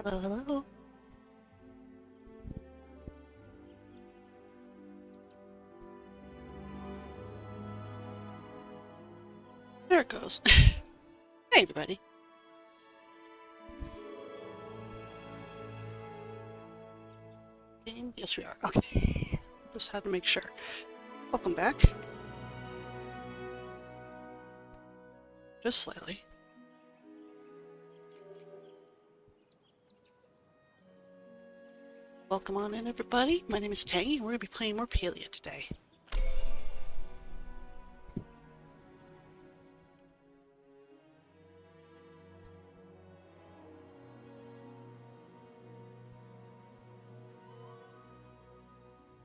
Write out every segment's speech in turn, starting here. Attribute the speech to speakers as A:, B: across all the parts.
A: Hello, hello. There it goes. Hey, everybody. Game? Yes, we are. Okay. Just had to make sure. Welcome back. Just slightly. Welcome on in, everybody. My name is Tangy, and we're going to be playing more Palia today.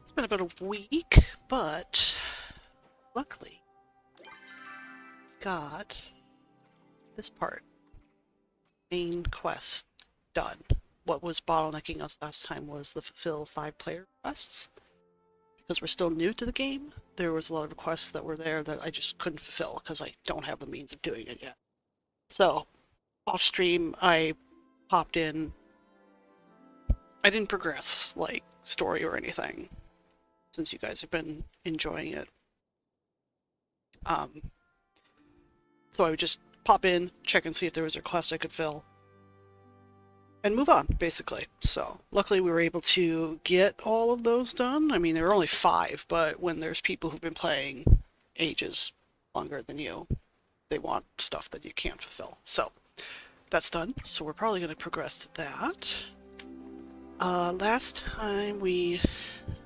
A: It's been about a week, but luckily got this part. Main quest done. What was bottlenecking us last time was the fulfill 5-player quests. Because we're still new to the game, there was a lot of requests that were there that I just couldn't fulfill because I don't have the means of doing it yet. So, off stream, I popped in. I didn't progress, like, story or anything, since you guys have been enjoying it. So I would just pop in, check and see if there was a request I could fill, and move on, basically. So, luckily we were able to get all of those done. I mean, there were only 5, but when there's people who've been playing ages longer than you, they want stuff that you can't fulfill. So, that's done. So we're probably going to progress to that. Last time we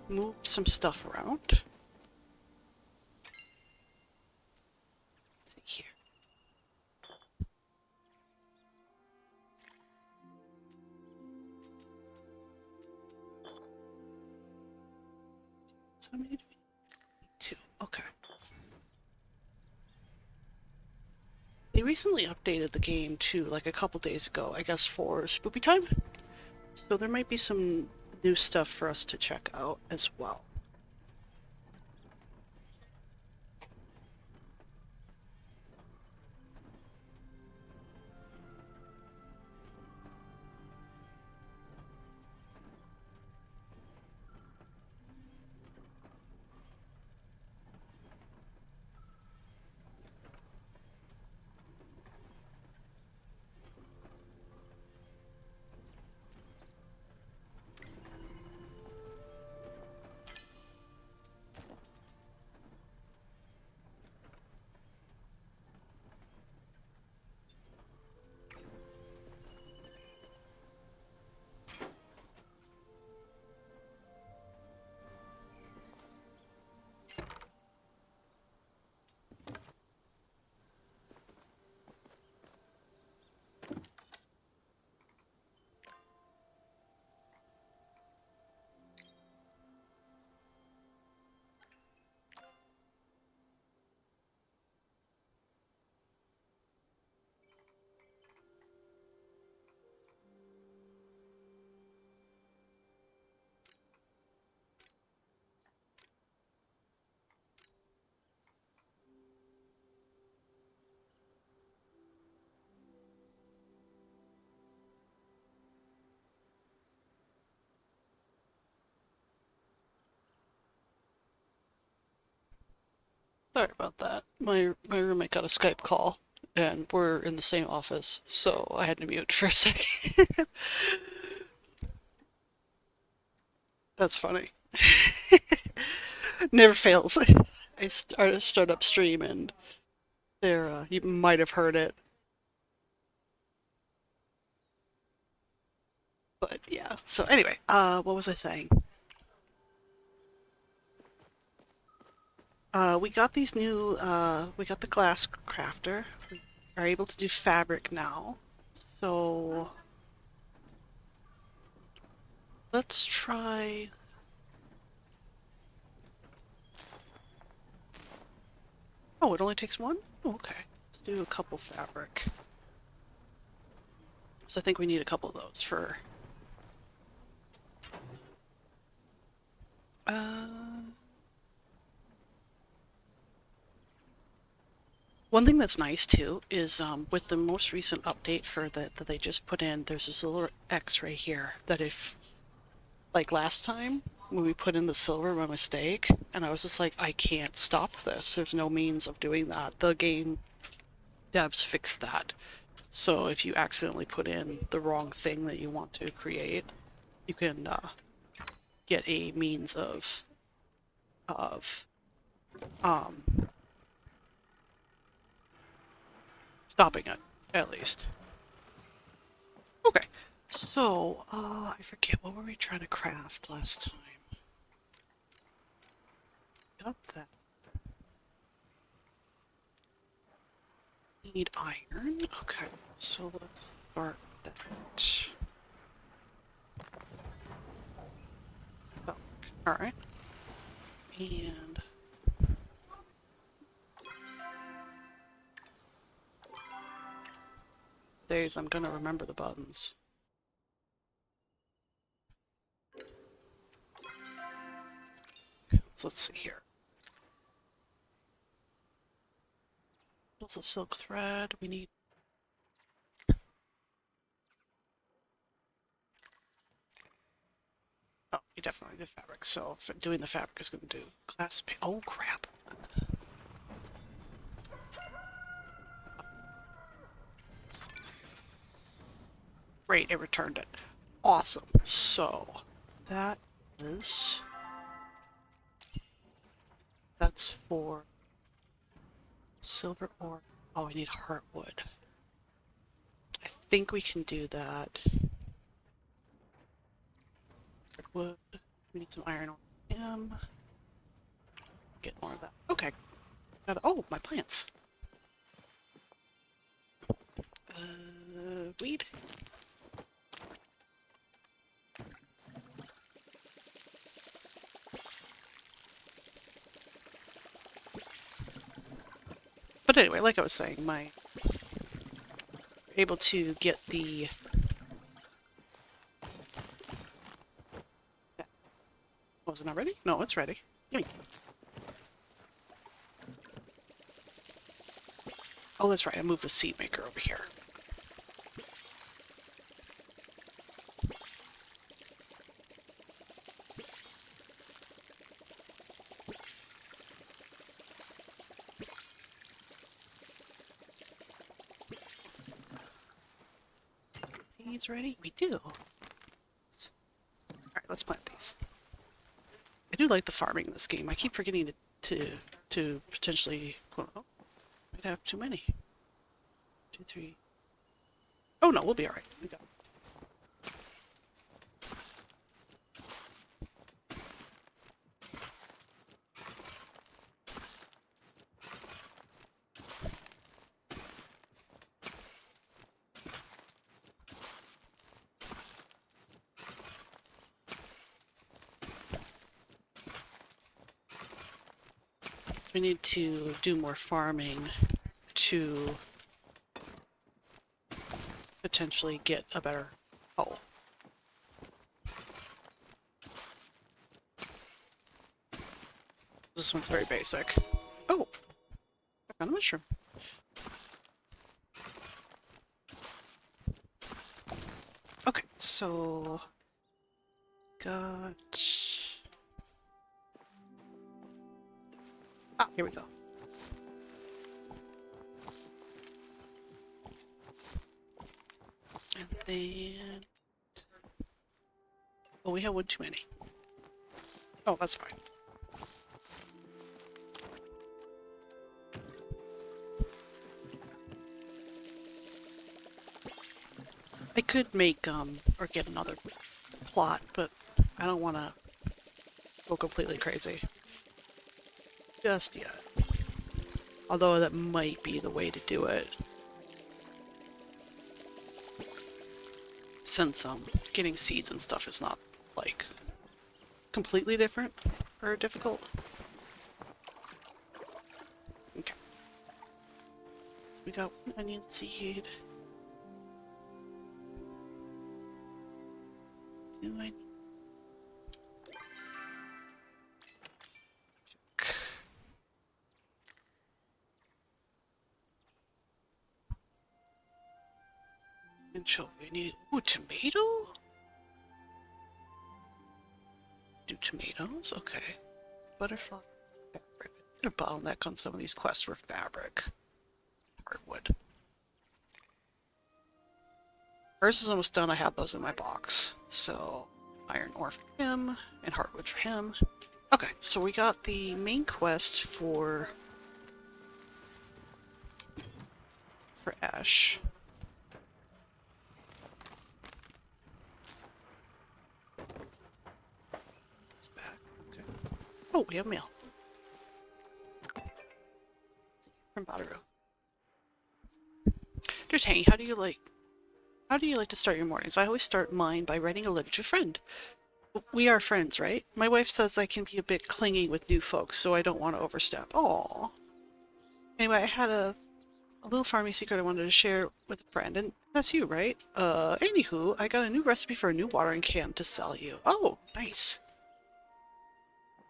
A: moved some stuff around. Let's see here. So I need 2. Okay. They recently updated the game too, like a couple days ago, I guess for spoopy time. So there might be some new stuff for us to check out as well. Sorry about that. My roommate got a Skype call, and we're in the same office, so I had to mute for a second. That's funny. Never fails. I start up stream, and there you might have heard it, but yeah. So anyway, what was I saying? We got these new, we got the glass crafter. We are able to do fabric now. So let's try. Oh, it only takes 1? Oh, okay. Let's do a couple fabric. So I think we need a couple of those for. Uh, One thing that's nice too is with the most recent update for that they just put in, there's this little X right here that if, like last time when we put in the silver by mistake, and I was just like, I can't stop this. There's no means of doing that. The game devs fixed that. So if you accidentally put in the wrong thing that you want to create, you can get a means of um, stopping it, at least. Okay, so I forget, what were we trying to craft last time? Got that. Need iron. Okay, so let's start that. Oh, all right, and days I'm gonna remember the buttons. So let's see here. Bundles of silk thread. We need. Oh, you definitely need fabric. So doing the fabric is going to do glass. Oh crap! Great, it returned it. Awesome. So that is. That's for silver ore. Oh, I need heartwood. I think we can do that. Wood. We need some iron ore. Get more of that. Okay. Oh, my plants. Weed. But anyway, like I was saying, my able to get the was it not ready? No, it's ready. Gimme. Oh, that's right. I moved a seed maker over here. Seeds ready? We do. Alright, let's plant these. I do like the farming in this game. I keep forgetting to potentially... Oh, might have too many. 2, 3... Oh no, we'll be alright. We got it. We need to do more farming to potentially get a better hull. This one's very basic. Oh! I found a mushroom. Okay, so... Got... Ah, here we go. And then... Oh, we have one too many. Oh, that's fine. I could make, or get another plot, but I don't want to go completely crazy just yet. Although that might be the way to do it. Since, getting seeds and stuff is not, like, completely different or difficult. Okay. So we got one onion seed. Do I need... Anchovy. I need... Ooh, tomato? Do tomatoes? Okay. Butterfly. Fabric. I'm gonna bottleneck on some of these quests for fabric. Hardwood. Hers is almost done. I have those in my box. So, iron ore for him, and hardwood for him. Okay, so we got the main quest for Ash. It's back. Okay. Oh, we have mail. From Botero. Dear Tangy, how do you like to start your mornings? I always start mine by writing a letter to a friend. We are friends, right? My wife says I can be a bit clingy with new folks, so I don't want to overstep. Aww. Anyway, I had a little farming secret I wanted to share with a friend, and that's you, right? Anywho, I got a new recipe for a new watering can to sell you. Oh, nice.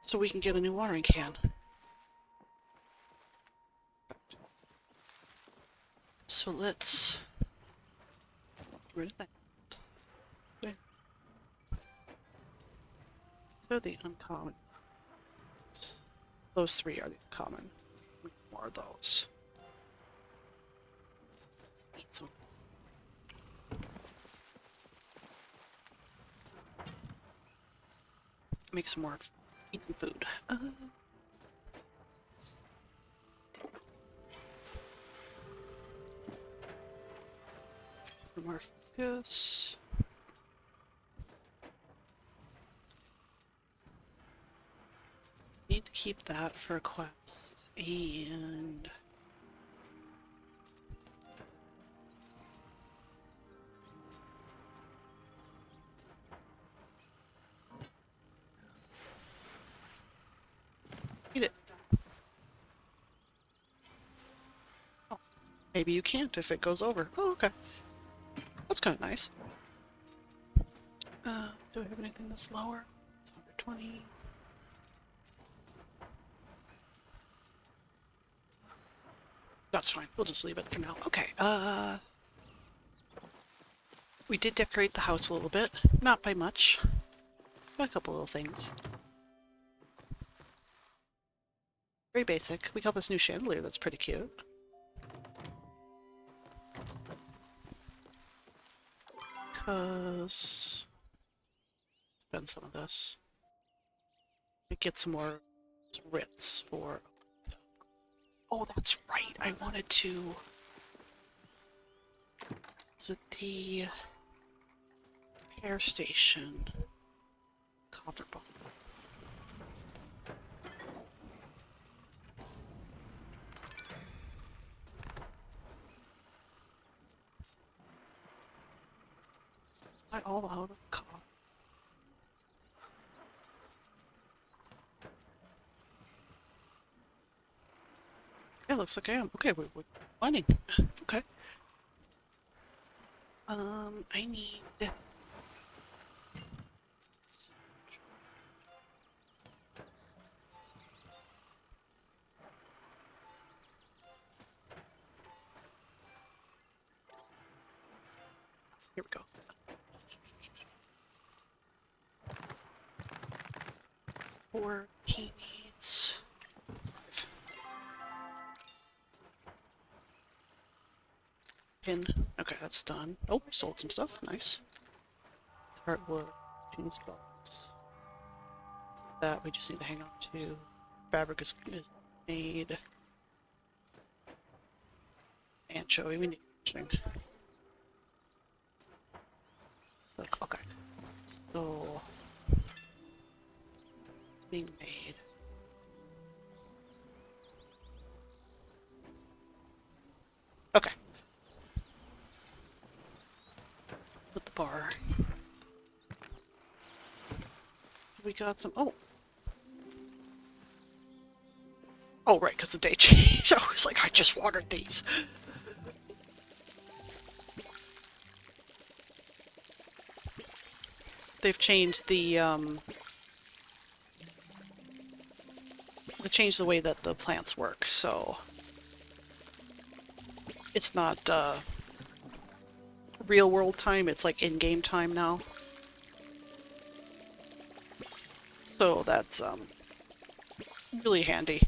A: So we can get a new watering can. So let's get rid of that. There. So the uncommon. Those three are the uncommon. We need more of those. Let's eat some. Make some more. Eat some food. For more focus. Need to keep that for a quest. And eat it. Oh, maybe you can't if it goes over. Oh, okay. That's kind of nice. Do I have anything that's lower? It's under 20. That's fine. We'll just leave it for now. Okay. We did decorate the house a little bit. Not by much. Got a couple little things. Very basic. We got this new chandelier that's pretty cute. Because... spend some of this. Get some more Ritz for... Oh, that's right. I wanted to... Is it the... repair station? Copper ball. I all out of copper. Yeah, looks like I am. Okay, we're winning. Okay. I need... Here we go. 4 he needs... 5. Pin. Okay, that's done. Oh, sold some stuff. Nice. Hardwood. Jeans box. That we just need to hang on to. Fabric is made. Anchovy. We need string. So, okay. So it's being made. Okay. Put the bar. We got some. Oh. Oh, right, because the day changed. I was like, I just watered these. They've changed the, they changed the way that the plants work, so it's not, real world time, it's like in-game time now. So that's really handy.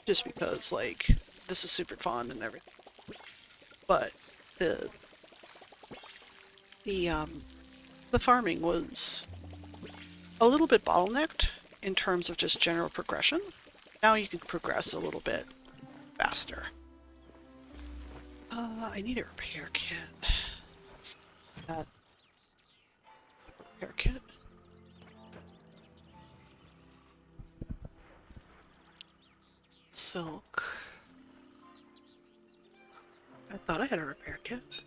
A: Just because like this is super fun and everything. But the farming was a little bit bottlenecked in terms of just general progression. Now you can progress a little bit faster. I need a repair kit. That repair kit. Silk. I thought I had a repair kit.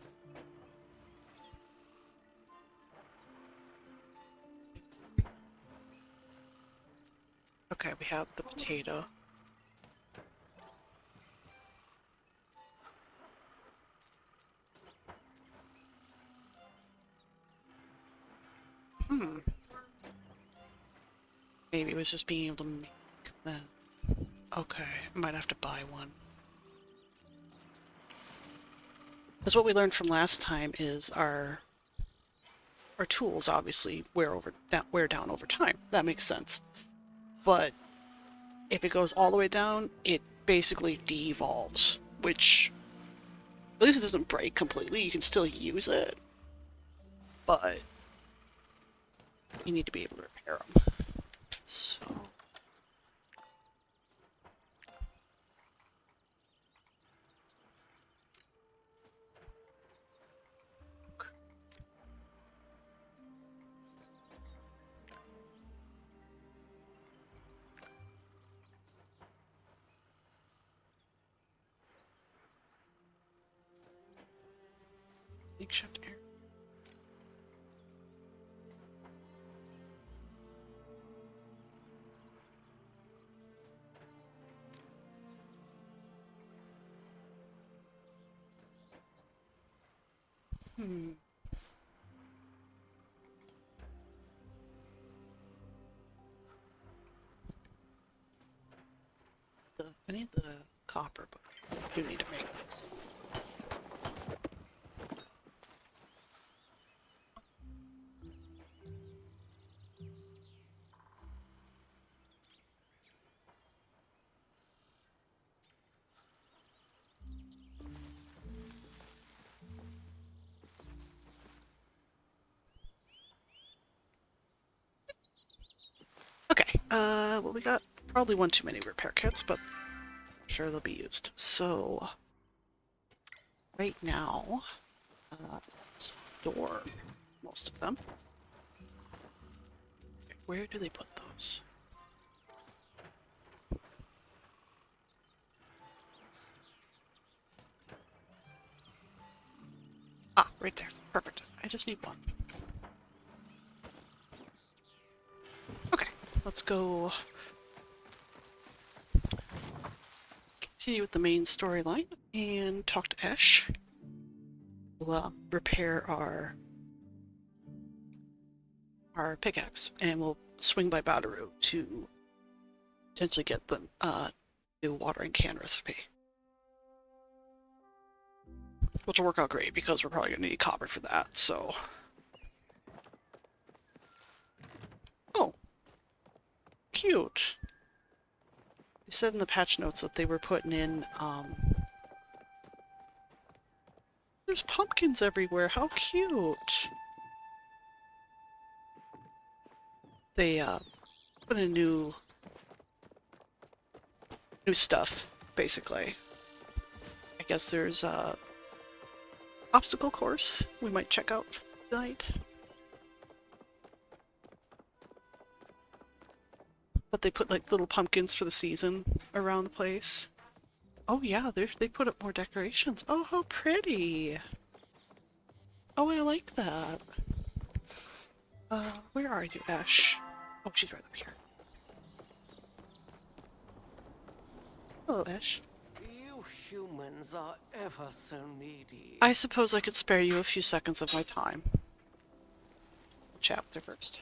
A: Okay, we have the potato. Maybe it was just being able to make that. Okay, I might have to buy one. Because what we learned from last time is our tools obviously wear down over time. That makes sense. But if it goes all the way down, it basically de-evolves, which at least it doesn't break completely. You can still use it, but you need to be able to repair them. So. Makeshift air. I need the copper, but I do need to make this. Okay, well we got probably one too many repair kits, but I'm sure they'll be used. So, right now, store most of them. Okay, where do they put those? Ah, right there. Perfect. I just need one. Okay, let's go continue with the main storyline and talk to Ash. We'll repair our pickaxe, and we'll swing by Badaru to potentially get the new watering can recipe. Which will work out great because we're probably going to need copper for that, so. Oh. Cute. They said in the patch notes that they were putting in, there's pumpkins everywhere. How cute. They, put in new stuff, basically. I guess there's, obstacle course we might check out tonight. But they put like little pumpkins for the season around the place. Oh yeah, they put up more decorations. Oh, how pretty! Oh, I like that. Where are you, Ash? Oh, she's right up here. Hello, Ash.
B: You humans are ever so needy.
A: I suppose I could spare you a few seconds of my time. Chat with her first.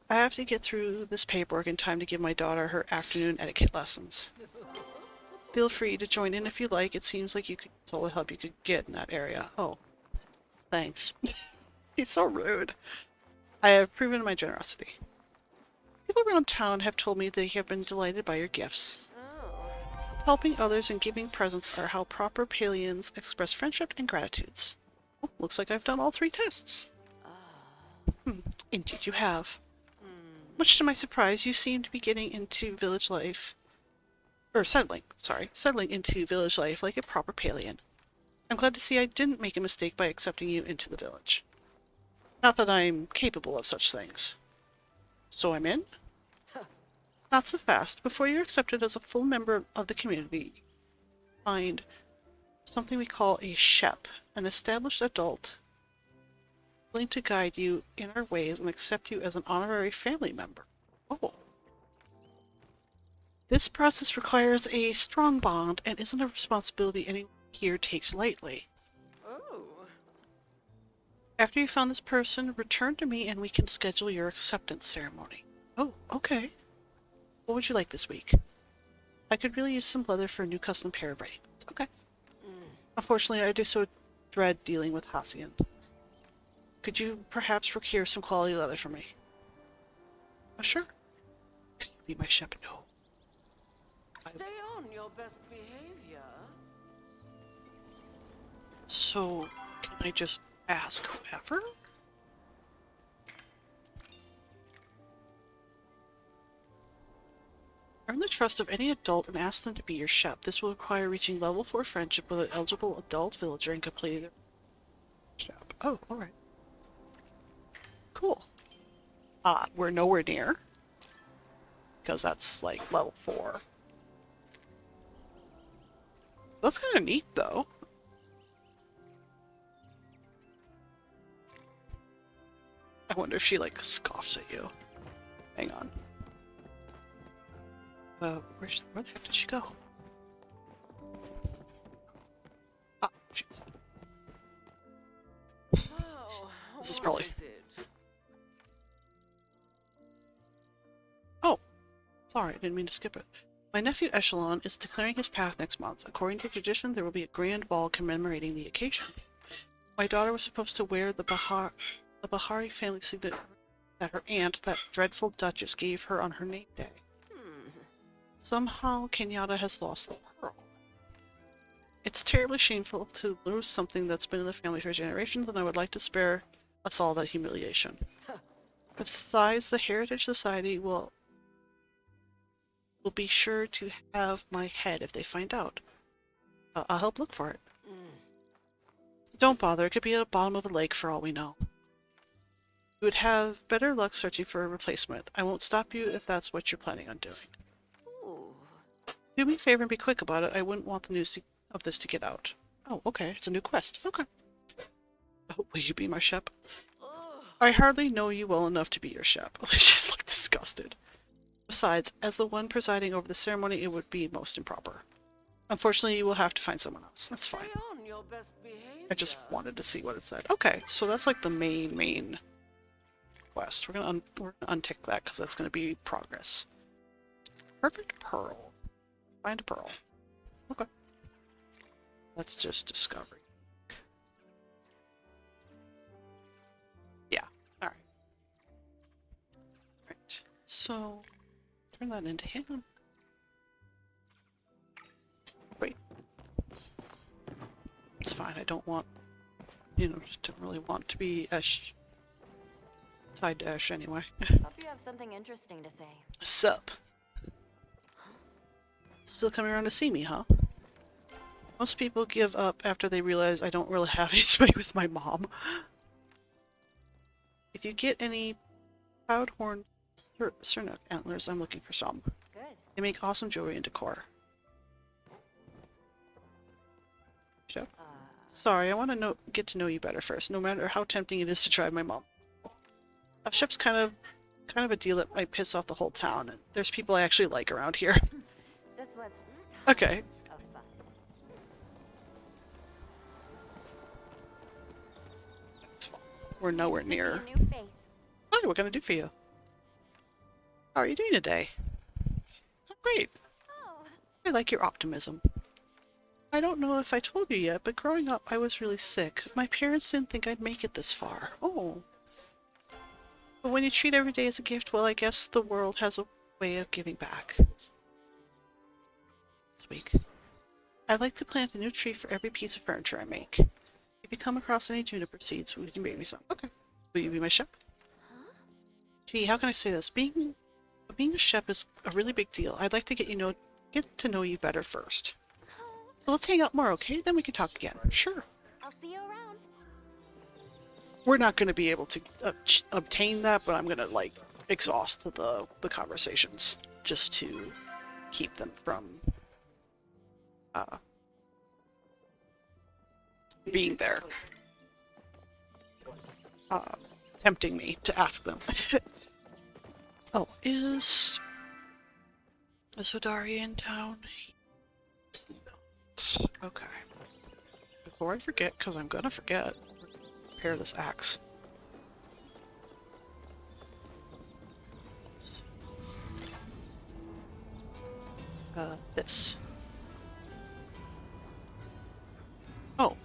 A: I have to get through this paperwork in time to give my daughter her afternoon etiquette lessons. Feel free to join in if you like. It seems like you could use all the help you could get in that area. Oh. Thanks. He's so rude. I have proven my generosity. People around town have told me they have been delighted by your gifts.
B: Oh.
A: Helping others and giving presents are how proper Palians express friendship and gratitudes. Oh, looks like I've done all 3 tests. Indeed you have. Much to my surprise, you seem to be getting into village life. Or settling into village life like a proper Palian. I'm glad to see I didn't make a mistake by accepting you into the village. Not that I'm capable of such things. So I'm in? Not so fast. Before you're accepted as a full member of the community, you find something we call a shep, an established adult willing to guide you in our ways and accept you as an honorary family member. Oh. This process requires a strong bond and isn't a responsibility anyone here takes lightly.
B: Oh.
A: After you found this person, return to me and we can schedule your acceptance ceremony. Oh, okay. What would you like this week? I could really use some leather for a new custom pair of reins. Okay. Unfortunately, I do so dread dealing with Hacian. Could you perhaps procure some quality leather for me? Oh, sure. Could you be my shep? No.
B: Stay on your best behavior.
A: So, can I just ask whoever? Earn the trust of any adult and ask them to be your shep. This will require reaching level 4 friendship with an eligible adult villager and completing their shep. Oh, alright. Cool. We're nowhere near. Because that's like level 4. That's kind of neat, though. I wonder if she, like, scoffs at you. Hang on. Where the heck did she go? Ah, jeez.
B: Oh,
A: This is
B: what
A: probably...
B: is it?
A: Oh! Sorry, I didn't mean to skip it. My nephew Echelon is declaring his path next month. According to tradition, there will be a grand ball commemorating the occasion. My daughter was supposed to wear the Bahari family signet that her aunt, that dreadful duchess, gave her on her name day. Somehow, Kenyatta has lost the pearl. It's terribly shameful to lose something that's been in the family for generations, and I would like to spare us all that humiliation. Besides, the Heritage Society will be sure to have my head if they find out. I'll help look for it. Don't bother, it could be at the bottom of a lake for all we know. You would have better luck searching for a replacement. I won't stop you if that's what you're planning on doing.
B: Ooh.
A: Do me a favor and be quick about it. I wouldn't want the news of this to get out. Oh, okay. It's a new quest. Okay. Oh, will you be my shep? I hardly know you well enough to be your shep. She's like disgusted. Besides, as the one presiding over the ceremony, it would be most improper. Unfortunately, you will have to find someone else. That's fine.
B: Stay on your best behavior.
A: I just wanted to see what it said. Okay, so that's like the main quest. We're gonna untick that because that's gonna be progress. Perfect pearl. Find a pearl. Okay. That's just discovery. Yeah. All right. Right. So turn that into him. Wait. It's fine. I don't want, just don't really want to be tied to Ash anyway.
C: Hope you have something interesting to say.
A: Sup? Still coming around to see me, huh? Most people give up after they realize I don't really have any sway with my mom. If you get any proud horn Sernuk antlers, I'm looking for some.
C: Good.
A: They make awesome jewelry and decor. So, sorry, I want to get to know you better first, no matter how tempting it is to drive my mom. A ship's kind of a deal that might piss off the whole town, and there's people I actually like around here.
C: This was
A: Okay.
C: of fun.
A: That's fine. We're nowhere
C: Nice to see
A: near.
C: a new face.
A: Hi, what can I do for you? How are you doing today? Oh, great.
C: Oh,
A: I like your optimism. I don't know if I told you yet, but growing up I was really sick. My parents didn't think I'd make it this far. Oh. But when you treat every day as a gift, well, I guess the world has a way of giving back. This week. I'd like to plant a new tree for every piece of furniture I make. If you come across any juniper seeds, we can bring me some. Okay. Will you be my chef? Gee, how can I say this? Being a chef is a really big deal. I'd like to get to know you better first. So let's hang out more, okay? Then we can talk again. Sure.
C: I'll see you around.
A: We're not going to be able to obtain that, but I'm going to, like, exhaust the conversations just to keep them from being there. Tempting me to ask them. Oh, is Odari in town? He's not. Okay. Before I forget, because I'm gonna forget, repair this axe. This. Oh.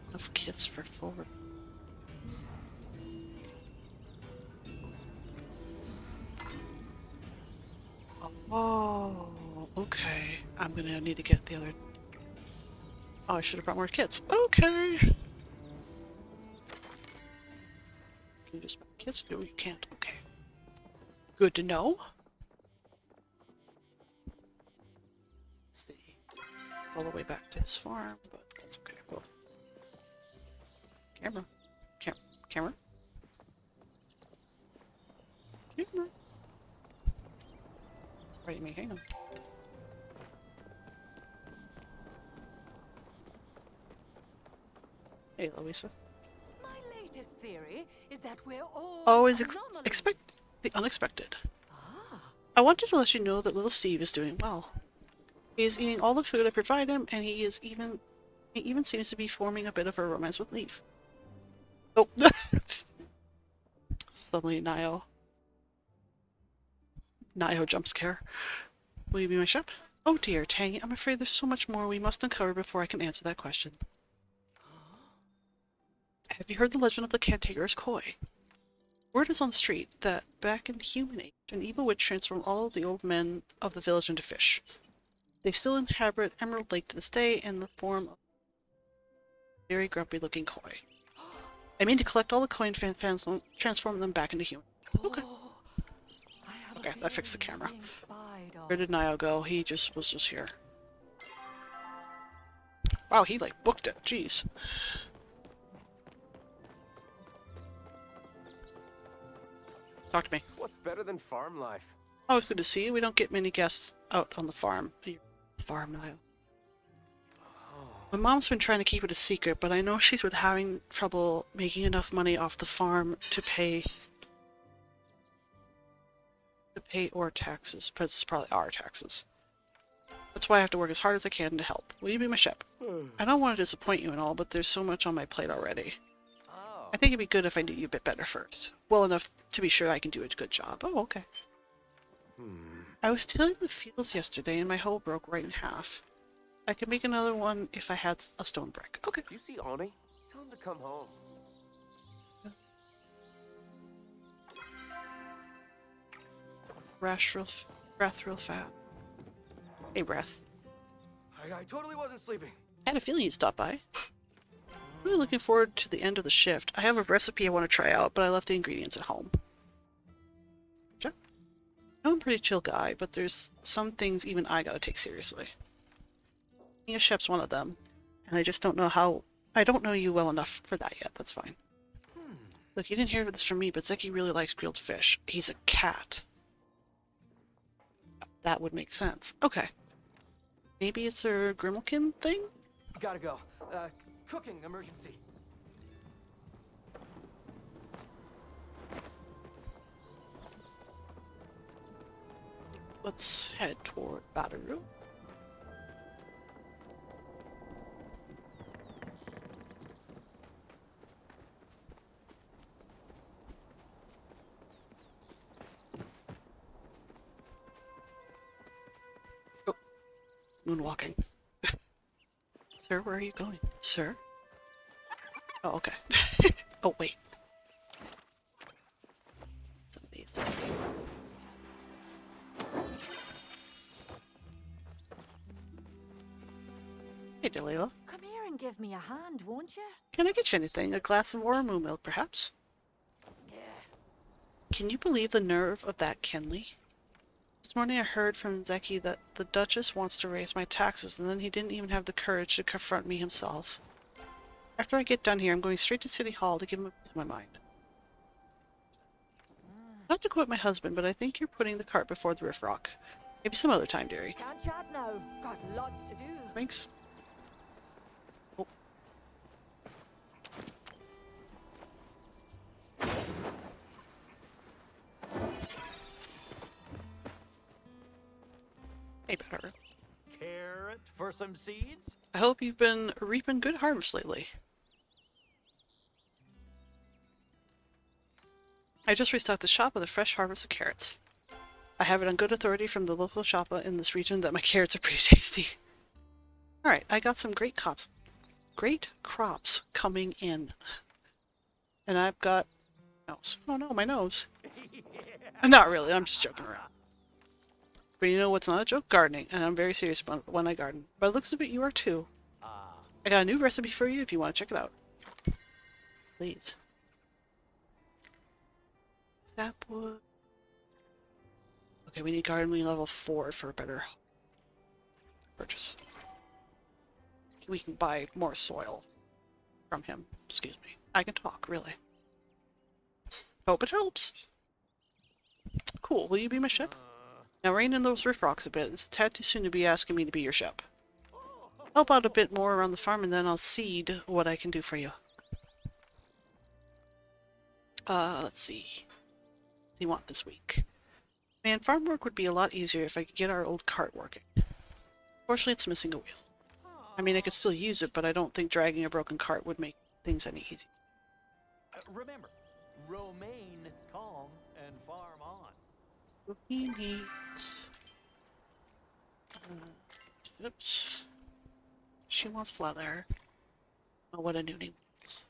A: Enough kits for 4. Oh, okay. I'm gonna need to get the other... Oh, I should have brought more kits. Okay! Can you just buy kits? No, you can't. Okay. Good to know. Let's see. All the way back to his farm, but that's okay. Cool. Camera. Camera. Camera. Sorry, me. Hang on. Hey, Louisa.
D: My latest theory is that we're all
A: Always
D: anomalies.
A: expect the unexpected.
D: Ah,
A: I wanted to let you know that little Steve is doing well. He is eating all the food I provide him, and he even seems to be forming a bit of a romance with Leaf. Oh, suddenly Nio jump scare. Will you be my chef? Oh dear, Tangy, I'm afraid there's so much more we must uncover before I can answer that question. Have you heard the legend of the Cantankerous Koi? Word is on the street that back in the human age, an evil witch transformed all of the old men of the village into fish. They still inhabit Emerald Lake to this day in the form of a very grumpy-looking koi. I mean to collect all the koi and transform them back into human. Okay.
D: I have
A: Okay,
D: a
A: that fixed the
D: feeling
A: camera.
D: being spied on.
A: Where did Nio go? He was just here. Wow, he like booked it. Jeez. Talk to me.
B: What's better than farm life?
A: Always good to see you. We don't get many guests out on the farm. Farm, Nio. My mom's been trying to keep it a secret, but I know she's been having trouble making enough money off the farm to pay our taxes, but it's probably our taxes. That's why I have to work as hard as I can to help. Will you be my chef? I don't want to disappoint you and all, but there's so much on my plate already.
B: Oh.
A: I think it'd be good if I knew you a bit better first. Well enough to be sure I can do a good job. Oh, okay. I was tilling the fields yesterday and my hoe broke right in half. I could make another one if I had a stone brick. Okay.
B: Do you see Oni? Tell him to come home.
A: Breath real fast. Hey, Breath.
B: I totally wasn't sleeping.
A: I had a feeling you'd stop by. I'm really looking forward to the end of the shift. I have a recipe I want to try out, but I left the ingredients at home. Sure. I know I'm a pretty chill guy, but there's some things even I gotta take seriously. Being a chef's one of them, and I just don't know how... I don't know you well enough for that yet, that's fine. Look, you didn't hear this from me, but Zeki really likes grilled fish. He's a cat. That would make sense. Okay. Maybe it's a Grimalkin thing?
B: Gotta go. Cooking emergency.
A: Let's head toward Bataru. Oh, moonwalking. Sir, where are you going? Sir? Oh, okay. Oh, wait. Some of these. Hey, Delilah.
D: Come here and give me a hand, won't you?
A: Can I get you anything? A glass of Oromoo milk, perhaps?
D: Yeah.
A: Can you believe the nerve of that Kenley? This morning I heard from Zeki that the Duchess wants to raise my taxes, and then he didn't even have the courage to confront me himself. After I get done here, I'm going straight to City Hall to give him a piece of my mind. Not to quote my husband, but I think you're putting the cart before the riffrock. Maybe some other time, dearie.
D: Can't chat now. Got lots to do.
A: Thanks. Oh. Hey, better.
E: Carrot for some seeds?
A: I hope you've been reaping good harvests lately. I just restocked the shop with a fresh harvest of carrots. I have it on good authority from the local shopper in this region that my carrots are pretty tasty. Alright, I got some great crops coming in. And I've got... nose. Oh no, my nose. Not really, I'm just joking around. But you know what's not a joke? Gardening. And I'm very serious about when I garden. By the looks of it, you are too. I got a new recipe for you if you want to check it out. Please. Sapwood. Okay, we need gardening level 4 for a better purchase. We can buy more soil from him. Excuse me. I can talk, really. Hope it helps. Cool. Will you be my ship? Now rein in those riff rocks a bit. It's a tad too soon to be asking me to be your ship. Help out a bit more around the farm and then I'll seed what I can do for you. Let's see. What do you want this week? Man, farm work would be a lot easier if I could get our old cart working. Fortunately, it's missing a wheel. I mean, I could still use it, but I don't think dragging a broken cart would make things any easier.
E: Remember, romaine calm and farm on.
A: So he needs... oops. She wants leather. Oh, what a noonie wants.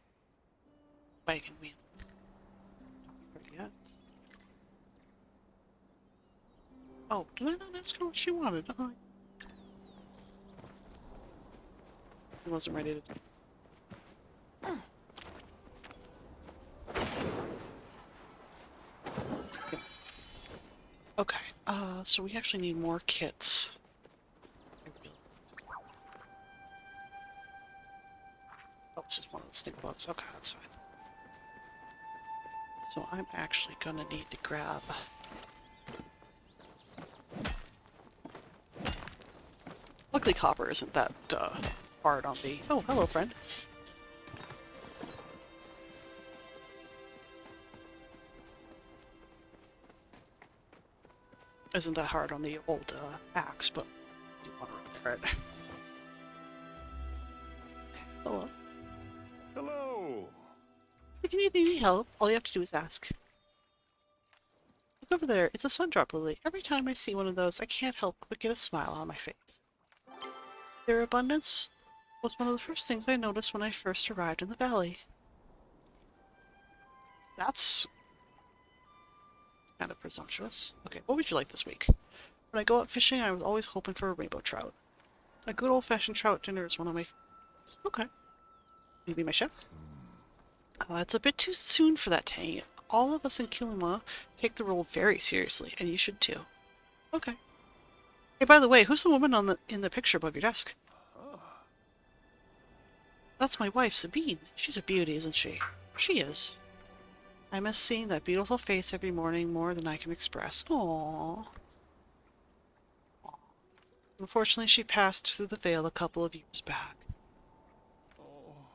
A: Wagon wheel. Not yet. Oh, did I not ask her what she wanted? Oh, I wasn't ready to... Okay, so we actually need more kits. Oh, it's just one of the stink bugs. Okay, that's fine. So I'm actually gonna need to grab... Luckily copper isn't that, hard on the... Oh, hello, friend. Isn't that hard on the old, axe, but I do want to repair it. Hello.
F: Hello.
A: If you need any help, all you have to do is ask. Look over there, it's a sundrop lily. Every time I see one of those, I can't help but get a smile on my face. Their abundance was one of the first things I noticed when I first arrived in the valley. That's kind of presumptuous. Okay, what would you like this week? When I go out fishing, I was always hoping for a rainbow trout. A good old-fashioned trout dinner is one of my favorites. Okay. You be my chef? It's a bit too soon for that, Tangy. All of us in Kilima take the role very seriously, and you should too. Okay. Hey, by the way, who's the woman in the picture above your desk? That's my wife, Sabine. She's a beauty, isn't she? She is. I miss seeing that beautiful face every morning more than I can express. Aww. Unfortunately, she passed through the veil a couple of years back.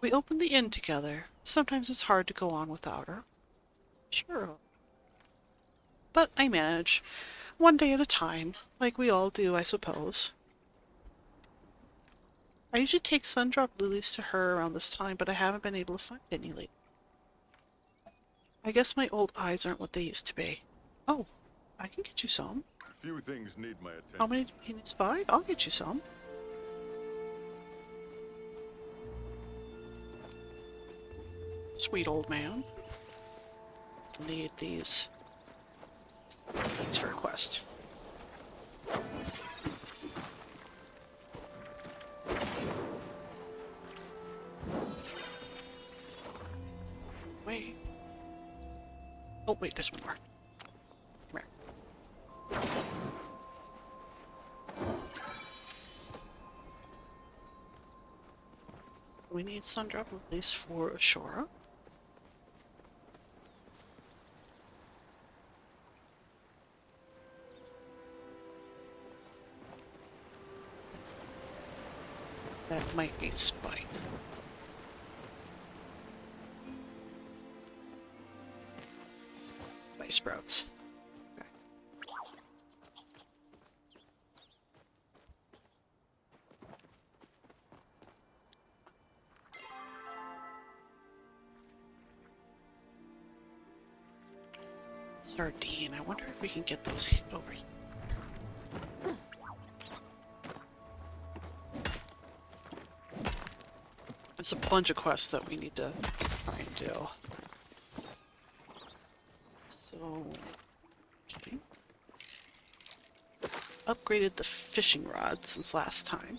A: We opened the inn together. Sometimes it's hard to go on without her. Sure. But I manage. One day at a time. Like we all do, I suppose. I usually take sundrop lilies to her around this time, but I haven't been able to find any lately. I guess my old eyes aren't what they used to be. Oh, I can get you some.
F: Few things need my attention.
A: How many do you need? 5? I'll get you some. sweet old man. So need these. Thanks for a quest. Wait. Oh, wait, there's one more. Come here. We need Sundrop at least for Ashura. That might be Spice. Spice sprouts. Okay. Sardine. I wonder if we can get those over here. There's a bunch of quests that we need to try and do. So, okay. Upgraded the fishing rod since last time.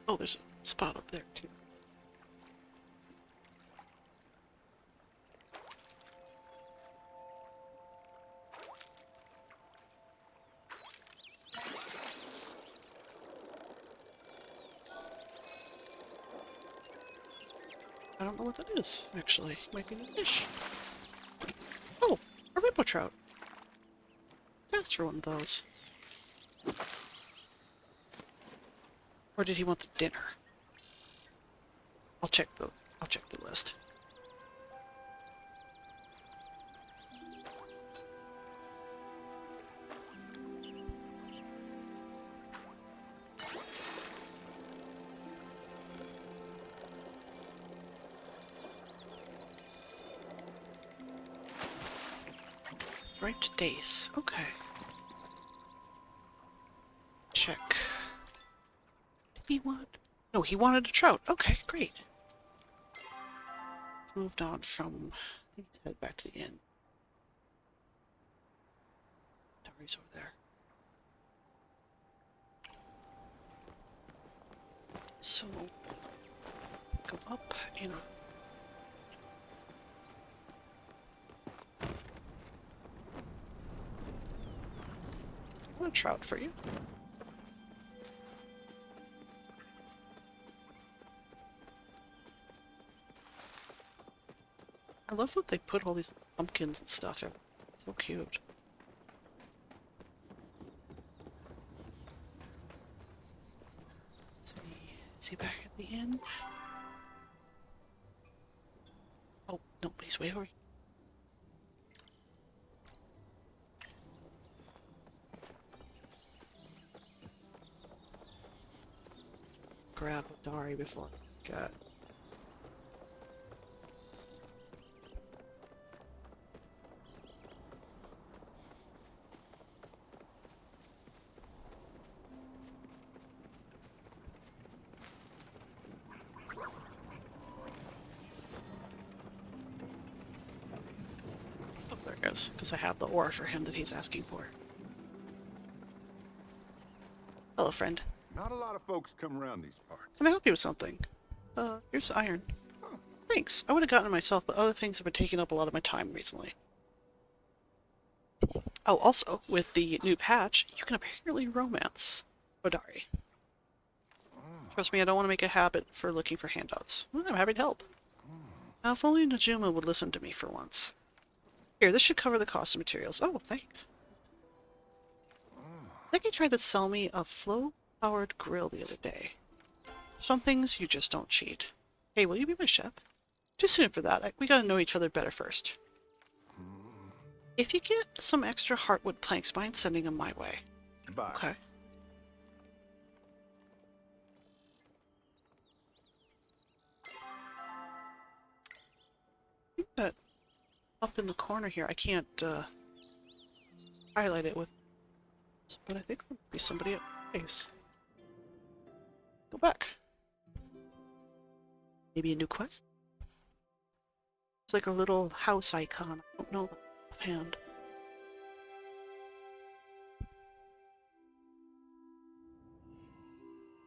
A: Oh, there's a spot up there too. I don't know what that is, actually. Might be a fish. Oh, a rainbow trout. That's for one of those. Or did he want the dinner? I'll check the list. Striped dace. Okay. Check. Did he want? No, he wanted a trout. Okay, great. Let's moved on from. I think let's head back to the inn. Dari's over there. So go up and. I want a trout for you. I love that they put all these pumpkins and stuff in. So cute. Let's see. Is he back at the inn? Oh, no, he's way over here. Grab Dari before I forget. Oh, there it goes, because I have the ore for him that he's asking for. Hello, friend.
F: Not a lot of folks come around these parts.
A: Can I help you with something? Here's iron. Thanks. I would have gotten it myself, but other things have been taking up a lot of my time recently. Oh, also, with the new patch, you can apparently romance Odari. Trust me, I don't want to make a habit for looking for handouts. Well, I'm happy to help. Now, if only Najuma would listen to me for once. Here, this should cover the cost of materials. Oh, thanks. Zeki tried to sell me a flow-powered grill the other day. Some things you just don't cheat. Hey, will you be my chef? Too soon for that. We gotta know each other better first. If you get some extra heartwood planks, mind sending them my way.
F: Bye.
A: Okay. I think that up in the corner here, I can't highlight it with, but I think there might be somebody at base. Go back. Maybe a new quest? It's like a little house icon. I don't know offhand.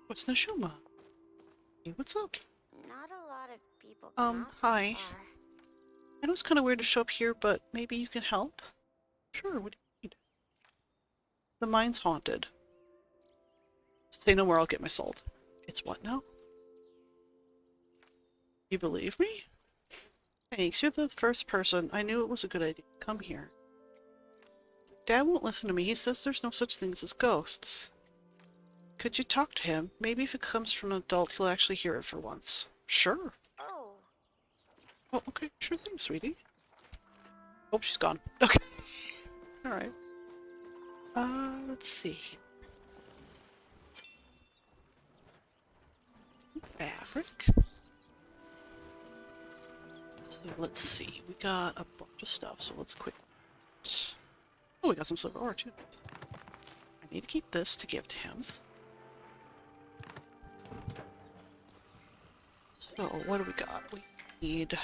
A: What's Nashuma? Hey, what's up?
G: Not a lot of people come out
A: Hi.
G: this far.
A: I know it's kind of weird to show up here, but maybe you can help? Sure, what do you need? The mine's haunted. Say no more, I'll get my salt. It's what now? You believe me? Thanks, you're the first person. I knew it was a good idea to come here. Dad won't listen to me. He says there's no such things as ghosts. Could you talk to him? Maybe if it comes from an adult, he'll actually hear it for once. Sure.
G: Oh,
A: Oh, okay. Sure thing, sweetie. Oh, she's gone. Okay. Alright. Let's see. Fabric. So let's see. We got a bunch of stuff, so let's quick. Oh, we got some silver ore too. I need to keep this to give to him. So what do we got? We need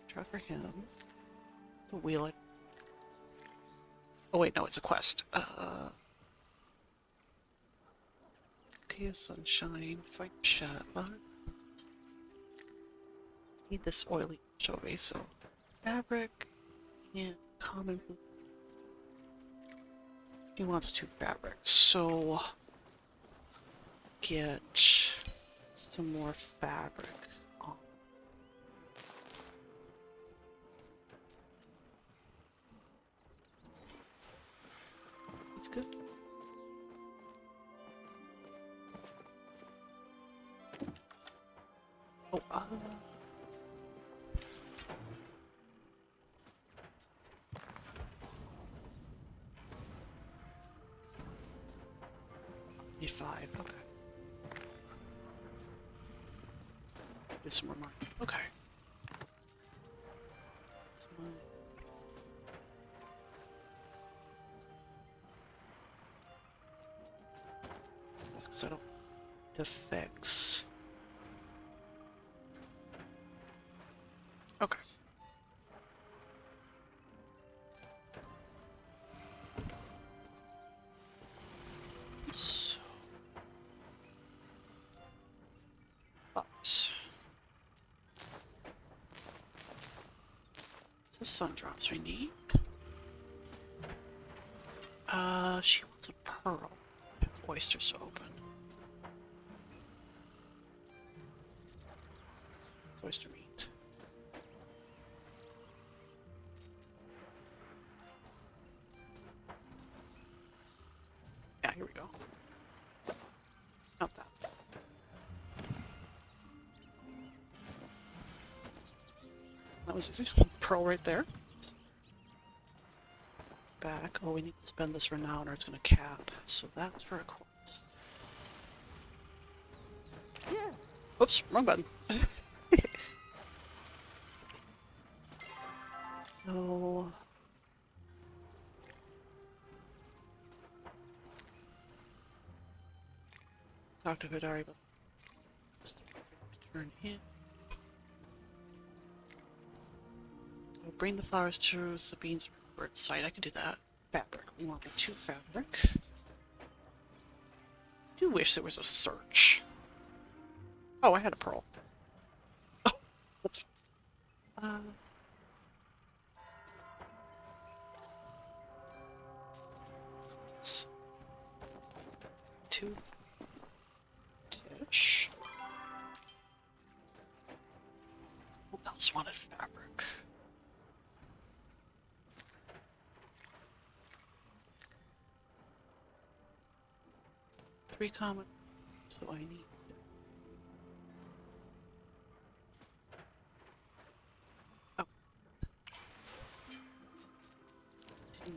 A: try for him. The wheel. Oh wait, no, it's a quest. Okay, sunshine. Fight shot. Need this oily anchovy, so fabric and common blue. He wants 2 fabrics, so let's get some more fabric on. That's good. Oh, need 5, okay. Do some more money. Okay. This one. That's because I don't to fix. Okay. So. Thoughts. The sun drops we need. She wants a pearl. Oysters open. It's oyster meat. Yeah, here we go. Not that. That was easy. Pearl right there. Back. Oh, we need to spend this renown or it's going to cap. So that's for a quest.
D: Yeah.
A: Oops, wrong button. So... Talk to Vidari, but... Turn in. We'll bring the flowers to Sabine's bird site. I can do that. Fabric. We want the 2 fabric. I do wish there was a search. Oh, I had a pearl. Oh, that's it's 2 dish. Who else wanted fabric? Three common, so I need. Oh. 2.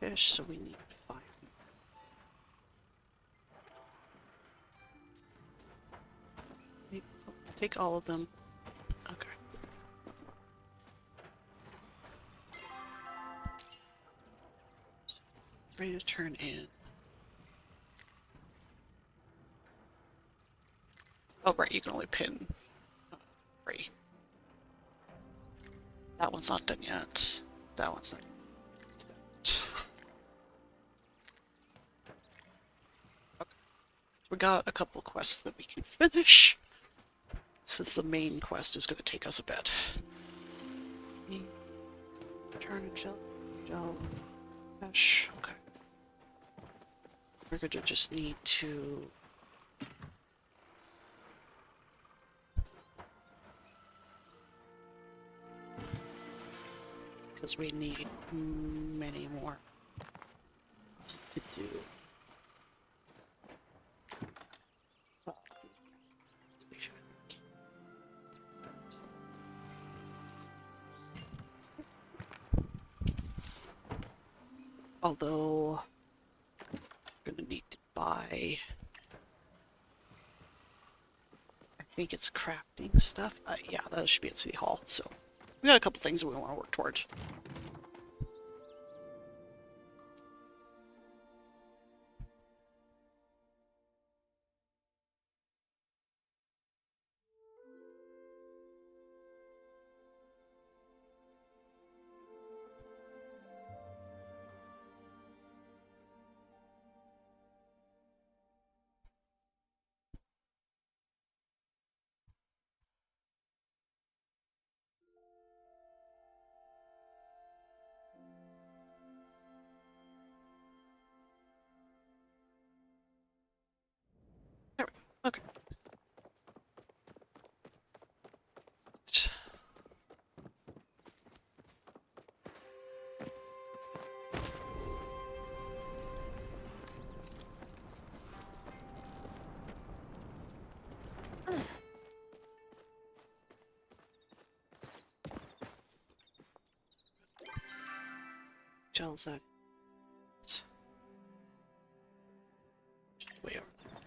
A: Dish, so we need 5. Take all of them. Okay. Ready to turn in. Oh, right, you can only pin 3. That one's not done yet. That one's not. Okay. So we got a couple quests that we can finish. Since the main quest is going to take us a bit. Return to gel. Fish. Okay. We're going to just need to. Because we need many more to do. Although, I'm gonna need to buy. I think it's crafting stuff. Yeah, that should be at City Hall. So, we got a couple things that we want to work towards. There we go. Okay. Gels out. Way over there.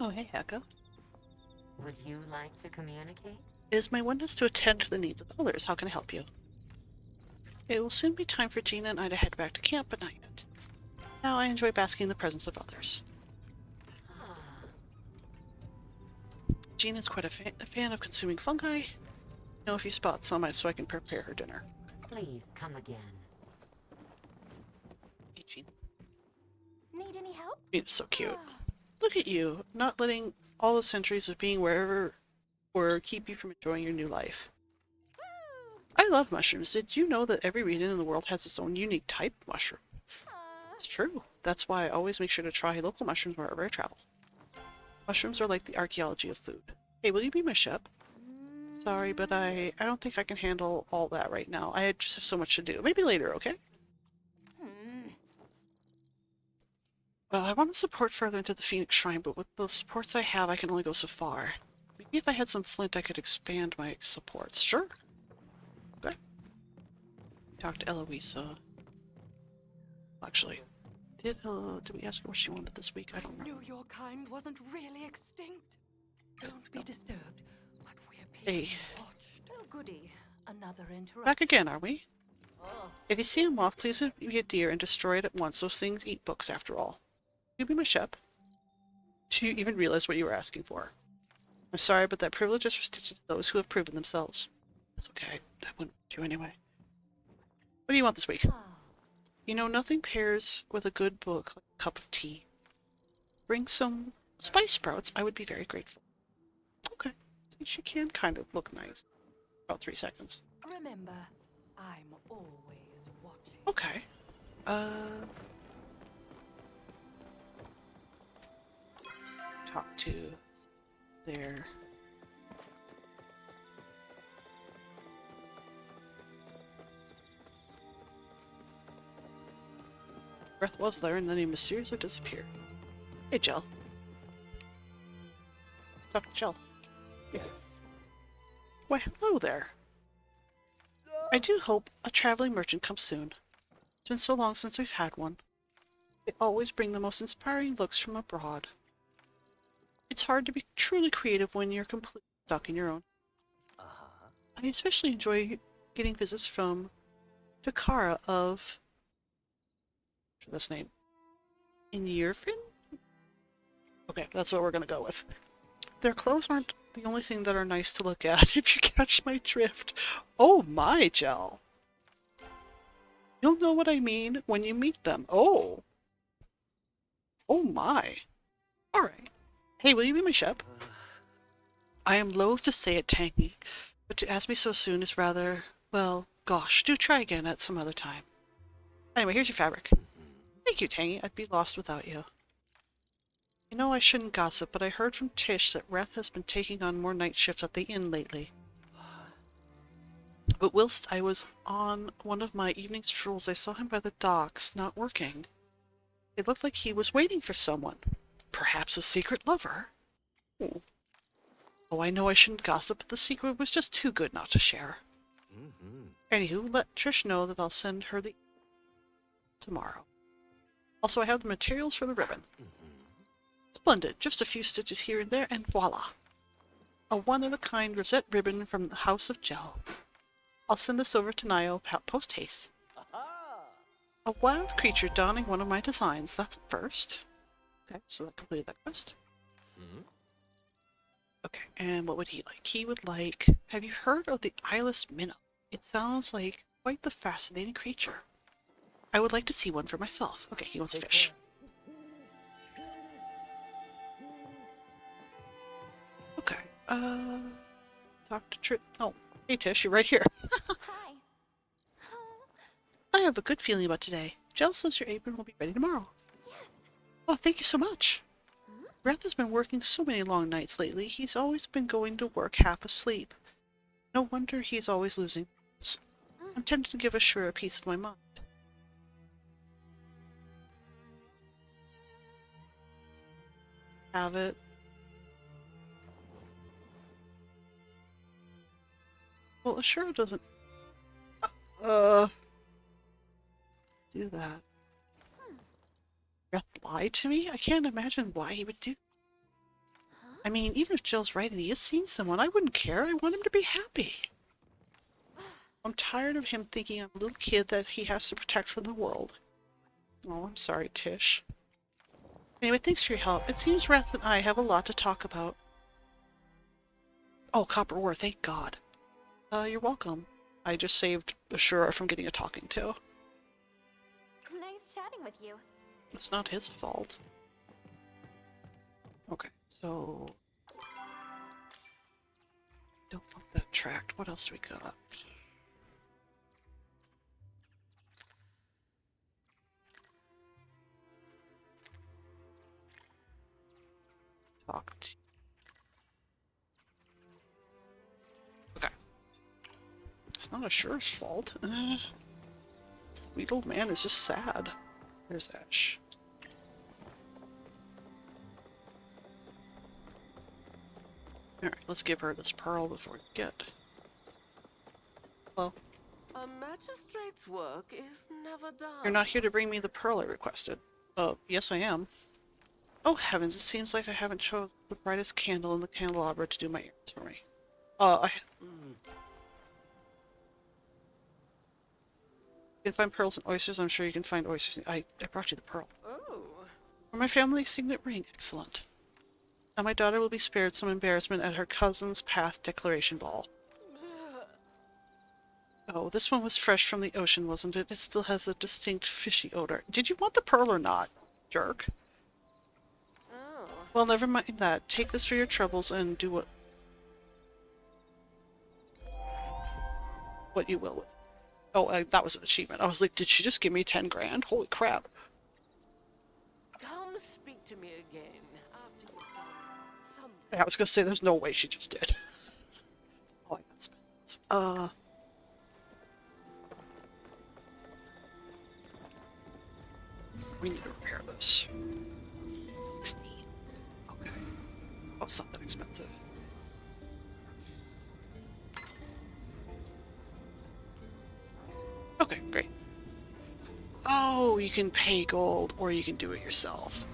A: Oh, hey, Hecka.
H: Would you like to communicate?
A: It is my oneness to attend to the needs of others. How can I help you? It will soon be time for Gina and I to head back to camp, but not yet. Now I enjoy basking in the presence of others. Gina's quite a fan of consuming fungi. Know if you spot some so I can prepare her dinner.
H: Please come again.
A: Hey, Gina.
G: Need any help?
A: Gina's so cute. Look at you, not letting all the centuries of being wherever or keep you from enjoying your new life. I love mushrooms. Did you know that every region in the world has its own unique type of mushroom? It's true. That's why I always make sure to try local mushrooms wherever I travel. Mushrooms are like the archaeology of food. Hey, will you be my chef? Sorry, but I don't think I can handle all that right now. I just have so much to do. Maybe later, okay? Well, I want to support further into the Phoenix Shrine, but with the supports I have, I can only go so far. Maybe if I had some flint, I could expand my supports. Sure. Okay. Talk to Eloisa. Actually, did we ask her what she wanted this week? I don't know.
D: Knew your kind wasn't really extinct. Don't be disturbed, but we're being
A: Hey.
D: watched. Oh, goody. Another interruption.
A: Back again, are we? If you see a moth, please be a deer and destroy it at once. Those things eat books, after all. You be my chef. Do you even realize what you were asking for? I'm sorry, but that privilege is restricted to those who have proven themselves. That's okay. I wouldn't want you anyway. What do you want this week? You know, nothing pairs with a good book like a cup of tea. Bring some spice sprouts. I would be very grateful. Okay. She can kind of look nice. About 3 seconds.
D: Remember, I'm always watching.
A: Okay. Talk to there. Breath was there and then he mysteriously disappeared. Hey, Jill. Talk to Jill.
E: Yes.
A: Why, hello there. I do hope a traveling merchant comes soon. It's been so long since we've had one. They always bring the most inspiring looks from abroad. It's hard to be truly creative when you're completely stuck in your own. I especially enjoy getting visits from Takara of... What's this name? Inyurfin? Okay, that's what we're gonna go with. their clothes aren't the only thing that are nice to look at, if you catch my drift. Oh my, Gel. You'll know what I mean when you meet them. Oh. Oh my. Alright. Hey, will you be my shep? I am loath to say it, Tangy, but to ask me so soon is rather, well, gosh, do try again at some other time. Anyway, here's your fabric. Thank you, Tangy. I'd be lost without you. You know I shouldn't gossip, but I heard from Tish that Reth has been taking on more night shifts at the inn lately. But whilst I was on one of my evening strolls, I saw him by the docks, not working. It looked like he was waiting for someone. Perhaps a secret lover? Oh, I know I shouldn't gossip, but the secret was just too good not to share. Anywho, let Trish know that I'll send her the tomorrow. Also, I have the materials for the ribbon. Splendid. Just a few stitches here and there, and voila. A one-of-a-kind rosette ribbon from the House of Gel. I'll send this over to Nio post-haste. A wild creature donning one of my designs. That's a first. Okay, so that completed that quest. Okay, and what would he like? He would like... Have you heard of the eyeless minnow? It sounds like quite the fascinating creature. I would like to see one for myself. Okay, he wants fish. Okay, talk to Trish. Oh, hey Tish, you're right here.
C: Hi.
A: I have a good feeling about today. Jill says your apron will be ready tomorrow.
C: Yes.
A: Oh, thank you so much. Reth has been working so many long nights lately. He's always been going to work half asleep. No wonder he's always losing thoughts. I'm tempted to give Ashura a piece of my mind. Have it. Well, Ashura doesn't... do that. Reth lied to me? I can't imagine why he would do. I mean, even if Jill's right and he has seen someone, I wouldn't care. I want him to be happy. I'm tired of him thinking I'm a little kid that he has to protect from the world. Oh, I'm sorry, Tish. Anyway, thanks for your help. It seems Reth and I have a lot to talk about. Oh, copper ore, thank God. You're welcome. I just saved Ashura from getting a talking to.
C: Nice chatting with you.
A: It's not his fault. Okay, so... Don't want that tracked. What else do we got? Talk to... Okay. It's not Ashura's fault. Sweet old man is just sad. There's Ash. Alright, let's give her this pearl before we get. Hello.
B: A magistrate's work is never done.
A: You're not here to bring me the pearl I requested. Yes I am. Oh heavens, it seems like I haven't chosen the brightest candle in the candelabra to do my errands for me. You can find pearls and oysters. I'm sure you can find oysters. I brought you the pearl.
B: Oh.
A: For my family's signet ring. Excellent. Now my daughter will be spared some embarrassment at her cousin's Path Declaration Ball. Oh, this one was fresh from the ocean, wasn't it? It still has a distinct fishy odor. Did you want the pearl or not, jerk?
B: Oh.
A: Well, never mind that. Take this for your troubles and do what you will with it. Oh, that was an achievement. I was like, did she just give me 10 grand? Holy crap.
B: Come speak to me again after you've done something.
A: Yeah, I was gonna say there's no way she just did. Oh, I got spells. We need to repair this. 16. Okay. Oh, it's not that expensive. Okay, great. Oh, you can pay gold, or you can do it yourself.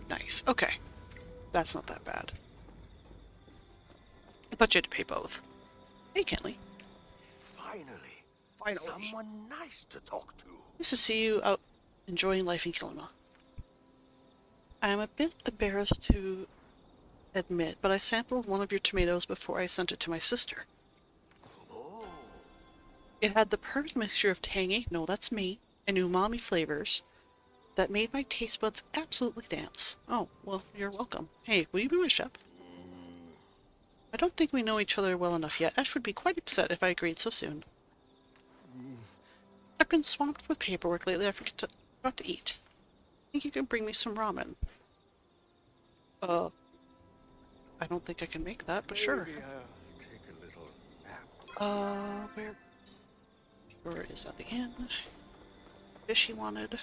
A: Nice. Okay. That's not that bad. I thought you had to pay both. Hey, Kenley.
E: Finally. Someone nice to talk to.
A: Nice to see you out enjoying life in Kilima. I am a bit embarrassed to admit, but I sampled one of your tomatoes before I sent it to my sister. It had the perfect mixture of tangy, no, that's me, and umami flavors that made my taste buds absolutely dance. Oh, well, you're welcome. Hey, will you be my chef? I don't think we know each other well enough yet. Ash would be quite upset if I agreed so soon. I've been swamped with paperwork lately. I forgot to eat. Think you can bring me some ramen? I don't think I can make that, but sure.
E: Maybe I'll take a little nap.
A: Where? Sure, is at the inn. Fish he wanted.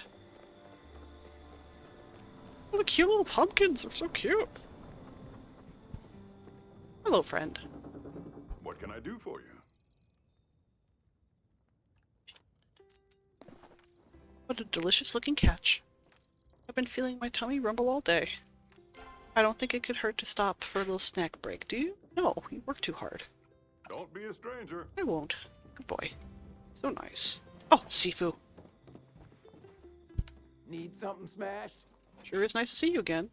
A: Oh, the cute little pumpkins are so cute. Hello, friend.
F: What can I do for you?
A: What a delicious looking catch. I've been feeling my tummy rumble all day. I don't think it could hurt to stop for a little snack break, do you? No, you work too hard.
F: Don't be a stranger.
A: I won't. Good boy. So nice. Oh, Sifu.
B: Need something smashed?
A: Sure is nice to see you again.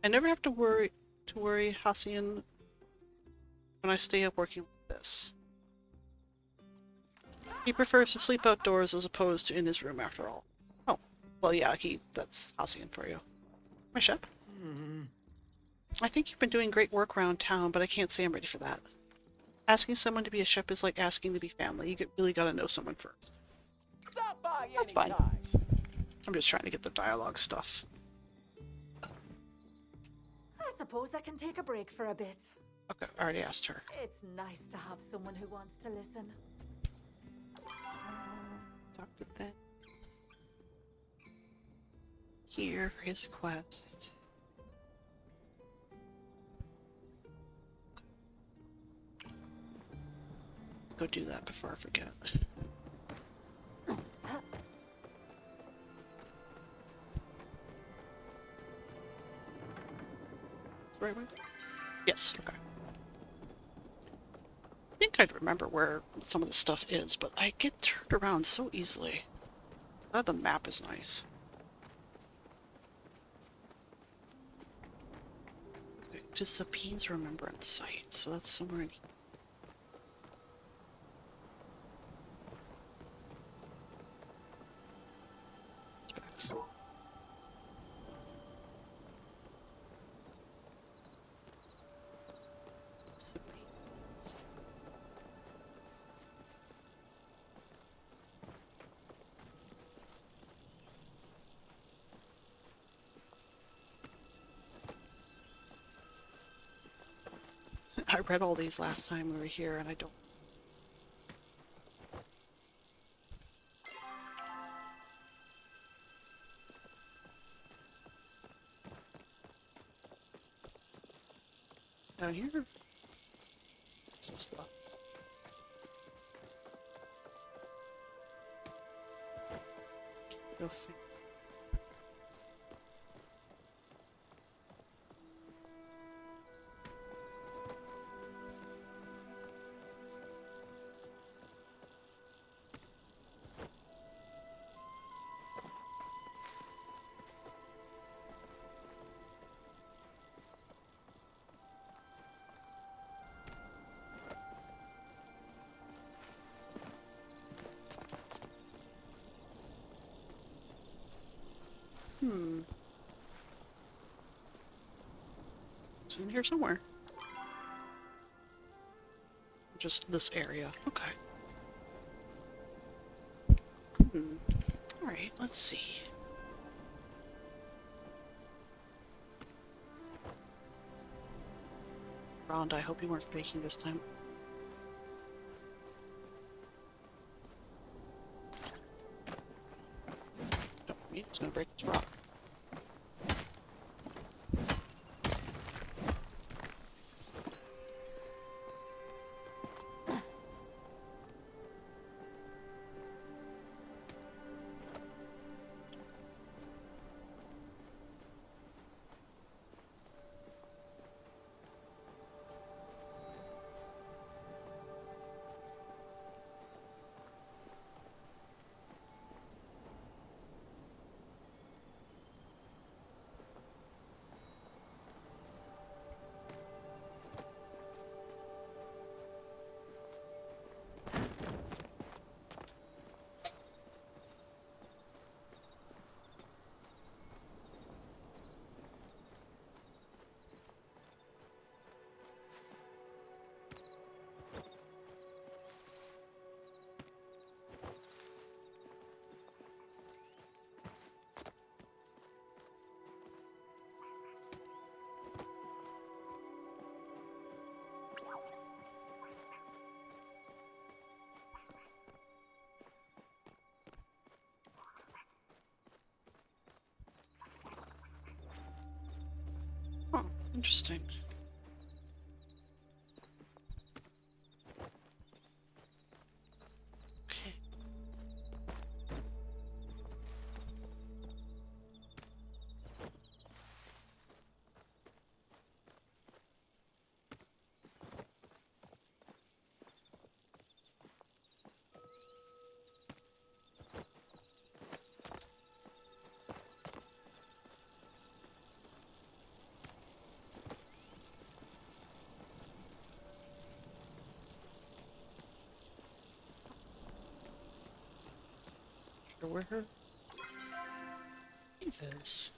A: I never have to worry Hassian when I stay up working like this. He prefers to sleep outdoors as opposed to in his room after all. Oh, well yeah, that's Hassian for you. My chef? I think you've been doing great work around town, but I can't say I'm ready for that. Asking someone to be a chef is like asking to be family. You really gotta know someone first.
B: Stop by
A: That's fine.
B: anytime.
A: I'm just trying to get the dialogue stuff.
D: I suppose I can take a break for a bit.
A: Okay, I already asked her.
D: It's nice to have someone who wants to listen.
A: Talk to them. Here for his quest. Let's go do that before I forget. Right way? Yes, okay. I think I'd remember where some of the stuff is, but I get turned around so easily. Glad the map is nice. Okay, to Sabine's Remembrance Site, so that's somewhere in here. Specs. Sabine's. I read all these last time we were here, and I don't. Down here? It's just the... Go think. It's in here somewhere. Just this area. Okay. Alright, let's see. Rhonda, I hope you weren't faking this time. Don't me, it's gonna break this rock. Oh, interesting. Okay. Sure where her cave is.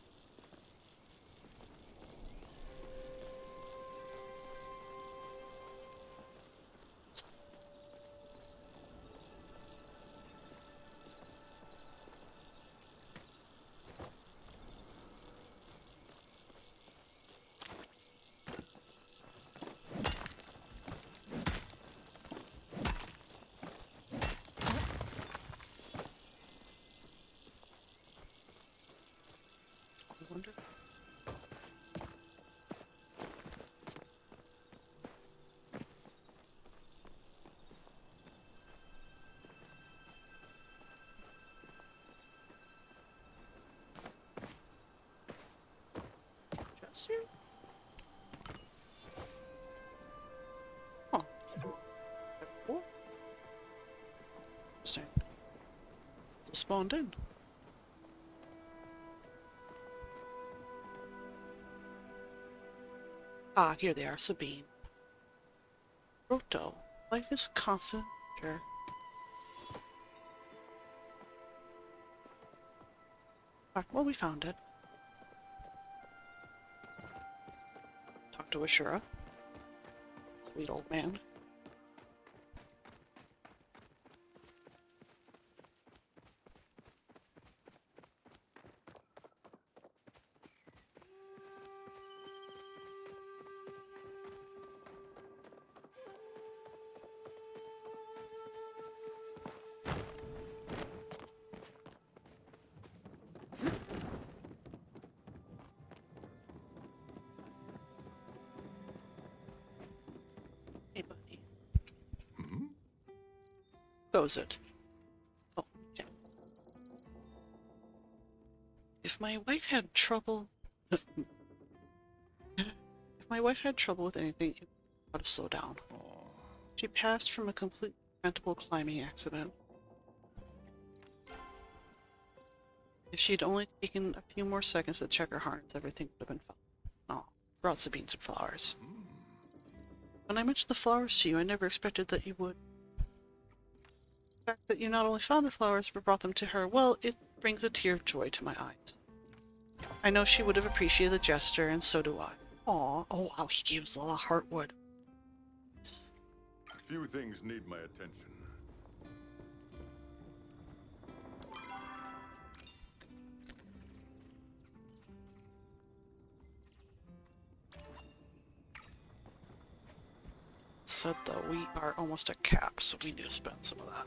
A: I wonder. Chester? Oh. Cool. Interesting. Just spawned in. Ah, here they are, Sabine. Roto. Life is constant. Sure. Ah, well, we found it. Talk to Ashura. Sweet old man. Hey, buddy. Goes it? Oh, yeah. If my wife had trouble... if my wife had trouble with anything, it would have to slow down. She passed from a completely preventable climbing accident. If she'd only taken a few more seconds to check her harness, everything would have been fine. Oh, brought Sabine some flowers. When I mentioned the flowers to you, I never expected that you would. The fact that you not only found the flowers, but brought them to her, well, it brings a tear of joy to my eyes. I know she would have appreciated the gesture, and so do I. Aw, oh wow, he gives a lot of heartwood.
F: A few things need my attention.
A: Said though, we are almost at cap, so we need to spend some of that.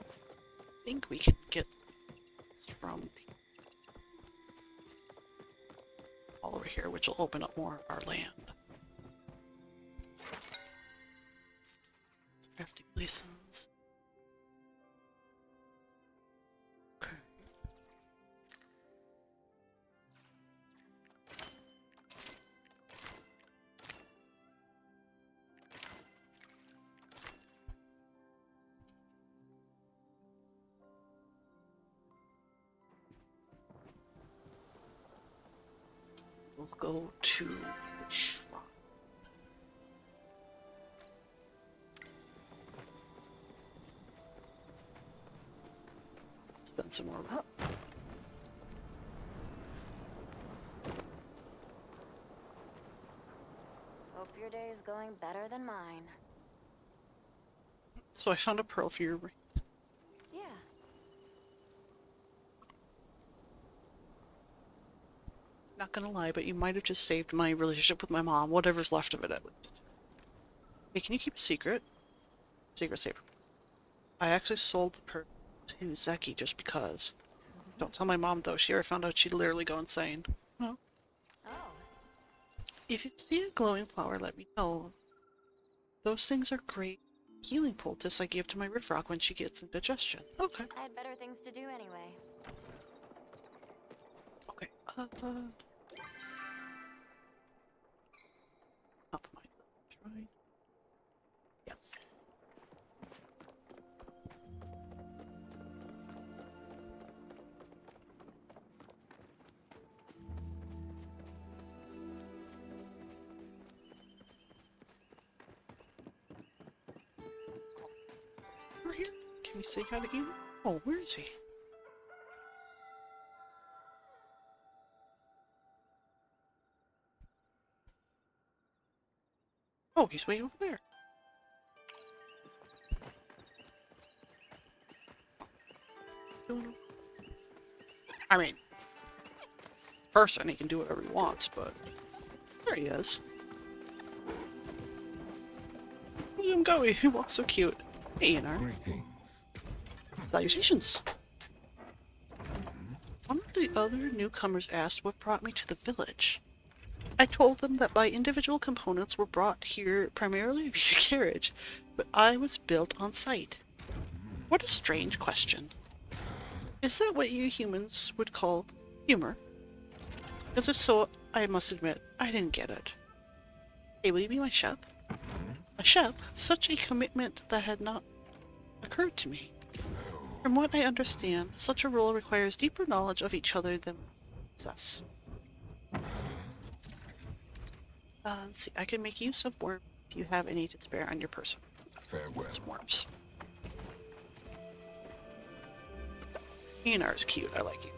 A: I think we can get this from the all over here, which will open up more of our land. Crafting license. Okay. We'll go to the shrine. Spend some more.
C: Hope your day is going better than mine.
A: So I found a pearl for your ring.
C: Yeah.
A: Not gonna lie, but you might have just saved my relationship with my mom, whatever's left of it at least. Hey, can you keep a secret? Secret saver. I actually sold the pearl to Zeki just because. Don't tell my mom though, she already found out she'd literally go insane. Well,
C: Oh.
A: if you see a glowing flower, let me know. Those things are great healing poultice I give to my Riffrock when she gets indigestion. Okay.
C: I had better things to do anyway.
A: Okay. Not the mind. Right. Yes. We're here. Can we say hi to him? Oh, where is he? Oh, he's way over there. I mean, person, he can do whatever he wants, but there he is. Look at him go. He walks so cute. Hey, Inar.
E: Greetings.
A: Salutations. One of the other newcomers asked what brought me to the village. I told them that my individual components were brought here primarily via carriage, but I was built on site. What a strange question. Is that what you humans would call humor? Because if so, I must admit, I didn't get it. Hey, will you be my chef? A chef? Such a commitment that had not occurred to me. From what I understand, such a role requires deeper knowledge of each other than us. Let's see, I can make use of worms if you have any to spare on your person.
E: Farewell.
A: Some worms. Ianar's cute, I like you.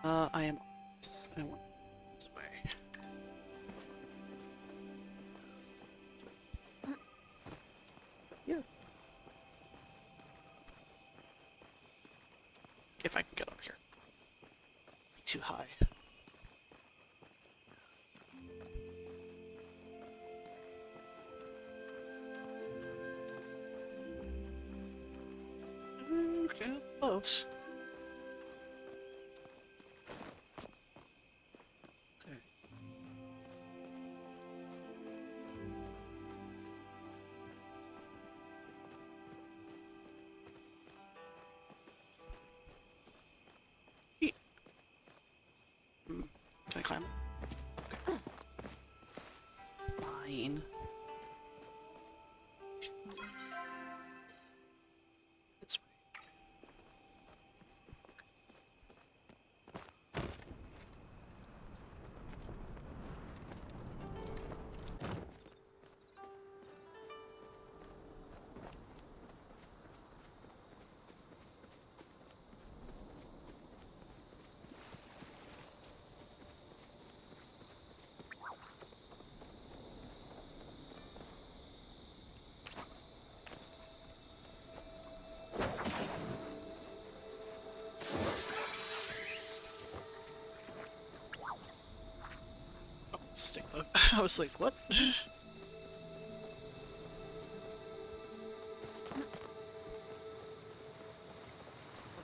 A: I am... I want this way. Yeah. If I can get up here. Too high. Okay, close. Okay. Yeet. Can I climb? Okay. Fine. This way. Oh, it's a stink bug. I was like, what?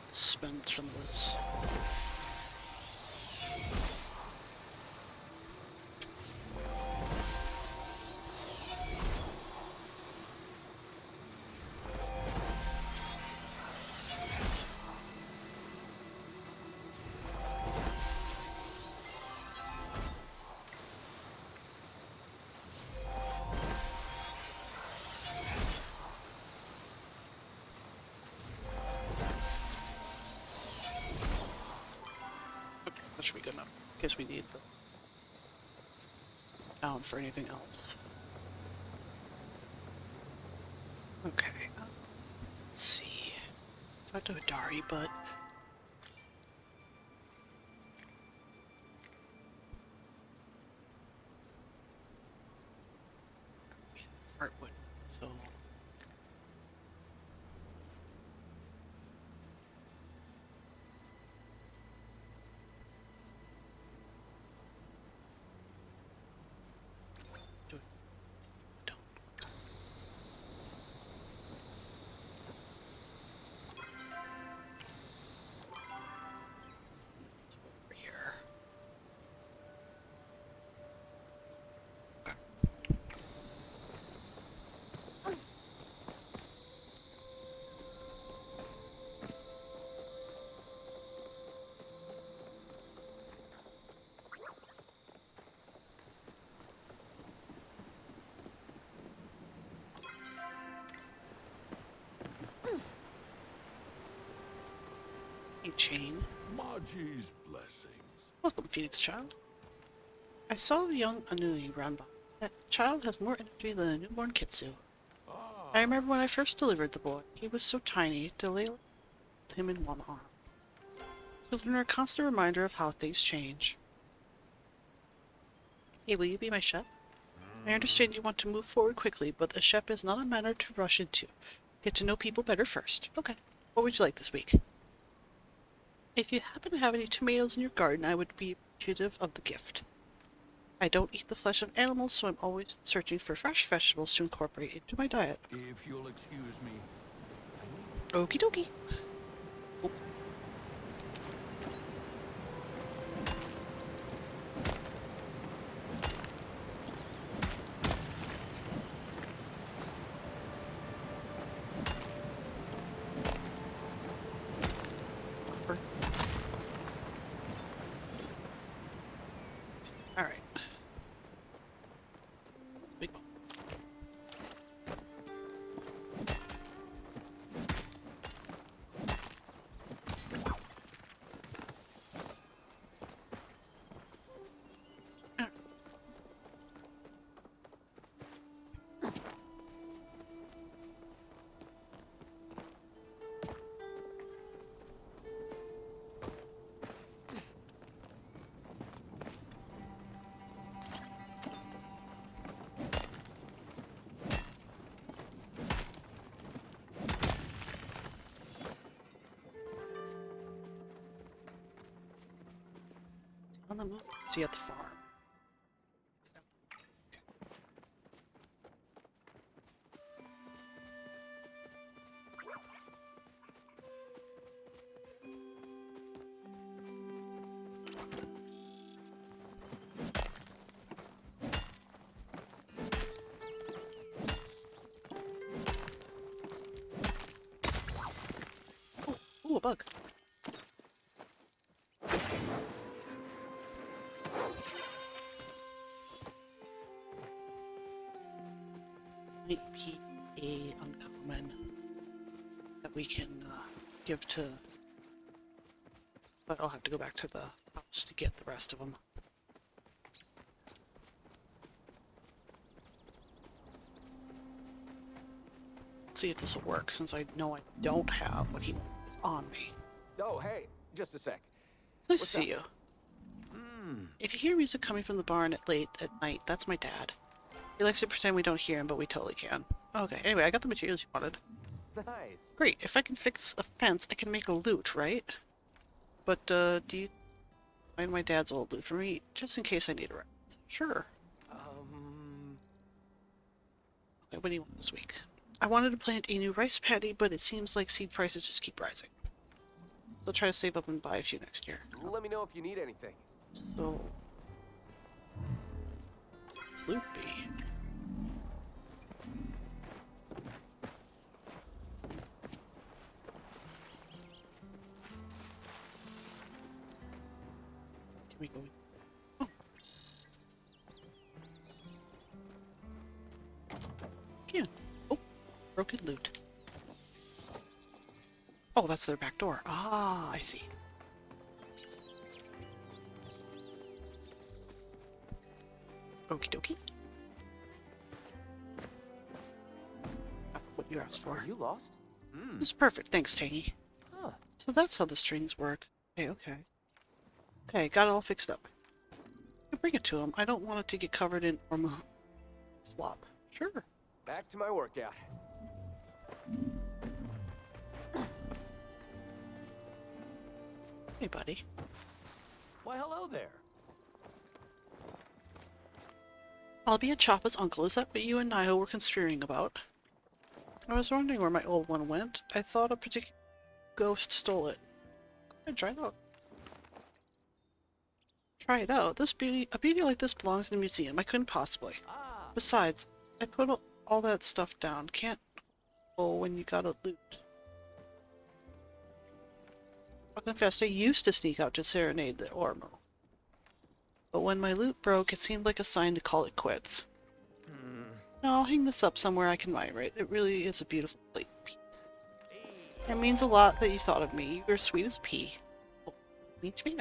A: Let's spend some of this. Okay, that should be good enough. In case we need the down for anything else. Okay. Let's see. Talk to Adari, but Heartwood, so do it. Don't. Over here. Hey, Chain.
F: Maji's blessings.
A: Welcome, Phoenix Child. I saw the young Anui round by. That child has more energy than a newborn Kitsu. I remember when I first delivered the boy. He was so tiny, Delilah held him in one arm. Children are a constant reminder of how things change. Hey, will you be my chef? I understand you want to move forward quickly, but the chef is not a matter to rush into. Get to know people better first. Okay. What would you like this week? If you happen to have any tomatoes in your garden, I would be appreciative of the gift. I don't eat the flesh of animals, so I'm always searching for fresh vegetables to incorporate into my diet.
F: If you'll excuse me.
A: Okie dokie. Oh. All right. Big one. On the move. See at the farm. Ooh, a bug. Might be a uncommon that we can give to, but I'll have to go back to the house to get the rest of them. Let's see if this will work, since I know I don't have what he wants on me.
B: Oh, hey, just a sec.
A: It's nice
B: What's
A: to see
B: up?
A: you. If you hear music coming from the barn late at night, that's my dad. He likes to pretend we don't hear him, but we totally can. Okay, anyway, I got the materials you wanted.
B: Nice.
A: Great, if I can fix a fence, I can make a loot, right? But, do you find my dad's old loot for me, just in case I need a rest? Sure. Okay, what do you want this week? I wanted to plant a new rice paddy, but it seems like seed prices just keep rising. So I'll try to save up and buy a few next year.
B: Let me know if you need anything.
A: So... what's loot be? Can we go in? Oh. Can. Oh, broken loot. Oh, that's their back door. Ah, I see. Okie dokie. What you asked for.
B: Are you lost?
A: This is perfect, thanks, Tangy. So that's how the strings work. Okay, okay. Okay, got it all fixed up. You bring it to him. I don't want it to get covered in slop. Sure.
I: Back to my workout.
A: Hey, buddy.
I: Why, hello there.
A: Albie and Choppa's uncle, is that what you and Nio were conspiring about? I was wondering where my old one went. I thought a particular ghost stole it. Go ahead, try it out. Try it out? A beauty like this belongs in the museum. I couldn't possibly. Besides, I put all that stuff down. Can't go when you gotta loot. I'll confess, I used to sneak out to serenade the Ormo. But when my loot broke, it seemed like a sign to call it quits. No, I'll hang this up somewhere I can admire it. It really is a beautiful piece. It means a lot that you thought of me. You're sweet as pea. Oh, me too.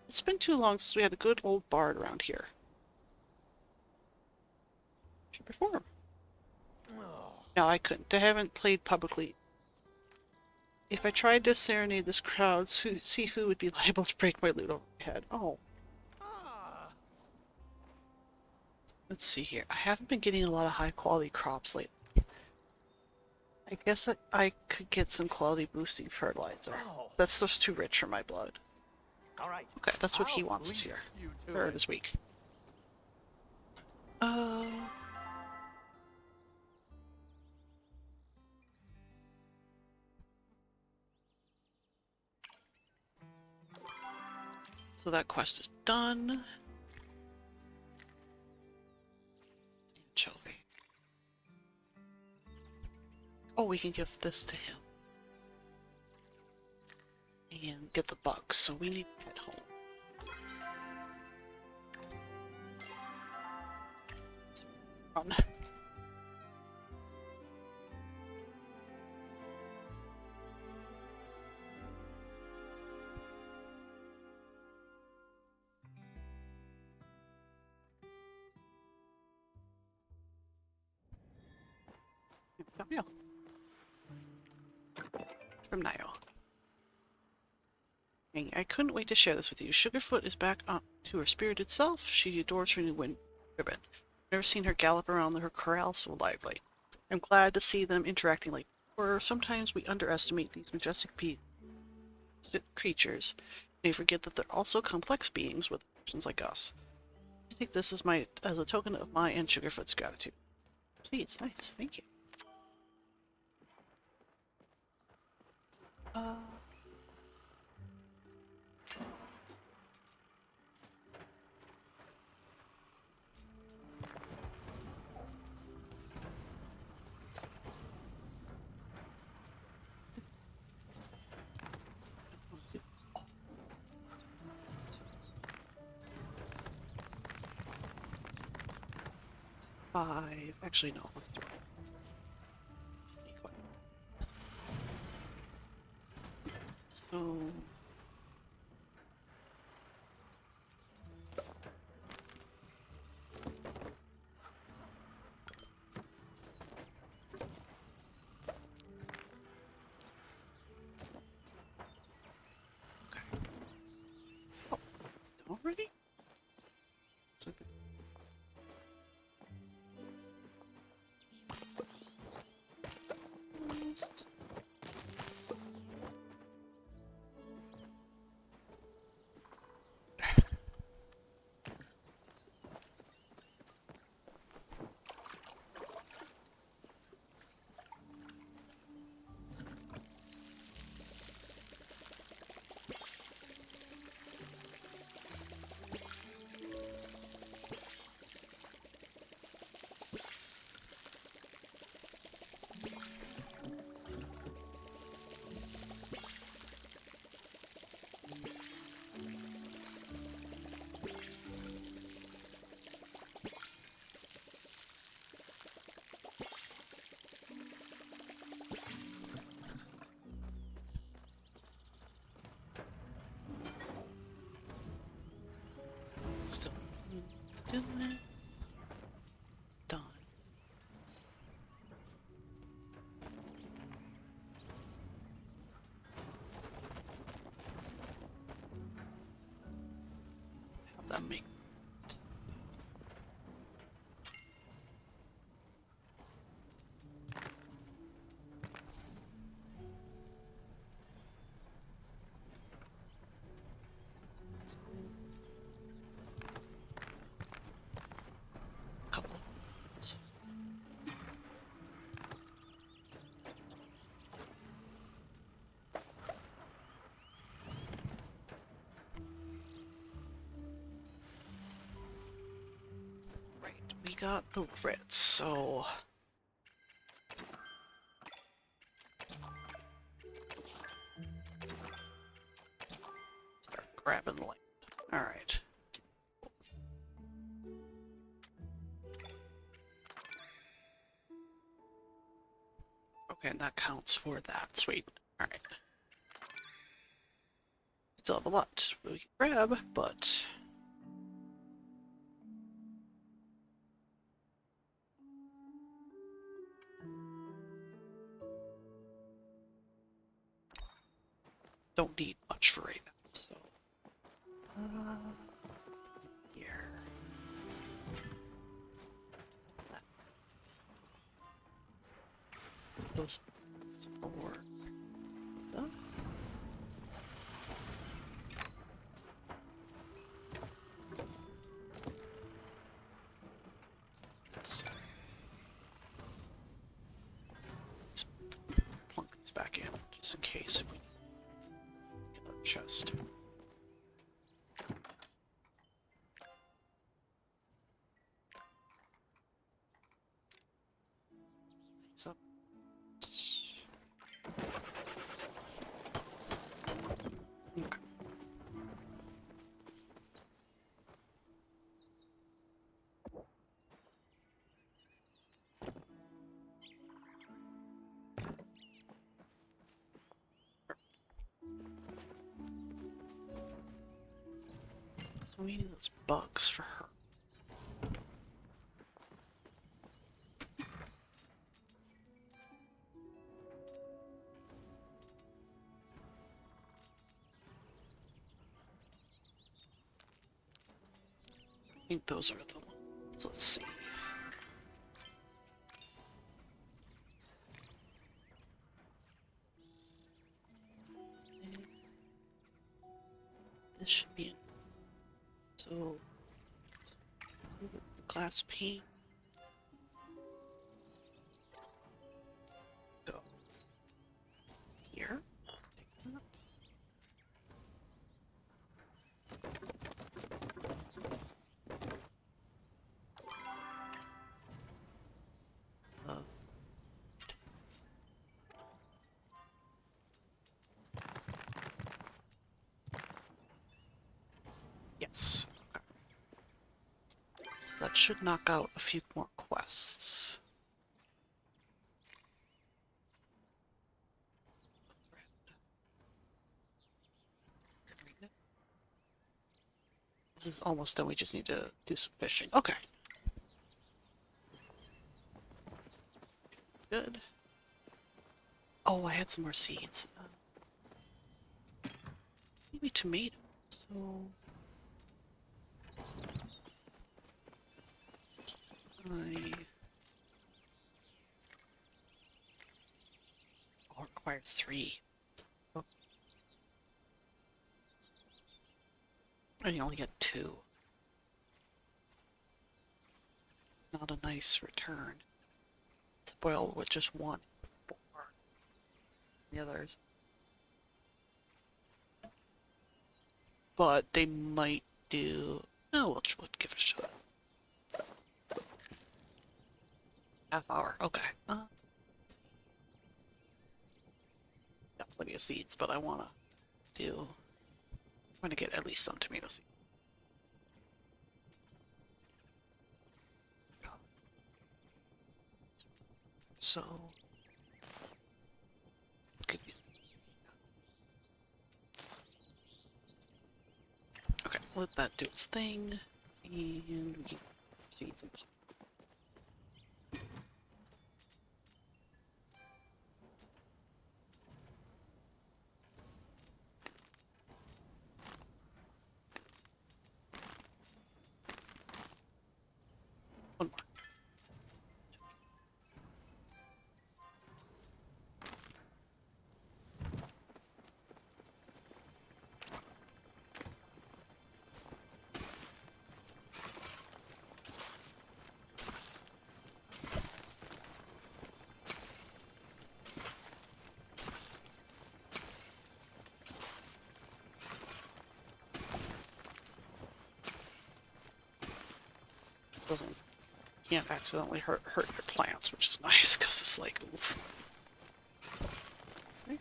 A: It's been too long since we had a good old bard around here. Should perform. No, I couldn't. I haven't played publicly. If I tried to serenade this crowd, Sifu would be liable to break my loot over my head. Oh. Let's see here. I haven't been getting a lot of high quality crops lately. I guess I could get some quality boosting fertilizer. That's just too rich for my blood. Okay, that's what he wants this year. Or this week. So that quest is done. Anchovy. Oh, we can give this to him. And get the bugs, so we need to head home. Run. Nio. From Nio. I couldn't wait to share this with you. Sugarfoot is back to her spirited self. She adores her new wind ribbon. Never seen her gallop around her corral so lively. I'm glad to see them interacting like before. Sometimes we underestimate these majestic creatures. They forget that they're also complex beings with emotions like us. I take this as a token of my and Sugarfoot's gratitude. See, it's nice. Thank you. Five. Actually, no. Let's do it. So. Okay. Oh, already? So got the Ritz, so... Start grabbing land. Alright. Okay, and that counts for that. Sweet. Alright. Still have a lot we can grab, but... don't need much for right now, so... here. Those 4. What's that? Yes. Let's plunk these back in, just in case if we get another chest. So, okay. So we need those bugs for her. I think those are the ones. Let's see. This should be it. So, glass pane. Go here. Take that. Yes. Okay. That should knock out a few more quests. This is almost done. We just need to do some fishing. Okay. Good. Oh, I had some more seeds. Maybe tomatoes. So... Oh, it requires 3. Oh. And you only get 2. Not a nice return. Spoiled with just 1. 4. The others. But they might do... No, we'll give it a shot. Half hour, okay. Got plenty of seeds, but I want to get at least some tomato seeds. So, okay, let that do its thing, and we can seeds and one more. Doesn't can't accidentally hurt your plants, which is nice because it's like, oof. Okay.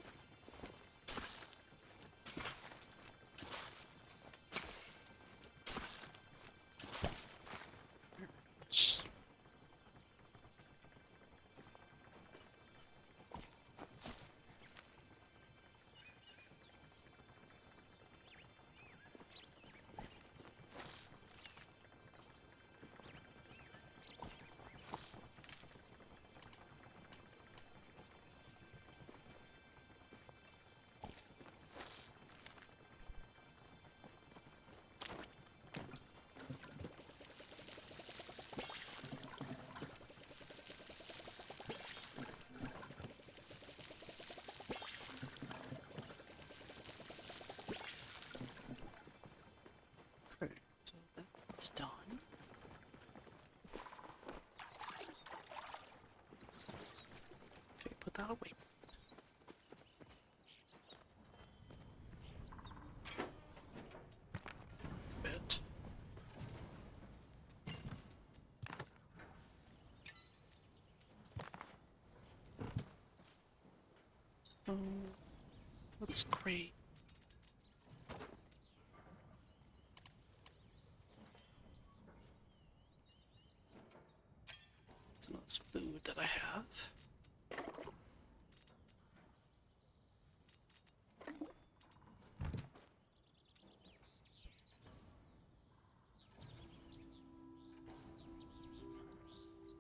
A: Okay, so that's done. Okay, put that away. Bit. So that's great. So that's food that I have.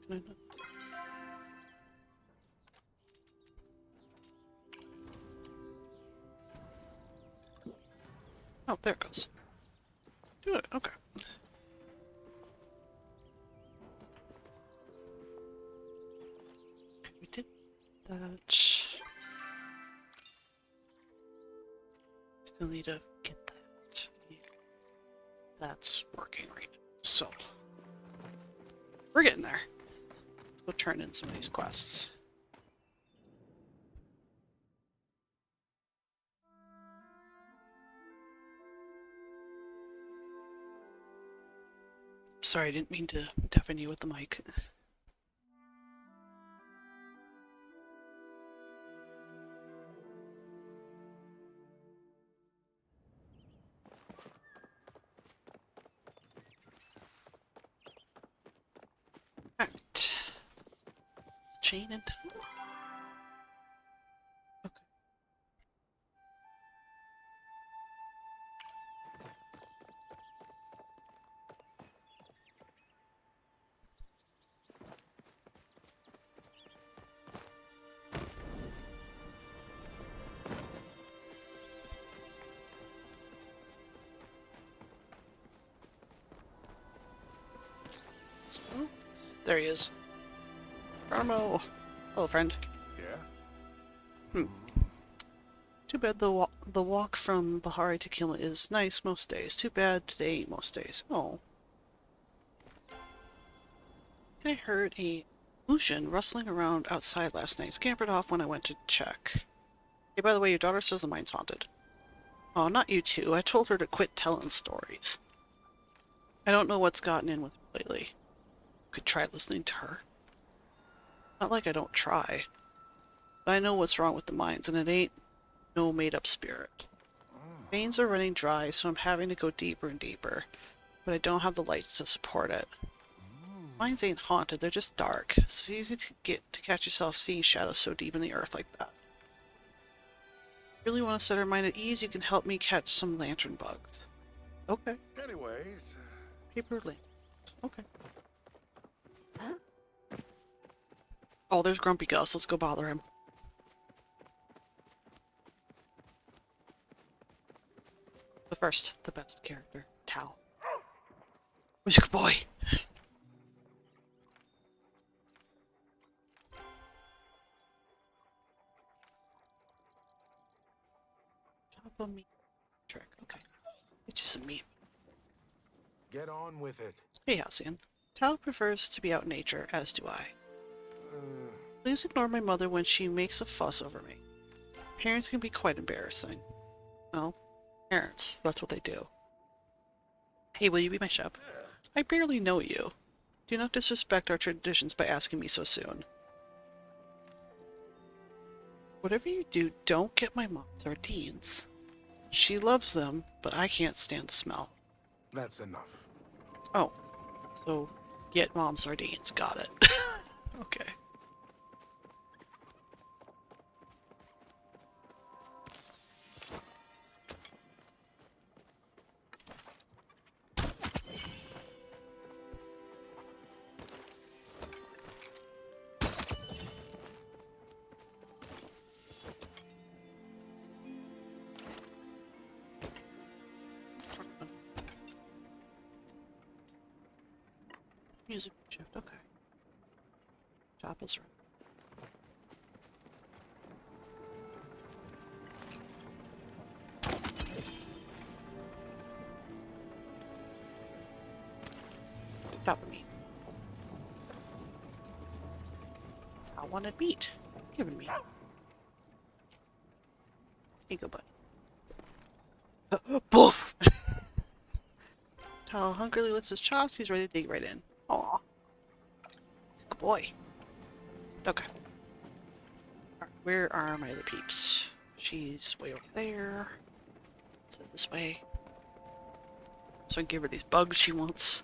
A: Can I not? Oh, there it goes. Do it. Okay. We did that. Still need to get that. That's working right now. So we're getting there. Let's go turn in some of these quests. Sorry, I didn't mean to deafen you with the mic. Alright. Chain and... Okay. So, there he is. Armo! Hello, friend.
F: Yeah?
A: Too bad the walk from Bahari to Kilma is nice most days. Too bad today ain't most days. Oh. I heard a illusion rustling around outside last night. Scampered off when I went to check. Hey, by the way, your daughter says the mine's haunted. Oh, not you two. I told her to quit telling stories. I don't know what's gotten in with her lately. Could try listening to her. Not like I don't try. But I know what's wrong with the mines, and it ain't no made-up spirit. Veins are running dry, so I'm having to go deeper and deeper. But I don't have the lights to support it. Mines ain't haunted, they're just dark. It's easy to catch yourself seeing shadows so deep in the earth like that. If you really want to set her mind at ease, you can help me catch some lantern bugs. Okay.
F: Anyways,
A: Paper lanterns. Okay. Oh, there's Grumpy Gus. Let's go bother him. The first, the best character, Tao. Who's a good boy? Chop a meat trick. Okay. Get you some meat.
F: get on with it.
A: Hey, Halcyon. Tao prefers to be out in nature, as do I. Please ignore my mother when she makes a fuss over me. Parents can be quite embarrassing. Well, parents, that's what they do. Hey, will you be my chef? I barely know you. Do not disrespect our traditions by asking me so soon. Whatever you do, don't get my mom sardines. She loves them, but I can't stand the smell.
F: That's enough.
A: Oh, so get mom sardines. Got it. Okay. Music shift, okay. Job is right. That would mean. I wanted meat. Given me. Here you go, buddy. Boof! Tal hungrily licks his chops, he's ready to dig right in. Aw. Good boy. Okay. Alright, where are my other peeps? She's way over there. Let's head this way. So I can give her these bugs she wants.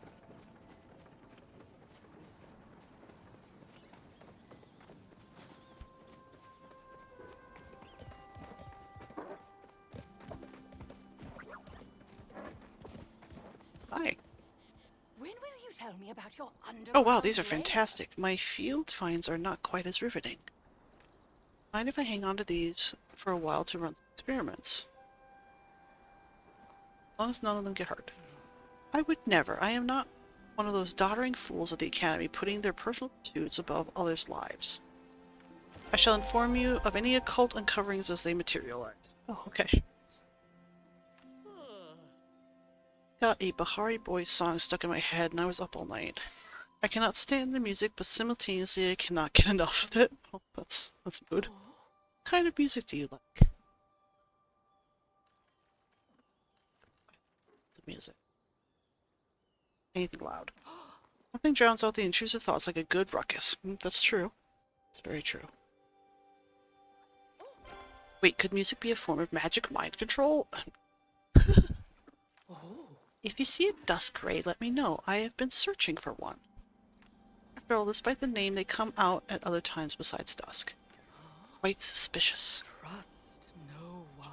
A: Hi.
D: When will you tell me about your underground
A: Oh wow, these are
D: lair?
A: fantastic. My field finds are not quite as riveting. Mind if I hang on to these for a while to run some experiments? As long as none of them get hurt. I would never. I am not one of those doddering fools at the Academy putting their personal pursuits above others' lives. I shall inform you of any occult uncoverings as they materialize. Oh, okay. Got a Bahari Boys song stuck in my head and I was up all night. I cannot stand the music, but simultaneously I cannot get enough of it. Oh, that's mood. What kind of music do you like? The music. Anything loud. Nothing drowns out the intrusive thoughts like a good ruckus. That's true. It's very true. Wait, could music be a form of magic mind control? If you see a dusk ray, let me know. I have been searching for one. After all, despite the name, they come out at other times besides dusk. Quite suspicious.
D: Trust no one.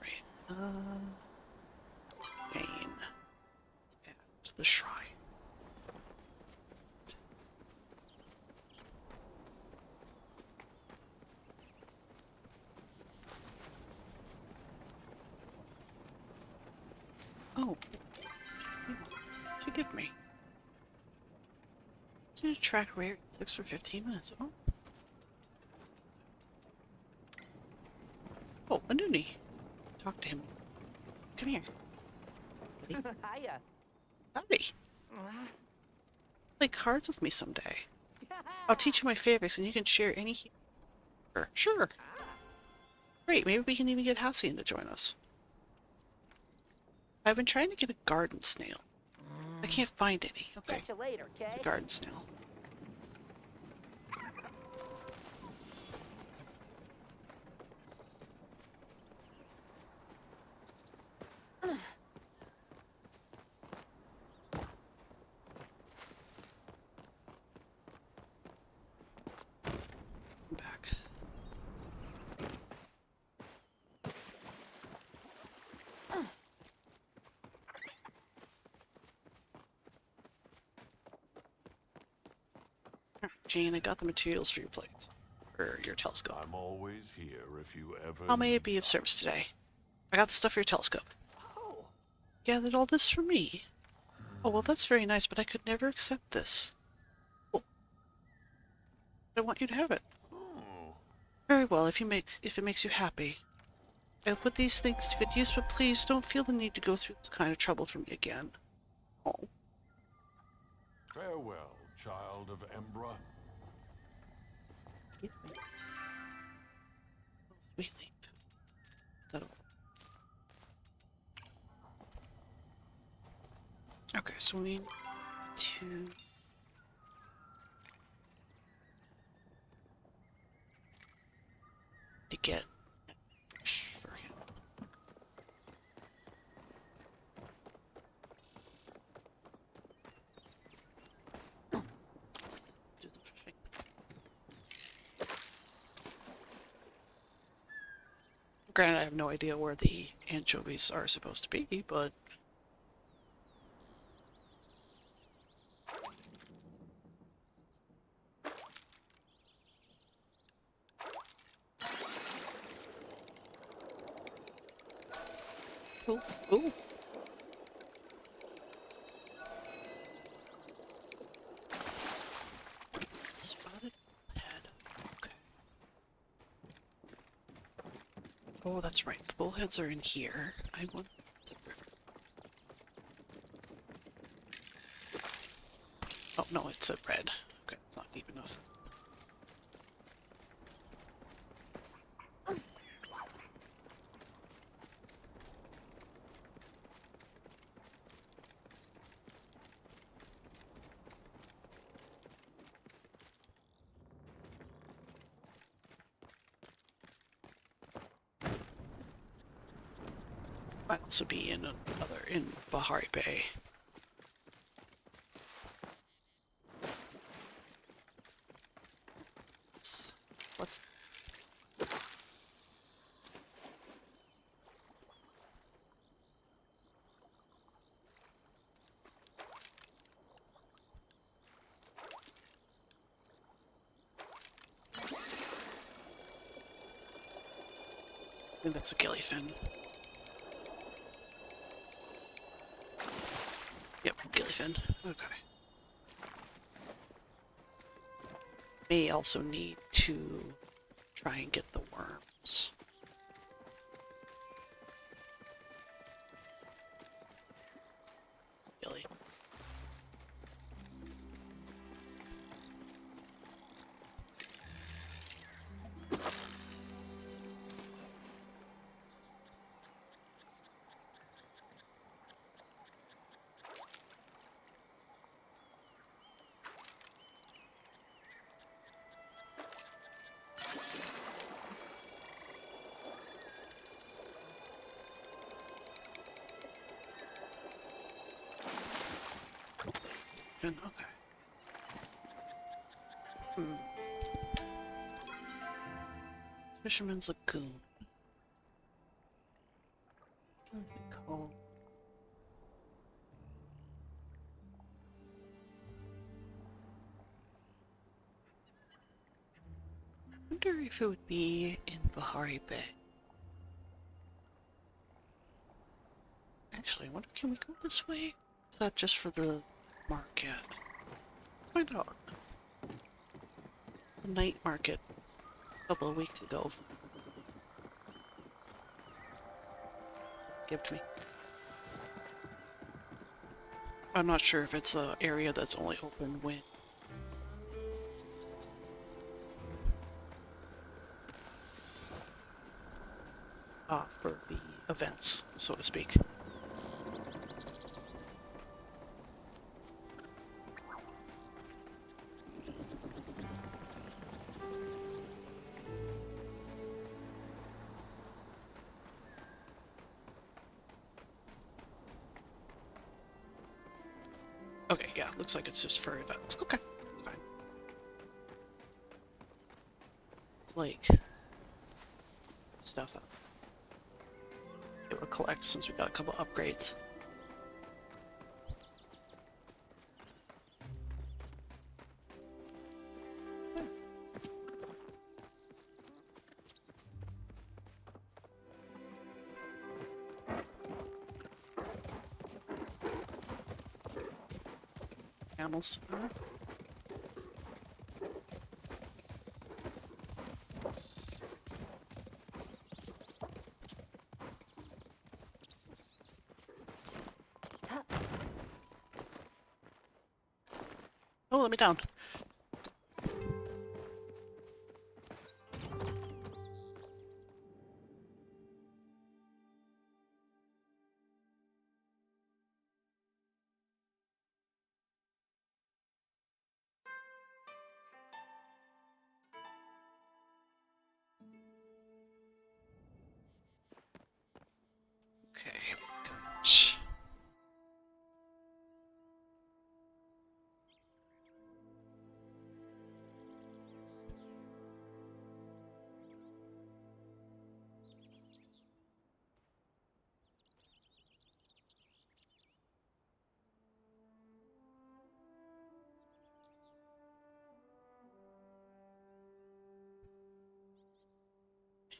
A: Right. Gain. Add to the shrine. Oh. What'd you give me? To track rare insects for 15 minutes. Oh. Oh, a Noonie. Talk to him. Come here.
B: Hiya.
A: Howdy. Play cards with me someday. I'll teach you my favorites and you can share any here. Sure. Great, maybe we can even get Halcyon to join us. I've been trying to get a garden snail. I can't find any. Okay.
B: Catch you later,
A: It's a
B: Kay.
A: garden snail. I'm back. Jane, I got the materials for your plates. Or your telescope.
E: I'm always here if you ever.
A: How may it be of service today? I got the stuff for your telescope.
B: Oh,
A: Gathered all this for me? Oh, well, that's very nice, but I could never accept this. Well, I want you to have it.
E: Oh,
A: Very well, if it makes you happy. I'll put these things to good use, but please don't feel the need to go through this kind of trouble for me again. Oh.
E: farewell, child of Embra.
A: Give me. Oh, sweet leaf. That'll... Okay, so we need to get for him. Do the fishing. Granted, I have no idea where the anchovies are supposed to be, but ooh, ooh. Spotted head. Okay. Oh, that's right. The bullheads are in here. I want. Oh no, it's a red. Okay, it's not deep enough. Might also be in another in Bahari Bay. What's I think that's a gillyfin. Yep, gillyfin. Okay. May also need to try and get the worms. It's gilly. Fin, okay. Fisherman's Lagoon. What is it called? I wonder if it would be in Bahari Bay. Actually, I wonder, can we go this way? Is that just for the market? Let's find out. The night market a couple of weeks ago. Give to me. I'm not sure if it's an area that's only open when for the events, so to speak. Okay, yeah, looks like it's just for events. Okay, it's fine. Like stuff that it will collect since we got a couple upgrades. Camels. Oh, let me down.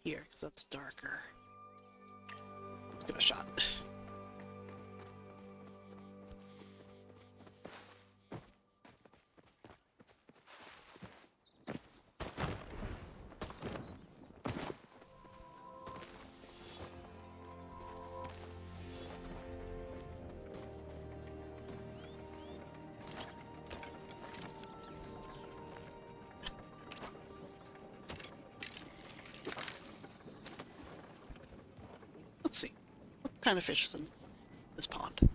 A: here, because that's darker. Let's give it a shot. Let's see. What kind of fish is in this pond?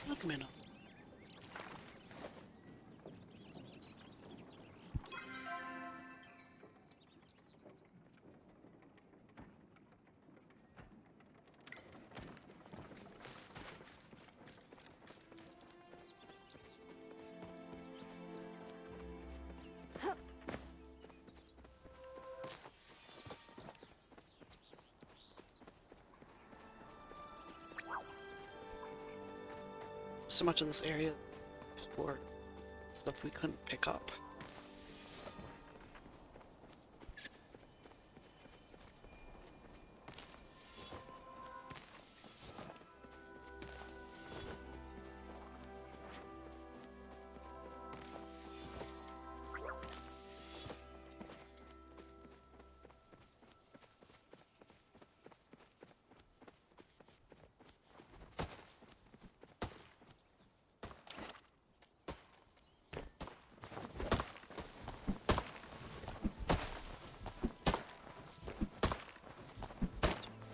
A: Look a minute. So much of this area explored stuff we couldn't pick up.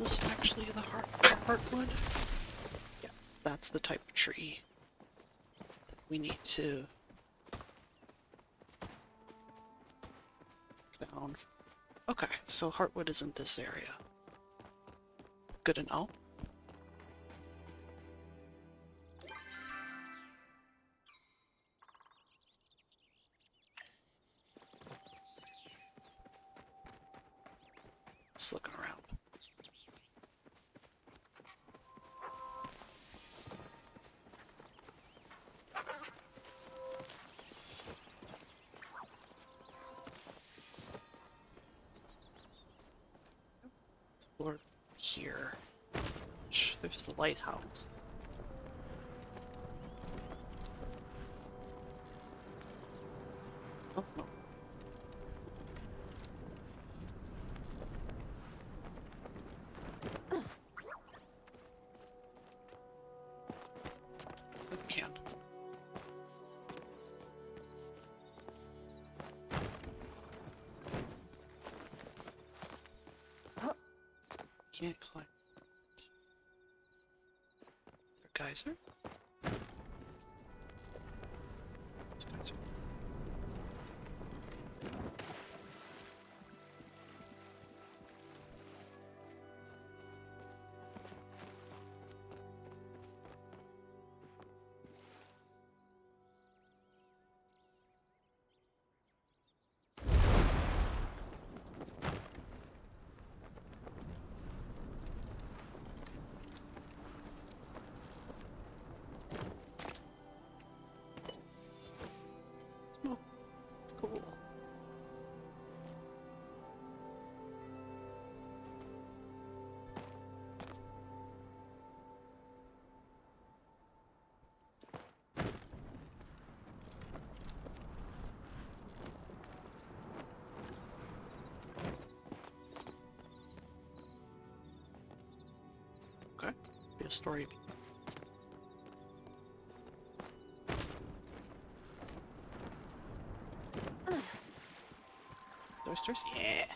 A: Is this actually the heartwood? Yes, that's the type of tree we need to down. Okay, so heartwood is in this area. Good to know. Just looking around. Explore here. There's the lighthouse. Oh no. Can. Can't climb. Geyser? Geyser. Oh, it's cool. Okay, be a story. Oysters? Yeah.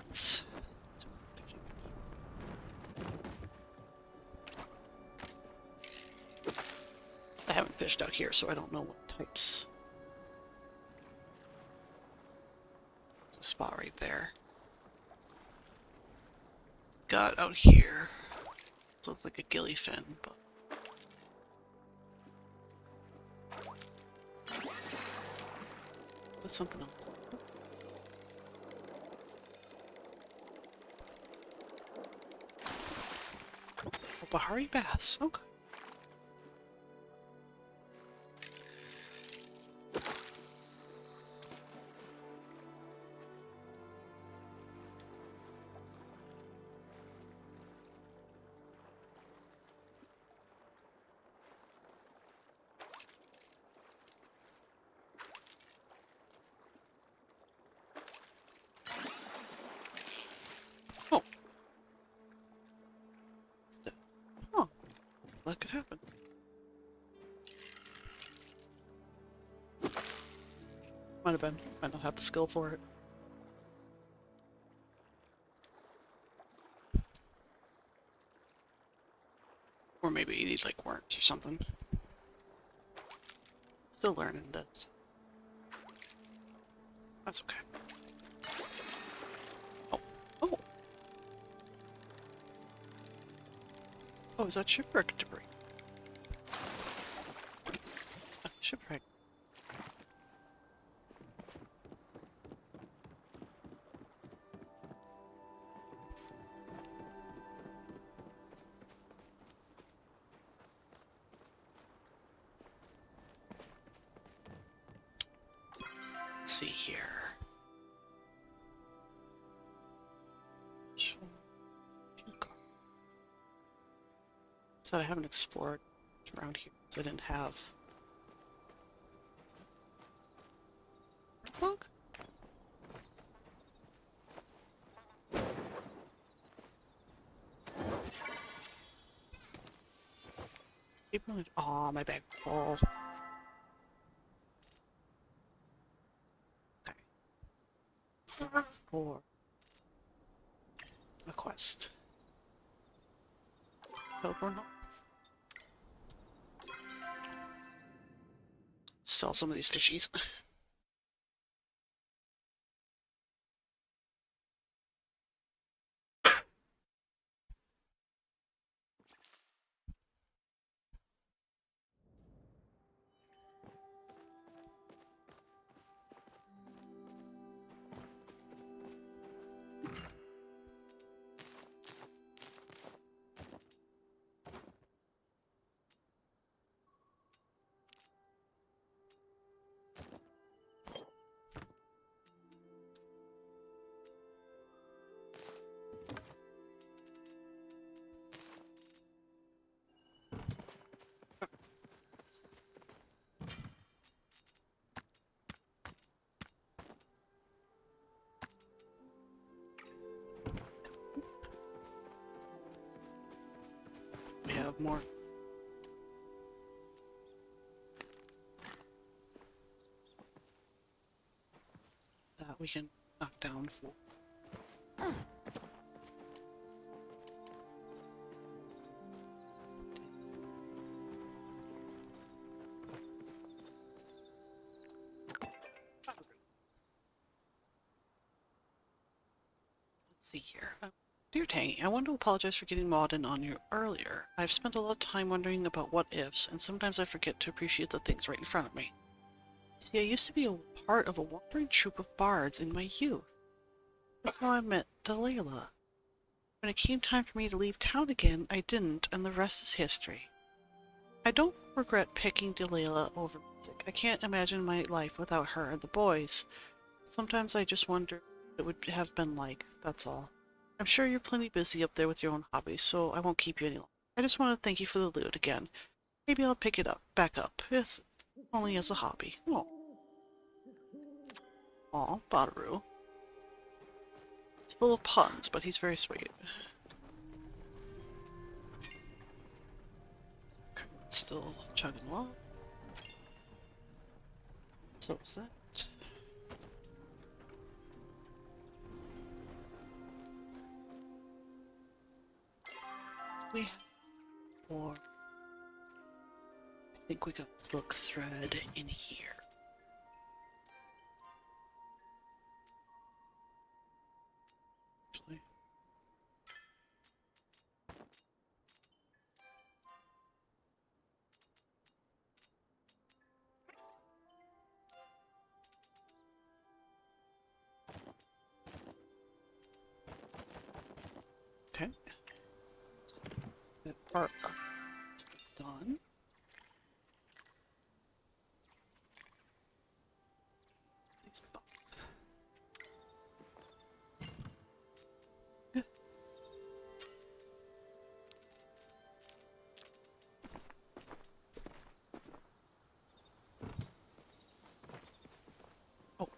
A: let's. I haven't fished out here, so I don't know what types. There's a spot right there. Got out here. Looks like a gillyfin, but. What's something else? Oh, Bahari bass. Okay. Oh. Oh. That could happen. Might have been. Might not have the skill for it. Or maybe you need like worms or something. Still learning this. That's okay. Oh. Oh. Oh, is that shipwreck debris? Shipwreck. Let's see here. So I haven't explored around here, so I didn't have. Plug? Aw, my bag full. Okay. For a quest. Pilgrim. Sell some of these fishies. We have more. That we can knock down for. Let's see here. Dear Tangy, I want to apologize for getting maudlin on you earlier. I've spent a lot of time wondering about what ifs, and sometimes I forget to appreciate the things right in front of me. See, I used to be a part of a wandering troupe of bards in my youth. That's how I met Delilah. When it came time for me to leave town again, I didn't, and the rest is history. I don't regret picking Delilah over music. I can't imagine my life without her and the boys. Sometimes I just wonder what it would have been like, that's all. I'm sure you're plenty busy up there with your own hobbies, so I won't keep you any longer. I just want to thank you for the loot again. Maybe I'll pick it back up. It's only as a hobby. Oh. Aw, Badaru. He's full of puns, but he's very sweet. Okay, it's still chugging along. So is that. We have more. I think we got silk thread in here. Actually. Okay. That part is done. These bugs. Yeah. Oh,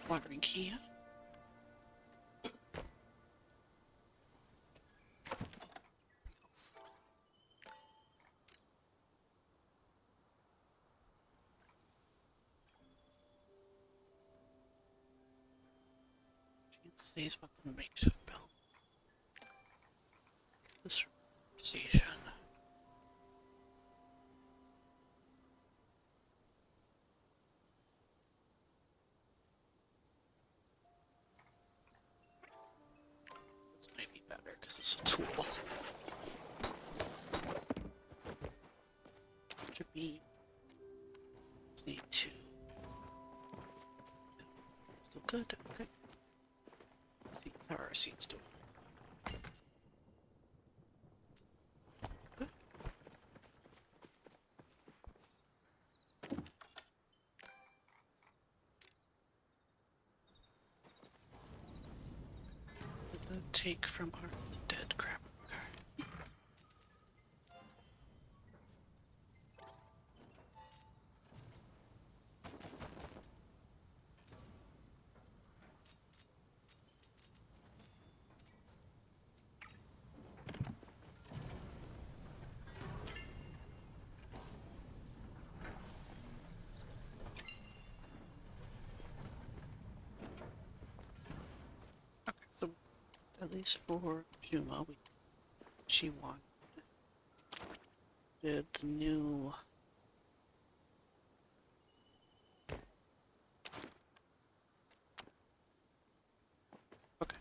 A: watering key. Says what the mate built. This station. This might be better because it's a tool. Should be. Just need to. Still good. Okay. Seeds. How are our seeds doing? Good. Did that take from our dead crap? Okay. Okay, so at least for Juma, she wanted the new. Okay.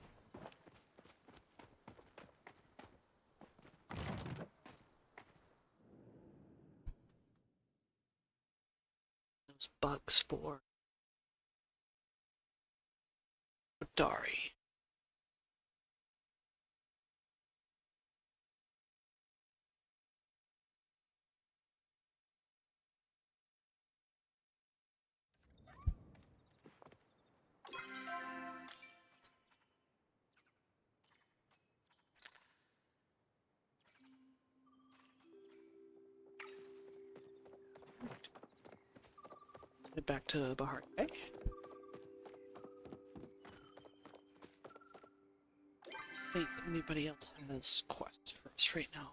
A: Those bugs for Dari. Head back to Bahar. Okay. I think anybody else has quests for us right now.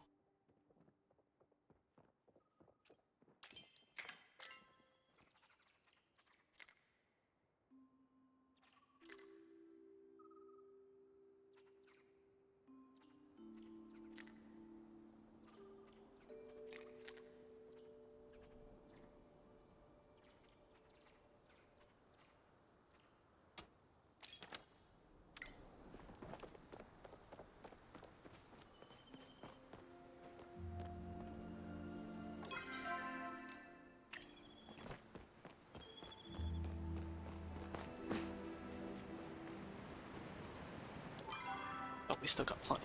A: Oh, we still got plenty.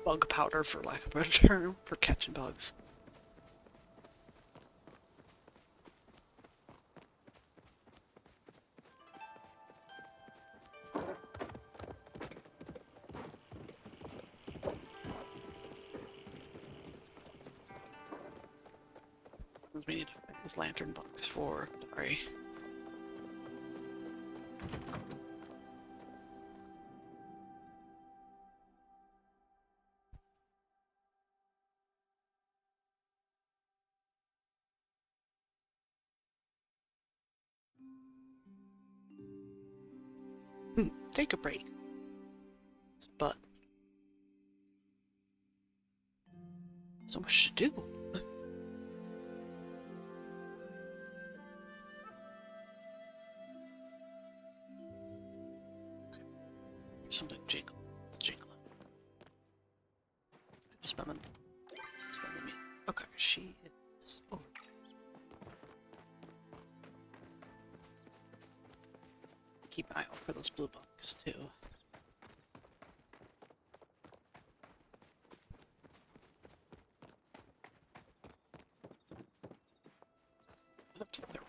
A: Bug powder, for lack of a better term, for catching bugs. Because we need to find these lantern bugs for Dari. Take a break. But so much to do. Something jingle. It's jingling. Spend the meat. Okay, she is. Oh. Keep an eye out for those blue bugs too. Up to there.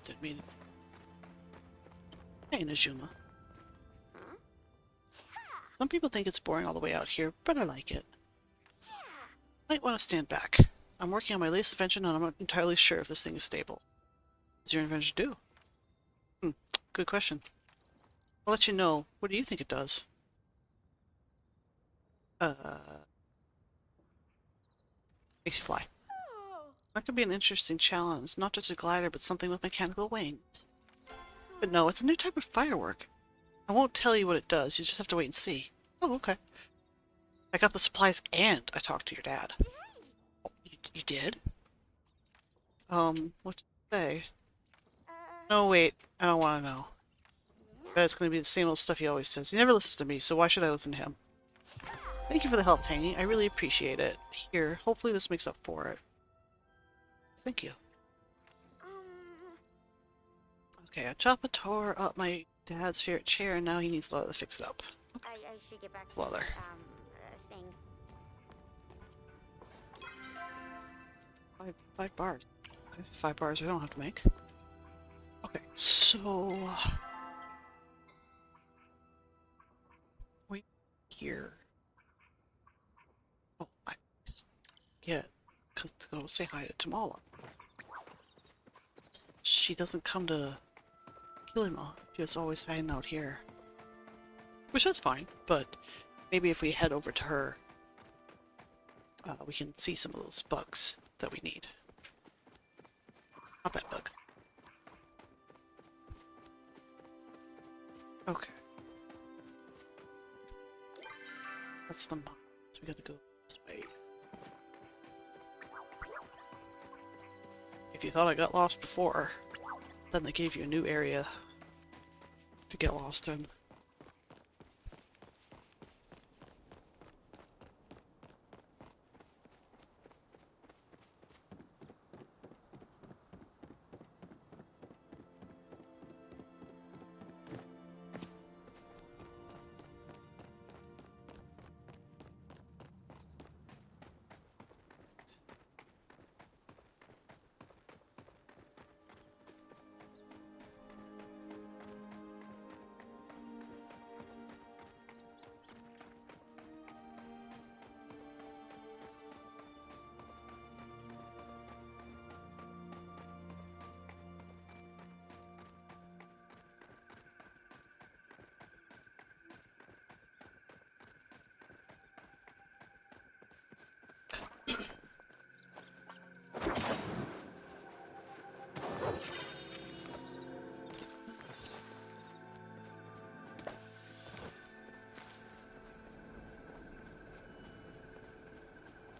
A: Didn't mean. Hey, Najuma. Some people think it's boring all the way out here, but I like it. Might want to stand back. I'm working on my latest invention and I'm not entirely sure if this thing is stable. What's your invention do? Good question. I'll let you know. What do you think it does? Makes you fly. That could be an interesting challenge. Not just a glider, but something with mechanical wings. But no, it's a new type of firework. I won't tell you what it does. You just have to wait and see. Oh, okay. I got the supplies and I talked to your dad. Oh, you did? What did you say? No, wait. I don't want to know. But it's going to be the same old stuff he always says. He never listens to me, so why should I listen to him? Thank you for the help, Tangy. I really appreciate it. Here, hopefully this makes up for it. Thank you. Okay, Choppa tore up my dad's favorite chair, and now he needs leather to fix it up.
G: I should get back
A: It's
G: to
A: leather.
G: thing.
A: Five bars. I have 5 bars I don't have to make. Okay, so... wait here. Oh, I get to go say hi to Tamala. She doesn't come to Kilima. She's always hanging out here. Which is fine, but maybe if we head over to her, we can see some of those bugs that we need. Not that bug. Okay. That's the mine, so we gotta go this way. If you thought I got lost before, then they gave you a new area to get lost in.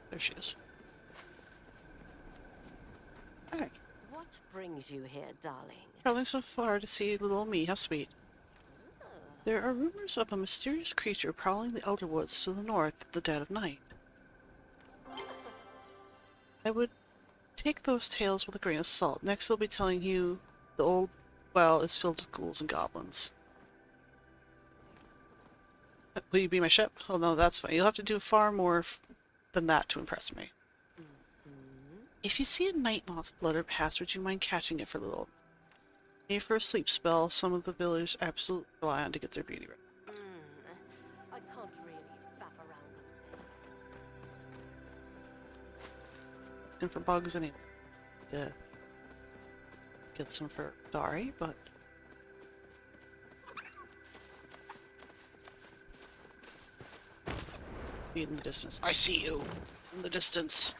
A: There she is. Hi.
B: What brings you here, darling?
A: Traveling so far to see little me. How sweet. There are rumors of a mysterious creature prowling the Elder Woods to the north at the dead of night. I would take those tales with a grain of salt. Next they'll be telling you the old well is filled with ghouls and goblins. Will you be my ship? Oh no, that's fine. You'll have to do far more than that to impress me. If you see a night moth flutter past, would you mind catching it for a little? Maybe for a sleep spell, some of the villagers absolutely rely on to get their beauty right. looking for bugs anyway. To get some for Dari, but see it in the distance. I see you. It's in the distance.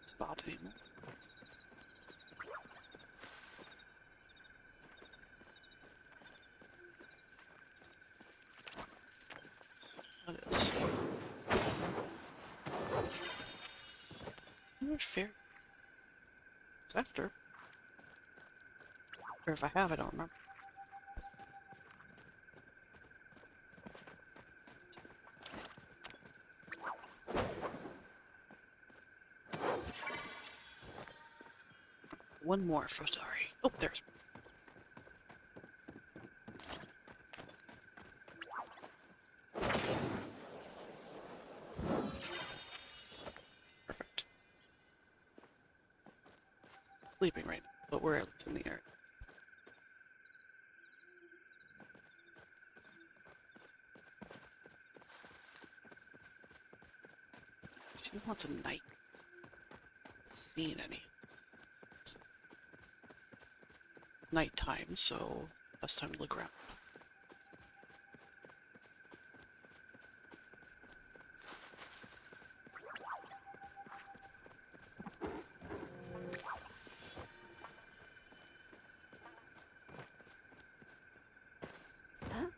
A: Spot anymore. What is? Where's fair? It's after. Or if I have, I don't remember. One more for Dari. Oh, there's. Perfect. Sleeping right now, but we're at least in the area. She wants a night. Seen any. It's nighttime, so best time to look around.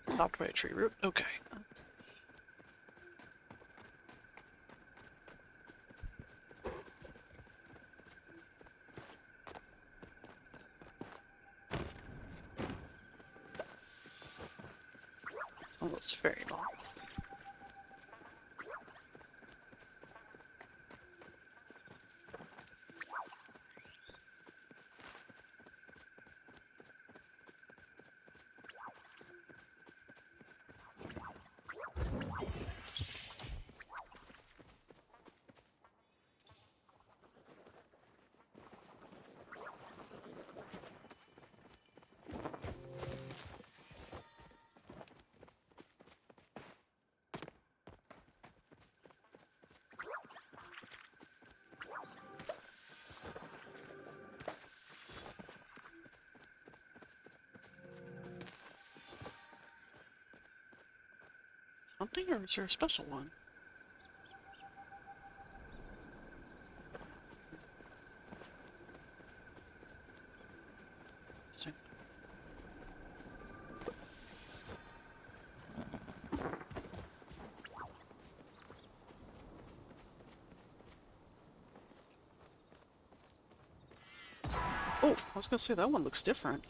A: Stopped by a tree root. Okay. Let's see. Almost fairy logs. Hunting, or is there a special one? Interesting. Oh, I was gonna say that one looks different.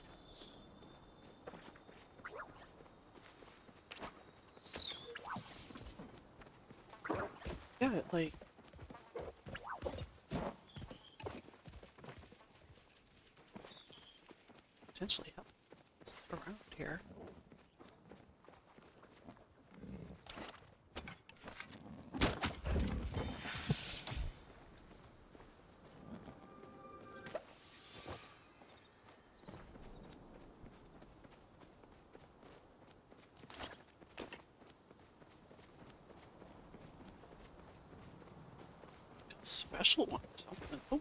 A: Yeah, it like potentially helps around here. Special one or something. Oh.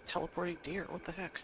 A: Teleporting deer, what the heck?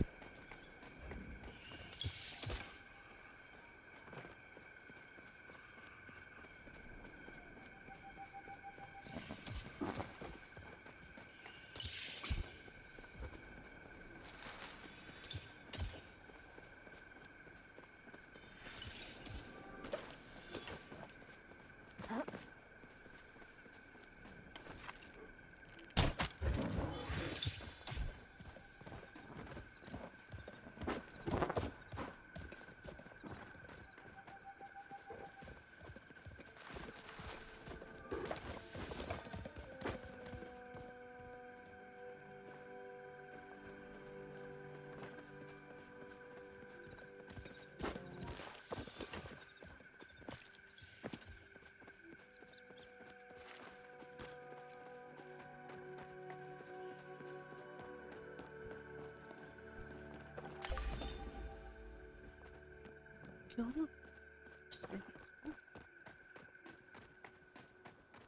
A: kill him?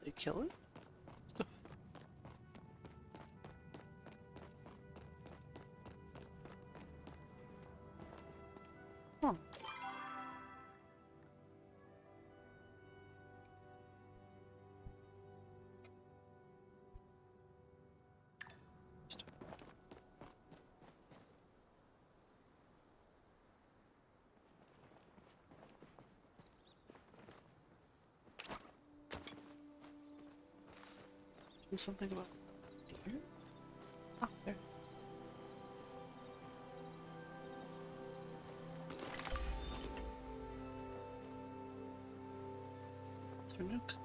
A: They kill it? Huh. And something about here? Ah, there. Is there a nuke?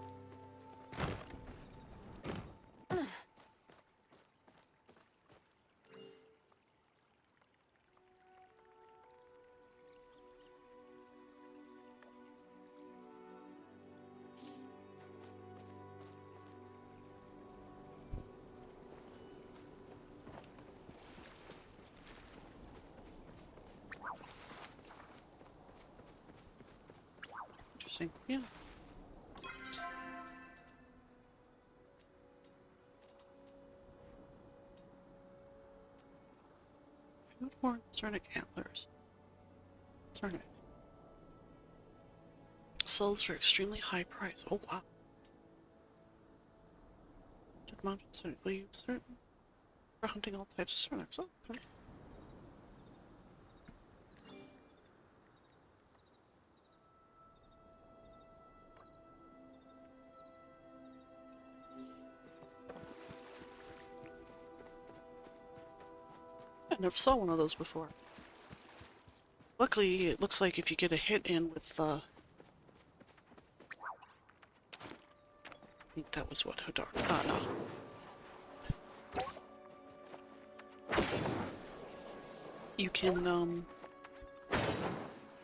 A: Interesting. Yeah. Food more Cernic antlers. Cernic. Sold for extremely high price. Oh wow. Did mounted Cernic will use certain for hunting all types of Cernics. Oh, okay. I never saw one of those before. Luckily, it looks like if you get a hit in with the... I think that was what Hadar... Ah, no. You can,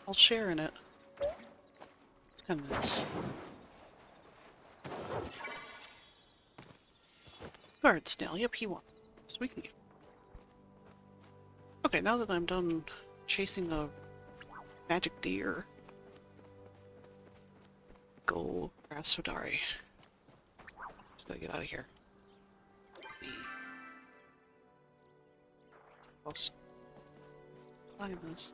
A: I'll share in it. It's kind of nice. Guard snail. Yep, he won. So we can... Okay, now that I'm done chasing the magic deer, go grass Sodari. Just gotta get out of here. I'll climb this.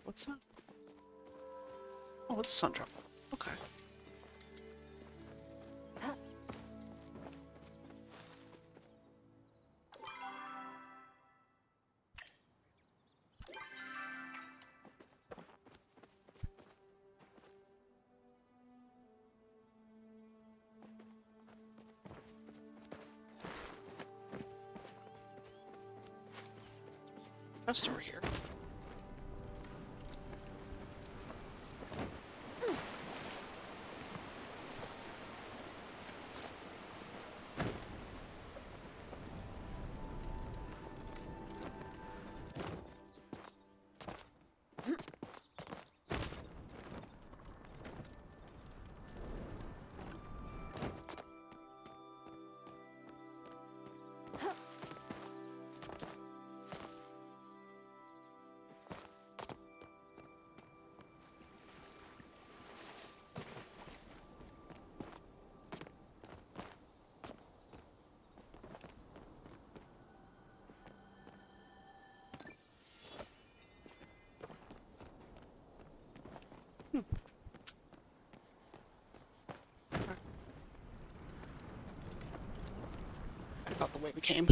A: What's that? Oh, it's a sun drop. Okay. Customer here. About the way we came.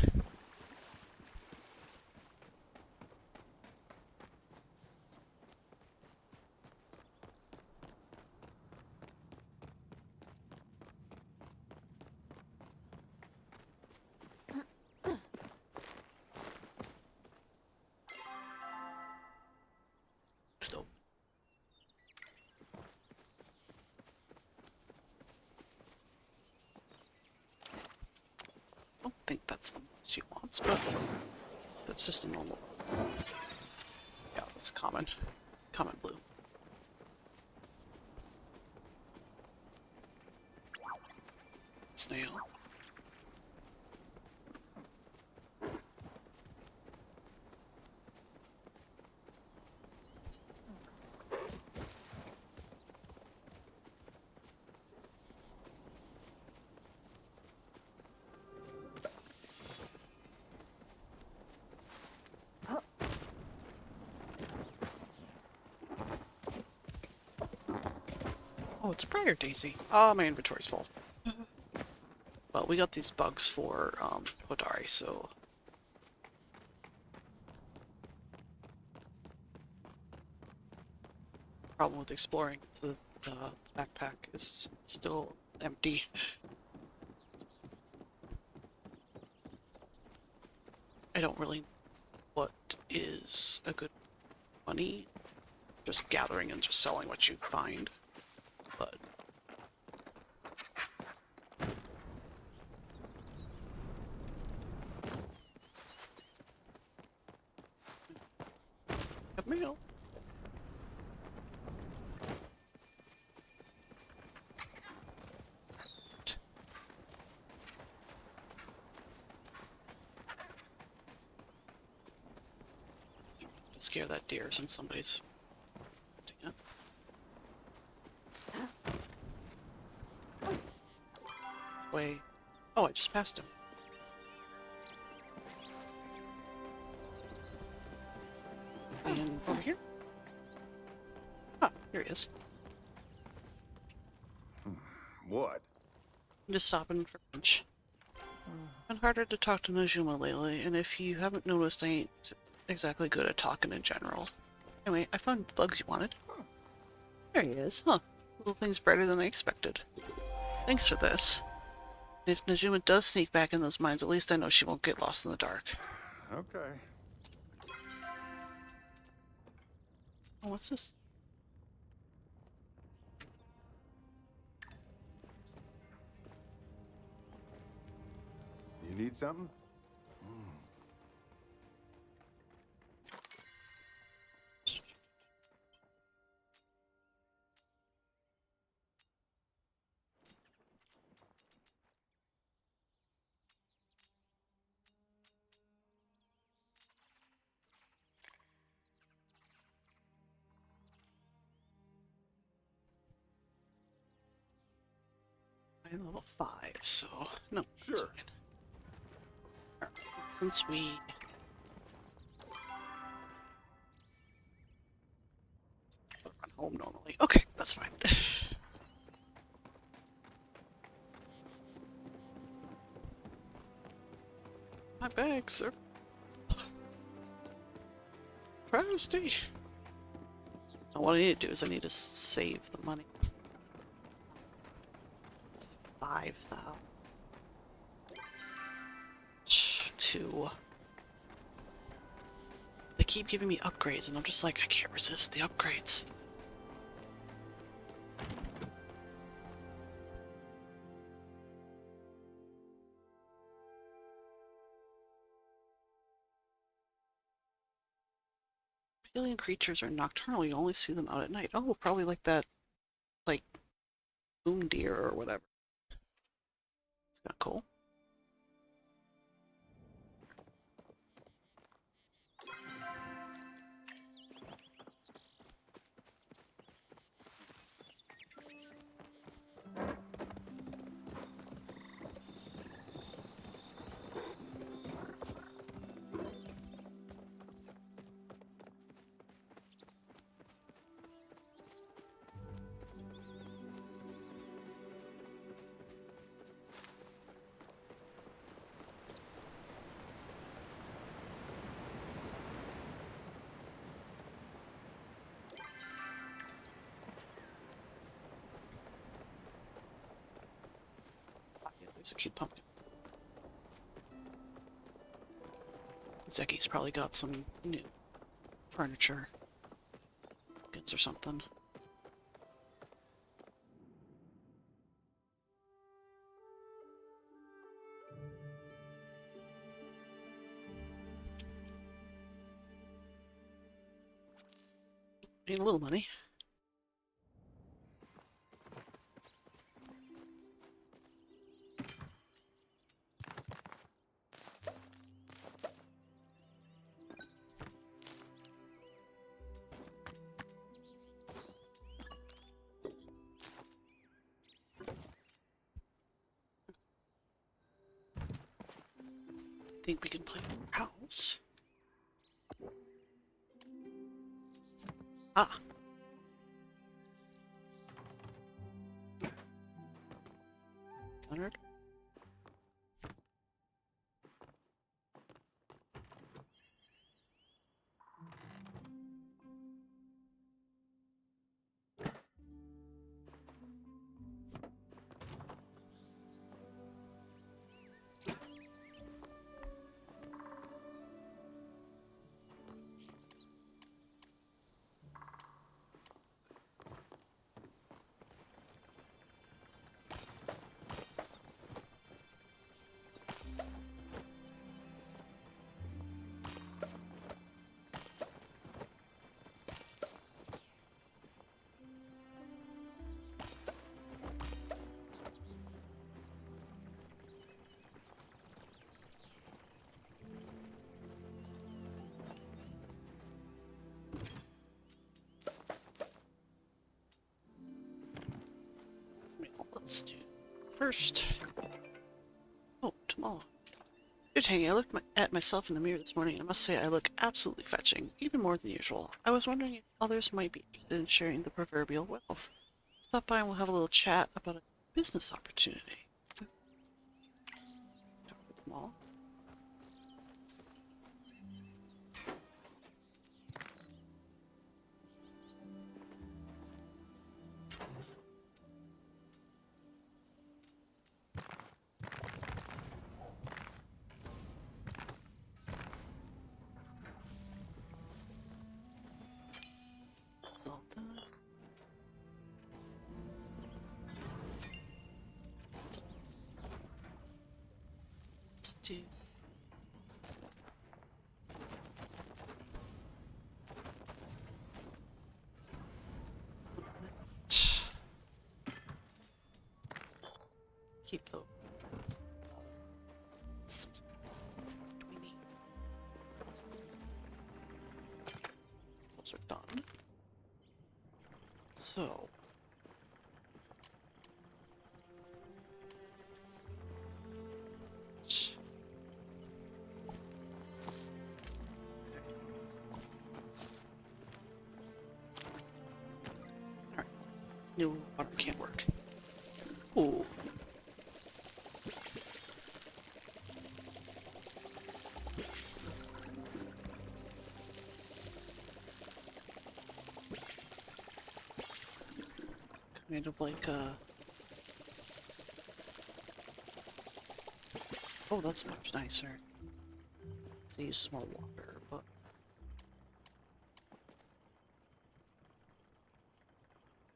A: So. that's the most she wants, but that's just a normal. Yeah, that's a common blue. Snail. Oh, it's a briar daisy. Oh, my inventory's full. Well, we got these bugs for Hodari, so problem with exploring is the backpack is still empty. I don't really know what is a good money. Just gathering and just selling what you find. But a meal. Scare that deer since somebody's hunting it. Way. Oh, I just passed him. And over here. Ah, here he is.
F: What?
A: I'm just stopping for lunch. Been harder to talk to Najuma lately, and if you haven't noticed, I ain't exactly good at talking in general. Anyway, I found the bugs you wanted. There he is. Huh. Little thing's brighter than I expected. Thanks for this. If Najuma does sneak back in those mines, at least I know she won't get lost in the dark.
F: Okay.
A: Oh, what's this?
F: You need something?
A: I'm level 5, so no, it's
F: Sure.
A: fine. Alright, since we run home normally. Okay, that's fine. My bags are crusty. Now what I need to do is I need to save the money. It's 5,000. They keep giving me upgrades, and I'm just like, I can't resist the upgrades. Alien creatures are nocturnal, you only see them out at night. Oh, probably like that, like, boom deer or whatever. It's kind of cool. Ah, yeah, there's a cute pumpkin. Zeki's probably got some new furniture. Goods or something. Need a little money. Think we can play our house. Ah. Leonard. Let's do first. Oh, tomorrow. Good Tangy, I looked at myself in the mirror this morning and I must say I look absolutely fetching, even more than usual. I was wondering if others might be interested in sharing the proverbial wealth. Stop by and we'll have a little chat about a business opportunity. Tomorrow. Zelda. Let's do. Keep those. Do we need? Those are done. So. Alright. New water can't work. Ooh. Kind of like oh, that's much nicer. So use some more water, but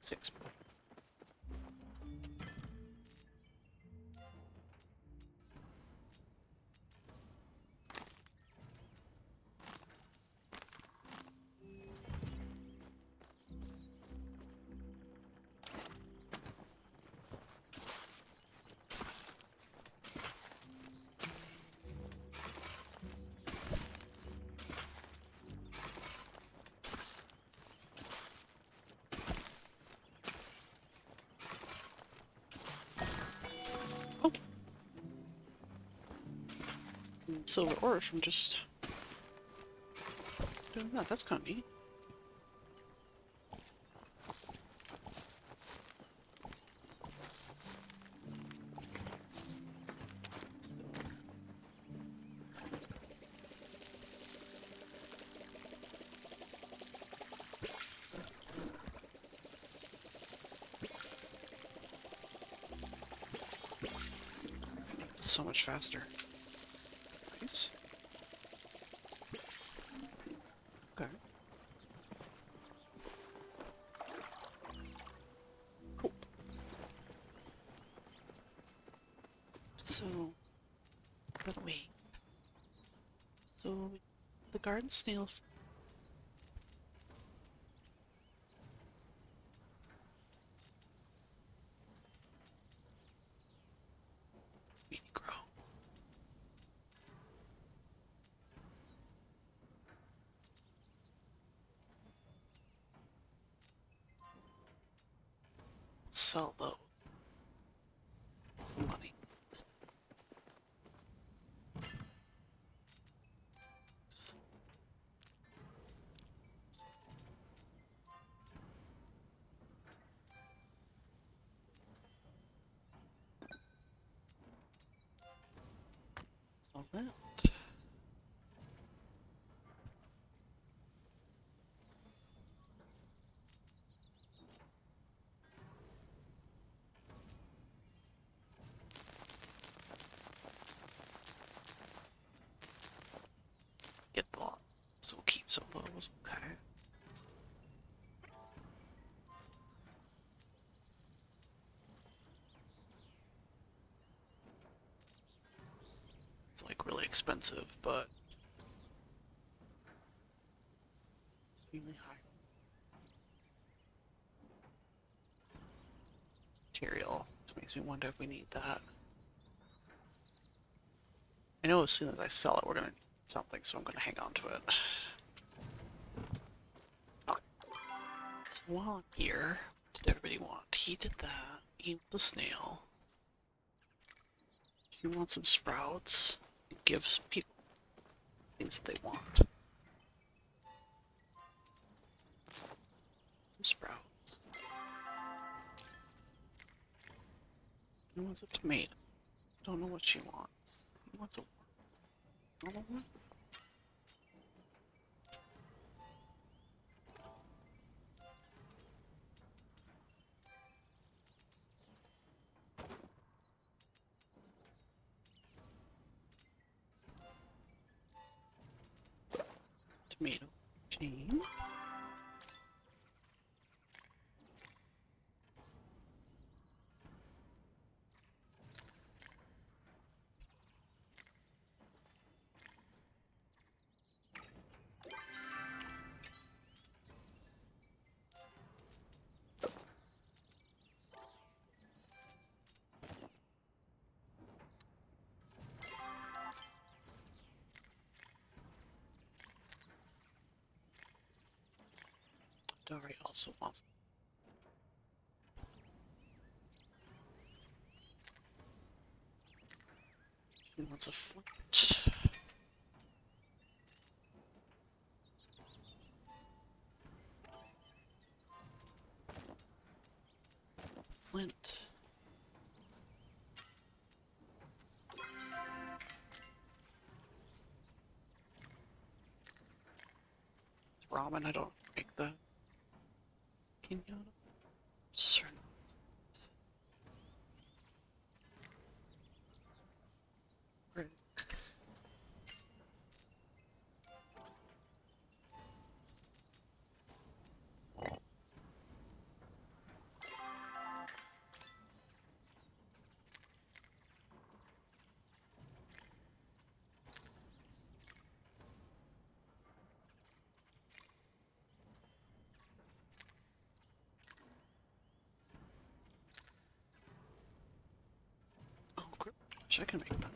A: six. Silver ore from just doing that. That's kind of neat. So much faster. That's nice. Okay. Cool. So, but wait. So, the garden snail. sell those. Some money. All that. Get the lot. So we'll keep some of those. Okay. It's like really expensive, but it's really high. Material. Which makes me wonder if we need that. I know as soon as I sell it, we're gonna need something, so I'm gonna hang on to it. Okay. So while I'm here, what did everybody want? He did that. He wants the snail. He wants some sprouts. It gives people things that they want. Some sprouts. He wants a tomato. Don't know what she wants. He wants a normal one. Tomato. Jane. Dory also wants. He wants a flint. Flint. It's ramen. I don't make the quinoa. Sure. Right. Oh, great. Wish I can make that.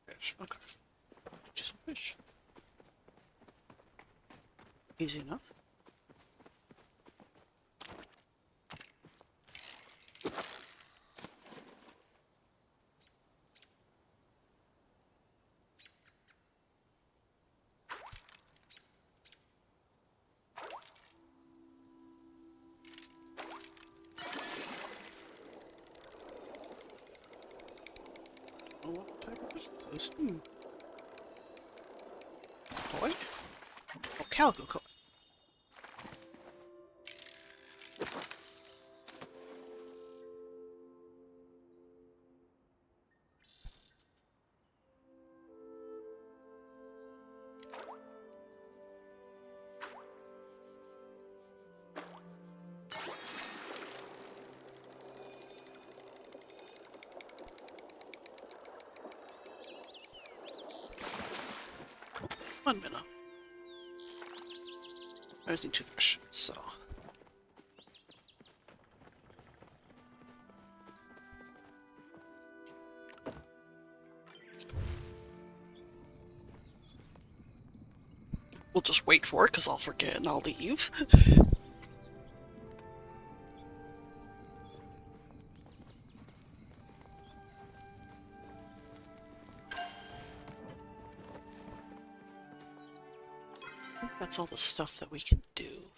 A: Fish. Okay. Just some fish. Easy enough. Oh, what type of fish is this? Koi? Oh, calico koi. One minute. I just need two fish, so. We'll just wait for it, because I'll forget and I'll leave. I think that's all the stuff that we can do.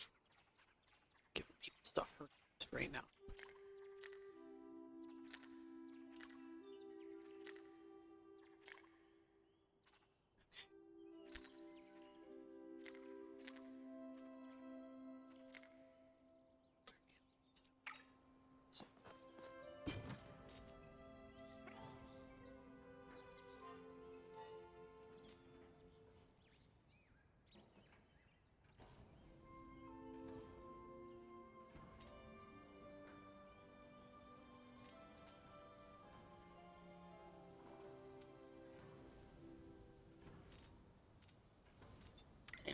A: Giving people stuff for right now.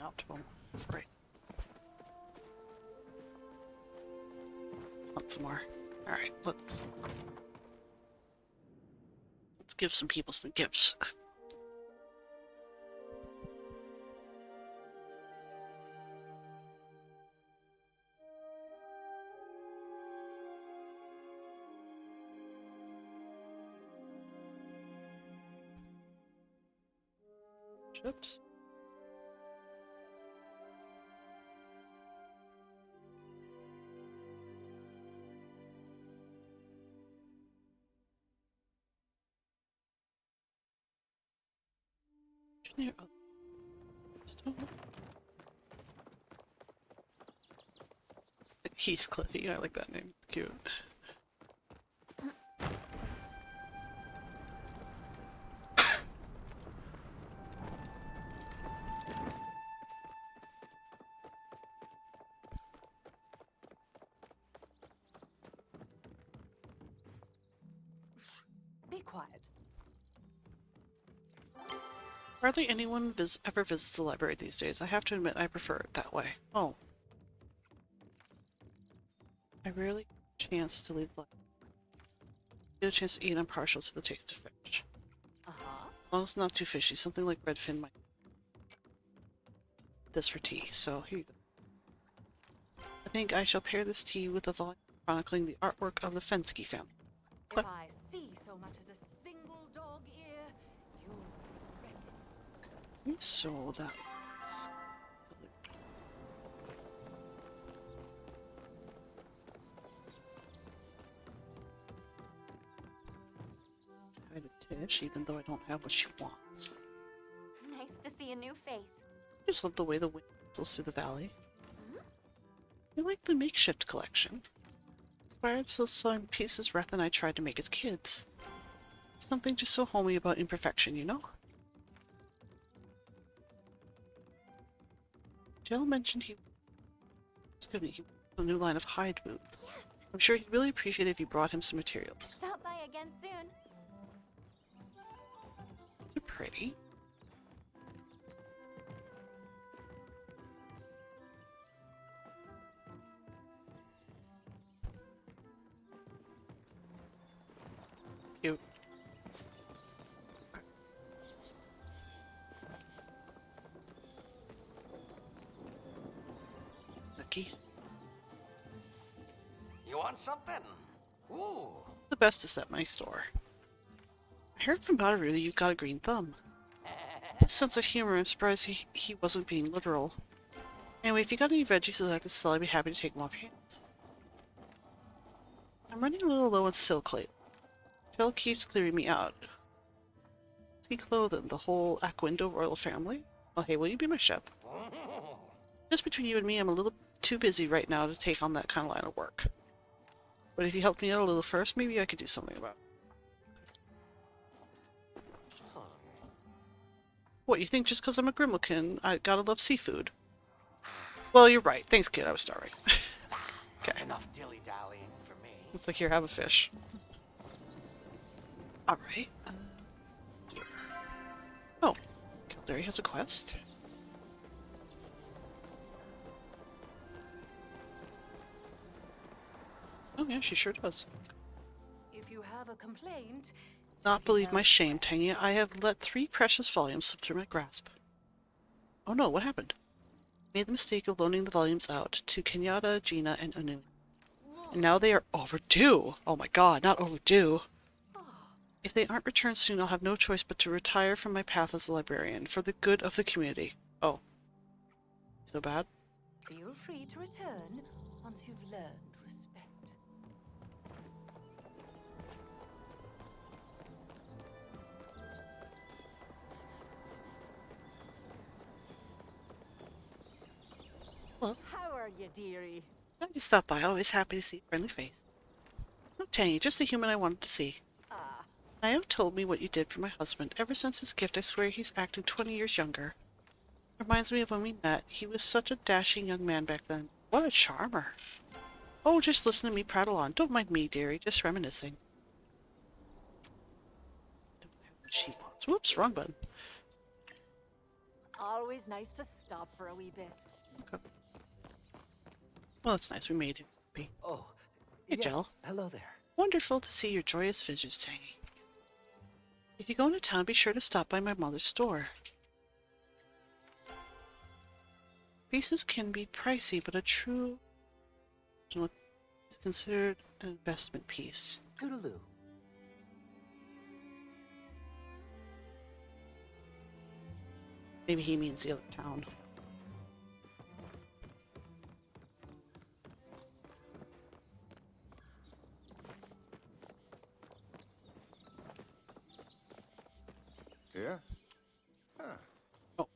A: Optimal. Right. Want some more. Alright, let's give some people some gifts. Chips. Heathcliffy, I like that name. It's cute.
D: Be quiet.
A: Hardly anyone ever visits the library these days. I have to admit I prefer it that way. Oh. I rarely get a chance to leave the library. Get a chance to eat. I'm partial to the taste of fish.
D: Uh-huh.
A: As long as it's not too fishy. Something like redfin might. This for tea. So here you go. I think I shall pair this tea with a volume chronicling the artwork of the Fensky family.
D: If I see so much as a single dog ear, you'll regret it.
A: So that was... Hi to Tish, even though I don't have what she wants.
C: Nice to see a new face.
A: I just love the way the wind whistles through the valley. I like the makeshift collection. Inspired to some pieces Reth and I tried to make as kids. Something just so homey about imperfection, you know? Jill mentioned he wanted a new line of hide boots.
C: Yes!
A: I'm sure he'd really appreciate it if you brought him some materials.
C: Stop by again soon.
A: They're pretty. Cute. Lucky.
B: You want something? Ooh.
A: The best is at my store. I heard from Badaru that you got a green thumb. His sense of humor, I'm surprised he wasn't being literal. Anyway, if you got any veggies you'd like to sell, I'd be happy to take them off your hands. I'm running a little low on silk lately. Phil keeps clearing me out. He clothed the whole Aquendo royal family. Well, hey, will you be my ship? Just between you and me, I'm a little too busy right now to take on that kind of line of work. But if you helped me out a little first, maybe I could do something about it. What, you think just because I'm a Grimmelkin, I gotta love seafood? Well, you're right. Thanks, kid. I was starving. Okay.
B: That's enough dilly-dallying for me.
A: It's like, here, have a fish. Alright. Oh. Kildare has a quest. Oh yeah, she sure does.
D: If you have a complaint,
A: Not believe my shame, Tangy. I have let 3 precious volumes slip through my grasp. Oh no, what happened? Made the mistake of loaning the volumes out to Kenyatta, Gina, and Anu. And now they are overdue. Oh my god, not overdue. If they aren't returned soon, I'll have no choice but to retire from my path as a librarian for the good of the community. Oh. So bad?
D: Feel free to return once you've learned respect.
A: Hello.
D: How are you, dearie?
A: Glad you stopped by. Always happy to see a friendly face. No, Tangy, just the human I wanted to see.
D: Ah,
A: Niall told me what you did for my husband. Ever since his gift, I swear he's acting 20 years younger. Reminds me of when we met. He was such a dashing young man back then. What a charmer. Oh, just listen to me prattle on. Don't mind me, dearie. Just reminiscing. Don't have what she wants. Whoops, wrong button.
D: always nice to stop for a wee bit.
A: Okay. Well, that's nice. We made him happy.
I: Oh,
A: Hey,
I: yes.
A: Jill.
I: Hello there.
A: Wonderful to see your joyous visions, Tangy. If you go into town, be sure to stop by my mother's store. Pieces can be pricey, but a true original is considered an investment piece.
I: Toodaloo.
A: Maybe he means the other town.
F: Yeah? Huh.
A: Oh,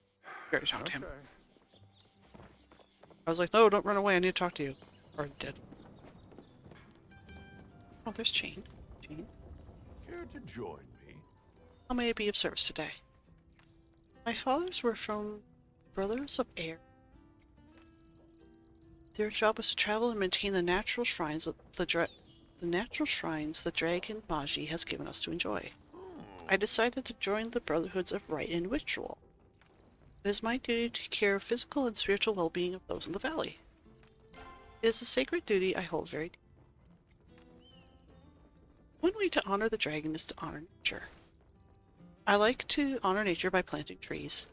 A: we already talked to him.
F: Okay.
A: I was like, no, don't run away. I need to talk to you. Or I did. Oh, there's Jane. Jane,
F: Care to join me?
A: how may I be of service today? My fathers were from Brothers of Air. Their job was to travel and maintain the natural shrines of the natural shrines the dragon Magi has given us to enjoy. I decided to join the Brotherhoods of Rite and Ritual. It is my duty to take care of physical and spiritual well-being of those in the valley. It is a sacred duty I hold very deep. One way to honor the dragon is to honor nature. I like to honor nature by planting trees,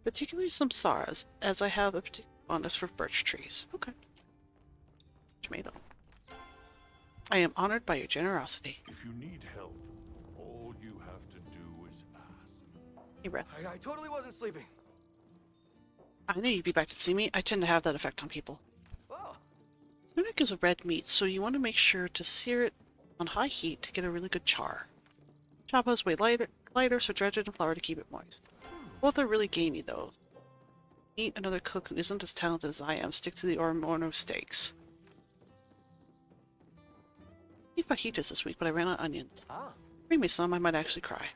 A: particularly some saras, as I have a particular fondness for birch trees. Okay. Tomato. I am honored by your generosity.
F: If you need help, all you have to do is ask.
A: Hey, Red.
I: I totally wasn't sleeping.
A: I knew you'd be back to see me. I tend to have that effect on people.
I: Oh,
A: Tunic is a red meat, so you want to make sure to sear it on high heat to get a really good char. Chapa is way lighter, so dredge it in flour to keep it moist. Both are really gamey, though. Eat another cook who isn't as talented as I am. Stick to the Ormono steaks. I eat fajitas this week, but I ran out of onions.
I: ah,
A: Bring me some, I might actually cry.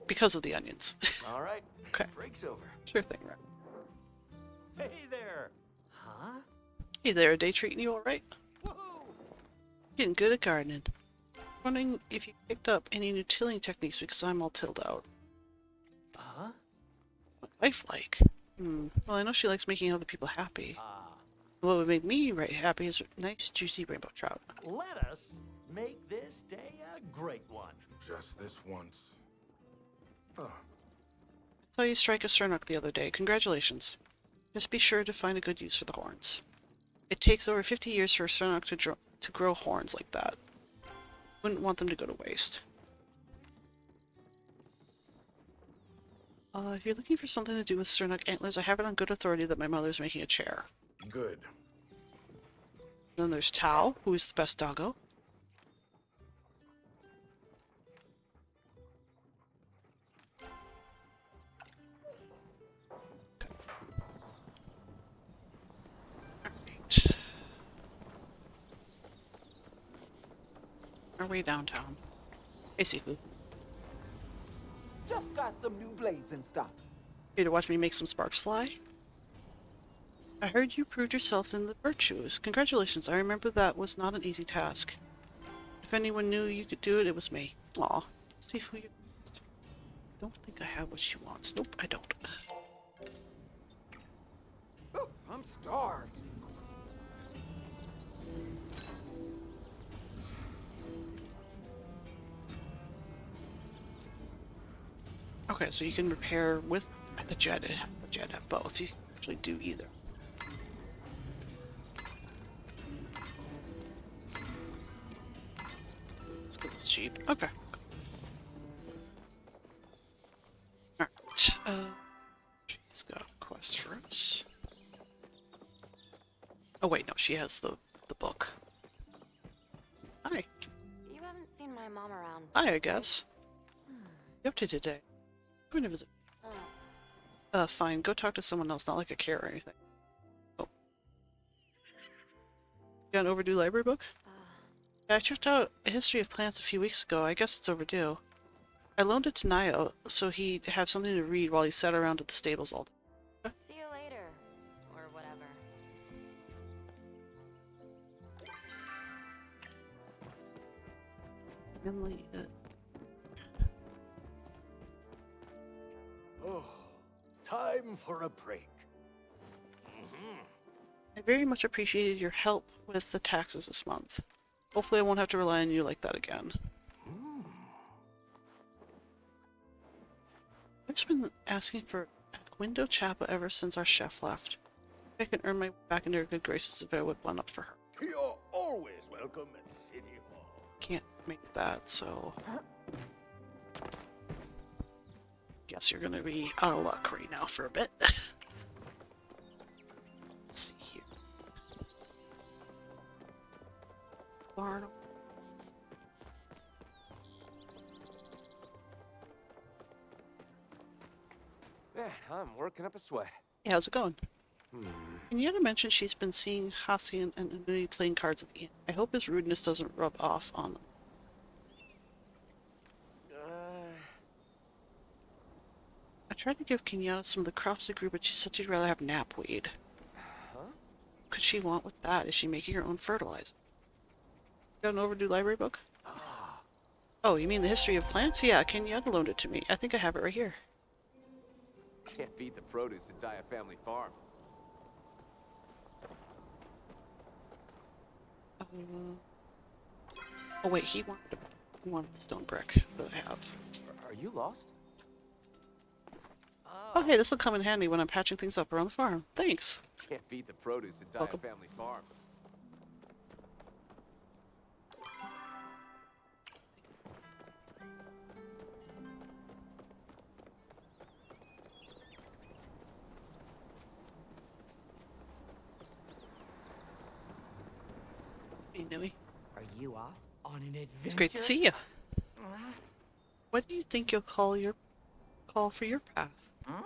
A: Because of the onions.
I: all right.
A: Okay.
I: Break's over.
A: Sure thing, right?
I: Hey there. Huh?
A: Hey there, a day treating you alright?
I: Woohoo!
A: Getting good at gardening. Wondering if you picked up any new tilling techniques because I'm all tilled out.
I: Huh?
A: What's my wife like? Well, I know she likes making other people happy.
I: Ah,
A: What would make me right happy is a nice, juicy rainbow trout.
I: let us make this day a great one.
F: Just this once. Oh,
A: Saw you strike a Sernuk the other day. Congratulations. Just be sure to find a good use for the horns. It takes over 50 years for a Sernuk to grow horns like that. Wouldn't want them to go to waste. If you're looking for something to do with Sernuk antlers, I have it on good authority that my mother's making a chair.
F: good.
A: Then there's Tao, who is the best doggo. Alright. Our way downtown. Hey, Sifu.
B: Just got some new blades and stuff.
A: Here to watch me make some sparks fly? I heard you proved yourself in the virtues. Congratulations, I remember that was not an easy task. If anyone knew you could do it, it was me. Aw. Sifu, you don't think I have what she wants. Nope, I don't.
B: Ooh, I'm starved.
A: Okay, so you can repair with the jet have both. actually do either. Let's go with cheap. Okay. Alright. She's got a quest for us. Oh wait, no, she has the book. Hi.
C: You haven't seen my mom around.
A: Hi, I guess. What are you up to today? I'm gonna visit. Fine. Go talk to someone else, not like I care or anything. Oh. You got an overdue library book? Yeah, I checked out A History of Plants a few weeks ago. I guess it's overdue. I loaned it to Nio, so he'd have something to read while he sat around at the stables all day.
C: See you later. Or whatever.
A: Emily,
I: Oh, time for a break.
A: I very much appreciated your help with the taxes this month. Hopefully I won't have to rely on you like that again. I've just been asking for a window chapel ever since our chef left. I can earn my way back into her good graces if I would one up for her.
I: You're always welcome at City Hall.
A: Can't make that, so... Guess you're gonna be out of luck right now for a bit. Let's see here. Barn.
B: Man, I'm working up a sweat.
A: Yeah, how's it going? And Yenna mentioned she's been seeing Hassian and Anui playing cards at the inn. I hope his rudeness doesn't rub off on them. I tried to give Kenyatta some of the crops they grew, but she said she'd rather have knapweed.
B: Huh?
A: What could she want with that? Is she making her own fertilizer? Got an overdue library book? Oh, you mean the history of plants? Yeah, Kenyatta loaned it to me. I think I have it right here.
B: Can't beat the produce at Daya Family Farm.
A: Oh wait, he wanted the stone brick that I have.
B: Are you lost?
A: Oh hey, this will come in handy when I'm patching things up around the farm. Thanks.
B: Can't beat the produce at Daya
A: Welcome.
B: Family Farm.
A: Hey, Nui.
J: Are you off on an adventure?
A: It's great to see you. What do you think you'll call for your path?
J: Huh?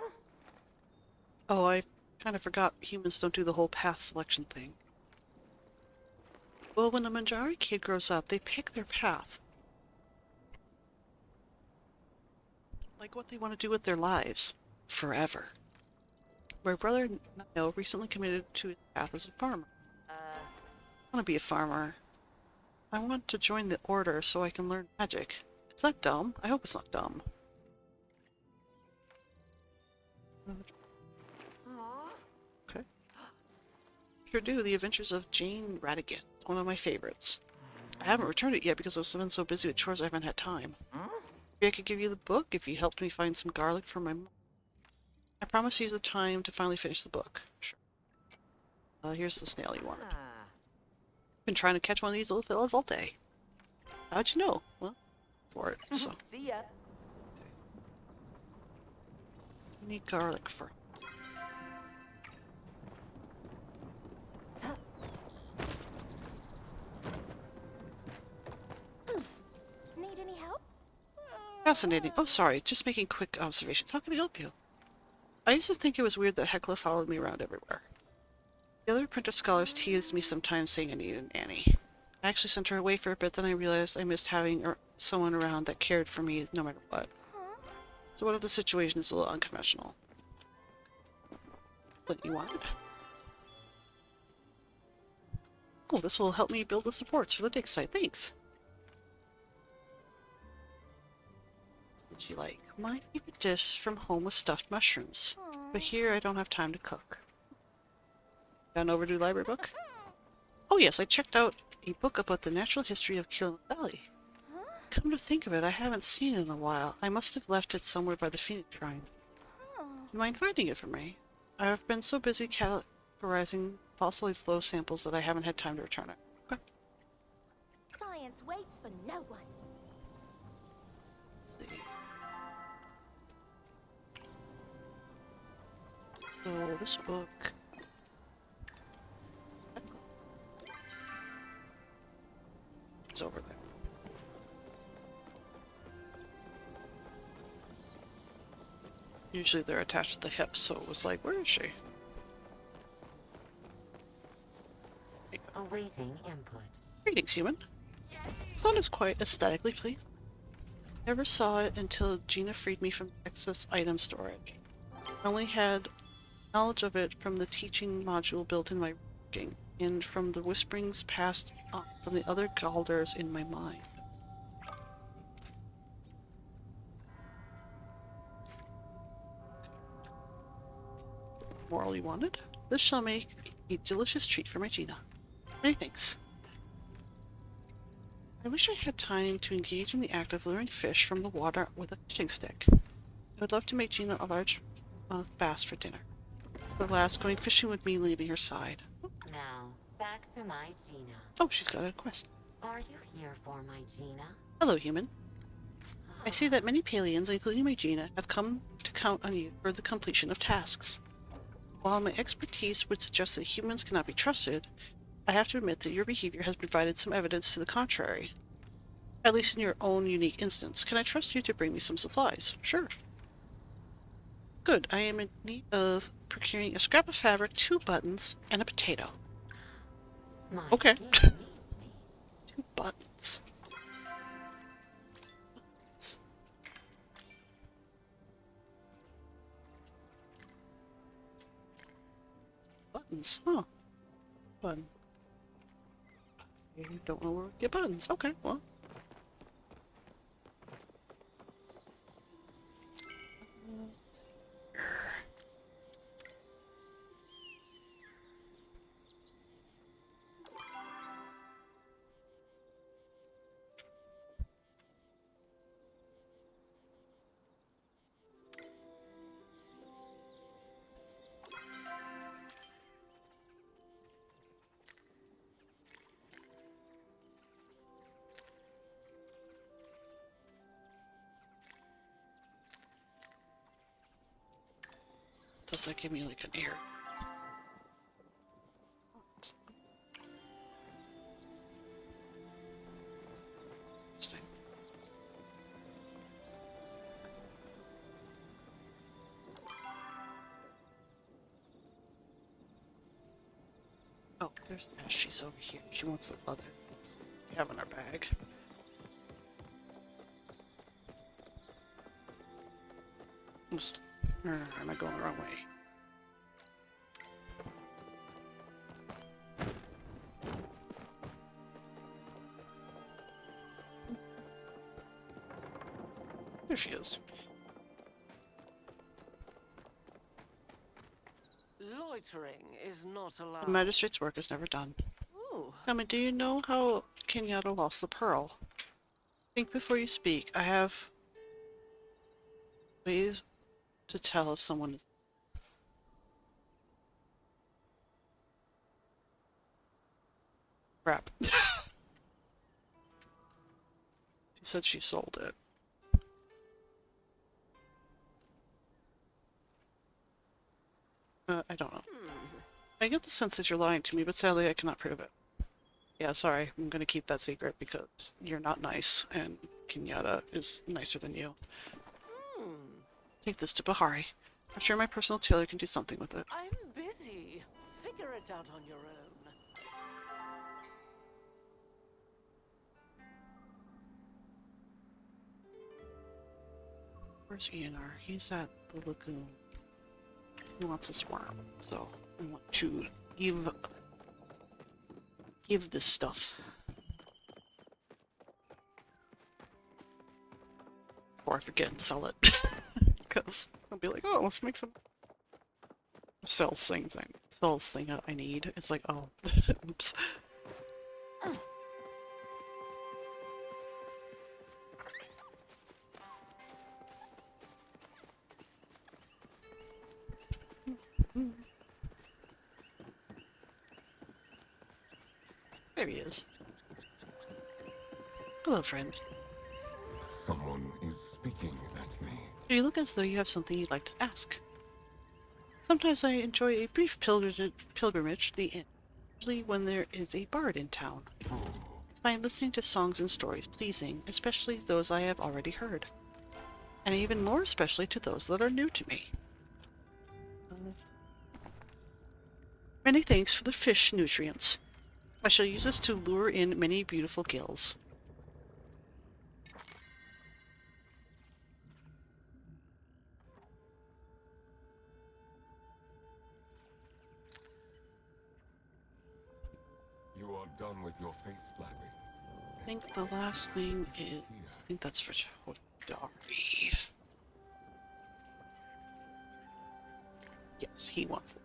A: Oh, I kind of forgot humans don't do the whole path selection thing. Well, when a Manjari kid grows up, they pick their path. Like what they want to do with their lives. Forever. My brother, Nio, recently committed to his path as a farmer. I want to be a farmer. I want to join the order so I can learn magic. Is that dumb? I hope it's not dumb. Okay. Sure do. The Adventures of Jane Radigan. It's one of my favorites. I haven't returned it yet because I've been so busy with chores I haven't had time. Maybe I could give you the book if you helped me find some garlic for my mom. I promise you the time to finally finish the book. Sure. Here's the snail you wanted. Been trying to catch one of these little fellas all day. How'd you know? Well, for it, so.
J: See ya.
A: I need garlic for.
C: Need any help?
A: Fascinating. Oh, sorry. Just making quick observations. How can I help you? I used to think it was weird that Hecla followed me around everywhere. The other apprentice scholars teased me sometimes saying I needed a nanny. I actually sent her away for a bit, then I realized I missed having someone around that cared for me no matter what. So what if the situation is a little unconventional? What you wanted? Oh, this will help me build the supports for the dig site. Thanks. What did you like? My favorite dish from home was stuffed mushrooms. But here I don't have time to cook. Got an overdue library book? Oh yes, I checked out a book about the natural history of Kiln Valley. Come to think of it, I haven't seen it in a while. I must have left it somewhere by the Phoenix Shrine. You mind finding it for me? I've been so busy categorizing fossil flow samples that I haven't had time to return it. Okay.
C: Science waits for no one.
A: Let's see. So this book. It's over there. Usually they're attached to the hips, so it was like, where is she?
H: Awaiting input.
A: Greetings, human. It's not as quite aesthetically pleasing. Never saw it until Gina freed me from excess item storage. I only had knowledge of it from the teaching module built in my working, and from the whisperings passed on from the other Galders in my mind. More all you wanted? This shall make a delicious treat for my Gina. Many thanks. I wish I had time to engage in the act of luring fish from the water with a fishing stick. I would love to make Gina a large bass for dinner. But alas, going fishing would mean leaving her side.
H: Now, back to my Gina.
A: Oh, she's got a quest.
H: Are you here for my Gina?
A: Hello, human. I see that many Palians, including my Gina, have come to count on you for the completion of tasks. While my expertise would suggest that humans cannot be trusted, I have to admit that your behavior has provided some evidence to the contrary. At least in your own unique instance. Can I trust you to bring me some supplies? Sure. Good. I am in need of procuring a scrap of fabric, 2 buttons, and a potato.
H: My
A: Okay.
H: Gina needs me.
A: 2 buttons. Buttons. Huh. Button. I don't know where to get buttons. Okay, well. Does that give me like an error? Interesting. Oh, there's Ash. She's over here. She wants the leather. We have in our bag. Oops. Am I going the wrong way? There she is.
B: Loitering is not
A: The
B: allowed.
A: magistrate's work is never done.
B: Ooh.
A: Tell me, do you know how Kenyatta lost the pearl? Think before you speak. I have ways to tell if someone is... Crap. She said she sold it. I don't know. I get the sense that you're lying to me, but sadly I cannot prove it. Yeah, sorry. I'm gonna keep that secret because you're not nice, and Kenyatta is nicer than you. Take this to Bahari. I'm sure my personal tailor can do something with it.
B: I'm busy. Figure it out on your own.
A: Where's ENR? He's at the lagoon. He wants a worm, so I want to give this stuff. Before I forget and sell it. Because I'll be like, oh, let's make some sells things I need. It's like, oh, oops. There he is. Hello, friend.
E: Someone is speaking at me.
A: You look as though you have something you'd like to ask. Sometimes I enjoy a brief pilgrimage to the inn, usually when there is a bard in town. I find listening to songs and stories pleasing, especially those I have already heard, and even more especially to those that are new to me. Many thanks for the fish nutrients. I shall use this to lure in many beautiful gills.
E: You are done with your face flapping.
A: I think the last thing is... I think that's for Hodari. Yes, he wants it.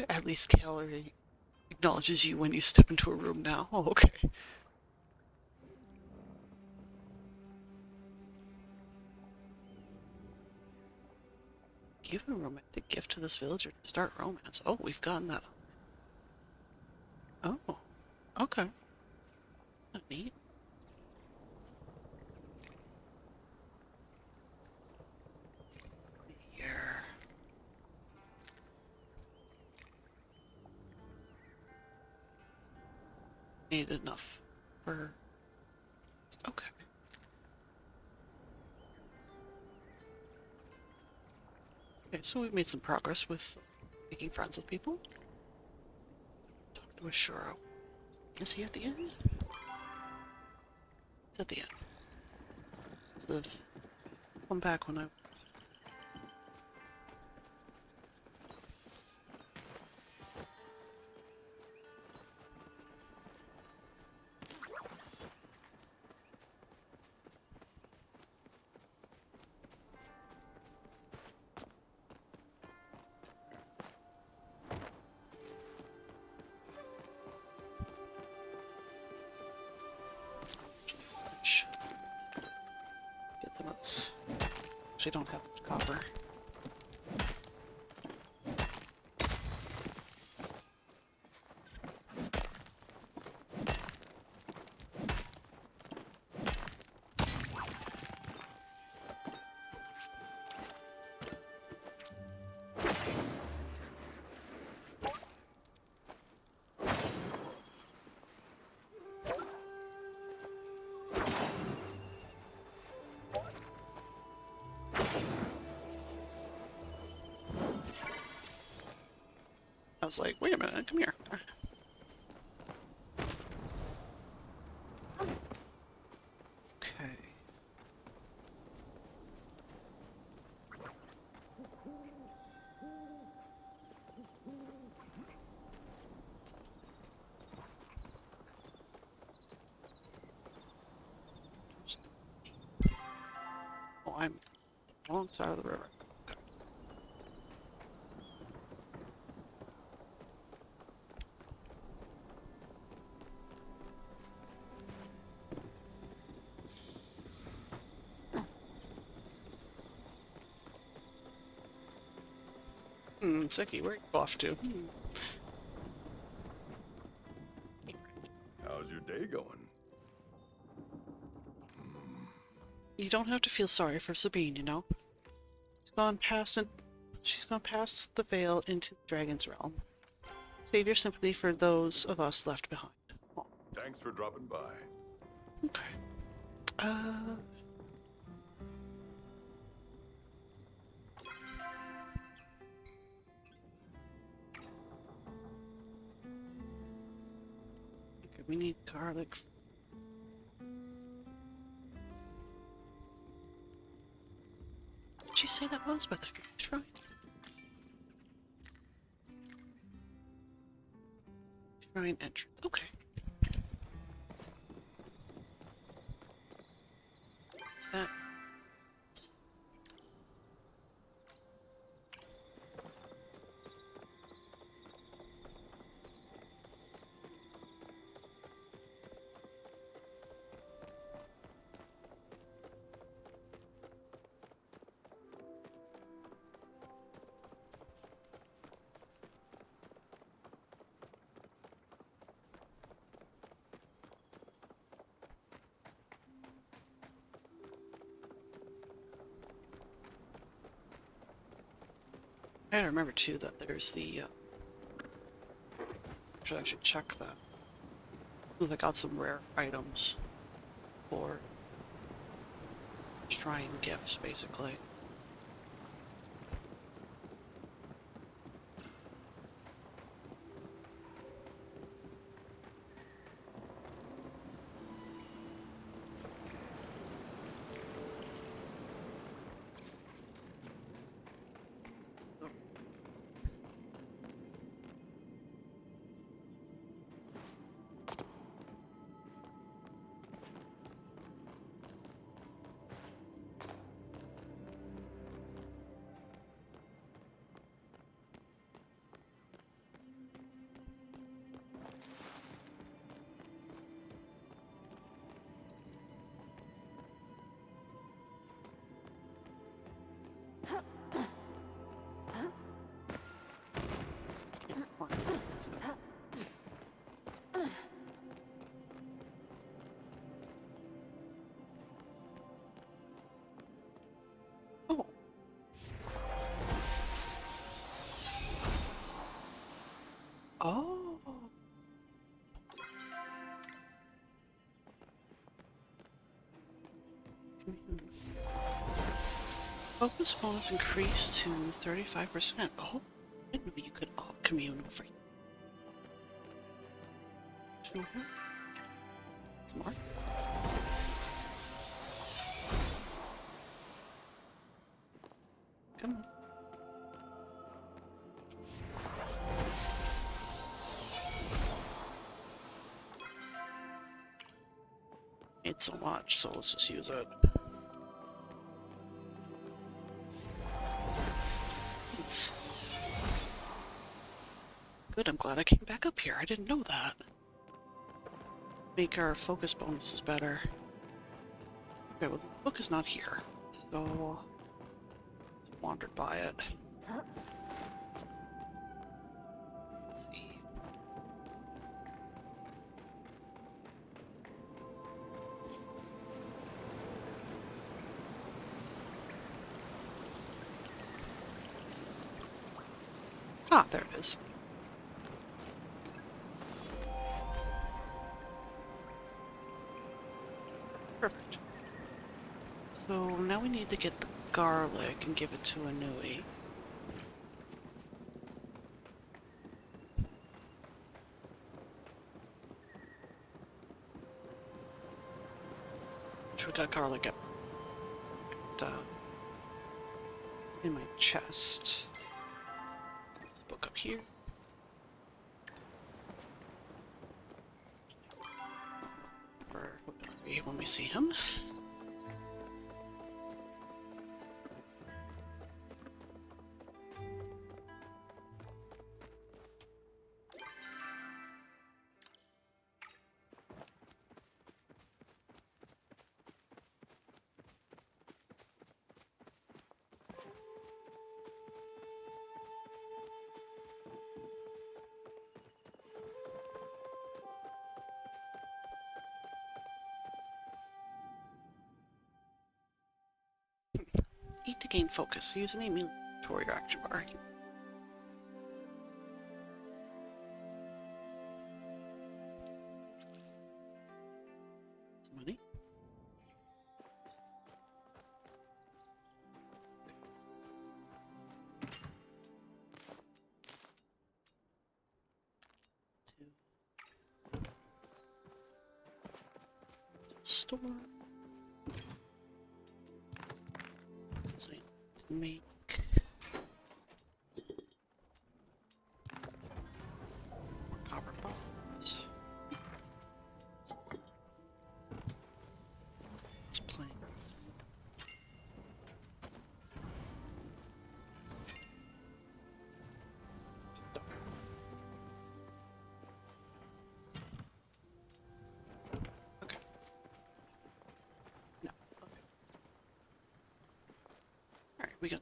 A: At least Keller acknowledges you when you step into a room now. Oh, okay. Give a romantic gift to this villager to start romance. Oh, we've gotten that. Oh, okay. Neat. Here. Need enough for... Okay. Okay, so we've made some progress with making friends with people. Talk to Ashura. Is he at the end? He's at the end. So come back when I... Get them nuts. Actually, don't have much copper. I was like, wait a minute, come here. Okay. Oh, I'm on the wrong side of the river. Seki, where are you off to?
F: How's your day going?
A: You don't have to feel sorry for Sabine, you know? She's gone past the veil into the dragon's realm. Save your sympathy for those of us left behind. Oh,
F: Thanks for dropping by.
A: okay. Okay, we need garlic. Did you say that was by the fish shrine? Shrine entrance. Okay. That. I gotta remember too that there's the. I should check that. Because I got some rare items for shrine gifts, basically. Oh. Oh. Focus bonus increased to 35%. Oh, I didn't know you could commune over here. Some more? Come on. It's so much, so let's just use it. Thanks. Good, I'm glad I came back up here. I didn't know that. Make our focus bonuses better. Okay, well the book is not here, so just wandered by it. Let's see. Ah, there it is. Perfect. So now we need to get the garlic and give it to Anui. Which we got garlic at in my chest. This book up here. For when we see him. Eat to gain focus. Use an aim toward your action bar. Some money. Store. So I need to make copper bars. It's planks. Okay. No. Okay. All right, we got.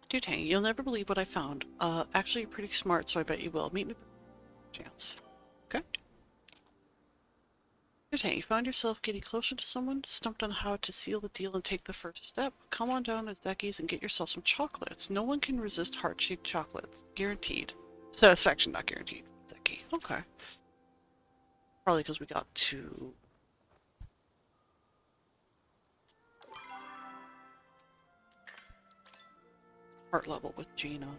A: Dear Tangy, you'll never believe what I found. Actually, you're pretty smart, so I bet you will. Meet me. Chance. Okay? Dear Tangy, found yourself getting closer to someone? Stumped on how to seal the deal and take the first step? Come on down to Zeki's and get yourself some chocolates. No one can resist heart-shaped chocolates. Guaranteed. Satisfaction not guaranteed. Zeki. Okay. Probably because we got to... heart level with Gina.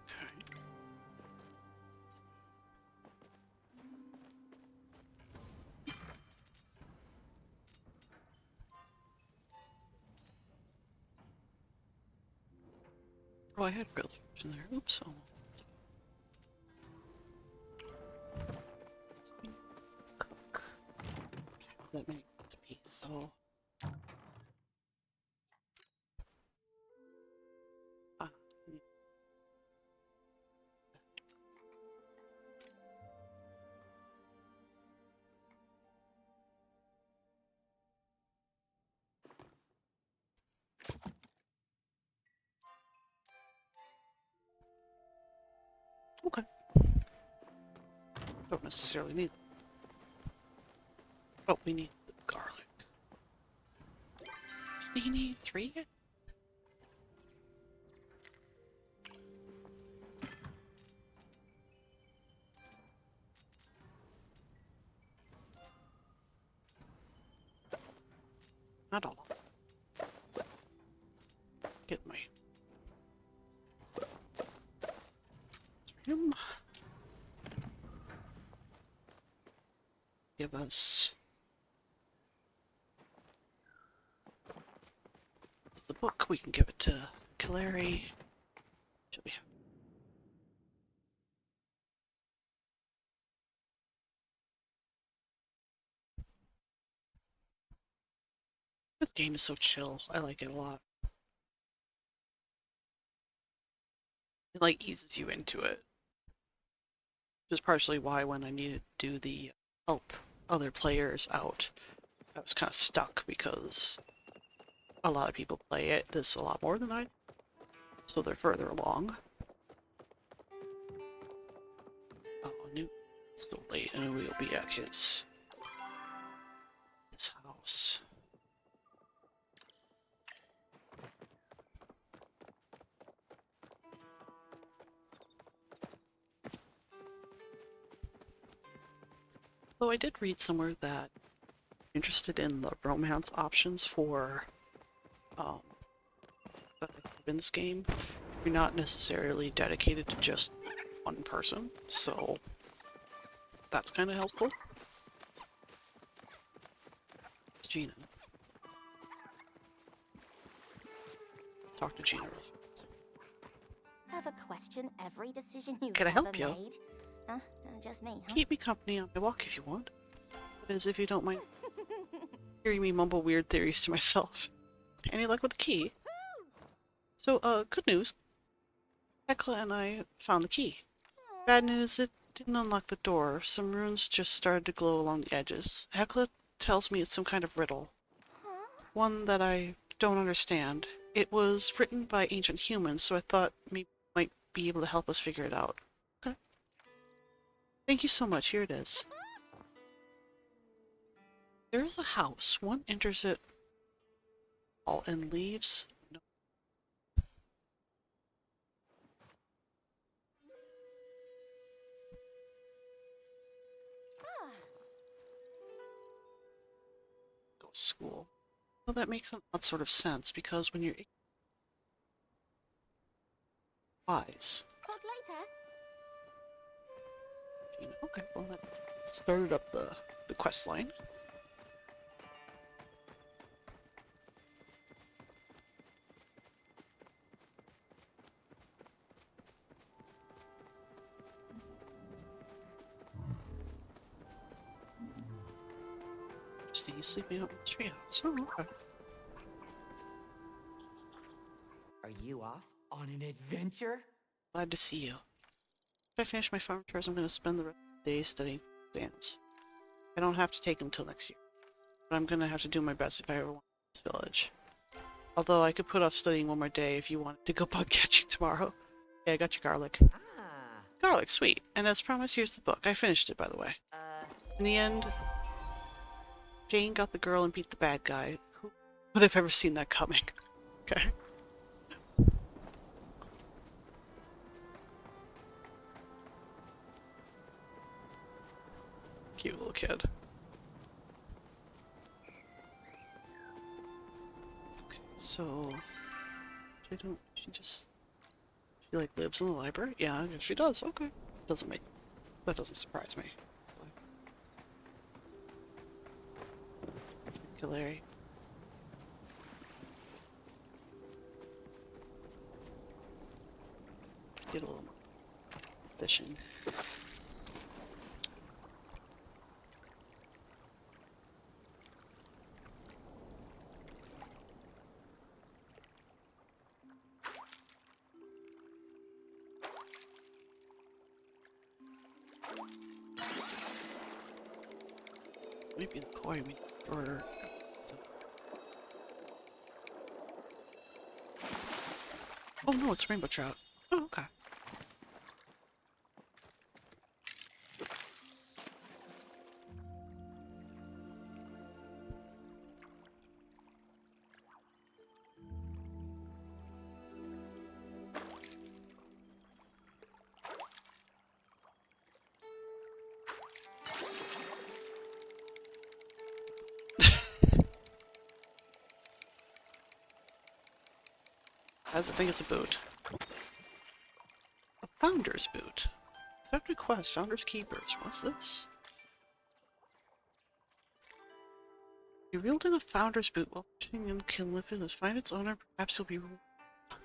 A: Okay. Oh, I had grilled fish in there. Oops. Oh. Cook. That many recipes, so... Ah. Okay. Don't necessarily need... Oh, we need the garlic. We need 3? Not all. Get my... Him. Give us... the book. We can give it to Kaleri. Should we have... This game is so chill. I like it a lot. It like eases you into it. Which is partially why when I needed to do the help other players out, I was kind of stuck because a lot of people play it this a lot more than I, so they're further along. Oh, it's still late, and we'll be at his house. Though I did read somewhere that interested in the romance options for that they have in this game, you're not necessarily dedicated to just one person, so that's kind of helpful. It's Gina. Talk to Gina real fast.
C: Ever question every decision you've
A: Can I
C: ever
A: help you?
C: made? Huh? Just me, huh?
A: Keep me company on my walk if you want. That is, if you don't mind hearing me mumble weird theories to myself. Any luck with the key? So, good news. Hecla and I found the key. Bad news, it didn't unlock the door. Some runes just started to glow along the edges. Hecla tells me it's some kind of riddle. One that I don't understand. It was written by ancient humans, so I thought maybe you might be able to help us figure it out. Okay. Thank you so much. Here it is. There is a house. One enters it all and leaves. No. Go to school. Well, that makes an odd sort of sense because when you're wise.
C: Talk later.
A: Okay, well that started up the quest line. He's sleeping up in the treehouse. Oh, okay.
J: Are you off on an adventure?
A: Glad to see you. After I finish my farm chores, I'm going to spend the rest of the day studying exams. I don't have to take them till next year. but I'm gonna have to do my best if I ever want this village. Although I could put off studying one more day if you wanted to go bug catching tomorrow. Yeah, I got your garlic.
J: Ah.
A: Garlic, sweet. And as promised, here's the book. I finished it, by the way. In the end, Jane got the girl and beat the bad guy. Who would have ever seen that coming? Okay. Cute little kid. Okay, so she like lives in the library? Yeah, I guess she does. Okay. That doesn't surprise me. Larry. Get a little more fishing. Maybe the koi or oh no, it's rainbow trout. Oh, okay. I think it's a boot. A founder's boot. Accept request, founder's keepers. What's this? You reeled in a founder's boot while fishing and can live it. Find its owner. Perhaps you'll be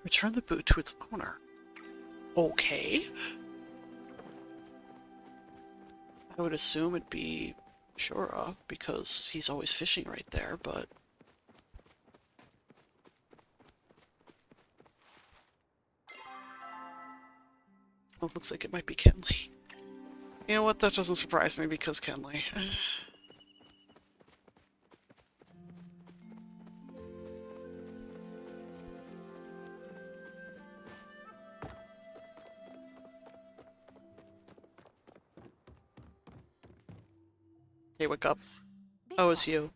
A: return the boot to its owner. Okay. I would assume it'd be Shura because he's always fishing right there, but oh, it looks like it might be Kenley. You know what? That doesn't surprise me because Kenley. Hey, wake up. Oh, it's you.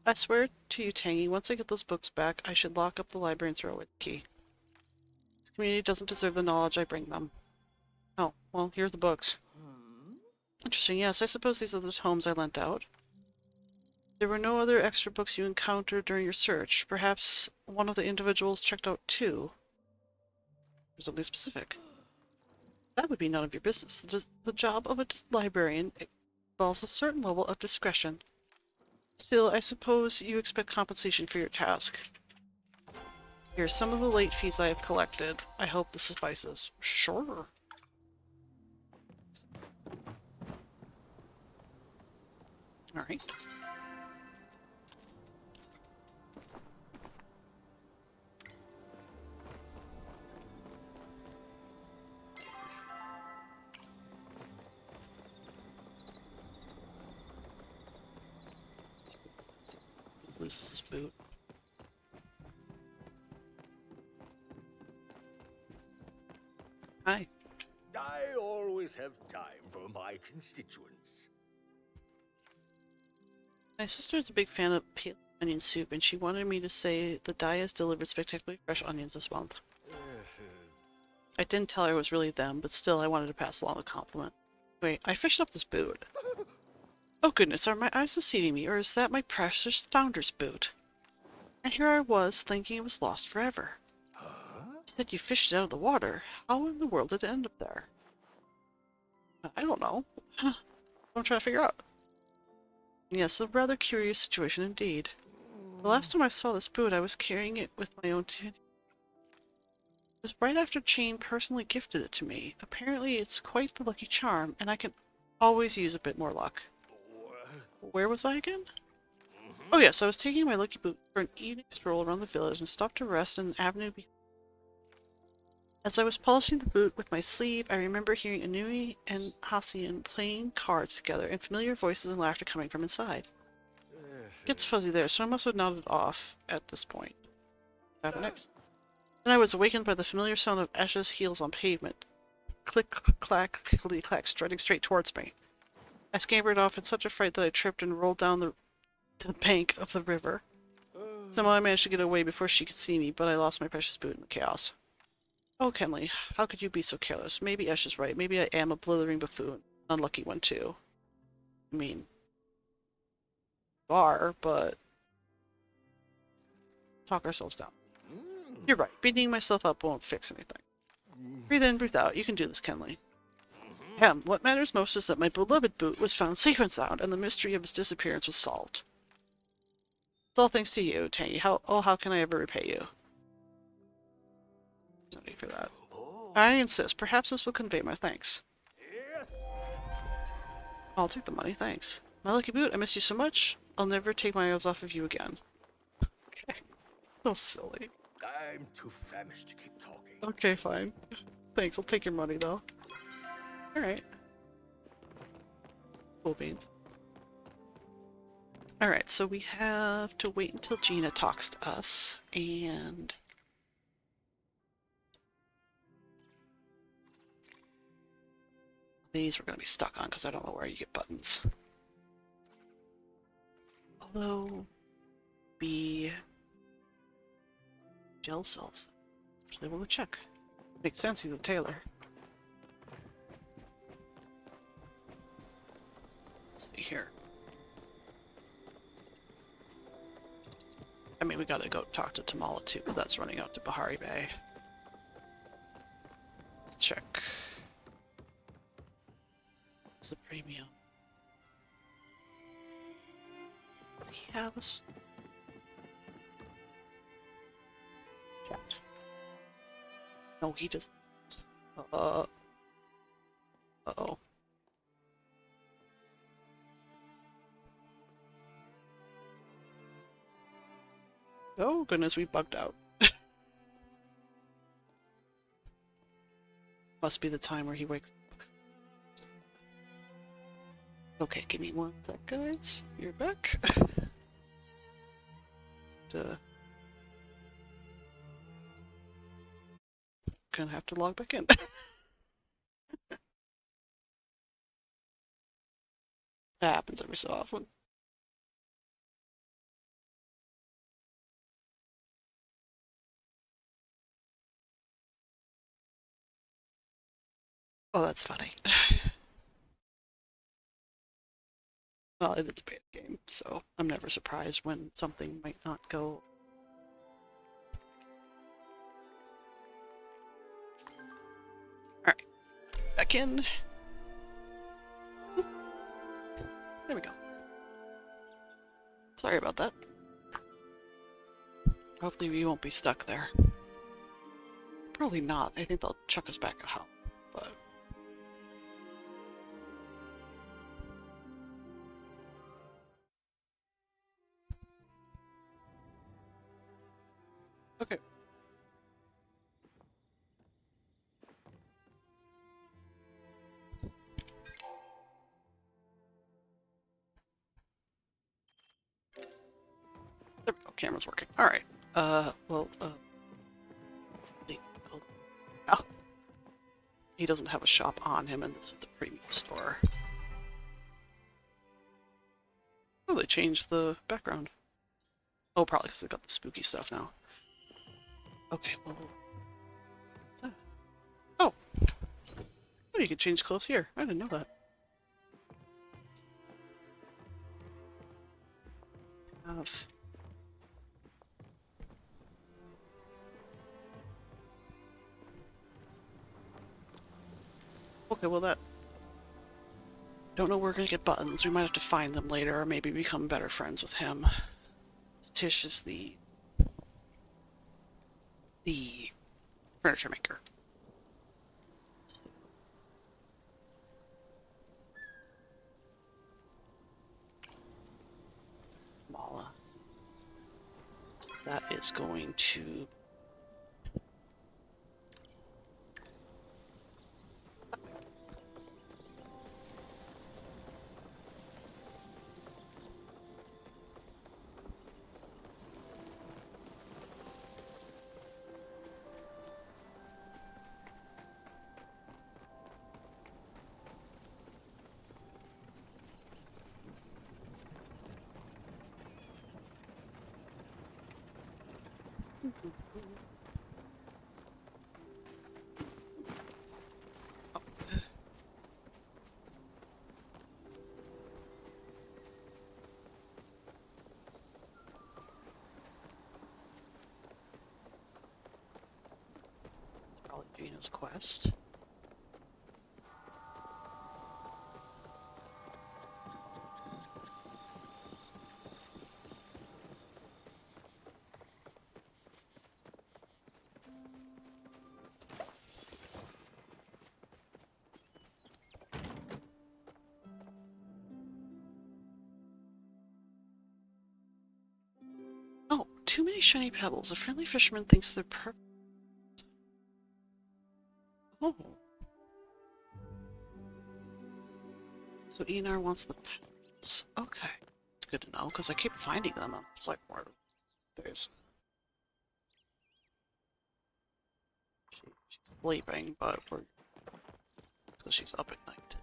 A: I swear to you, Tangy, once I get those books back, I should lock up the library and throw away the key. This community doesn't deserve the knowledge I bring them. Oh, well, here's the books. Interesting, yes, I suppose these are the tomes I lent out. There were no other extra books you encountered during your search. Perhaps one of the individuals checked out too. For something specific. That would be none of your business. The job of a librarian involves a certain level of discretion. Still, I suppose you expect compensation for your task. Here's some of the late fees I have collected. I hope this suffices. Sure. Alright. Let's lose this boot. Hi.
I: I always have time for my constituents.
A: My sister is a big fan of peeled onion soup, and she wanted me to say the Dias delivered spectacularly fresh onions this month. I didn't tell her it was really them, but still I wanted to pass along the compliment. Wait, I fished up this boot. Oh goodness, are my eyes deceiving me, or is that my precious founder's boot? And here I was, thinking it was lost forever. You said you fished it out of the water. How in the world did it end up there? I don't know. I'm trying to figure out. Yes, a rather curious situation indeed. The last time I saw this boot, I was carrying it with my own tin. It was right after Jane personally gifted it to me. Apparently it's quite the lucky charm, and I can always use a bit more luck. Where was I again? Oh yes, I was taking my lucky boot for an evening stroll around the village and stopped to rest in an avenue behind. As I was polishing the boot with my sleeve, I remember hearing Anui and Hassian playing cards together and familiar voices and laughter coming from inside. Gets fuzzy there, so I must have nodded off at this point. What happened next? Then I was awakened by the familiar sound of Ash's heels on pavement. Click, clack, clickety clack, strutting straight towards me. I scampered off in such a fright that I tripped and rolled down to the bank of the river. Somehow I managed to get away before she could see me, but I lost my precious boot in the chaos. Oh, Kenley, how could you be so careless? Maybe Ash is right. Maybe I am a blithering buffoon. Unlucky one, too. I mean, you are, but... talk ourselves down. You're right. Beating myself up won't fix anything. Breathe in, breathe out. You can do this, Kenley. What matters most is that my beloved boot was found safe and sound, and the mystery of its disappearance was solved. It's all thanks to you, Tangy. How can I ever repay you? No need for that. I insist. Perhaps this will convey my thanks. I'll take the money, thanks. My lucky boot, I miss you so much. I'll never take my eyes off of you again. Okay. So silly.
I: I'm too famished to keep talking.
A: Okay, fine. Thanks, I'll take your money, though. Alright. Cool beans. Alright, so we have to wait until Gina talks to us, and... these we're going to be stuck on, because I don't know where you get buttons. Although... be... gel cells. Actually, we'll check. Makes sense, he's a tailor. Let's see here. I mean, we gotta go talk to Tamala too, but that's running out to Bahari Bay. Let's check. It's a premium. Does he have a chat? No, he doesn't. Uh-oh. Oh goodness, we bugged out. Must be the time where he wakes up. Okay, give me one sec, guys. You're back. Gonna have to log back in. That happens every so often. Oh, that's funny. Well, it's a beta game, so I'm never surprised when something might not go. Alright, back in. There we go. Sorry about that. Hopefully we won't be stuck there. Probably not. I think they'll chuck us back at home, but... okay. There we go, camera's working. Alright. Oh. He doesn't have a shop on him, and this is the premium store. Oh, they changed the background. Oh, probably because they got the spooky stuff now. Okay, well... what's that? Oh! Oh, you can change clothes here. I didn't know that. Have... okay, well that... don't know where we're gonna get buttons. We might have to find them later, or maybe become better friends with him. Tish is the furniture maker. Mala. That is going to... It's probably Gina's quest. Oh, too many shiny pebbles. A friendly fisherman thinks they're perfect. Oh. So Enar wants the pebbles. Okay. It's good to know, because I keep finding them. It's like more days. She's sleeping, but we're... because she's up at night.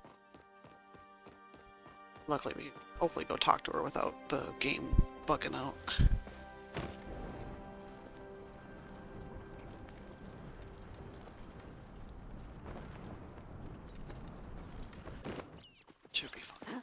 A: Luckily, we can hopefully go talk to her without the game bugging out. Should be fun.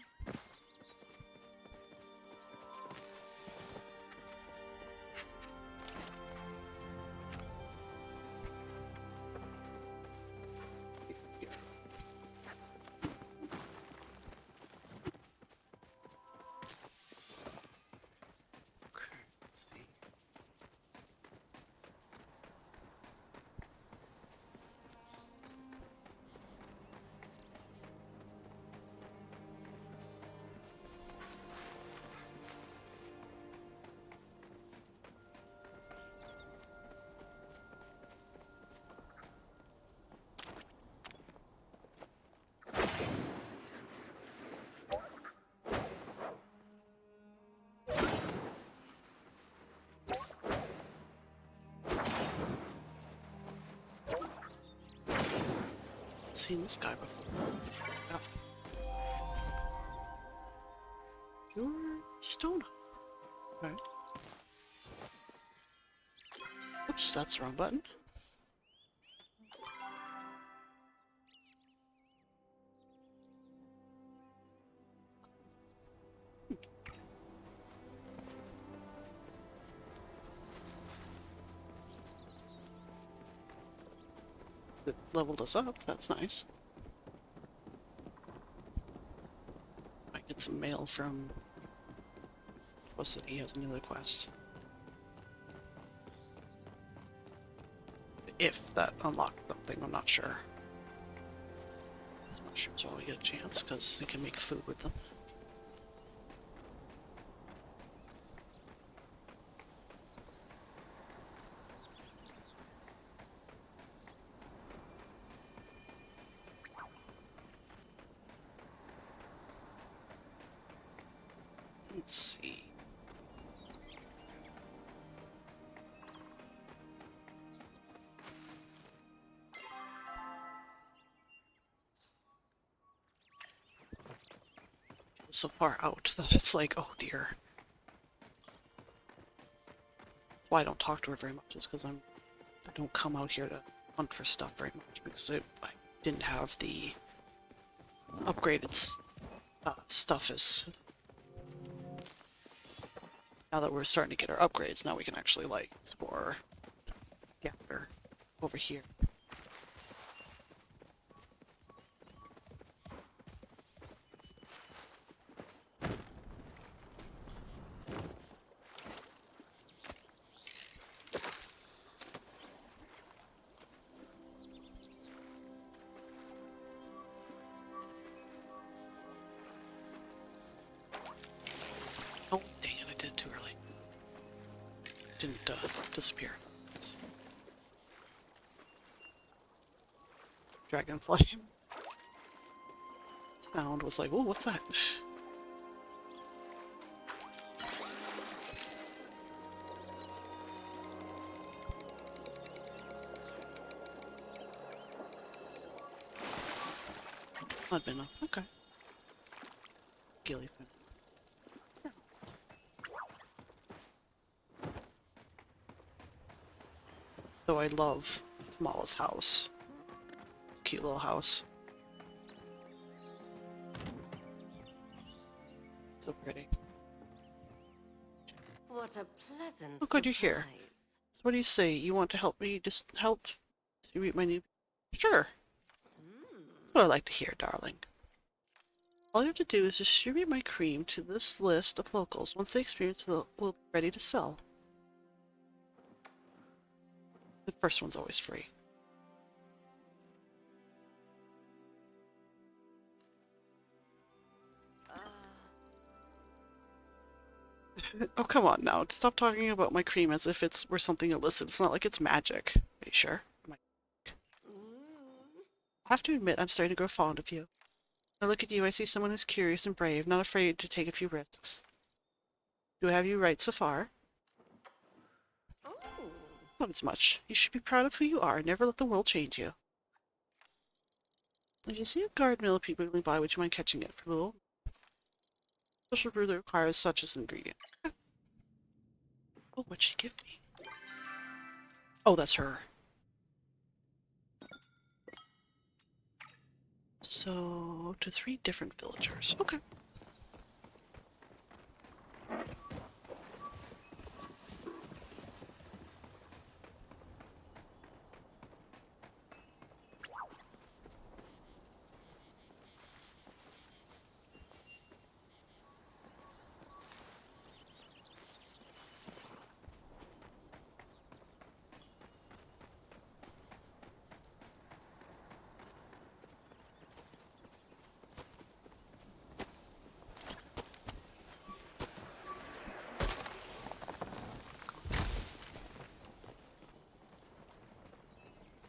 A: Okay, let's see. Seen this guy before. Oh. You're stone. Okay. Oops, that's the wrong button. It leveled us up, that's nice. Might get some mail from... what's that? He has another quest. If that unlocked something, I'm not sure. These mushrooms while we get a chance, because they can make food with them. Let's see. So far out that it's like, oh dear. That's why I don't talk to her very much, is because I don't come out here to hunt for stuff very much, because I didn't have the upgraded stuff as... Now that we're starting to get our upgrades, now we can actually like explore, gather over here. Oh, dang it, I did it too early. Didn't disappear. Dragonfly. Sound was like, oh, what's that? Not been enough. Okay. Gilly fin. Though I love Tamala's house. It's a cute little house. So pretty.
B: What a pleasant
A: Oh, good, you're here.
B: surprise.
A: So what do you say? You want to help me just help distribute my new... Sure. That's what I like to hear, darling. All you have to do is distribute my cream to this list of locals. Once they experience it, we'll be ready to sell. The first one's always free. Oh, come on now. Stop talking about my cream as if we're something illicit. It's not like it's magic. Are you sure? I have to admit, I'm starting to grow fond of you. When I look at you, I see someone who's curious and brave, not afraid to take a few risks. Do I have you right so far? Not as much. You should be proud of who you are and never let the world change you. If you see a guard millipede wiggling by, would you mind catching it for a little? Special brew that requires such as an ingredient. Oh, what'd she give me? Oh, that's her. So, to 3 different villagers. Okay.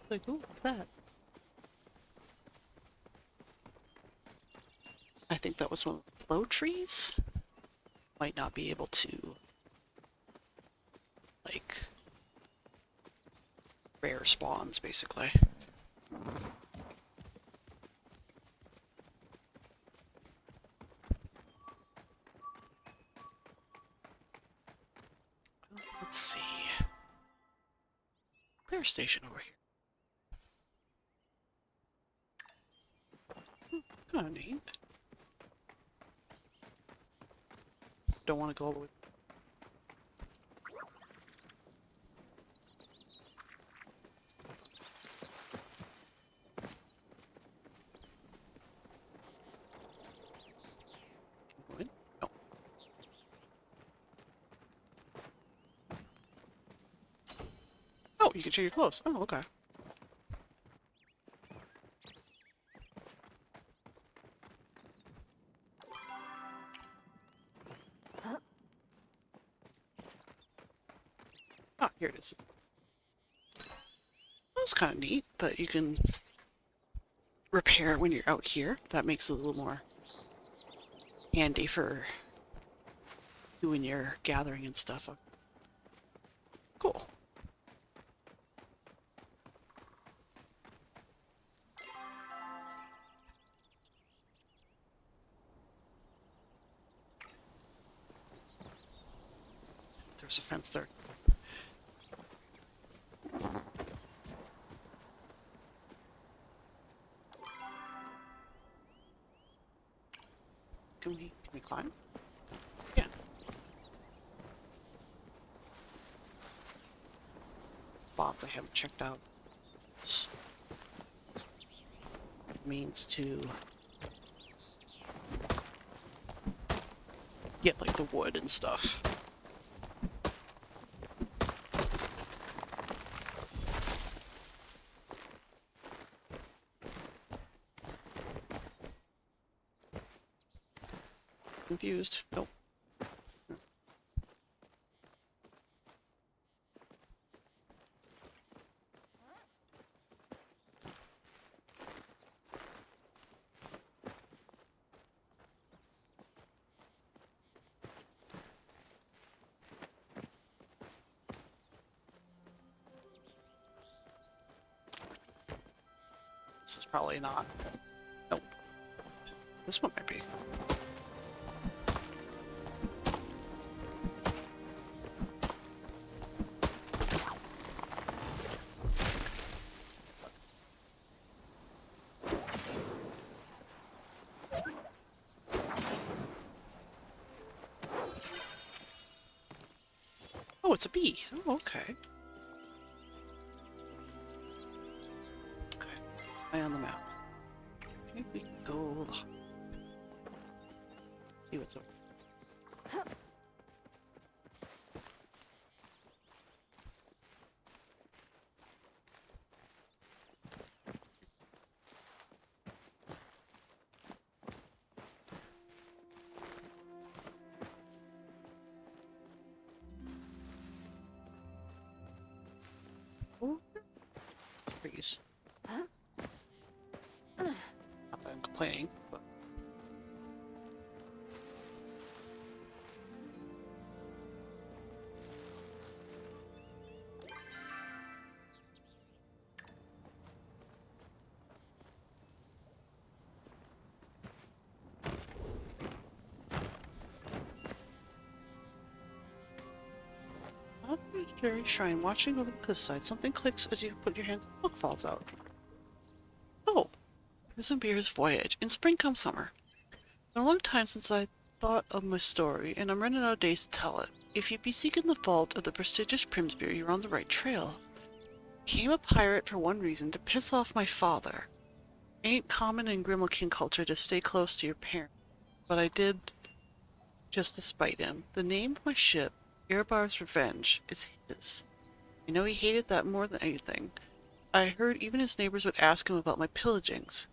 A: It's like, ooh, what's that? I think that was one of the flow trees. Might not be able to, like, rare spawns, basically. Let's see. Repair station over here. Kinda neat. Don't want to go all the way. Can we go in? No. Oh, you can change your clothes. Oh, okay. Ah, here it is. That's kind of neat that you can repair when you're out here. That makes it a little more handy for doing your gathering and stuff. Cool. There's a fence there. Can we climb? Yeah. Spots I haven't checked out. Means to get like the wood and stuff. Confused. Nope. This is probably not. Nope. This one might be. Oh, it's a bee. Oh, okay. Okay. Eye on the map. Okay, we can go. See what's over. Oh, trees. Not that I'm complaining, but. Up at the fairy shrine, watching over the cliffside, something clicks as you put your hands. A book falls out. Oh, Prison Beer's Voyage. In spring comes summer. It's been a long time since I thought of my story, and I'm running out of days to tell it. If you be seeking the vault of the prestigious Primsbeer, you're on the right trail. Became a pirate for one reason, to piss off my father. Ain't common in Grimalkin culture to stay close to your parents, but I did just to spite him. The name of my ship, Erebar's Revenge, is his. I know he hated that more than anything. I heard even his neighbors would ask him about my pillagings.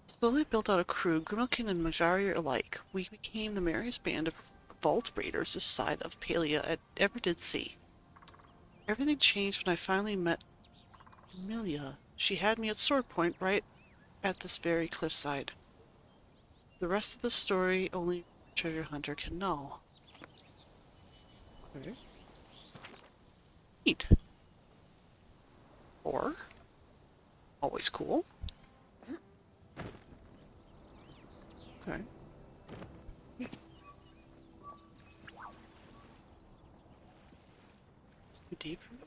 A: Slowly built out a crew, Grimalkin and Majari alike. We became the merriest band of vault raiders this side of Palia ever did see. Everything changed when I finally met Amelia. She had me at sword point right at this very cliffside. The rest of the story only a treasure hunter can know. Okay. Neat. Or always cool. Okay. It's too deep for me.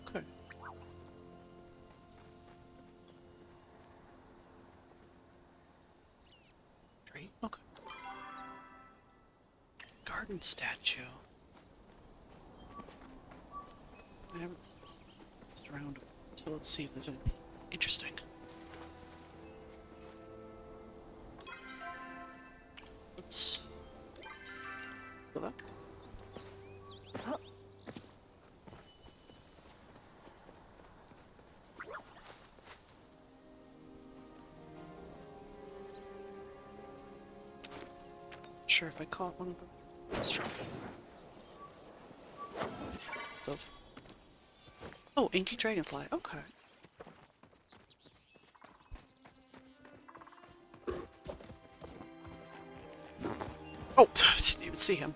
A: Okay. Tree? Okay. Garden statue. I haven't messed around, so let's see if there's anything interesting. Let's go that. Sure if I caught one of them. Let's try. Stuff. Oh, inky dragonfly. Okay. Oh, I didn't even see him.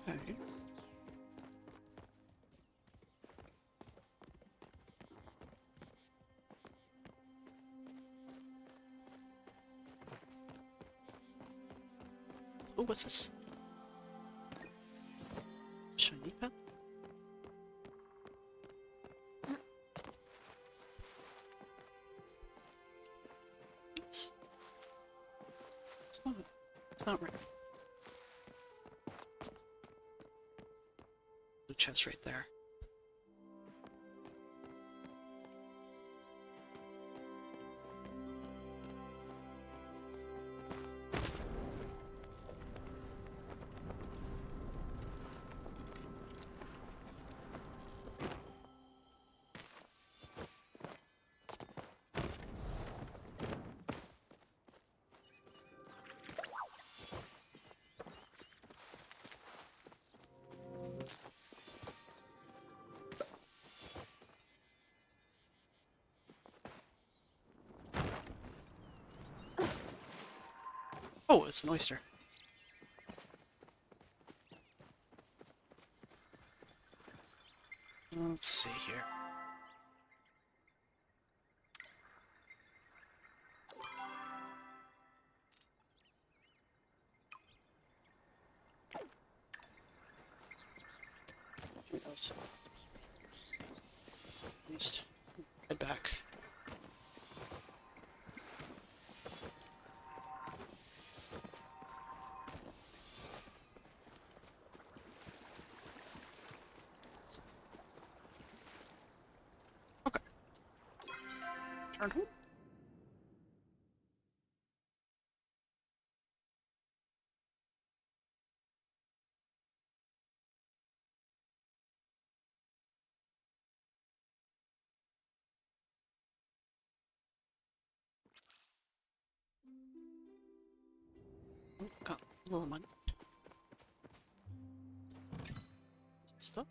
A: Okay. Oh, what's this? Shiny pet? It's not right. The chest right there. Oh, it's an oyster. Let's see here. Who knows? least. Head back. Okay. Turn home. Oh, got a little money. Stuff.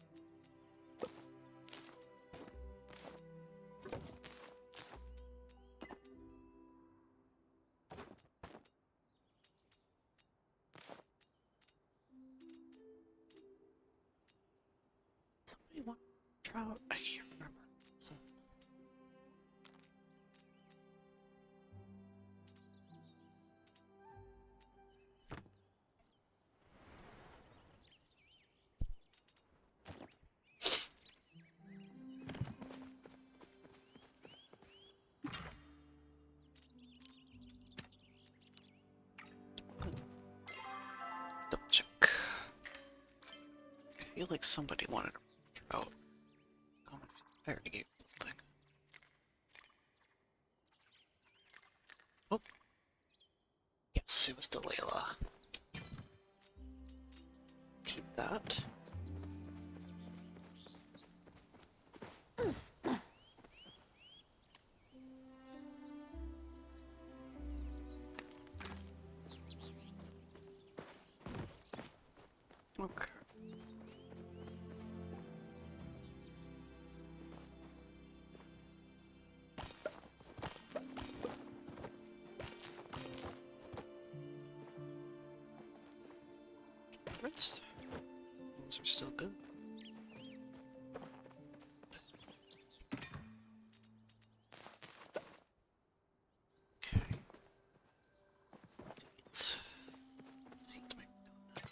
A: Somebody want trout? I can't remember. So. Double check. I feel like somebody wanted a trout. Oh, I already gave something. Oh. Yes, it was Delilah. Keep that. Okay. Rest. Those are still good. Okay. Seeds. Seeds might be done.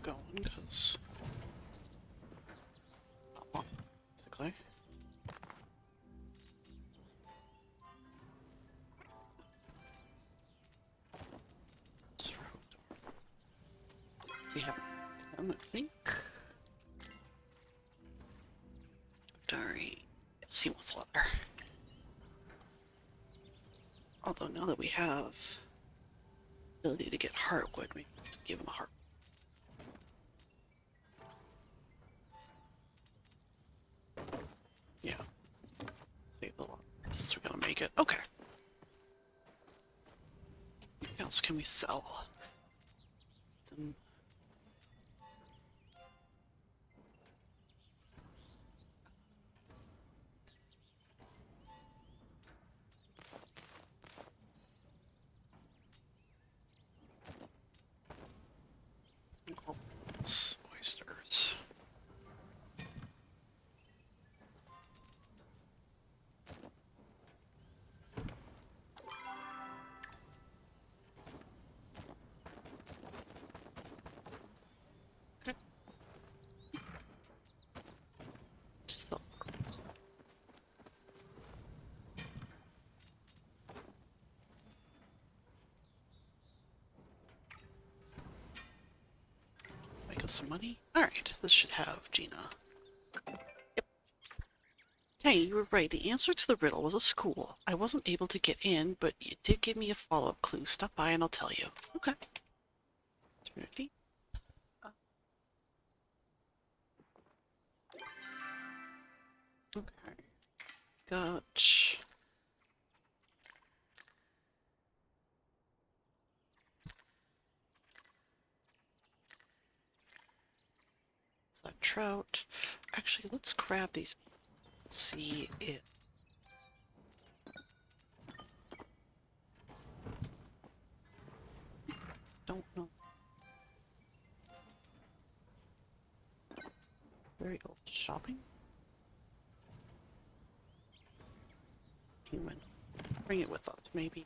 A: going, because... basically. We have them, I think. Dari. Yes, he wants leather. Although now that we have the ability to get heartwood, we can just give him a heart. Yeah. Save the lot since we're gonna make it. Okay. What else can we sell? Some oysters. Okay. Just make us some money. Alright, this should have Gina. Yep. Hey, you were right. The answer to the riddle was a school. I wasn't able to get in, but it did give me a follow-up clue. Stop by and I'll tell you. Okay. Eternity. Okay. Got... Is that trout? Actually, let's grab these. See it. Don't know. Very old shopping. Human. Bring it with us, maybe.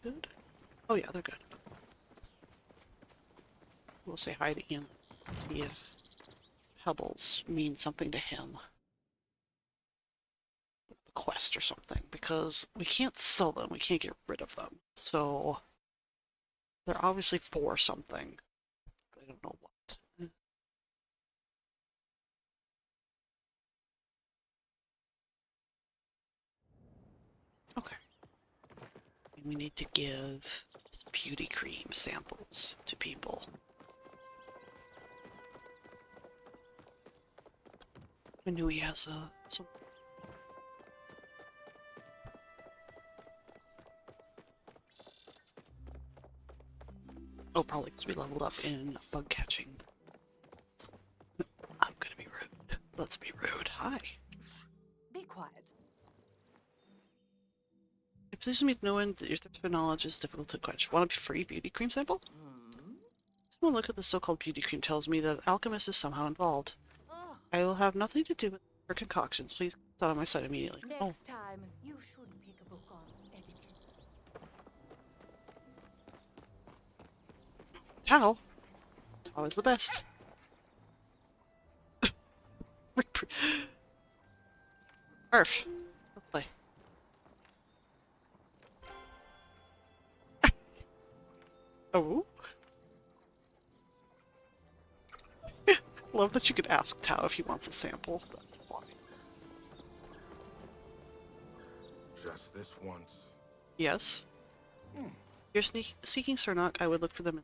A: Good? Oh yeah, they're good. We'll say hi to Ian. See if pebbles mean something to him. A quest or something, because we can't sell them, we can't get rid of them. So they're obviously for something. But I don't know what. Okay. And we need to give beauty cream samples to people. I knew he has some. Oh, probably because we leveled up in bug catching. I'm gonna be rude. Let's be rude. Hi.
D: Be quiet.
A: It pleases me to know when your thirst for knowledge is difficult to quench. Want a free beauty cream sample? Someone look at the so-called beauty cream tells me that alchemist is somehow involved.
D: Oh,
A: I will have nothing to do with her concoctions. Please get out of my sight immediately.
D: next time, you should pick a book on etiquette.
A: Tao? Tao is the best. Earth. Let's play. Oh? Love that you could ask Tao if he wants a sample. That's funny.
F: Just this once.
A: Yes? You're seeking Sernok, I would look for them.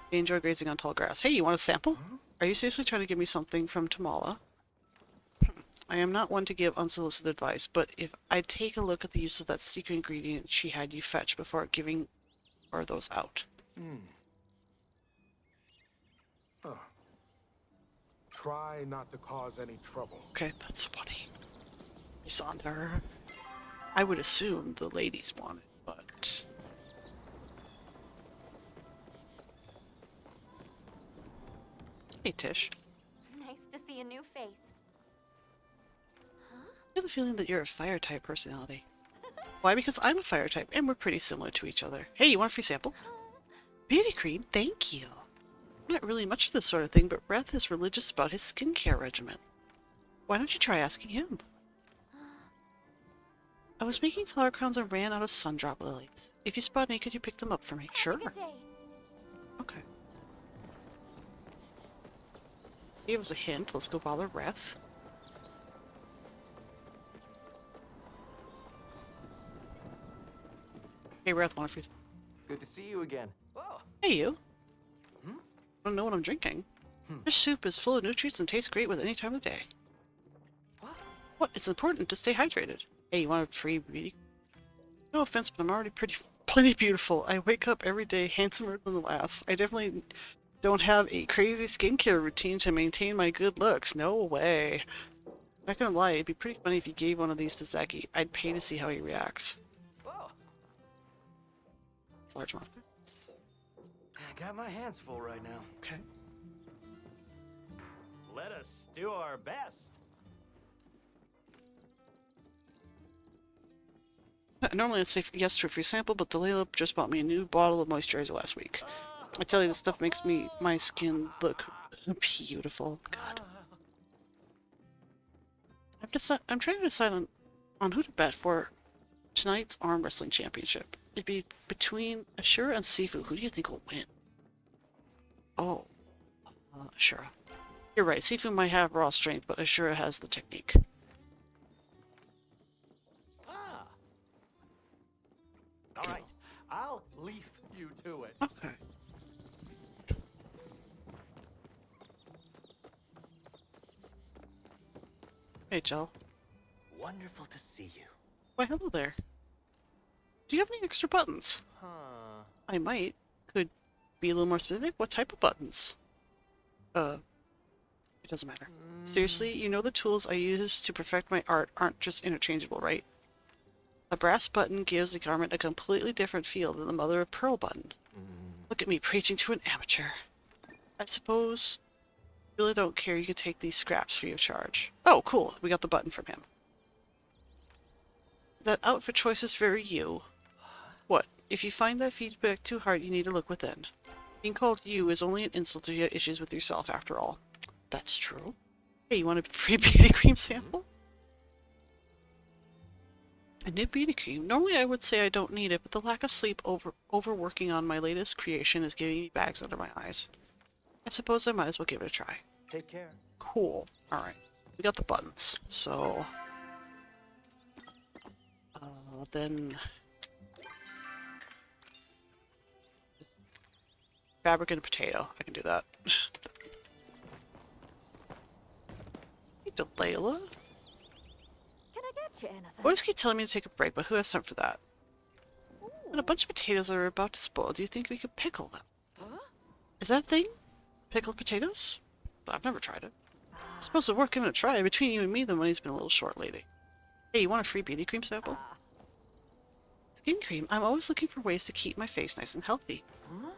A: They enjoy grazing on tall grass. Hey, you want a sample? Are you seriously trying to give me something from Tamala? I am not one to give unsolicited advice, but if I take a look at the use of that secret ingredient she had you fetch before giving her those out.
F: Try not to cause any trouble.
A: Okay, that's funny. He's on to her. I would assume the ladies want it, but... Hey, Tish.
C: Nice to see a new face.
A: I have the feeling that you're a fire-type personality. Why? Because I'm a fire-type, and we're pretty similar to each other. Hey, you want a free sample? Beauty cream? Thank you. I'm not really much for this sort of thing, but Reth is religious about his skincare regimen. Why don't you try asking him? I was making flower crowns and ran out of sundrop lilies. If you spot any, could you pick them up for me? Sure.
D: Good day.
A: Okay. He gave us a hint. Let's go bother Reth. Hey, Reth, want a free...
I: Good to see you again. Oh.
A: Hey, you.
I: Hmm?
A: I don't know what I'm drinking. This soup is full of nutrients and tastes great with any time of day. What? It's important to stay hydrated. Hey, you want a free beauty? No offense, but I'm already plenty beautiful. I wake up every day handsomer than the last. I definitely don't have a crazy skincare routine to maintain my good looks. No way. Not gonna lie, it'd be pretty funny if you gave one of these to Zeki. I'd pay to see how he reacts.
I: Oh.
A: Large mouth.
I: I got my hands full right now.
A: Okay.
I: Let us do our best.
A: Normally I'd say yes to a free sample, but Delilah just bought me a new bottle of moisturizer last week. I tell you, this stuff makes my skin look beautiful. God. I'm trying to decide on who to bet for tonight's arm wrestling championship. It'd be between Ashura and Sifu. Who do you think will win? Oh, Ashura. You're right. Sifu might have raw strength, but Ashura has the technique.
I: All right, I'll leave you to it.
A: Okay. Hey, Joe.
I: Wonderful to see you.
A: Why, hello there. Do you have any extra buttons?
I: Huh.
A: I might. Could be a little more specific. What type of buttons? It doesn't matter. Seriously, you know the tools I use to perfect my art aren't just interchangeable, right? A brass button gives the garment a completely different feel than the mother of pearl button. Look at me preaching to an amateur. I suppose you really don't care, you could take these scraps free of charge. Oh, cool. We got the button from him. That outfit choice is very you. What? If you find that feedback too hard, you need to look within. Being called you is only an insult to your issues with yourself, after all. That's true. Hey, you want a free beauty cream sample? A new beauty cream? Normally I would say I don't need it, but the lack of sleep overworking on my latest creation is giving me bags under my eyes. I suppose I might as well give it a try.
I: Take care.
A: Cool. Alright. We got the buttons. So... then... fabric and a potato. I can do that. Hey, Delilah?
D: Can I get you anything?
A: Boys keep telling me to take a break, but who has time for that? And a bunch of potatoes that are about to spoil. Do you think we could pickle them?
D: Huh?
A: Is that a thing? Pickled potatoes? I've never tried it. I suppose it's worth giving it a try. Between you and me, the money's been a little short lately. Hey, you want a free beauty cream sample? Skin cream? I'm always looking for ways to keep my face nice and healthy.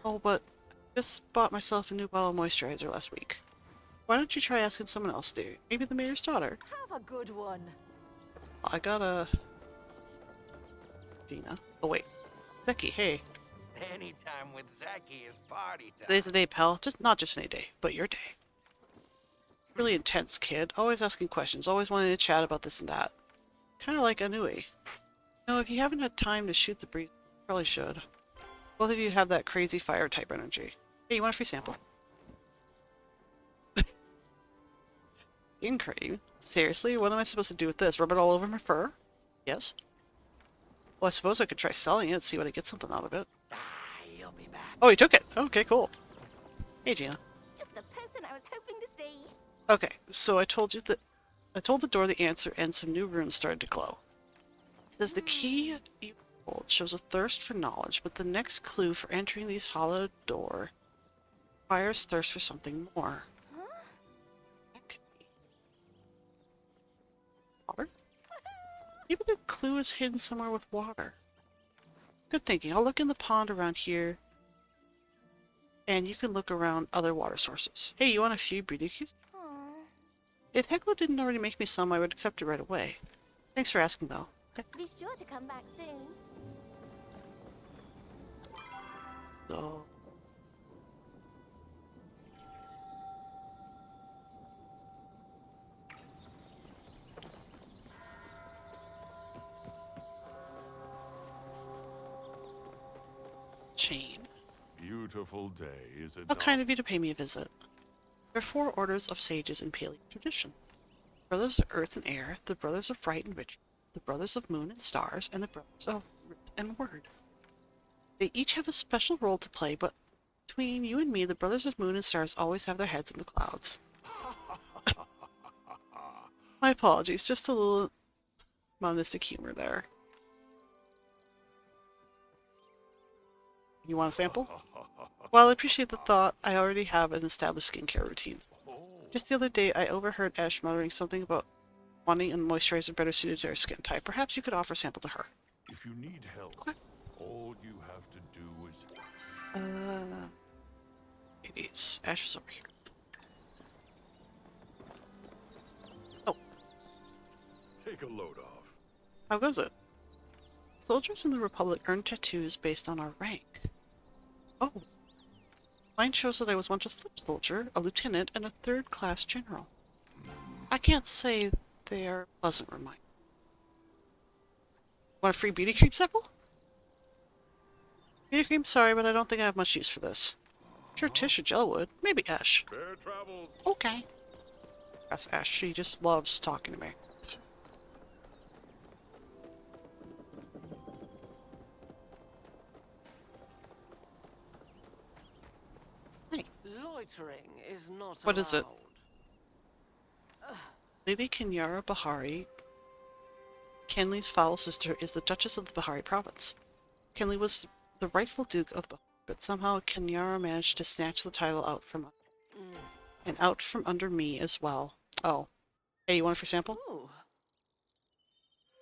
A: Oh, but I just bought myself a new bottle of moisturizer last week. Why don't you try asking someone else, dude? Maybe the mayor's daughter.
D: Have a good one.
A: I got a... Dina. Oh, wait. Zeki, hey.
E: Anytime with Zeki is party time.
A: Today's the day, pal. Not just any day, but your day. Really intense kid. Always asking questions. Always wanting to chat about this and that. Kind of like Anui. No, if you haven't had time to shoot the breeze, you probably should. Both of you have that crazy fire type energy. Hey, you want a free sample? Skin cream? Seriously? What am I supposed to do with this? Rub it all over my fur? Yes? Well, I suppose I could try selling it, see what I get something out of it.
I: You'll be back.
A: Oh, he took it! Okay, cool. Hey, Gina.
C: Just the person I was hoping to see.
A: Okay, so I told the door the answer, and some new runes started to glow. It says the key you hold shows a thirst for knowledge, but the next clue for entering these hollow door requires thirst for something more. That could be water? Maybe the clue is hidden somewhere with water. Good thinking. I'll look in the pond around here, and you can look around other water sources. Hey, you want a few beauty cubes? If Hecla didn't already make me some, I would accept it right away. Thanks for asking, though. Okay.
C: Be sure to come back soon.
A: So, chain.
F: Beautiful day, is it
A: How
F: not?
A: kind of you to pay me a visit. There are 4 orders of sages in Palia tradition. Brothers of Earth and Air, the Brothers of Right and Rich, the Brothers of Moon and Stars, and the Brothers of Writ and Word. They each have a special role to play, but between you and me, the Brothers of Moon and Stars always have their heads in the clouds. My apologies, just a little monistic humor there. You want a sample? While I appreciate the thought, I already have an established skincare routine. Just the other day, I overheard Ash muttering something about wanting a moisturizer better suited to her skin type. Perhaps you could offer a sample to her.
F: If you need help,
A: Okay.
F: all you have to do is...
A: It is. Ash is over here. Oh,
F: Take a load off.
A: how goes it? Soldiers in the Republic earn tattoos based on our rank. Oh. Mine shows that I was once a foot soldier, a lieutenant, and a 3rd-class general. I can't say they are a pleasant reminder. Want a free beauty cream sample? Beauty cream? Sorry, but I don't think I have much use for this. Sure, Tish or Jill would. Maybe Ash.
F: Fair travels.
A: Okay. That's Ash. She just loves talking to me. Hey.
B: Loitering is not
A: What is it?
B: allowed.
A: Lady Kenyara Bahari, Kenley's foul sister, is the Duchess of the Bahari province. Kenley was the rightful Duke of Bahari, but somehow Kenyara managed to snatch the title out from under me as well. Oh. Hey, you want it for sample?
B: Ooh.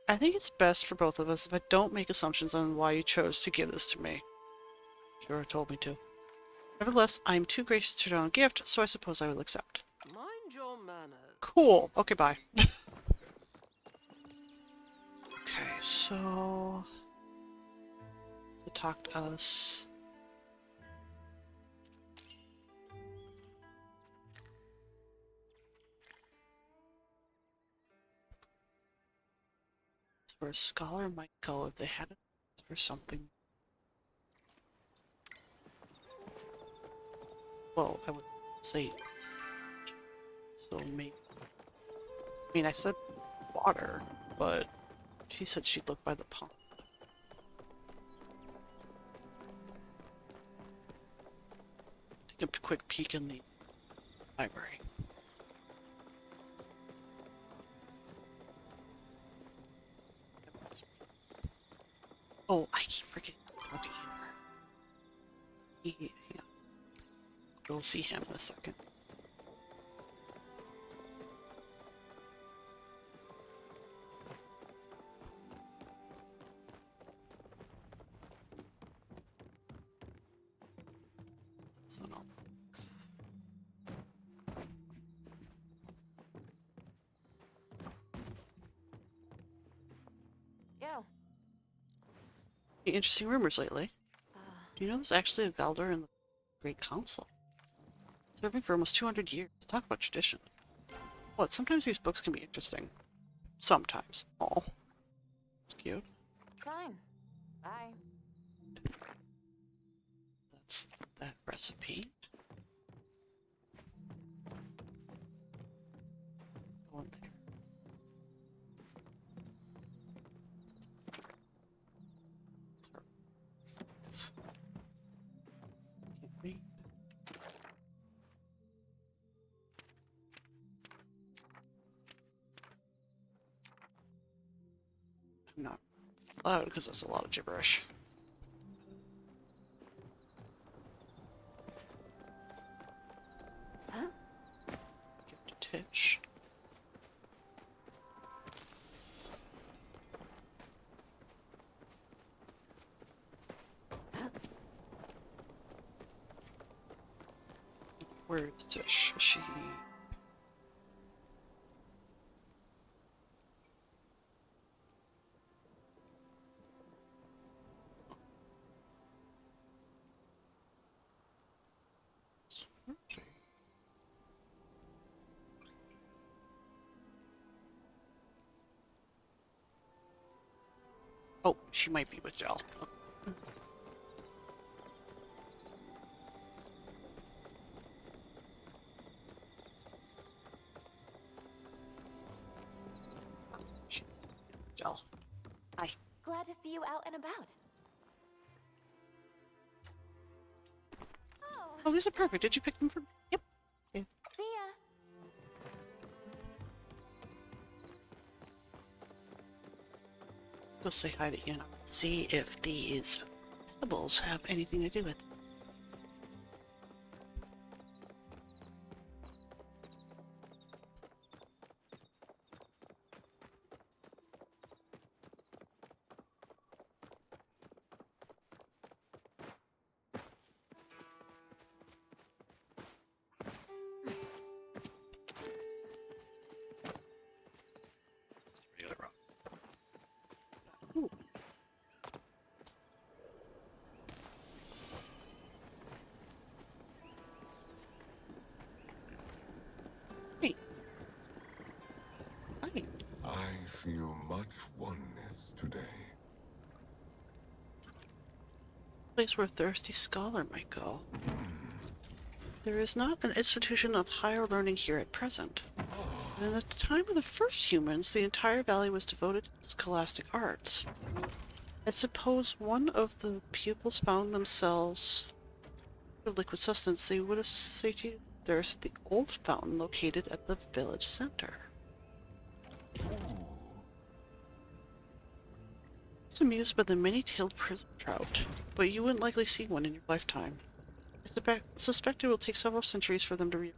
A: I think it's best for both of us if I don't make assumptions on why you chose to give this to me. Sure told me to. Nevertheless, I'm too gracious to turn down a gift, so I suppose I will accept.
B: Mind your manners.
A: Cool. Okay, bye. Okay, so... talk to us. That's where a scholar might go if they had it for something. Well, I would say... So maybe... I mean, I said water, but she said she'd look by the pond. Take a quick peek in the library. Oh, I keep forgetting about the hammer. Yeah. Go see him in a second. So no.
D: Yo.
A: Interesting rumors lately. Do you know there's actually a Galder in the Great Council? Serving for almost 200 years. Talk about tradition. What? Sometimes these books can be interesting. Sometimes. Oh. It's cute.
D: Fine. Bye.
A: That's that recipe. Go in there. Can't read. I'm not allowed because that's a lot of gibberish.
D: Huh?
A: Give it to Tish. Where is Tish? Is she... Oh, she might be with Jell. Oh, these are perfect. Did you pick them for? Yep.
C: See ya.
A: Go say hi to Ian. See if these pebbles have anything to do with it. Regular rock. Ooh. Hey. Hi.
F: I feel much oneness today.
A: Place where a thirsty scholar might go. There is not an institution of higher learning here at present. And at the time of the first humans, the entire valley was devoted to scholastic arts. I suppose one of the pupils found themselves with liquid sustenance, they would have satiated thirst at the old fountain located at the village center. I was amused by the many-tailed prison trout, but you wouldn't likely see one in your lifetime. I suspect it will take several centuries for them to re-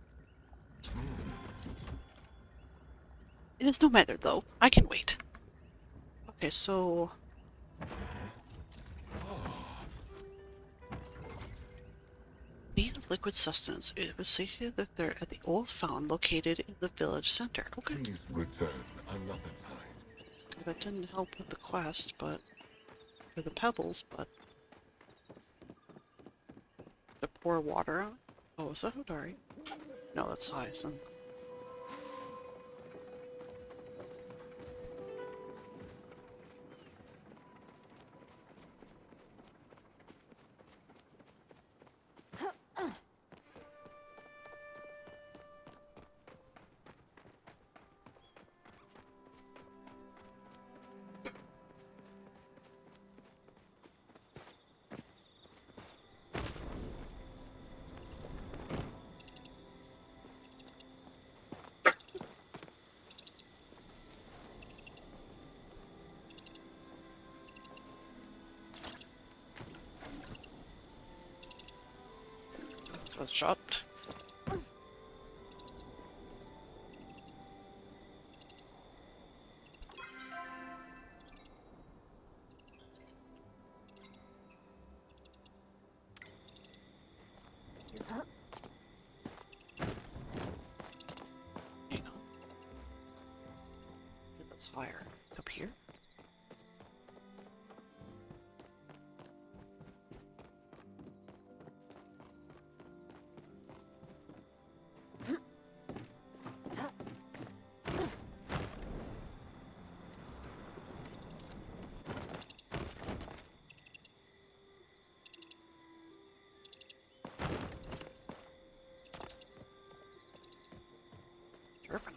A: It is no matter, though. I can wait. Okay, so... Need of liquid sustenance. It was stated that they're at the old fountain located in the village center. Okay.
F: Please return another time.
A: That didn't help with the quest, but... for the pebbles, but... to pour water on? Oh, is that Hodari? No, that's Hyacinth. Was shot. Hang on. That's higher. Up here? Chirping.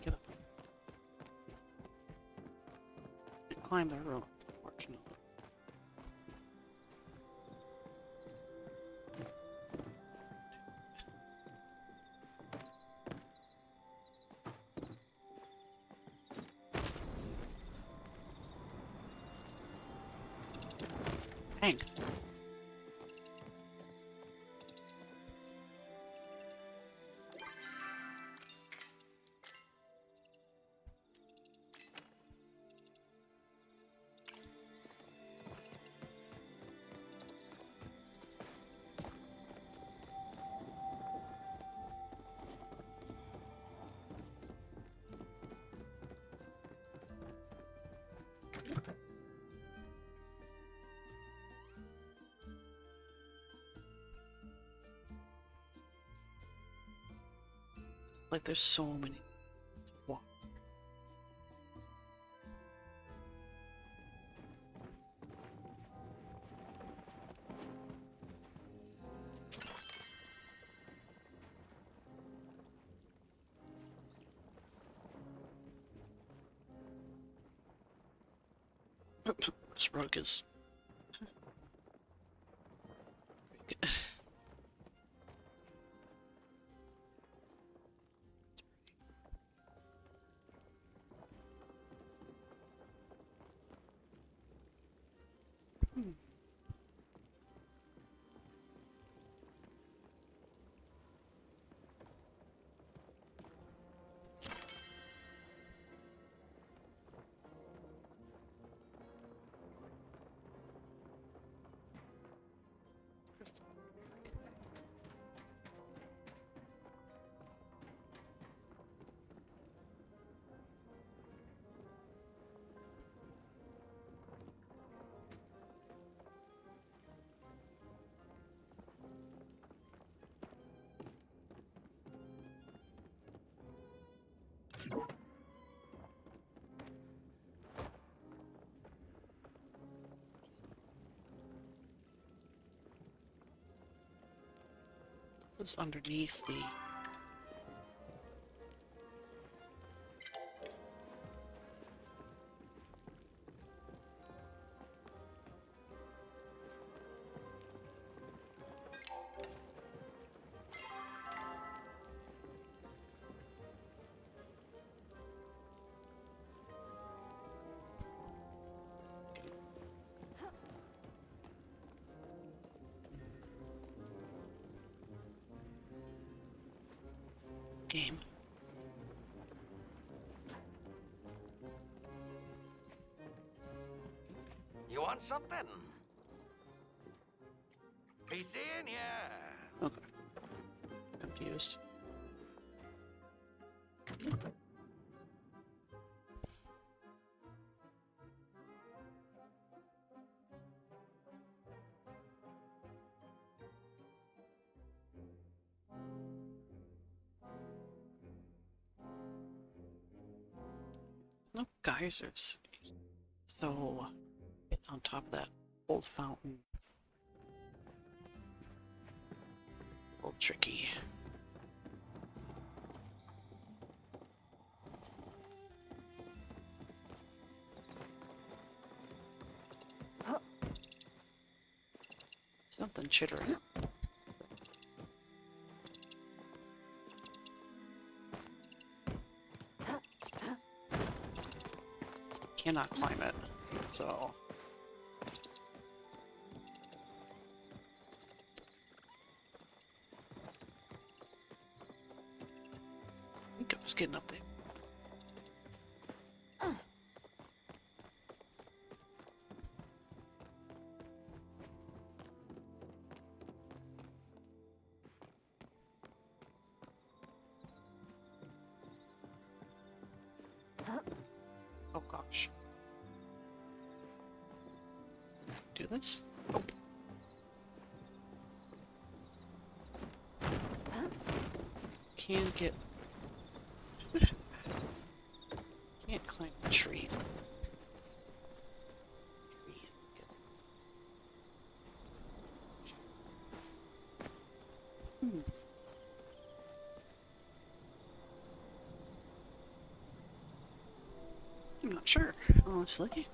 A: Get up. And climb the ruins, unfortunately. Hang. Like there's so many. Wow. This rug is... This is underneath the... game.
B: You want something? Be seeing ya.
A: Okay. Confused. There's no geysers. So, on top of that old fountain. A little tricky. Something chittering. Cannot climb it, so... I think I was getting up there. Oh gosh. Do this? Nope. Can't get... Can't climb the trees. Hmm. I'm not sure, honestly.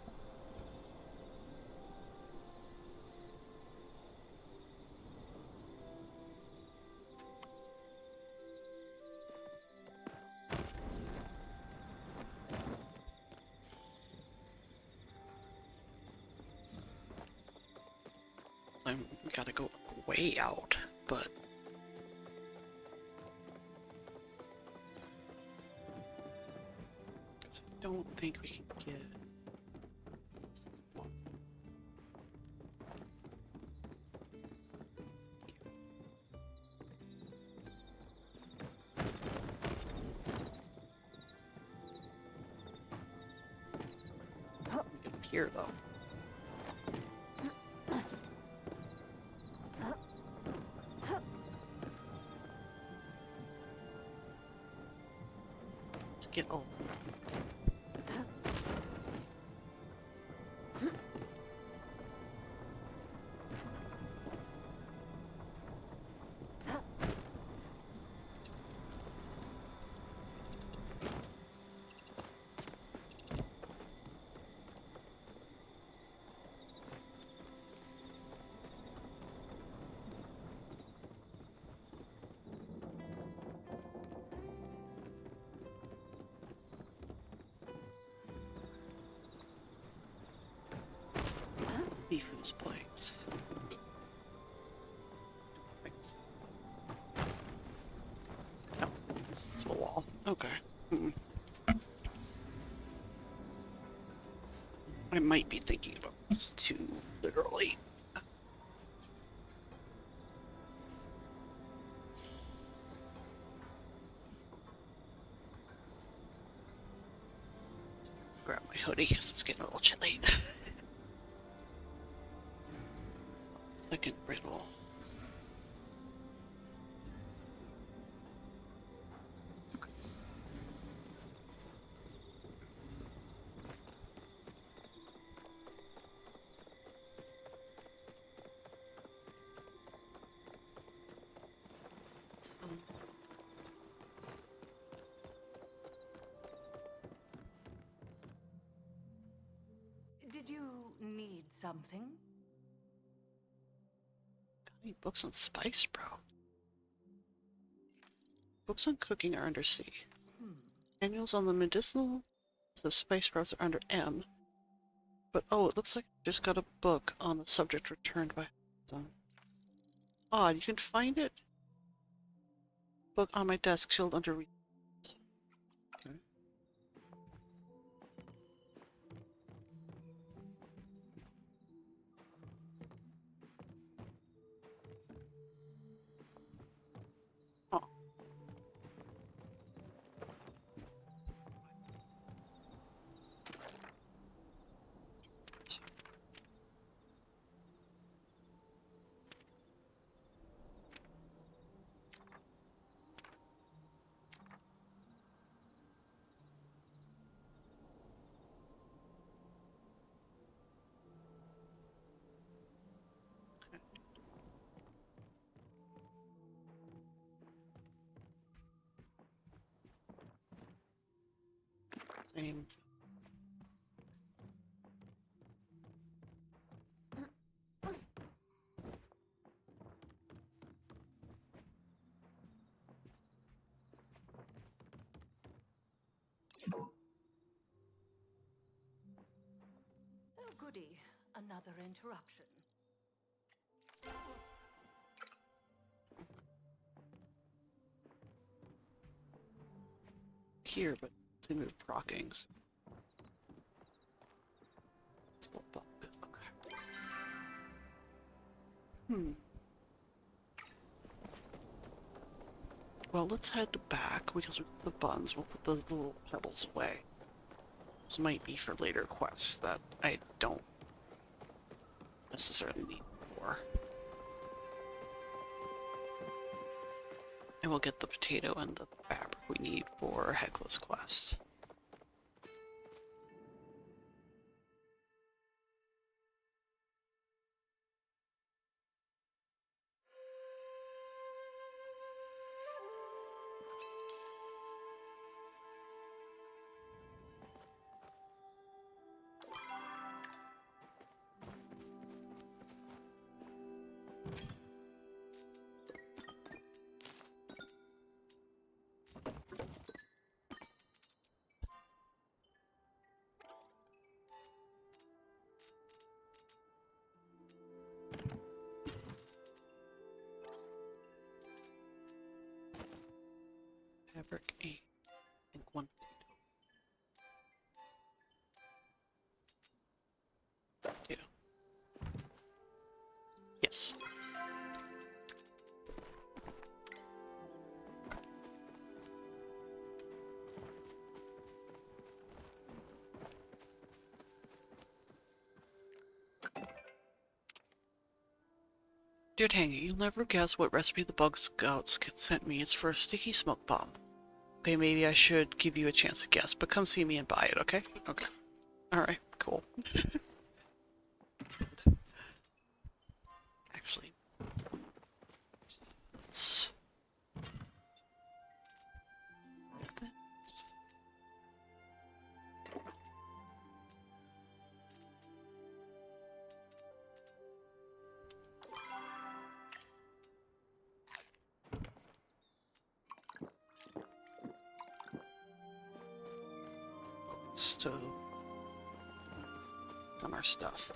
A: We gotta go way out, but... I don't think we can get... We can up here, though. Let's get over. Mifu's place. Thanks. Oh, it's a wall. Okay. I might be thinking about this too literally. Grab my hoodie because it's getting a little chilly. Second riddle. So,
D: Did you need something?
A: got any books on spice, bro? Books on cooking are under C. Manuals on the medicinal, so spice sprouts are under M. But oh, it looks like I just got a book on the subject returned by some. Odd, you can find it. Book on my desk, sealed under. Okay. Oh. Same.
D: Oh, goody. Another interruption.
A: Here, but they move prockings. It's a little bit. Okay. Well, let's head back because we got the buns. We'll put those little pebbles away. This might be for later quests that I don't necessarily need for. And we'll get the potato and the fabric we need for Hecla's quest. Fabric 8 and 1 potato. Yes. Dear Tangy, you'll never guess what recipe the Bug Scouts sent me. It's for a sticky smoke bomb. Okay, maybe I should give you a chance to guess, but come see me and buy it, okay? Okay. Alright, cool. Actually, let's... Stove on our stuff.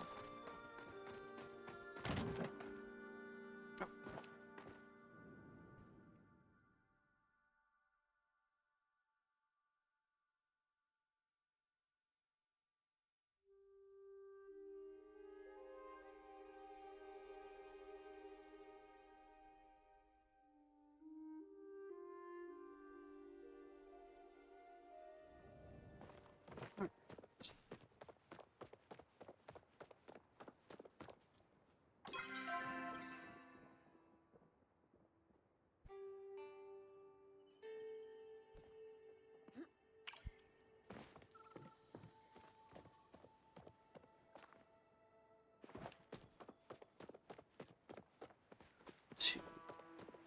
A: To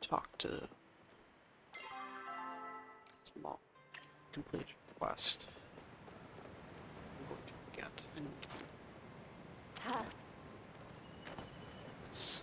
A: talk to small complete quest. I'm going to forget. And it's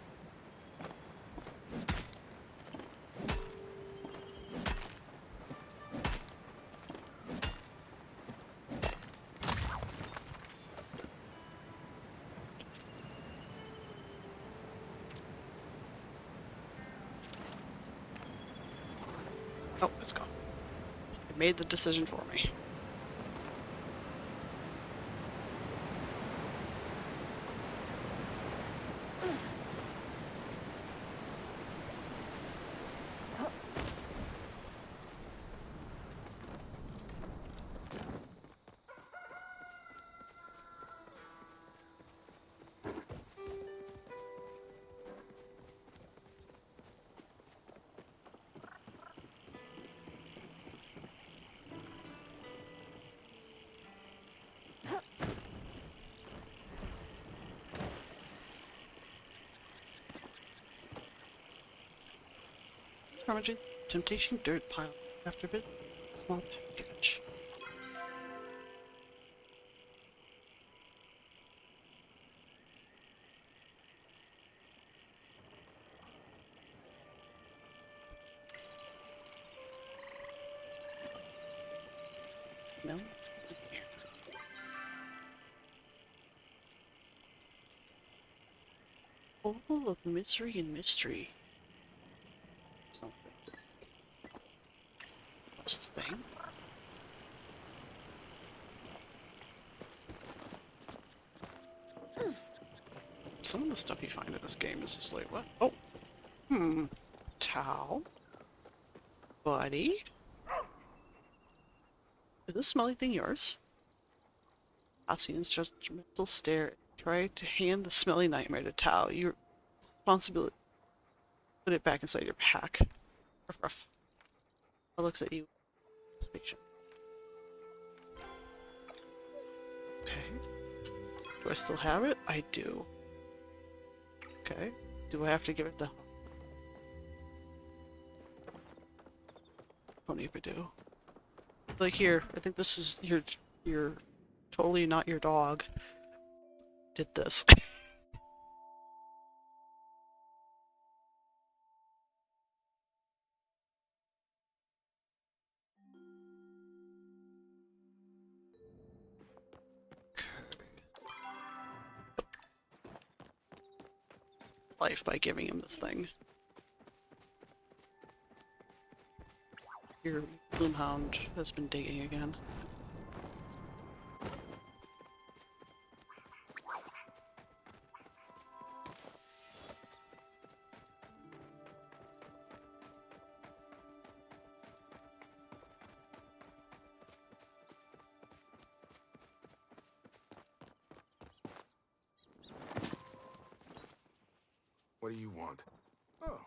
A: oh, it's gone. It made the decision for me. Rummaging temptation dirt pile after a bit. Small package. No. Oval of misery and mystery. Something. This thing. Some of the stuff you find in this game is just like, what? Oh. Towel. Buddy. Is this smelly thing yours? Ossian's judgmental stare. Try to hand the smelly nightmare to Tao. Your responsibility. Put it back inside your pack. Ruff, ruff. I looks at you. Suspicion. Okay. Do I still have it? I do. Okay. Do I have to give it the don't even do. Like here, I think this is your totally not your dog. Did this. Life by giving him this thing. Your Bloomhound has been digging again.
F: What do you want? Oh.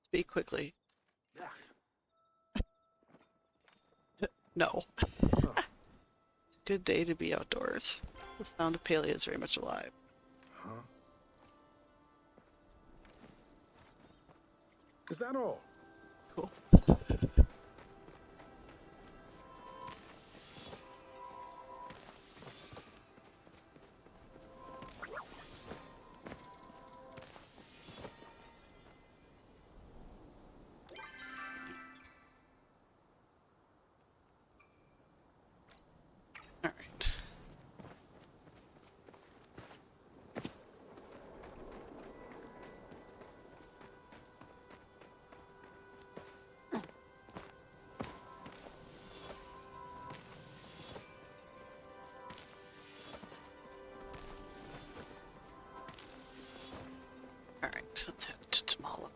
A: Speak quickly. No.
F: Oh.
A: It's a good day to be outdoors. The sound of Palia is very much alive.
F: Huh? Is that all?
A: Cool. Alright. Let's head to Tamala.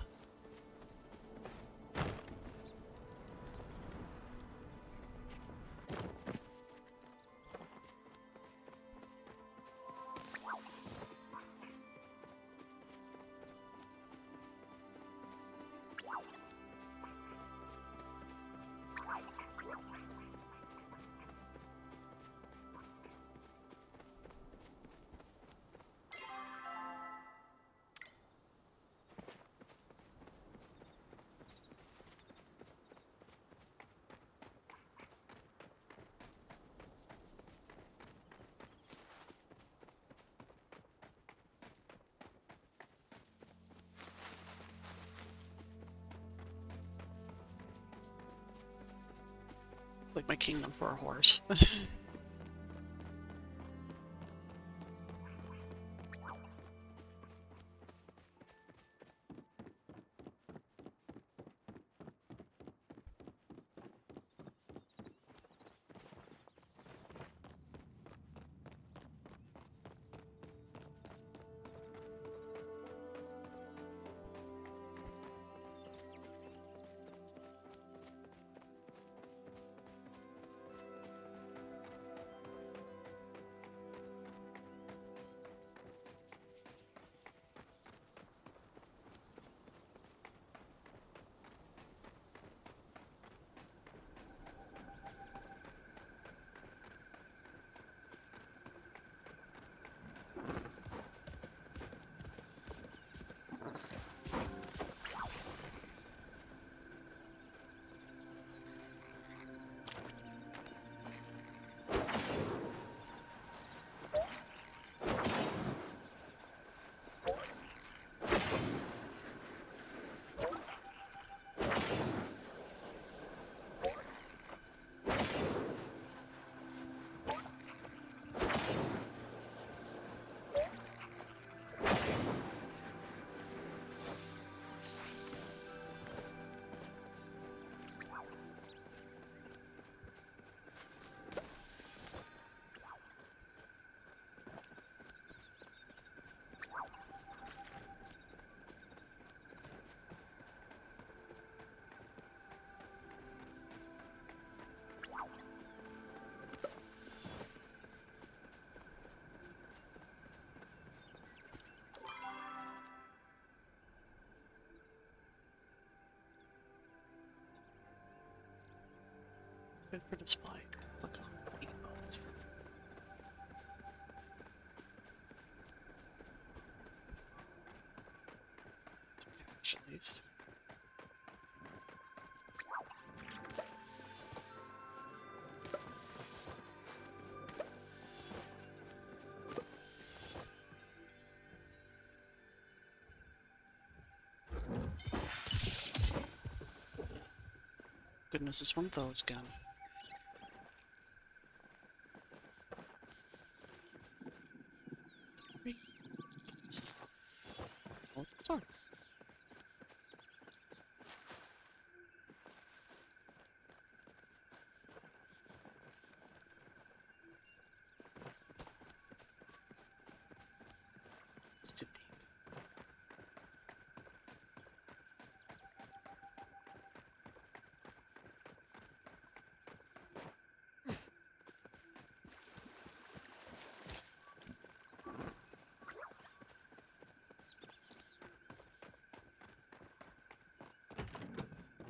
A: Like my kingdom for a horse. Good for display. It's like $80 for cash at least. Goodness, it's one of those again. Oh, sorry. It's too deep.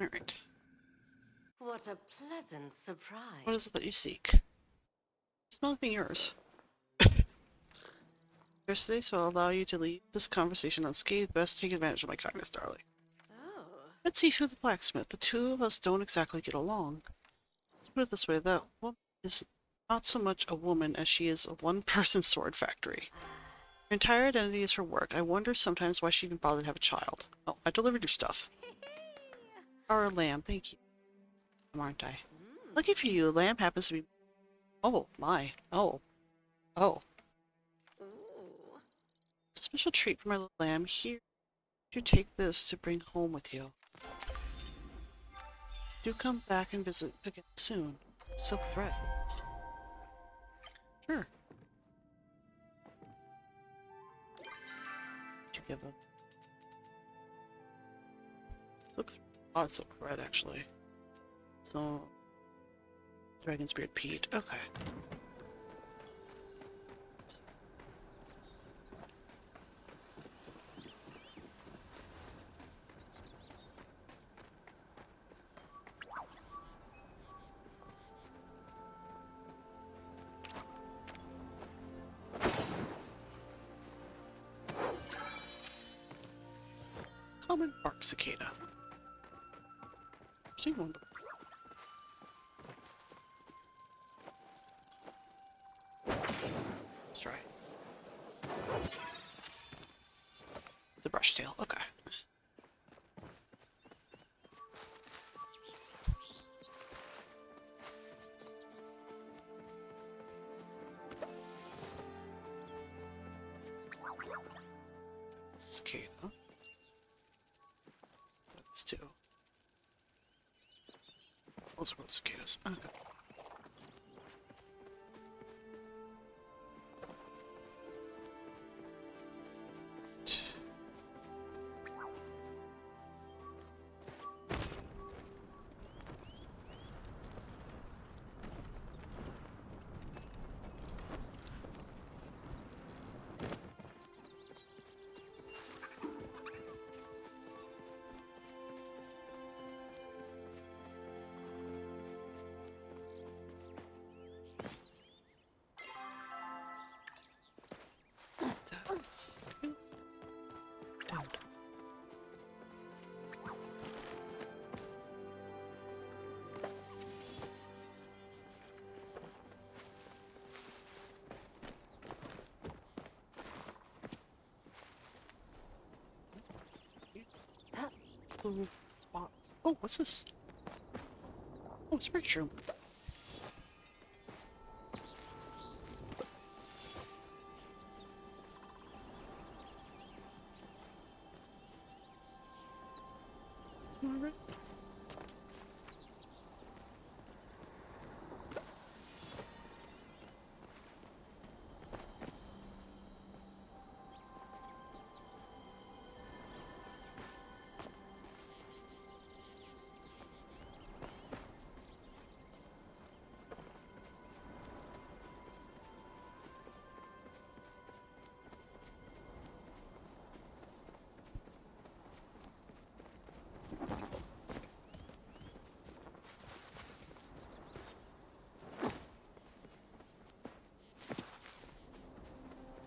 A: Alright.
B: What a pleasant surprise.
A: What is it that you seek? It's nothing yours. There's today, so I'll allow you to leave this conversation unscathed. Best take advantage of my kindness, darling.
B: Oh.
A: Let's see who the blacksmith. The two of us don't exactly get along. Let's put it this way, that woman is not so much a woman as she is a one-person sword factory. Her entire identity is her work. I wonder sometimes why she even bothered to have a child. Oh, I delivered your stuff. Our lamb, thank you. Aren't I? Lucky for you, a lamb happens to be... Oh, my. Oh. Oh.
B: Ooh.
A: It's a special treat for my little lamb. Here, you take this to bring home with you. Do come back and visit again soon. Silk thread. Sure. Did you give up? Look through lots of red actually. So Dragon's Beard Pete. Okay. Common bark cicada. I've seen one before. Let's try. The brush tail, okay. Cicada. That's two. Those were the cicadas. Okay. Dude. Little spots. Oh, what's this? Oh, it's a break room. Alright.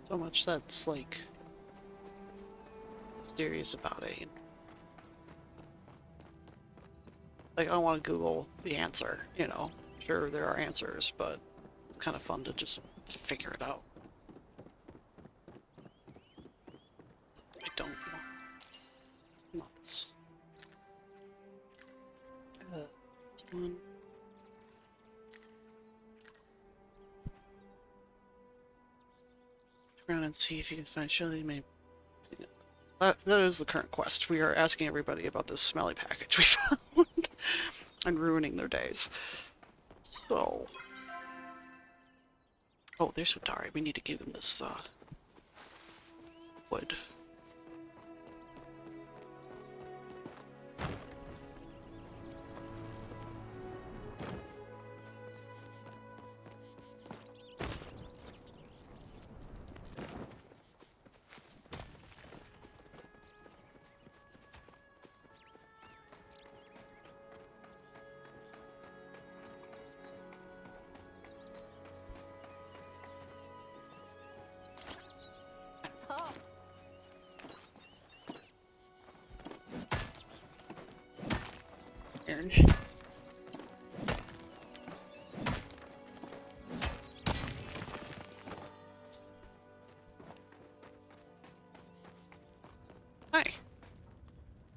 A: So much that's like mysterious about it. Like I don't want to Google the answer, you know. Sure there are answers, but it's kind of fun to just figure it out. I don't want not this. This one. Around and see if you can find Shelley. Maybe that is the current quest. We are asking everybody about this smelly package we found and ruining their days. So, oh, there's Sutari. We need to give him this wood. Aaron. Hi.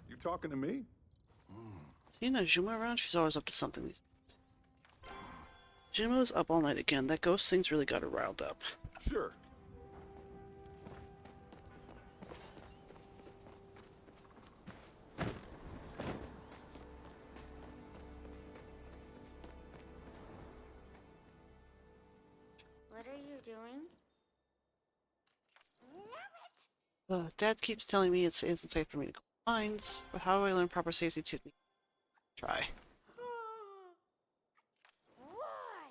F: You talking to me?
A: Seeing Najuma around? She's always up to something these days. Jumo's up all night again. That ghost thing's really got her riled up.
F: Sure.
G: What are you doing?
A: Dad keeps telling me it isn't safe for me to go Lines, but how do I learn proper safety technique? Try.
G: Why?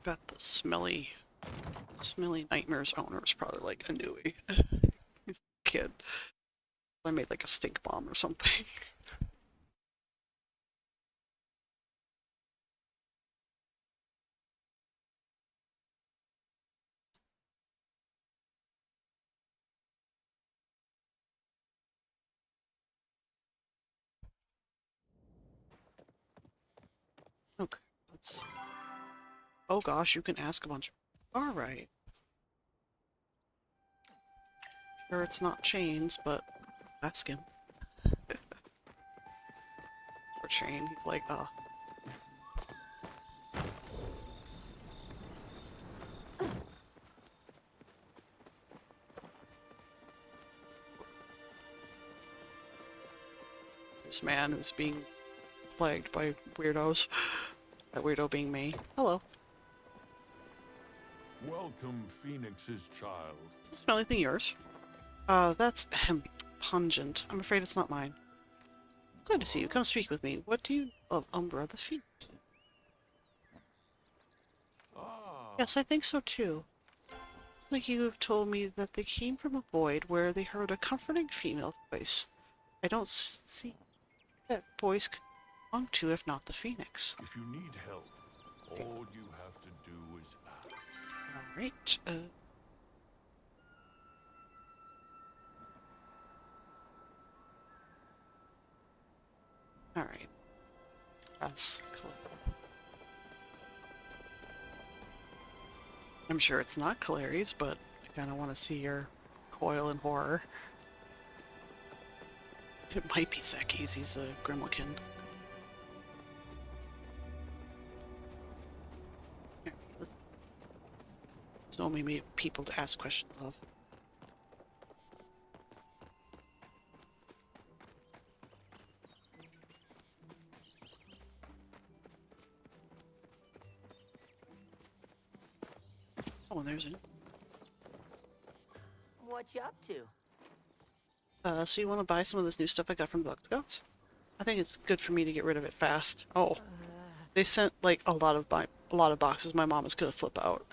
A: Bet the smelly nightmares owner is probably like a newie. He's a kid. I made like a stink bomb or something. Okay, let's. Oh gosh, you can ask a bunch. Alright. Sure, it's not chains, but ask him. For chain, he's like, this man who's being plagued by weirdos. That weirdo being me. Hello.
F: Welcome, Phoenix's child.
A: Is the smelly thing yours? That's pungent. I'm afraid it's not mine. Glad to see you. Come speak with me. What do you know of Umbra the Phoenix?
F: Ah,
A: Yes, I think so too. It's like you have told me that they came from a void where they heard a comforting female voice. I don't see that voice could belong to if not the Phoenix.
F: if you need help, all you have to do is ask.
A: Alright, alright. That's cool. I'm sure it's not Caleri's, but I kinda wanna see your coil in horror. It might be Zeki's, he's a Grimlikin. So many people to ask questions of. Oh, and there's it.
J: What you up to?
A: So you want to buy some of this new stuff I got from Bug Scouts? I think it's good for me to get rid of it fast. Oh, they sent like a lot of boxes. My mom is gonna flip out.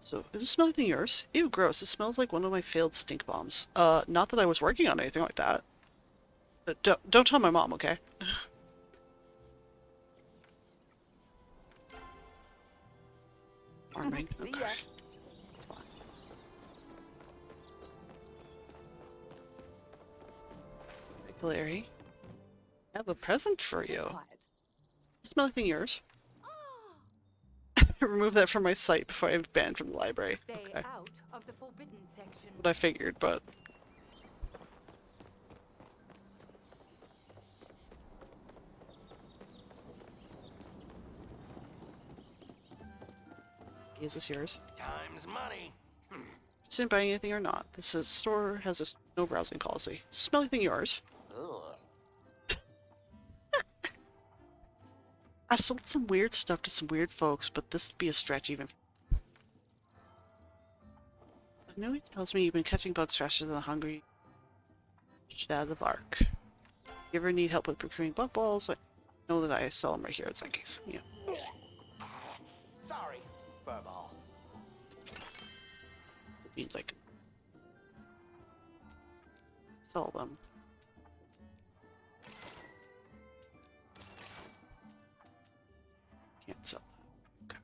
A: So, is the smelly thing yours? Ew, gross. It smells like one of my failed stink bombs. Not that I was working on anything like that. Don't tell my mom, okay? Farming.
J: See
A: Okay.
J: ya.
A: That's fine. Hey, Larry. I have a present for you.
J: Quiet.
A: Is the smelly thing yours? Remove that from my sight before I'm banned from the library.
D: Stay
A: Okay.
D: out of the forbidden section.
A: What I figured, but... Is this yours?
B: Time's money.
A: Just didn't buy anything or not. This store has a no browsing policy. Smelly thing yours? I sold some weird stuff to some weird folks, but this'd be a stretch even. I know he tells me you've been catching bugs faster than a hungry Shad of Ark. You ever need help with procuring bug balls? I know that I sell them right here at Zenki's. Yeah.
J: Sorry, furball.
A: It means I can sell them. Can't sell that. Okay.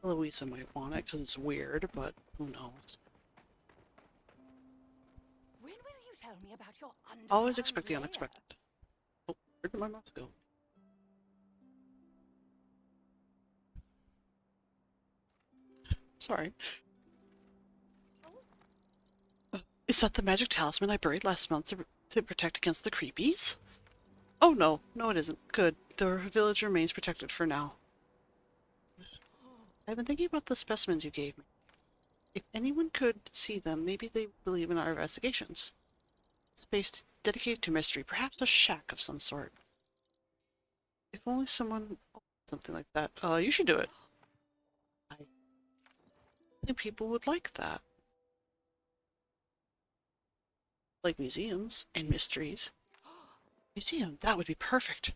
A: Eloisa might want it because it's weird, but who knows?
D: When will you tell me about your
A: Always
D: underground
A: expect the
D: lair?
A: unexpected. Oh, where did my mouse go? Sorry. Is that the magic talisman I buried last month to protect against the creepies? Oh no, no it isn't. Good. The village remains protected for now. I've been thinking about the specimens you gave me. If anyone could see them, maybe they would believe in our investigations. Space dedicated to mystery, perhaps a shack of some sort. If only someone... something like that. You should do it. I think people would like that. Like museums and mysteries. Museum, that would be perfect.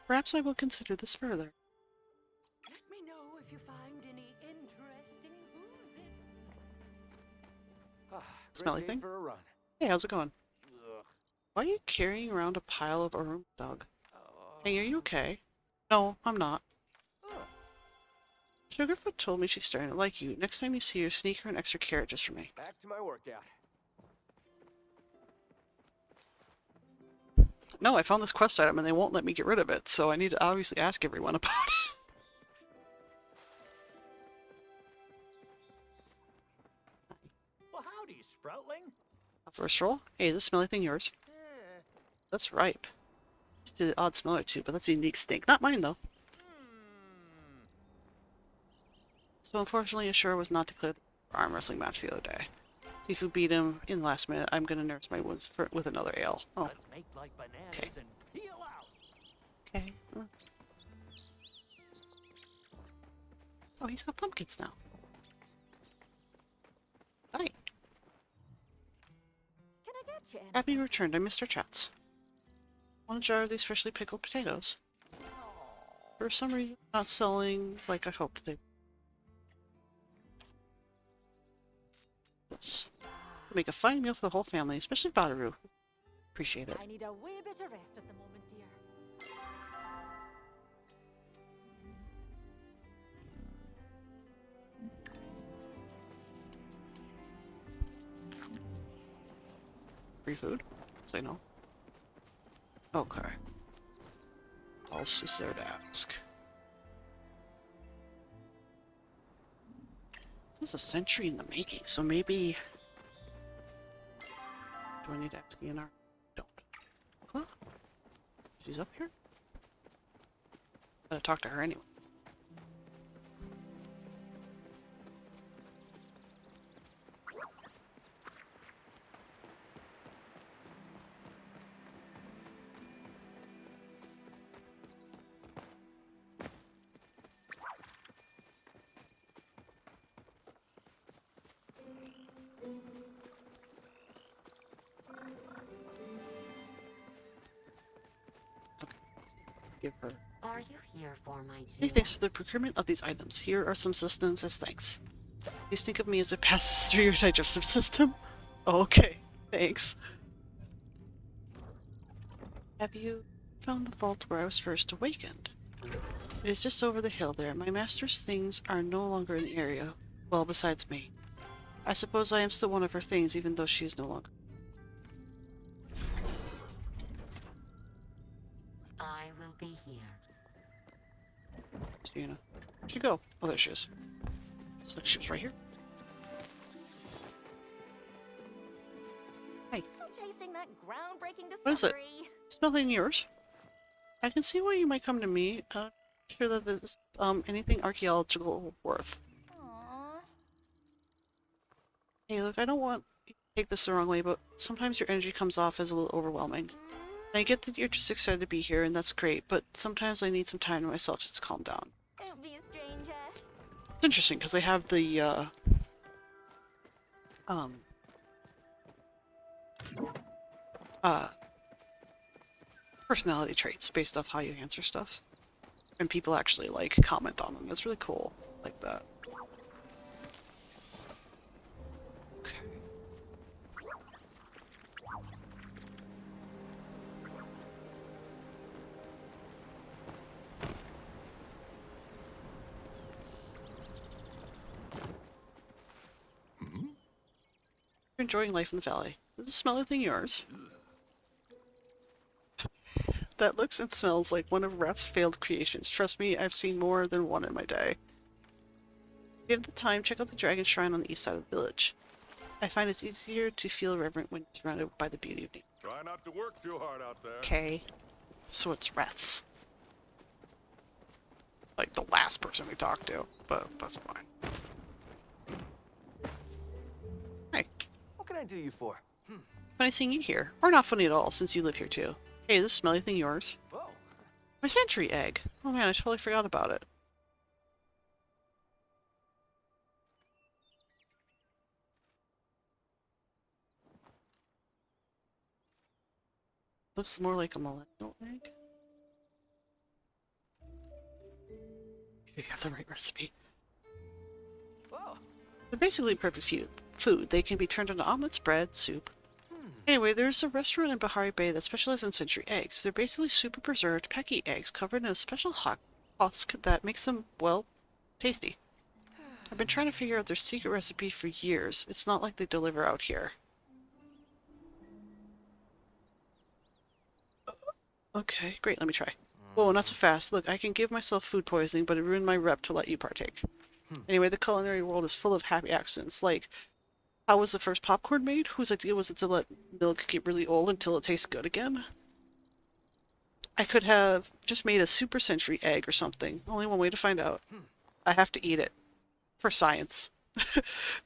A: Perhaps I will consider this further.
D: Let me know if you find any interesting oozes.
A: Smelly
B: Great day
A: thing?
B: for a run.
A: Hey, how's it going?
B: Ugh.
A: Why are you carrying around a pile of Arum dog? Hey, are you okay? No, I'm not. Sugarfoot told me she's starting to like you. Next time you see her, sneak her an extra carrot just for me.
B: Back to my workout.
A: No, I found this quest item and they won't let me get rid of it, so I need to obviously ask everyone about it.
I: Well, howdy, Sproutling.
A: First roll. Hey, is this smelly thing yours? That's ripe. Just do the odd smell or two, but that's a unique stink. Not mine, though. So unfortunately, Ashura was not declared the arm wrestling match the other day. Tifu beat him in the last minute. I'm gonna nurse my wounds with another ale. Oh.
I: Let's make like bananas
A: Okay.
I: and peel out.
A: Okay. Oh, he's got pumpkins now. Hi.
D: Can I get you anything?
A: Happy you returned. I missed our chats. Want a jar of these freshly pickled potatoes? For some reason, not selling like I hoped they. This. To make a fine meal for the whole family, especially Badaru. Appreciate it.
D: I need a wee bit of rest at the moment, dear.
A: Free food? Say no. Okay. What else is there to ask? This is a century in the making, so maybe... Do I need to ask Ian? Don't. Huh? She's up here? Gotta talk to her anyway. Give her.
H: Are you here for my
A: Hey,
H: Gina?
A: thanks for the procurement of these items. Here are some sustenance as thanks. Please think of me as it passes through your digestive system. Okay, thanks. Have you found the vault where I was first awakened? It is just over the hill there. My master's things are no longer in the area. Well, besides me. I suppose I am still one of her things, even though she is no longer.
H: I will be here.
A: Gina. Where'd she go? Oh, there she is. Looks like she was right here. Hey.
C: Still chasing that groundbreaking
A: What is it?
C: discovery.
A: It's nothing yours. I can see why you might come to me. Sure that there's anything archaeological worth.
C: Aww.
A: Hey, look, I don't want you to take this the wrong way, but sometimes your energy comes off as a little overwhelming. I get that you're just excited to be here, and that's great, but sometimes I need some time to myself just to calm down.
C: Don't be a stranger.
A: It's interesting, because they have the, personality traits based off how you answer stuff. And people actually, like, comment on them. It's really cool, like that. Okay. enjoying life in the valley. Is the smelly thing yours? That looks and smells like one of Rat's failed creations. Trust me, I've seen more than one in my day. If you have the time, check out the dragon shrine on the east side of the village. I find it's easier to feel reverent when surrounded by the beauty of nature.
F: Try not to work too hard out there.
A: Okay. So it's Rats. Like the last person we talked to, but that's fine. Hey.
K: What can I do you for?
A: Funny seeing you here. Or not funny at all, since you live here too. Hey, is this smelly thing yours?
K: Whoa.
A: My sentry egg! Oh man, I totally forgot about it. Looks more like a millennial egg. If you have the right recipe.
K: Whoa.
A: They're basically perfect food. They can be turned into omelets, bread, soup. Anyway, there's a restaurant in Bahari Bay that specializes in century eggs. They're basically super preserved Pecky eggs covered in a special husk that makes them, well, tasty. I've been trying to figure out their secret recipe for years. It's not like they deliver out here. Okay, great, let me try. Whoa, not so fast. Look, I can give myself food poisoning, but it ruined my rep to let you partake. Anyway, the culinary world is full of happy accidents, like how was the first popcorn made? Whose idea was it to let milk get really old until it tastes good again? I could have just made a super century egg or something. Only one way to find out. I have to eat it. For science.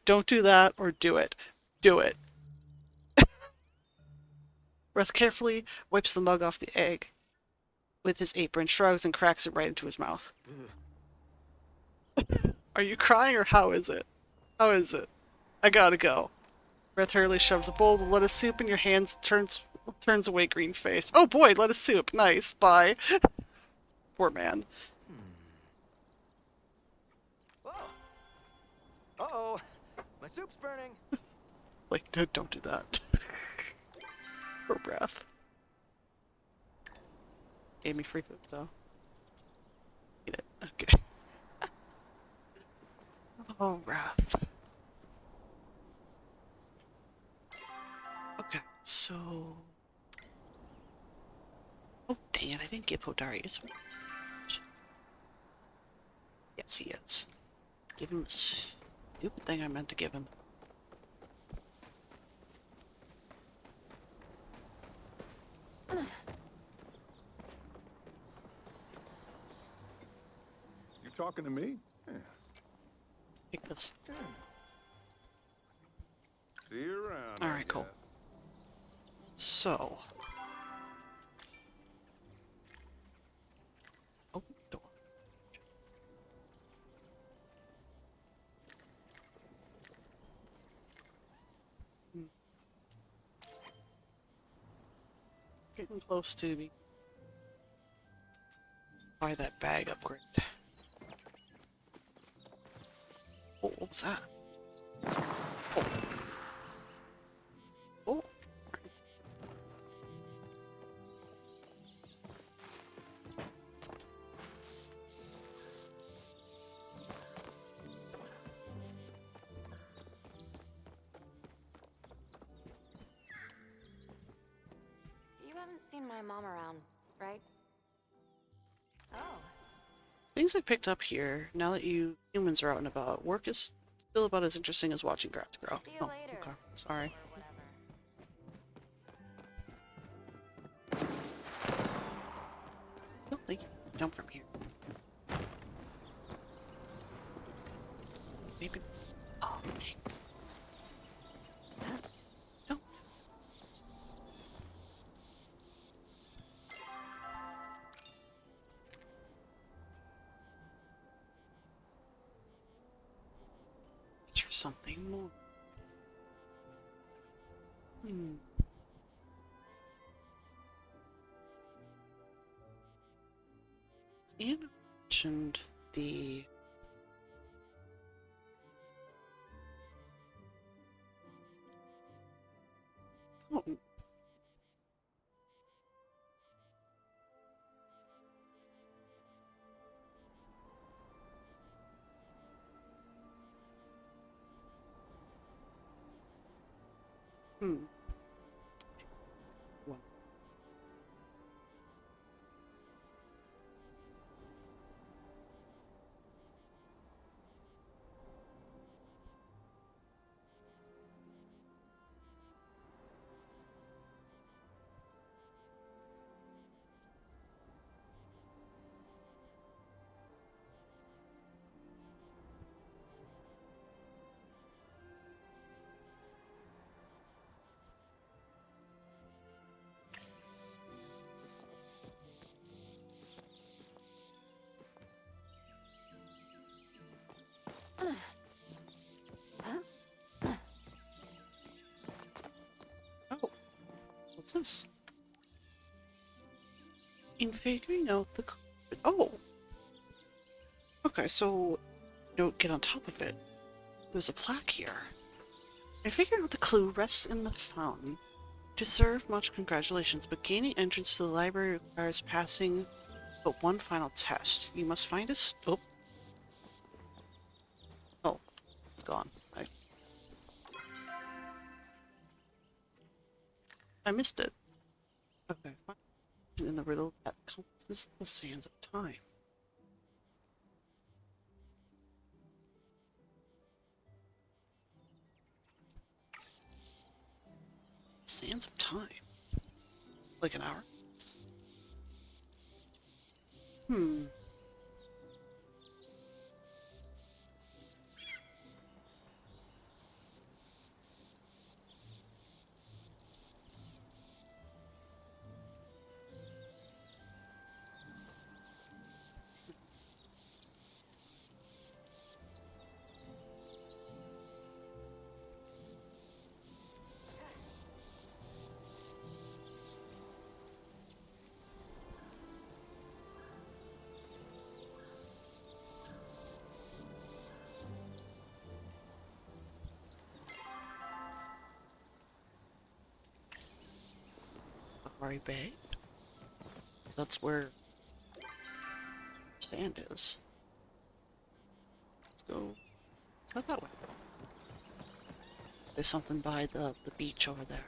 A: Don't do that or do it. Do it. Reth carefully wipes the mug off the egg with his apron, shrugs, and cracks it right into his mouth. Are you crying or how is it? How is it? I gotta go. Reth hurriedly shoves a bowl of lettuce soup in your hands, turns away green face. Oh boy, lettuce soup. Nice. Bye. Poor man.
K: Whoa. Uh-oh. My soup's burning.
A: Like, no, don't do that. Poor breath. Gave me free food, though. Eat it. Okay. Oh, Wrath. Okay, so... Oh, dang it, I didn't give Hodari his... Yes, he is. Give him the stupid thing I meant to give him.
F: You talking to me? Yeah.
A: Take this.
F: See you around.
A: Alright, cool. So... Oh, door. Getting close to me. Buy that bag upgrade. Oh, what was that? Oh. Oh.
G: You haven't seen my mom around, right? Oh.
A: Things I've picked up here, now that you humans are out and about, work is still about as interesting as watching grass grow.
G: See you
A: Oh,
G: later.
A: okay. Sorry.
G: Or whatever.
A: Still think you can jump from here. Maybe. Oh, okay. No. Is there something more? Ian mentioned the... Oh. Hmm. Well. Oh, what's this? In figuring out the... Oh! Okay, so don't get on top of it. There's a plaque here. I figured out the clue rests in the fountain. Deserve much congratulations, but gaining entrance to the library requires passing but one final test. You must find a oh. Oh, it's gone. I missed it. Okay, fine. In the riddle that encompasses the sands of time. Sands of time? Like an hour? Hmm. Bahari Bay? That's where sand is. Let's go. Let's go that way. There's something by the beach over there.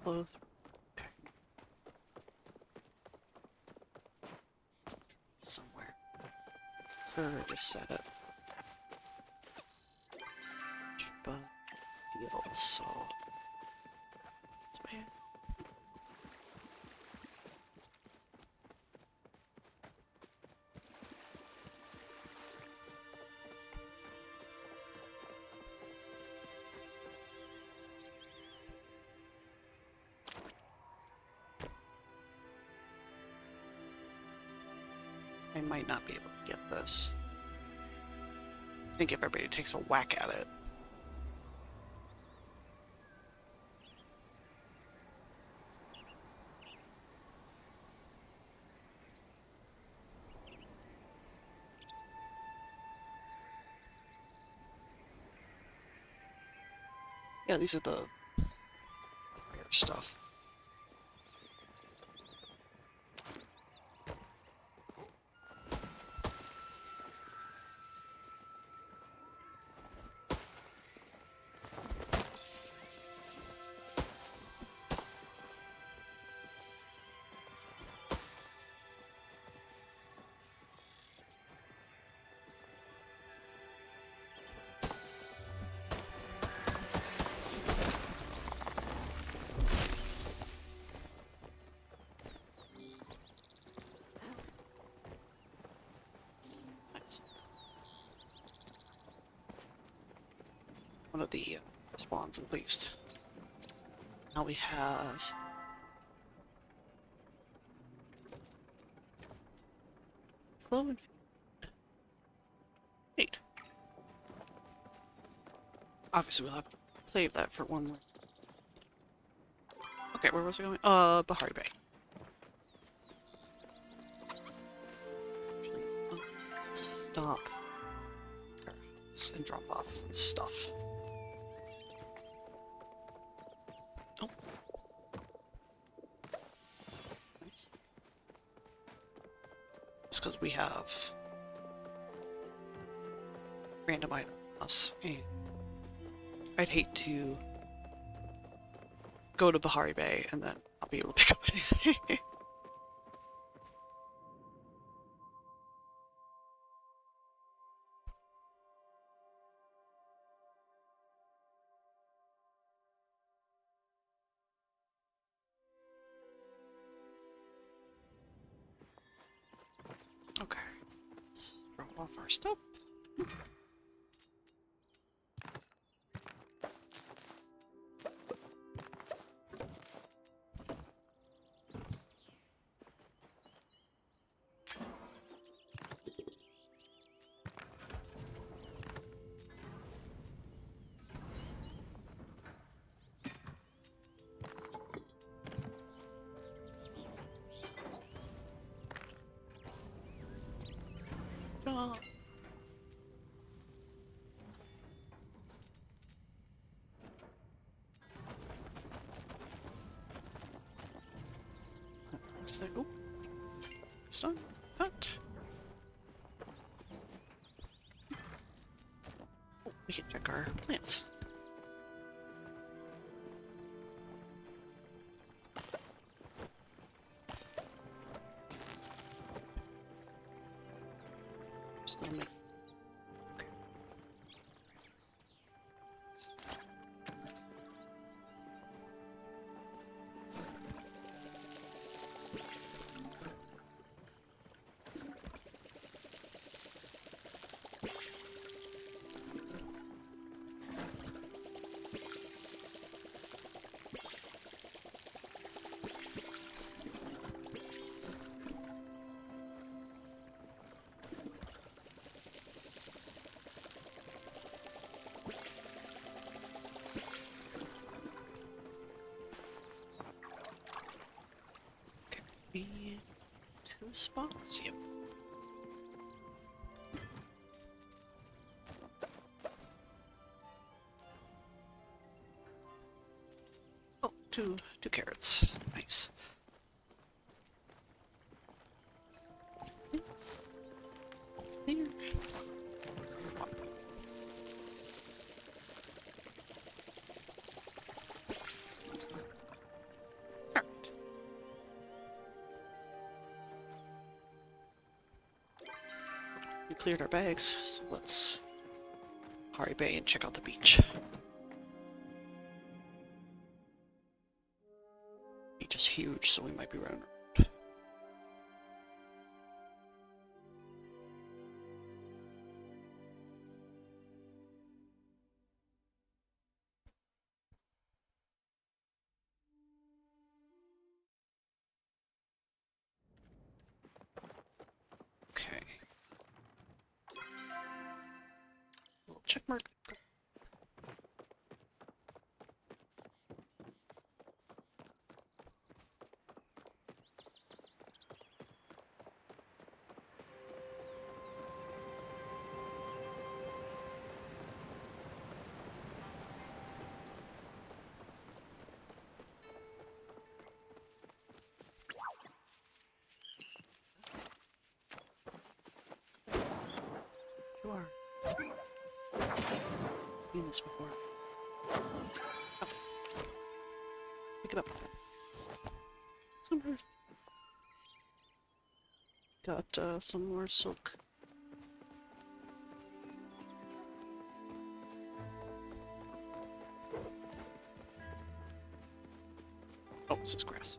A: Flow through. Okay. Somewhere. So I just set it. But field, so it's weird. I might not be able to get this. I think if everybody takes a whack at it. Yeah, these are the rare stuff. One of the spawns at least. Now we have flow and feed. Obviously we'll have to save that for one more. Okay, where was I going? Bahari Bay. Actually, stop and drop off stuff. Oh. Nice. It's because we have random items, and I'd hate to go to Bahari Bay and then not be able to pick up anything. Okay, let's drop off our stuff. Jump. Looks like, oh, it's done. That. Oh, we can check our plants. Still make. Okay. Be 2 spots, yep. Oh, two carrots. Nice. There. We cleared our bags, so let's hurry bay and check out the beach. Beach is huge, so we might be running around. Okay. Little check mark. Sure. Seen this before. Oh. Pick it up. Somewhere. Got some more silk. Oh, this is grass.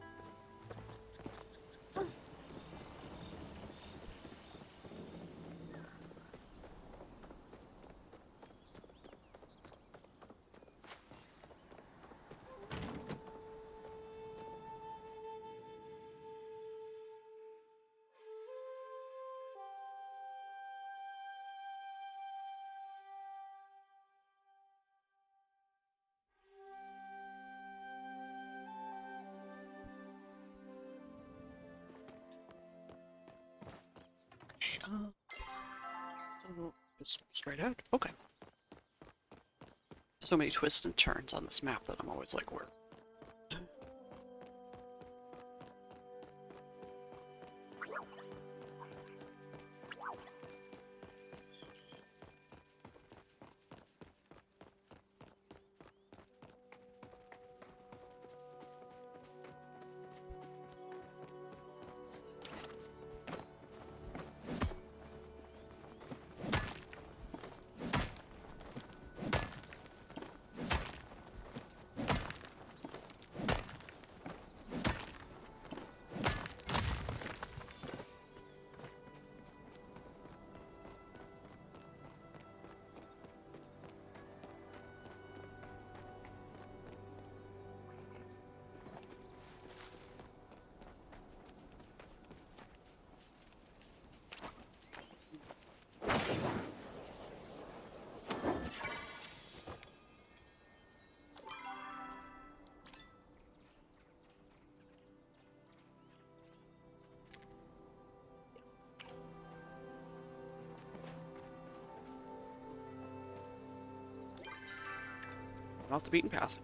A: Straight out. Okay. So many twists and turns on this map that I'm always like, where? Off the beaten path.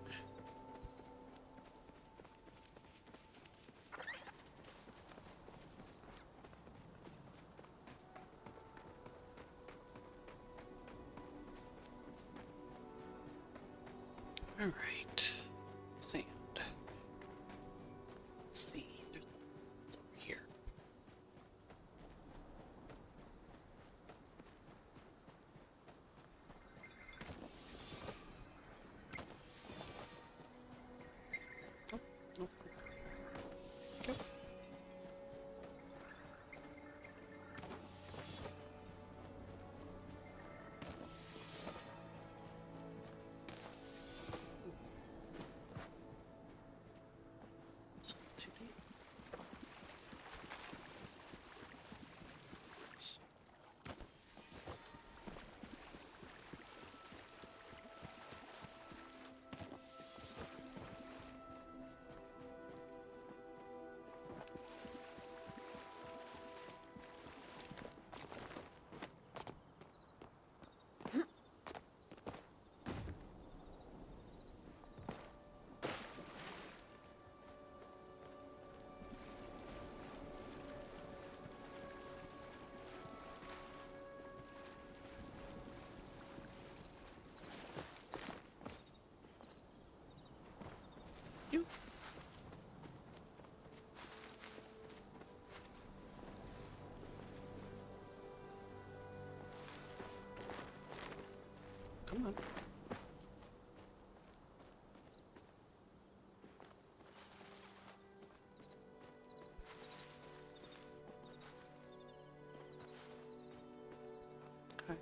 A: All right. Sand. Let's see. There's it's over here. Oh, oh. Go. It's too deep. You. Come on. Okay.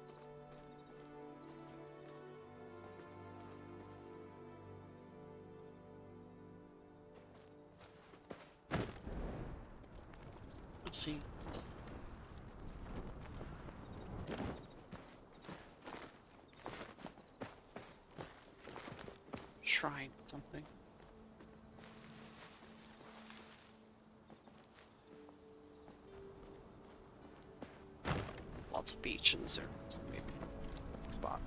A: Let's see. Shrine or something. Lots of beach in this area. So maybe spot.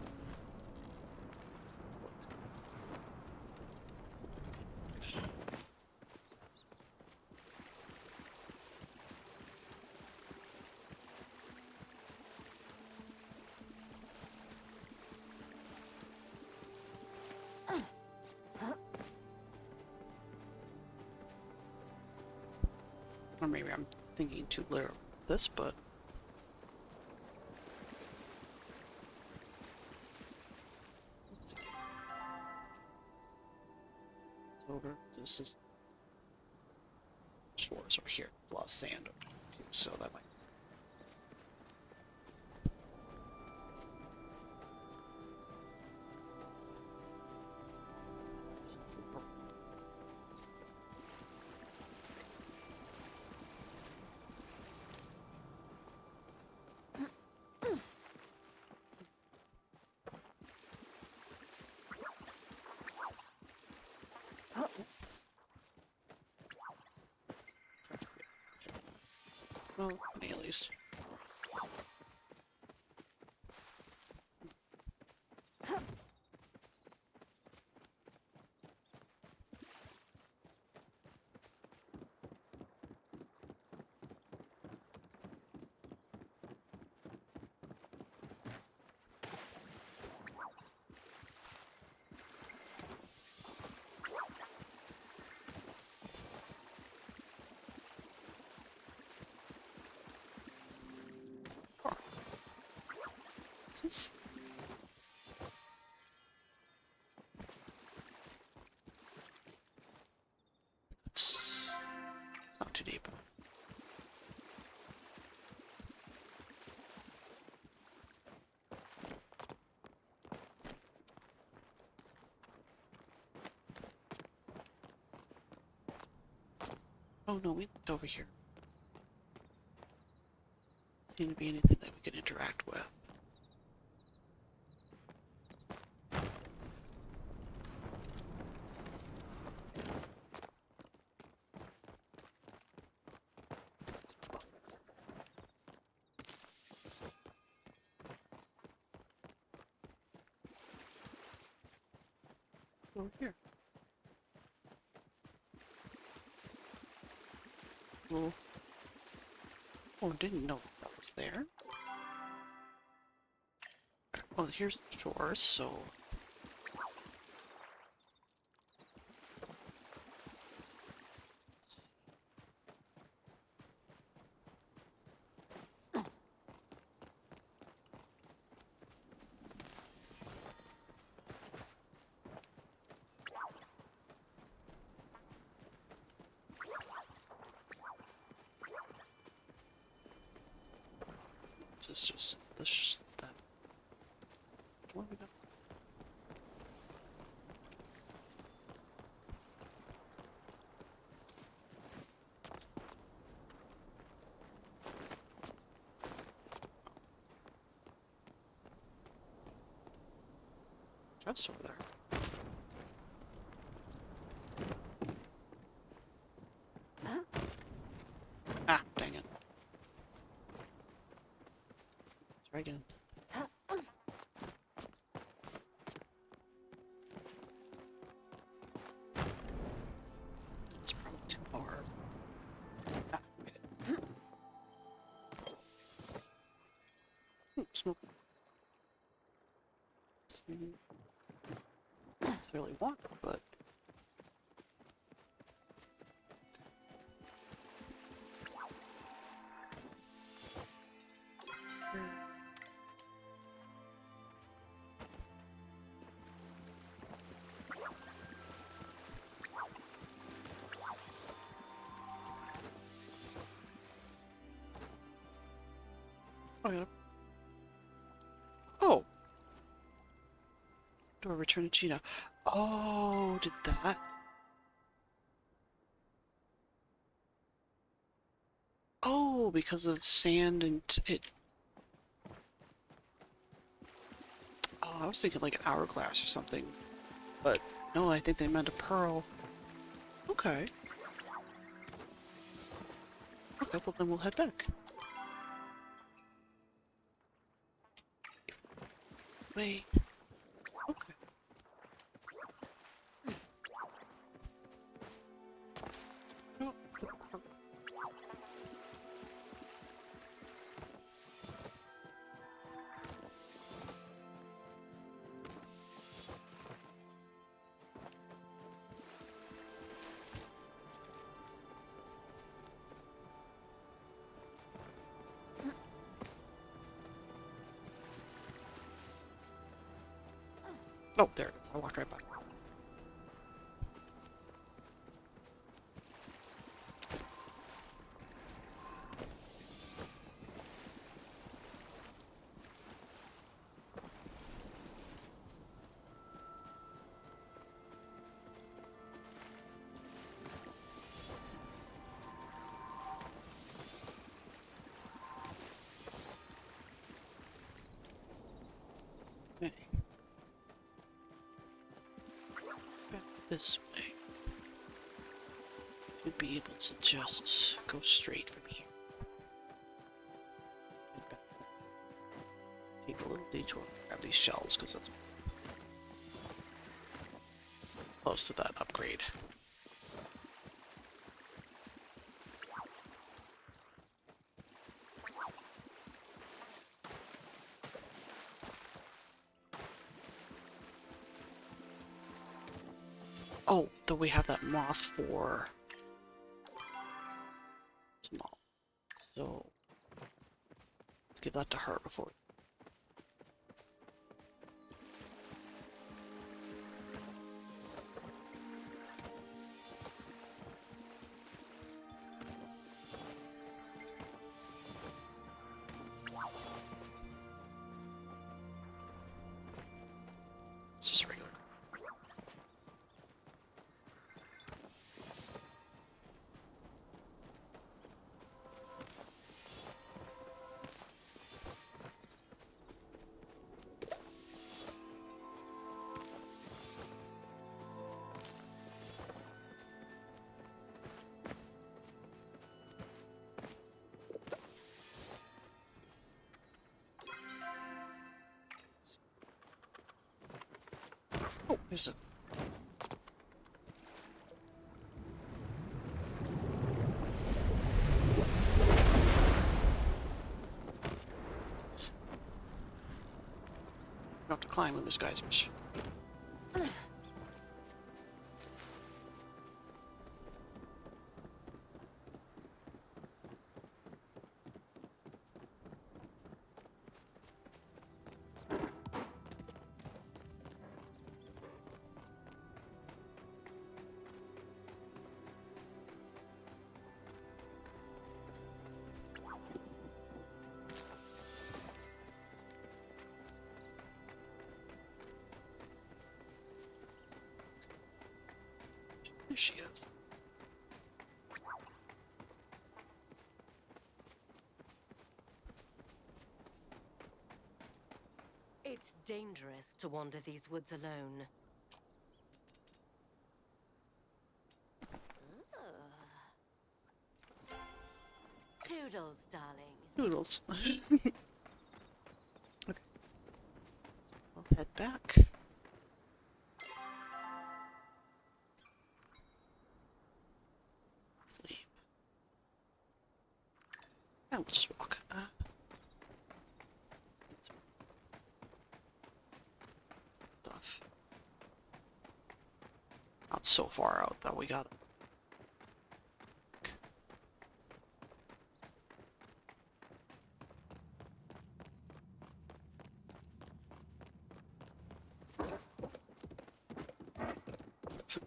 A: Or maybe I'm thinking too literal of this, but let's see. It's over. This is shores over here. There's a lot of sand over here too, so that might. Well, me at least. places. It's not too deep. Oh no, we looked over here. Doesn't seem to be anything that we can interact with. Over here. Well, oh, didn't know that was there. Well, here's the shore, so this is just that. What we got? That's over there. Ah, dang it. Try again. It's probably too far. Ah, made it. Smoke. Not necessarily want, but oh yeah. Oh! Do I return to Cheetah? Oh, did that? Oh, because of sand and it. Oh, I was thinking like an hourglass or something. But no, I think they meant a pearl. Okay. Okay, well then we'll head back. This way. Okay. No. Oh, there it is. I walked right by. Okay. Back this way. Should be able to just go straight from here. And back. Take a little detour. Grab these shells because that's close to that upgrade. Oh, though we have that moth for small. So let's give that to her before. It's just regular. Oh, there's a... You have to climb when there's geysers. There she is.
L: It's dangerous to wander these woods alone. Toodles, darling.
A: Noodles. Okay. I'll head back. Sleep. Yeah, we'll just walk. Stuff. Not so far out that we got it.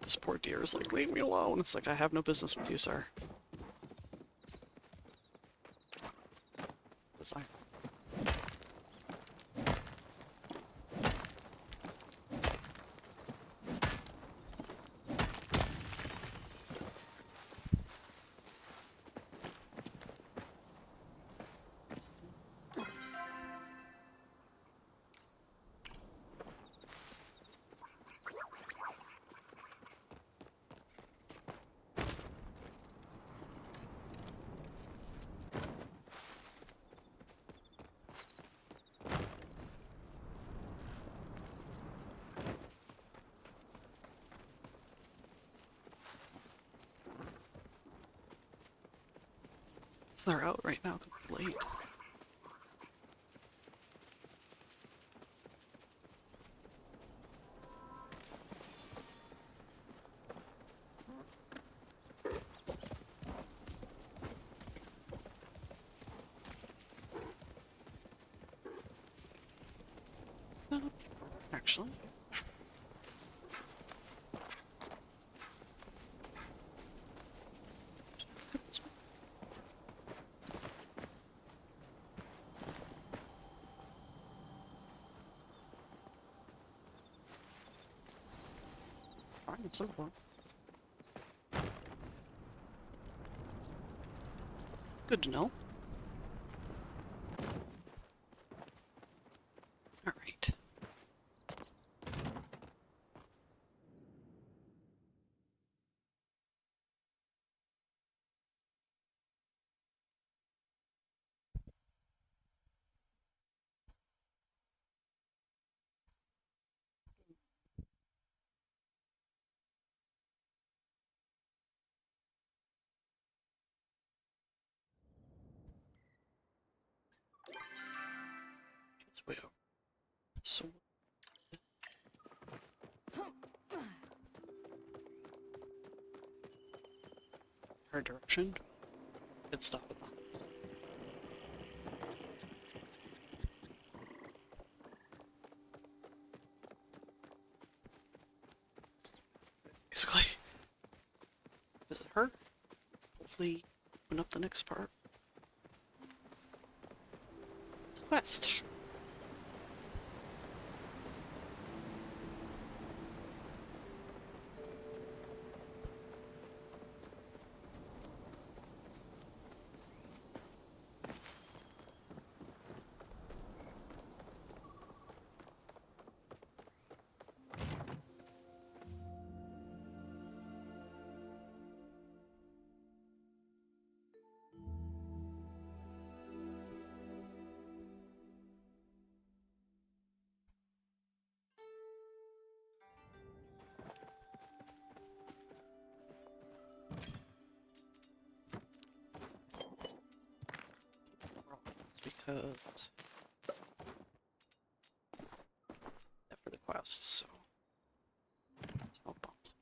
A: This poor deer is like, leave me alone. It's like, I have no business with you, sir. This iron. They're out right now because it's late. Actually. Fine, it's simple. Good to know. All right. It's way over. So her direction. Good stuff with that. Basically, is it her? Hopefully, open up the next part. It's a quest. because for the quests, so no bumps.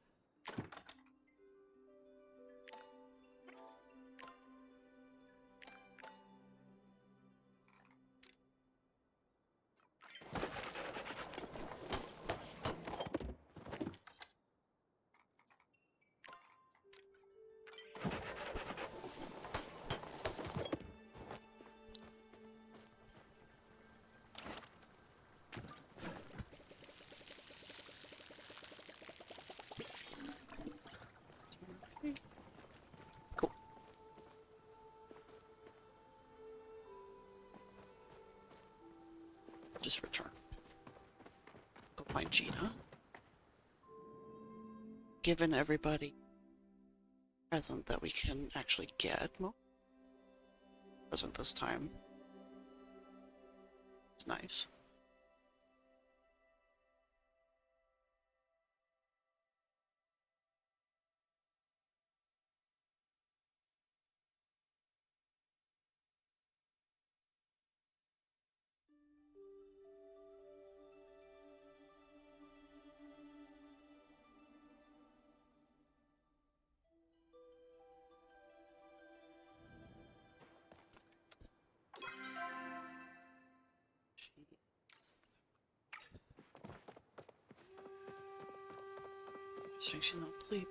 A: Cool. Just return. Go find Gina. Given everybody a present that we can actually get. Well, present this time. It's nice. She's not asleep.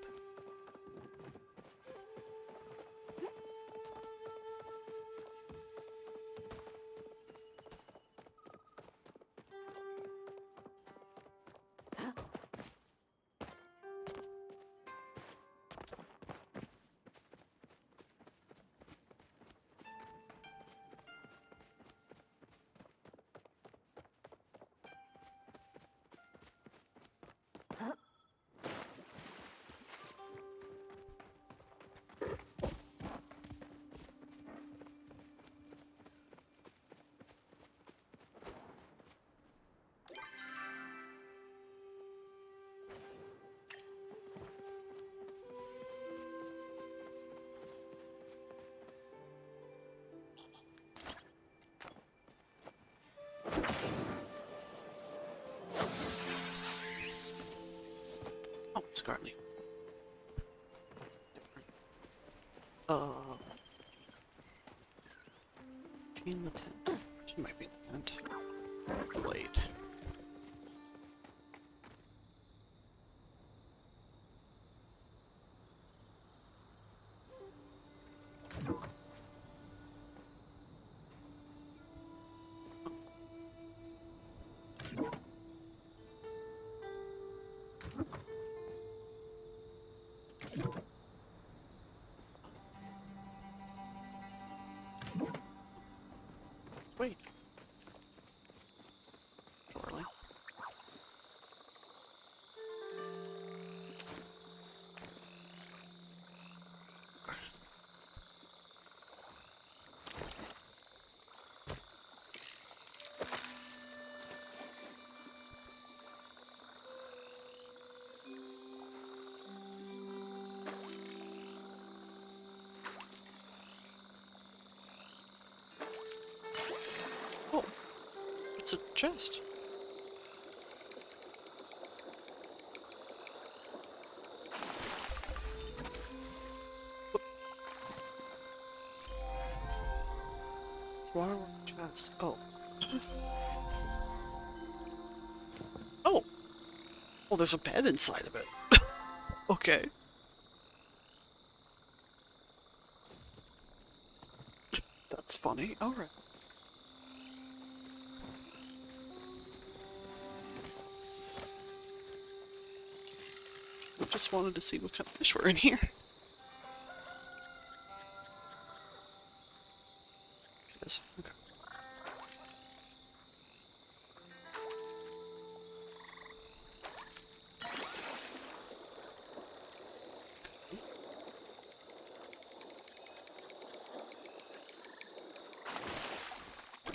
A: Oh, Scarlet. In the tent. She might be in the tent. Blade. Wait. Surely. Oh, it's a chest. Waterwork chest. Oh. Oh! Oh, there's a bed inside of it. Okay. That's funny. Alright. I just wanted to see what kind of fish were in here. Yes. Okay.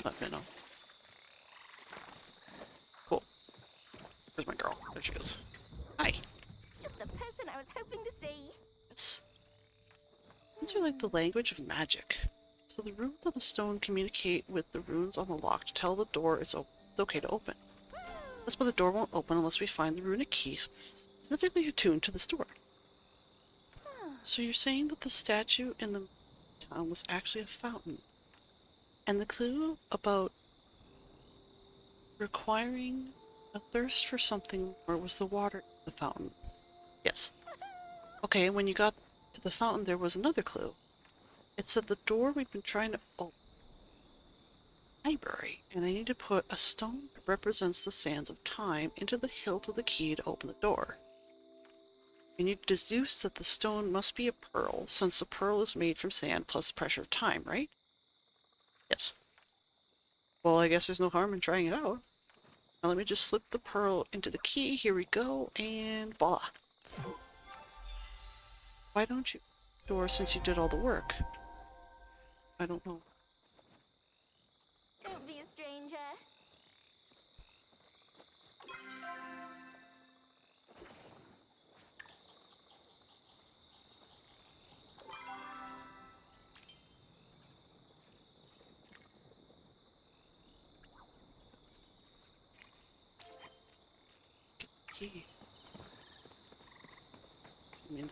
A: That minnow. Cool. Where's my girl? There she is. Hi.
C: Just the person I was hoping to see.
A: Yes. These are like the language of magic. So the runes on the stone communicate with the runes on the lock to tell the door it's okay to open. That's why the door won't open unless we find the runic key specifically attuned to this door. So you're saying that the statue in the town was actually a fountain. And the clue about requiring a thirst for something more was the water in the fountain. Yes. Okay, when you got to the fountain, there was another clue. It said the door we'd been trying to open. Library, and I need to put a stone that represents the sands of time into the hilt of the key to open the door. And you deduce that the stone must be a pearl, since the pearl is made from sand plus the pressure of time, right? Yes. Well, I guess there's no harm in trying it out. Now let me just slip the pearl into the key. Here we go, and voila. Why don't you door since you did all the work? I don't know.
C: Don't be a stranger.
A: Key. I mean,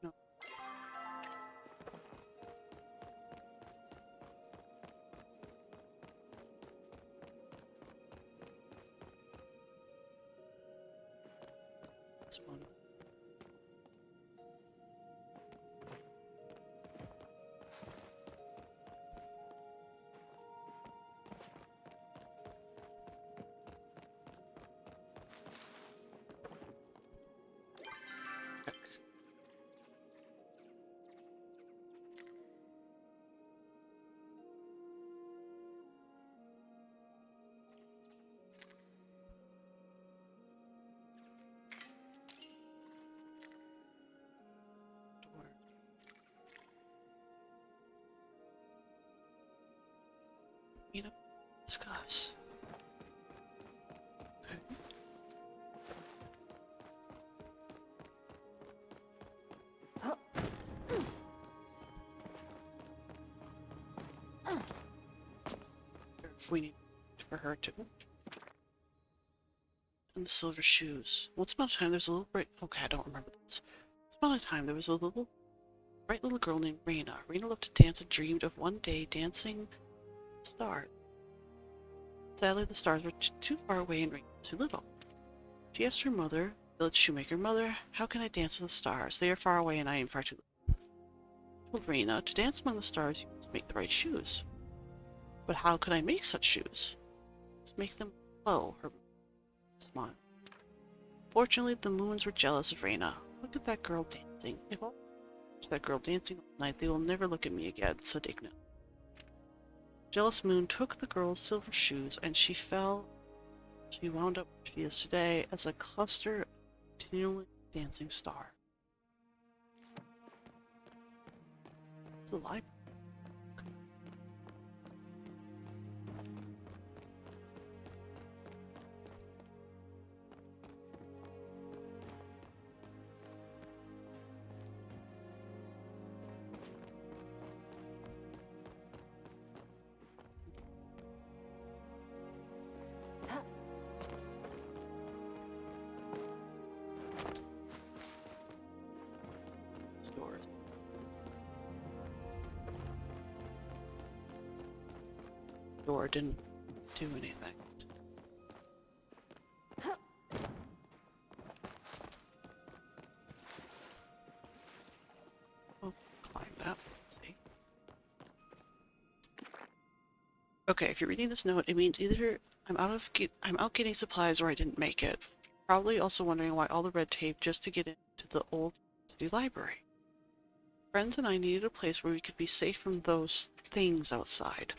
A: no. This one. Door. Meet up. Discuss. Okay. If we need for her to. And the silver shoes. Once upon a time, there's a little bright. Okay, I don't remember this. Once upon a time, there was a bright little girl named Raina. Raina loved to dance and dreamed of one day dancing stars. Sadly, the stars were too far away and Raina was too little. She asked her mother, village shoemaker, "Mother, how can I dance with the stars? They are far away and I am far too little." She told Raina, "To dance among the stars, you must make the right shoes." "But how could I make such shoes?" "Just make them glow," her smiled. Fortunately, the moons were jealous of Raina. "Look at that girl dancing. If all that girl dancing all night, they will never look at me again," said Igna. Jealous moon took the girl's silver shoes, and she wound up where she is today as a cluster of continually dancing stars. It's a library. Stores. Door didn't do anything. Oh, climb that. Let's see. Okay, if you're reading this note, it means either I'm out getting supplies or I didn't make it. Probably also wondering why all the red tape just to get into the old university library. Friends and I needed a place where we could be safe from those things outside.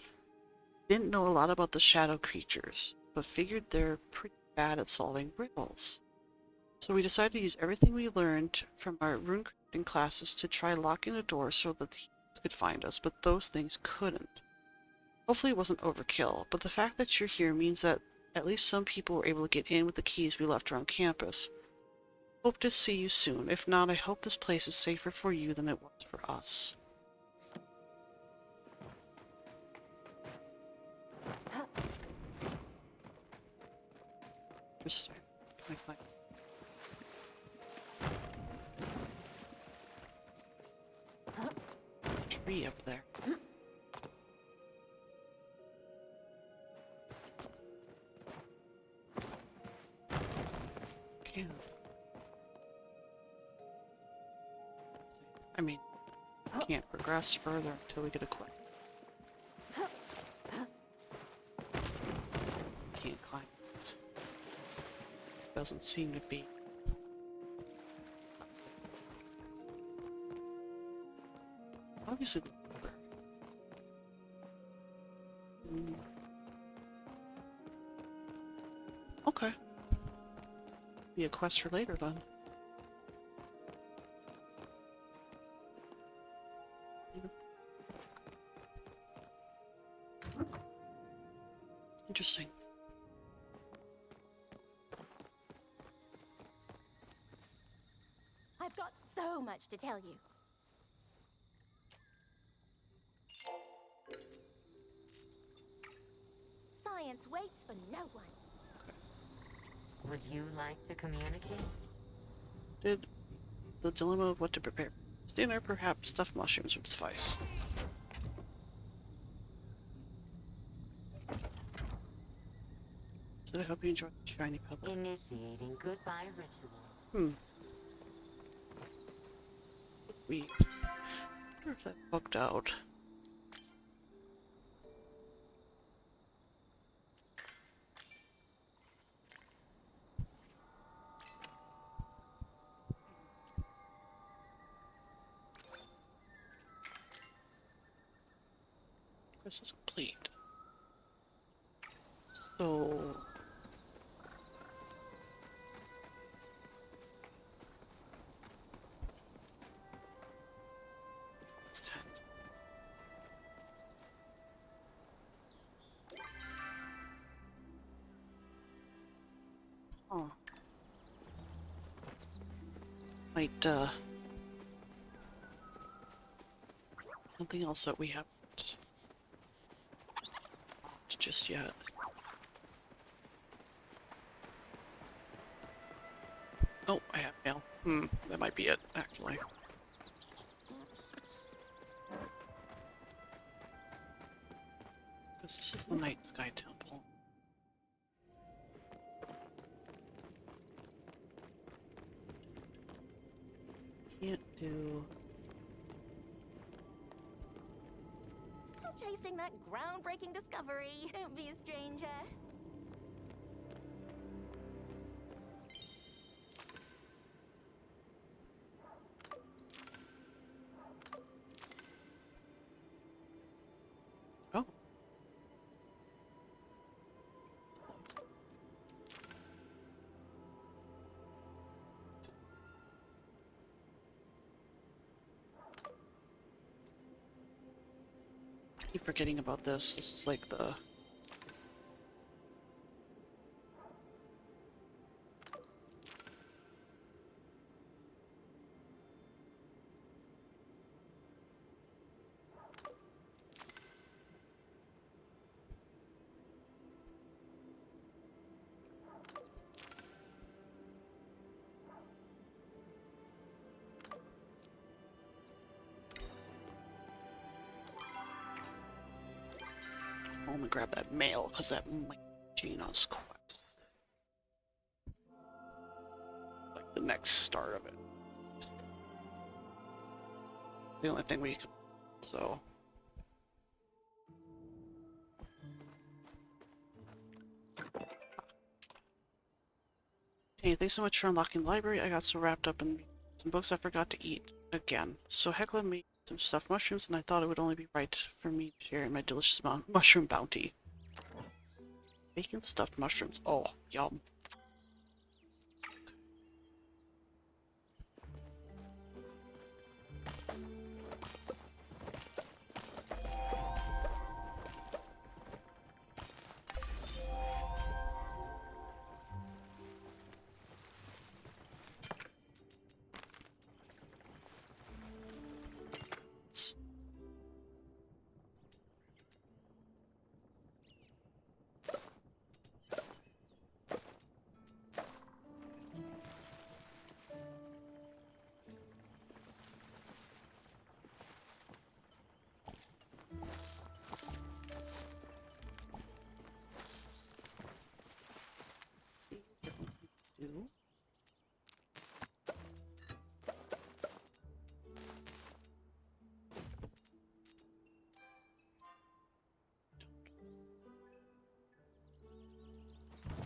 A: Didn't know a lot about the shadow creatures, but figured they're pretty bad at solving riddles. So we decided to use everything we learned from our runecrafting classes to try locking the door so that the humans could find us, but those things couldn't. Hopefully it wasn't overkill, but the fact that you're here means that at least some people were able to get in with the keys we left around campus. Hope to see you soon. If not, I hope this place is safer for you than it was for us. Just can I find a tree up there? Can't. I mean, can't progress further until we get a quick. Can't climb this. Doesn't seem to be. Obviously, okay. Be a quest for later then. Interesting.
C: I've got so much to tell you. Science waits for no one.
H: Would you like to communicate?
A: Did the dilemma of what to prepare for dinner, perhaps stuffed mushrooms would suffice. So I hope you enjoy the shiny public.
H: Initiating goodbye ritual.
A: I wonder if that bugged out. This is complete. So it's 10. Oh. Might something else that we haven't just yet. Oh, I have mail. That might be it, actually. This is the Night Sky Temple. Can't do...
C: Still chasing that groundbreaking discovery. Don't be a stranger.
A: Oh. I keep forgetting about this. This is like the... I'm gonna grab that mail, because that might be Gina's quest. Like the next start of it. The only thing we can... So... Hey, thanks so much for unlocking the library. I got so wrapped up in some books I forgot to eat again. So Heckler made some stuffed mushrooms, and I thought it would only be right for me to share in my delicious mushroom bounty. Bacon stuffed mushrooms. Oh, yum.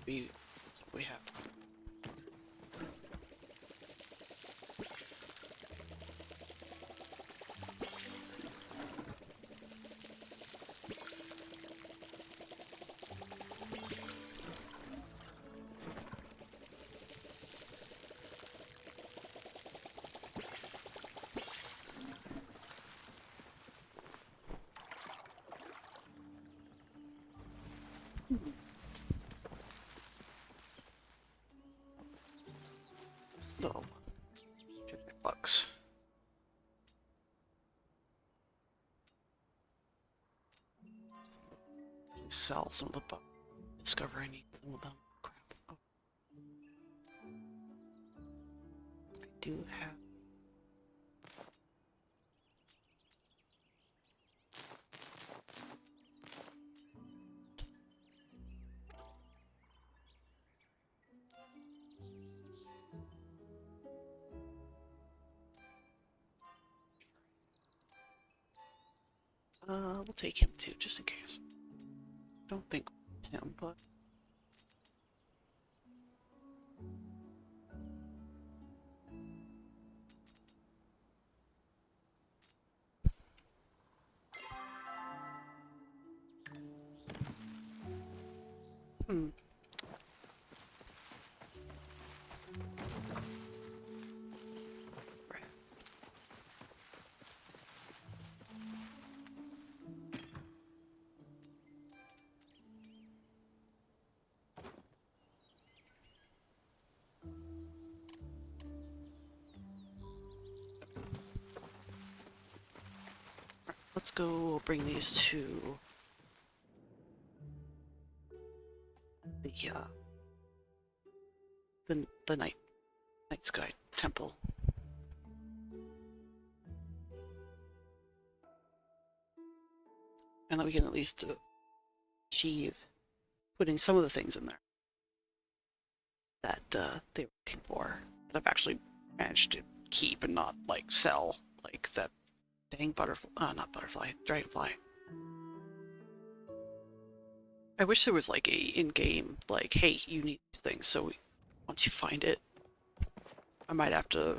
A: that's what we have. No. $50. Sell some of the bugs. Discover I need some of them. Crap. Oh. I do have. We'll take him too, just in case. Don't think him, but hmm. Right. Let's go bring these to the night sky temple. And then we can at least achieve putting some of the things in there that they were looking for, that I've actually managed to keep and not like sell, like that dang butterfly, not butterfly, dragonfly. I wish there was like a in-game, like, hey, you need these things, so once you find it, I might have to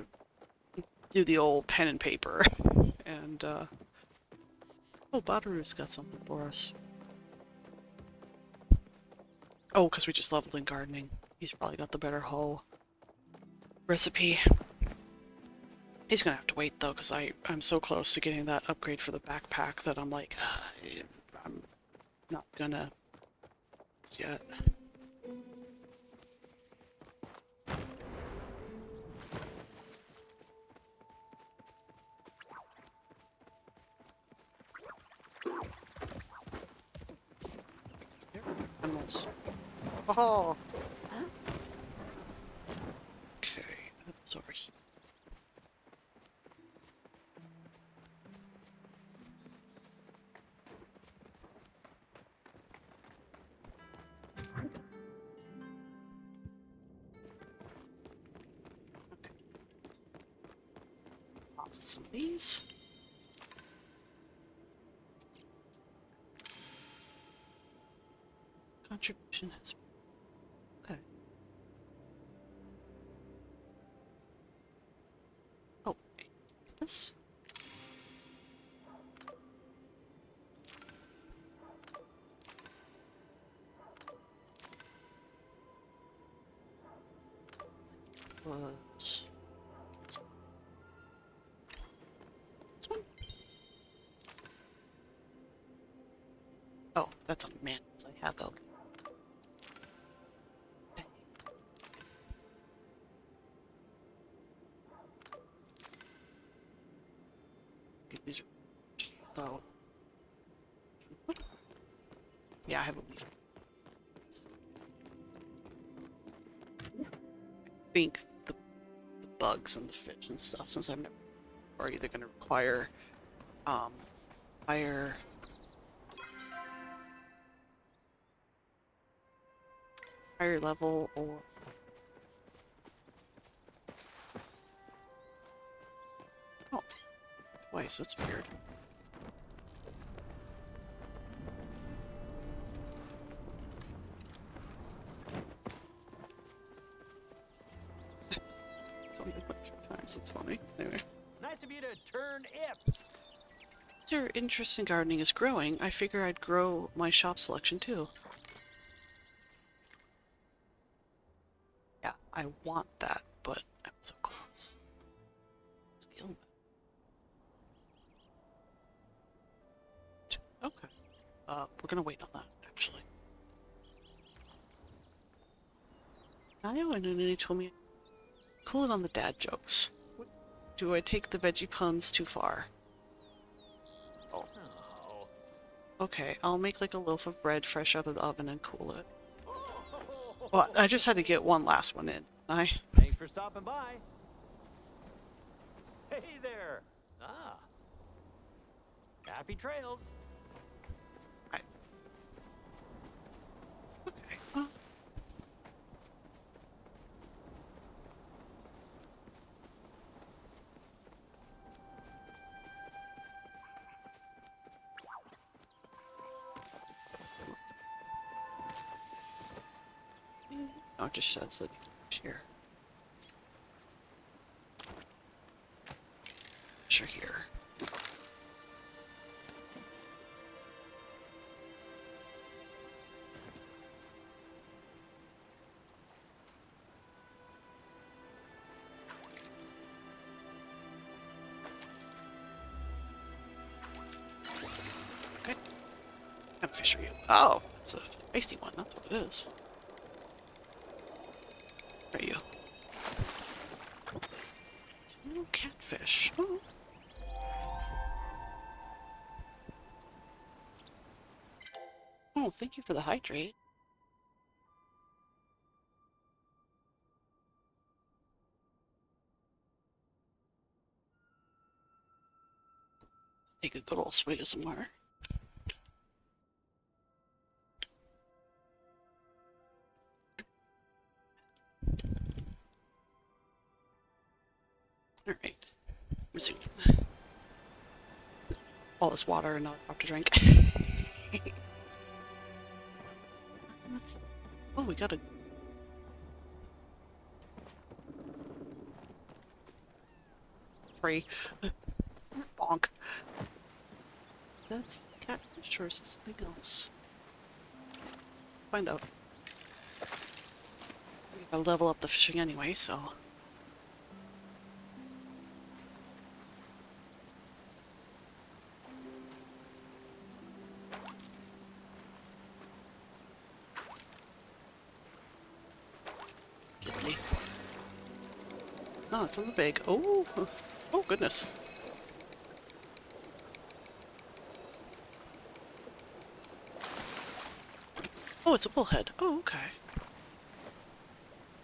A: do the old pen and paper. And, oh, Badaru's got something for us. Oh, because we just leveled in gardening. He's probably got the better hoe recipe. He's gonna have to wait, though, because I'm so close to getting that upgrade for the backpack that I'm like, I'm not gonna yet. Animals. Oh. Okay, that's over here. Okay. Lots of some of these. Contribution has. Okay. Oh, this. Was this one? Oh, that's on manuals. I have okay. Dang. These are. Oh. Yeah, I have a leaf. I think the bugs and the fish and stuff, since I've never, are either going to require higher level or oh, twice. That's weird. Anyway.
I: Nice of you to turn ip.
A: Since your interest in gardening is growing, I figure I'd grow my shop selection too. Yeah, I want that, but I'm so close. Skill. Okay. We're gonna wait on that, actually. Nayo and Nunini told me cool it on the dad jokes. Do I take the veggie puns too far? Oh. Okay, I'll make like a loaf of bread fresh out of the oven and cool it. Well, I just had to get one last one in.
I: Thanks for stopping by. Hey there. Ah. Happy trails.
A: Okay. Well. Oh, it just says that here. Sure here. Okay. What kind of fish are you? Oh, it's a tasty one. That's what it is. Where are you? Oh, catfish. Oh. Oh, thank you for the hydrate. Let's take a good old swig of some water. Alright. Resume. All this water and not a drop to drink. Oh, we got a... Free. Bonk. That's catfish or is it something else? Let's find out. We gotta level up the fishing anyway, so... Kitty. No, it's on the big. Oh! Oh, goodness. Oh, it's a bullhead. Oh, okay.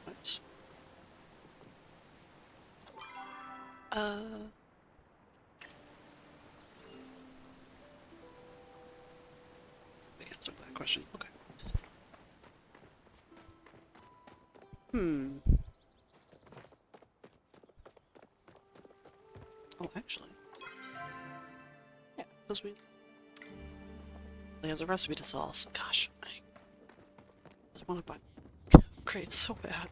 A: Nice. The answer to that question. Okay. Oh, actually. Yeah, because we... He has a recipe to sell us. Gosh, I just want to buy crates so bad.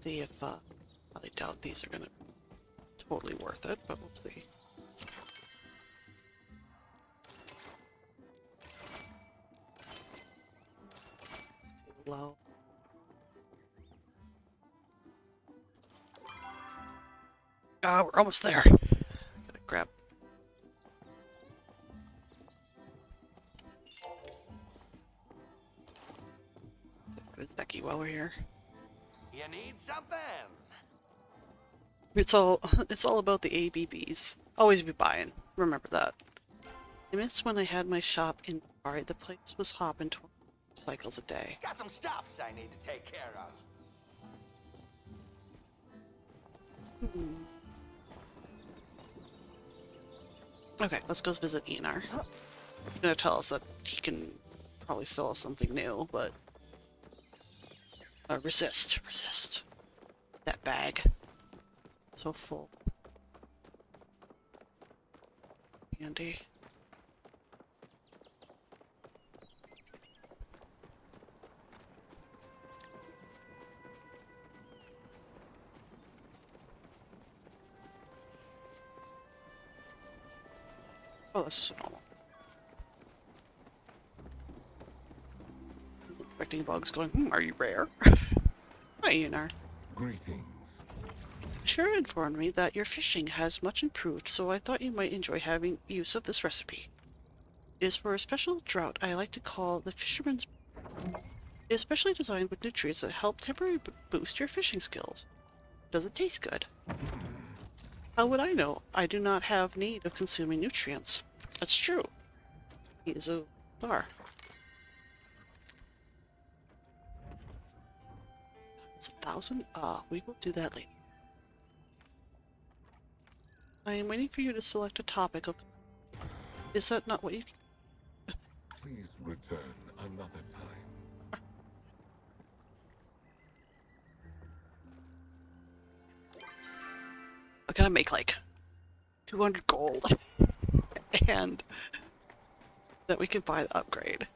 A: See if, I doubt these are gonna be totally worth it, but we'll see. It's too low. Ah, we're almost there. Gotta grab. Let's go to Zeki while we're here.
K: You need something?
A: It's all about the ABBs. Always be buying. Remember that. I miss when I had my shop in Bari. The place was hopping 20 cycles a day.
K: Got some stuffs I need to take care of.
A: Okay, let's go visit Enar. He's gonna tell us that he can probably sell us something new, but... resist. That bag. So full. Handy. Oh, that's just normal. Inspecting bugs going, are you rare? Hi, Yunar.
F: Greetings.
A: Sure informed me that your fishing has much improved, so I thought you might enjoy having use of this recipe. It is for a special drought I like to call the Fisherman's. It is specially designed with nutrients that help temporarily boost your fishing skills. Does it taste good? How would I know? I do not have need of consuming nutrients. That's true. He is a star. It's 1,000? We will do that later. I am waiting for you to select a topic of... Is that not what you...
F: Please return another time.
A: I'm gonna make like 200 gold and that we can buy the upgrade.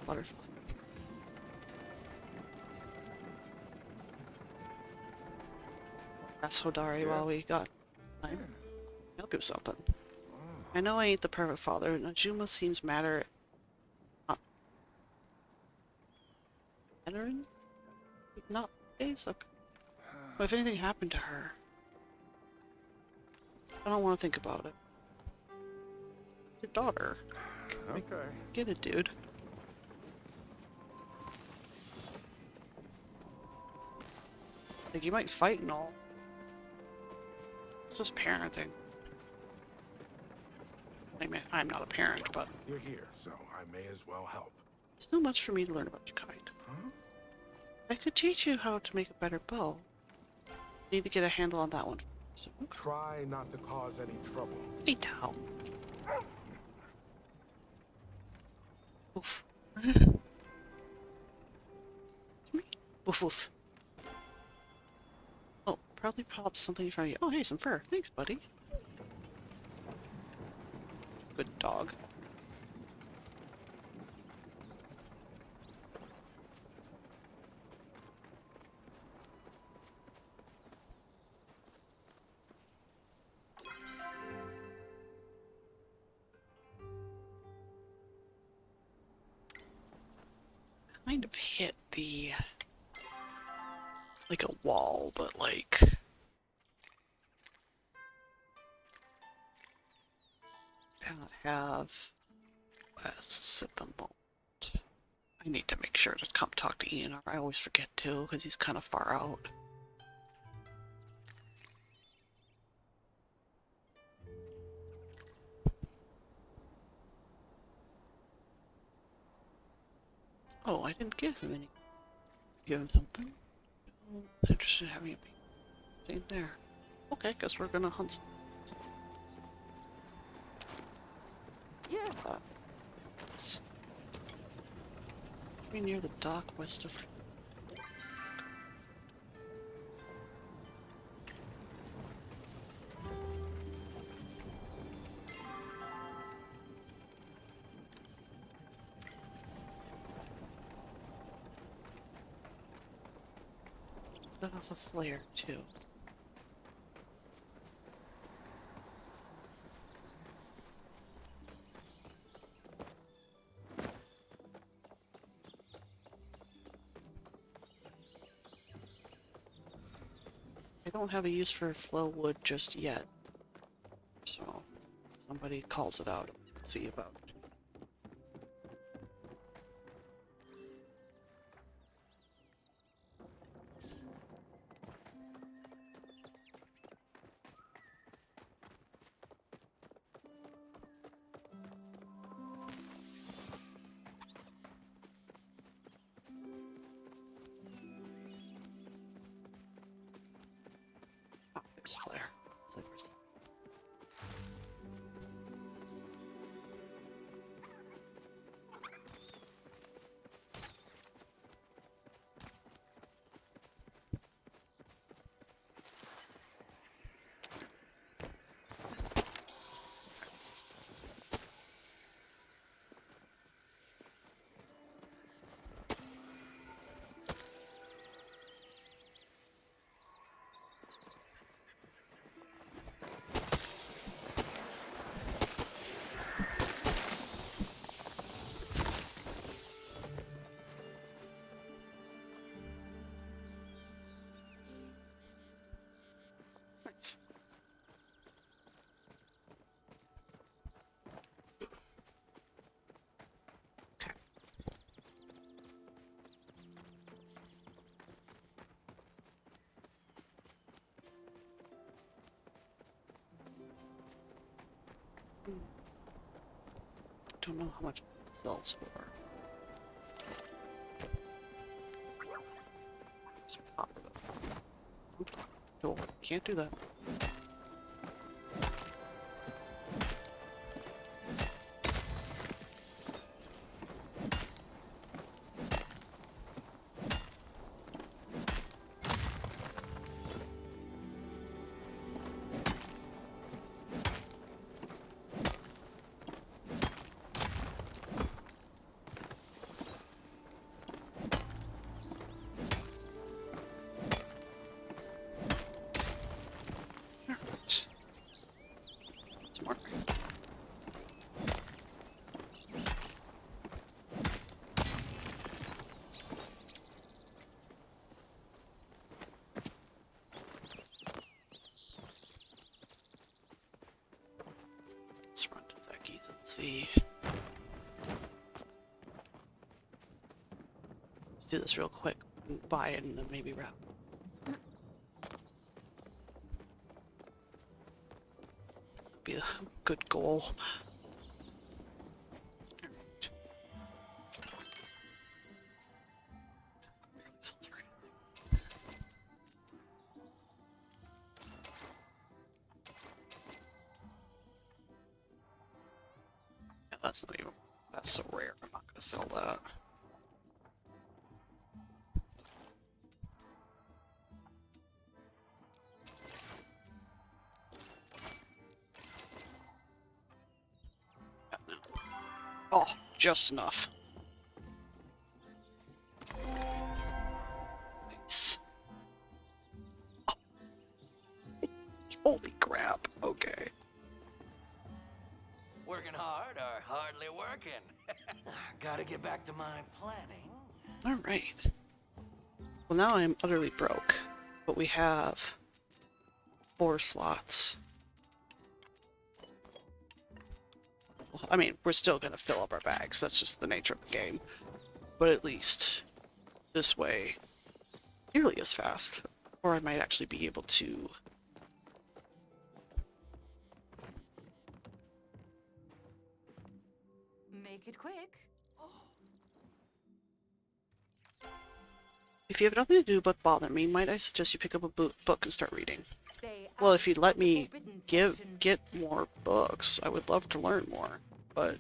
A: Butterfly. That's Hodari while we got time. I'll do something. I know I ain't the perfect father. Najuma seems matter. Veteran? Not days? Okay. Well, if anything happened to her, I don't want to think about it. It's your daughter.
F: Okay.
A: Get it, dude. Like, you might fight and all. It's just parenting. I mean, I'm not a parent, but
F: You're here, so I may as well help.
A: there's not much for me to learn about your kind.
F: Huh?
A: I could teach you how to make a better bow. Need to get a handle on that one. So,
F: Try not to cause any trouble.
A: hey, Tao. Oof. Woof woof. Oh, probably popped something in front of you. Oh, hey, some fur. Thanks, buddy. Good dog. Kind of hit the like a wall, but like I don't have quests at the moment. I need to make sure to come talk to Ian, or I always forget to because he's kind of far out. Oh, I didn't give him any. Give him something. Oh, it's interesting having it be same there. Okay, guess we're gonna hunt some.
L: Yeah.
A: It's pretty near the dock west of. That has a flare too. I don't have a use for flow wood just yet, so somebody calls it out. See about it. Ah, there's flare. It's like, where's that? don't know how much it sells for. Just pop it up. Oh, can't do that. Let's run to Tangy and see. Let's do this real quick. Buy it and then maybe wrap. Be a good goal. Yeah, that's not even. That's so rare. I'm not gonna sell that. Oh, just enough. Nice. Oh. Holy crap. Okay.
K: Working hard or hardly working? Gotta get back to my planning.
A: Alright. Well, now I'm utterly broke. But we have 4 slots. I mean, we're still gonna fill up our bags. That's just the nature of the game. But at least this way, nearly as fast. Or I might actually be able to.
D: Make it quick.
A: If you have nothing to do but bother me, might I suggest you pick up a book and start reading?
D: Stay
A: Well,
D: out
A: if you'd
D: of
A: let
D: the
A: me
D: forbidden section.
A: get more books, I would love to learn more. But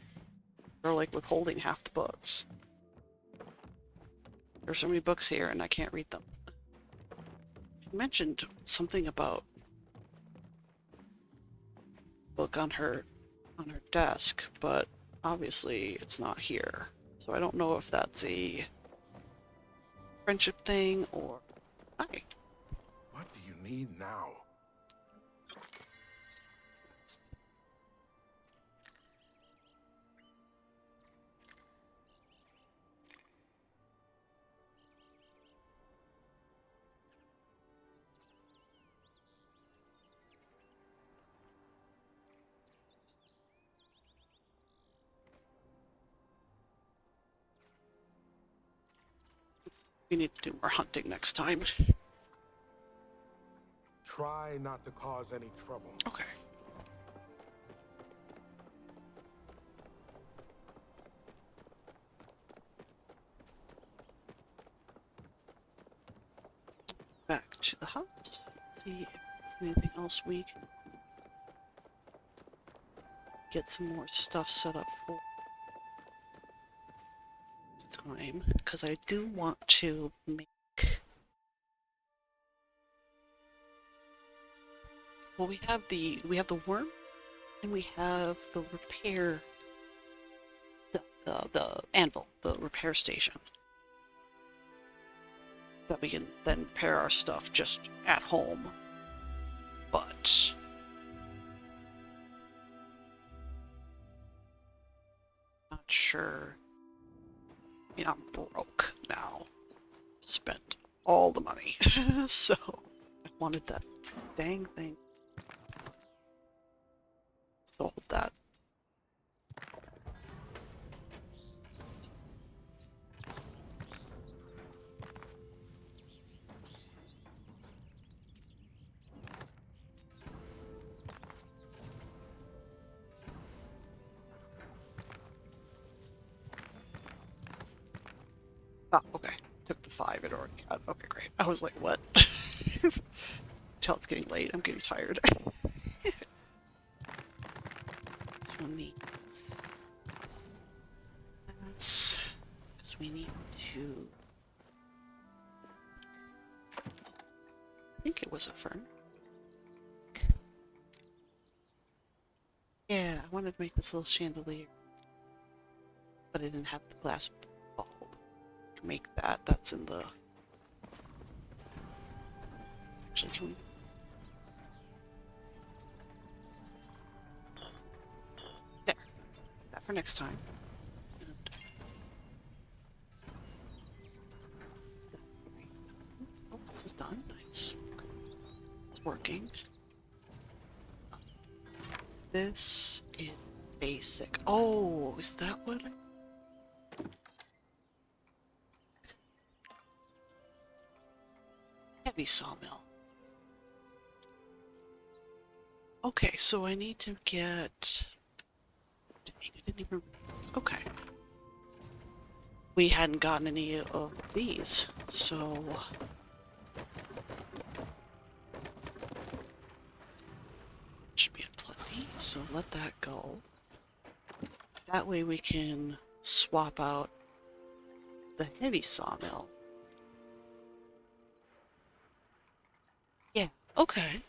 A: they're like withholding half the books. There's so many books here and I can't read them. She mentioned something about a book on her desk, but obviously it's not here. So I don't know if that's a friendship thing or... Hi.
F: What do you need now?
A: We need to do more hunting next time.
F: Try not to cause any trouble.
A: Okay. Back to the house. See if anything else we can get some more stuff set up for this time, because I do want to make. Well, we have the worm, and we have the repair, the anvil, the repair station, that we can then repair our stuff just at home. But not sure. I mean, I'm broke now. Spent all the money, so I wanted that dang thing. Sold that. Oh, okay. Took the 5 it already had. Okay, great. I was like, what? Tell it's getting late. I'm getting tired. This one needs this. Because we need to. I think it was a fern. Yeah, I wanted to make this little chandelier. But I didn't have the glass bulb. Make that. That's in the. Actually, can we? There. That for next time. And oh, this is done. Nice. Okay. It's working. This is basic. Oh, is that what? Heavy sawmill. Okay, so I need to get. Dang, I didn't even. Okay. We hadn't gotten any of these, so. Should be in plenty, so let that go. That way we can swap out the heavy sawmill. Yeah, okay.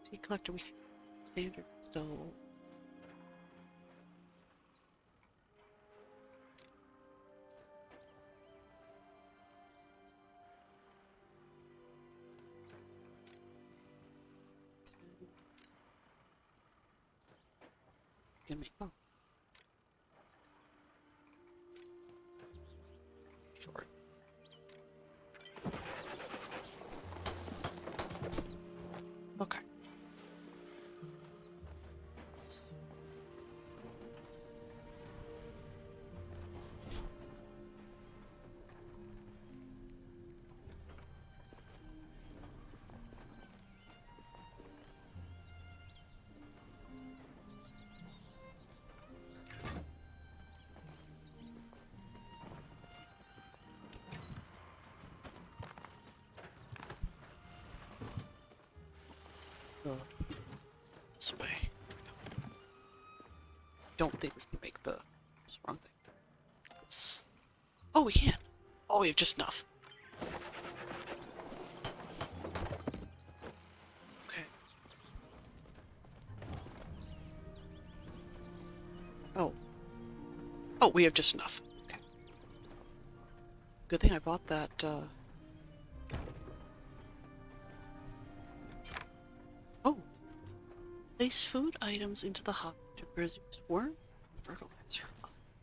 A: See, collector, we standard stove. Oh. Short. Okay. This way. Don't think we can make the wrong thing. This. Oh, we can. Oh, we have just enough. Okay. Oh. Oh, we have just enough. Okay. Good thing I bought that, Oh. Place food items into the hopper to produce worm fertilizer.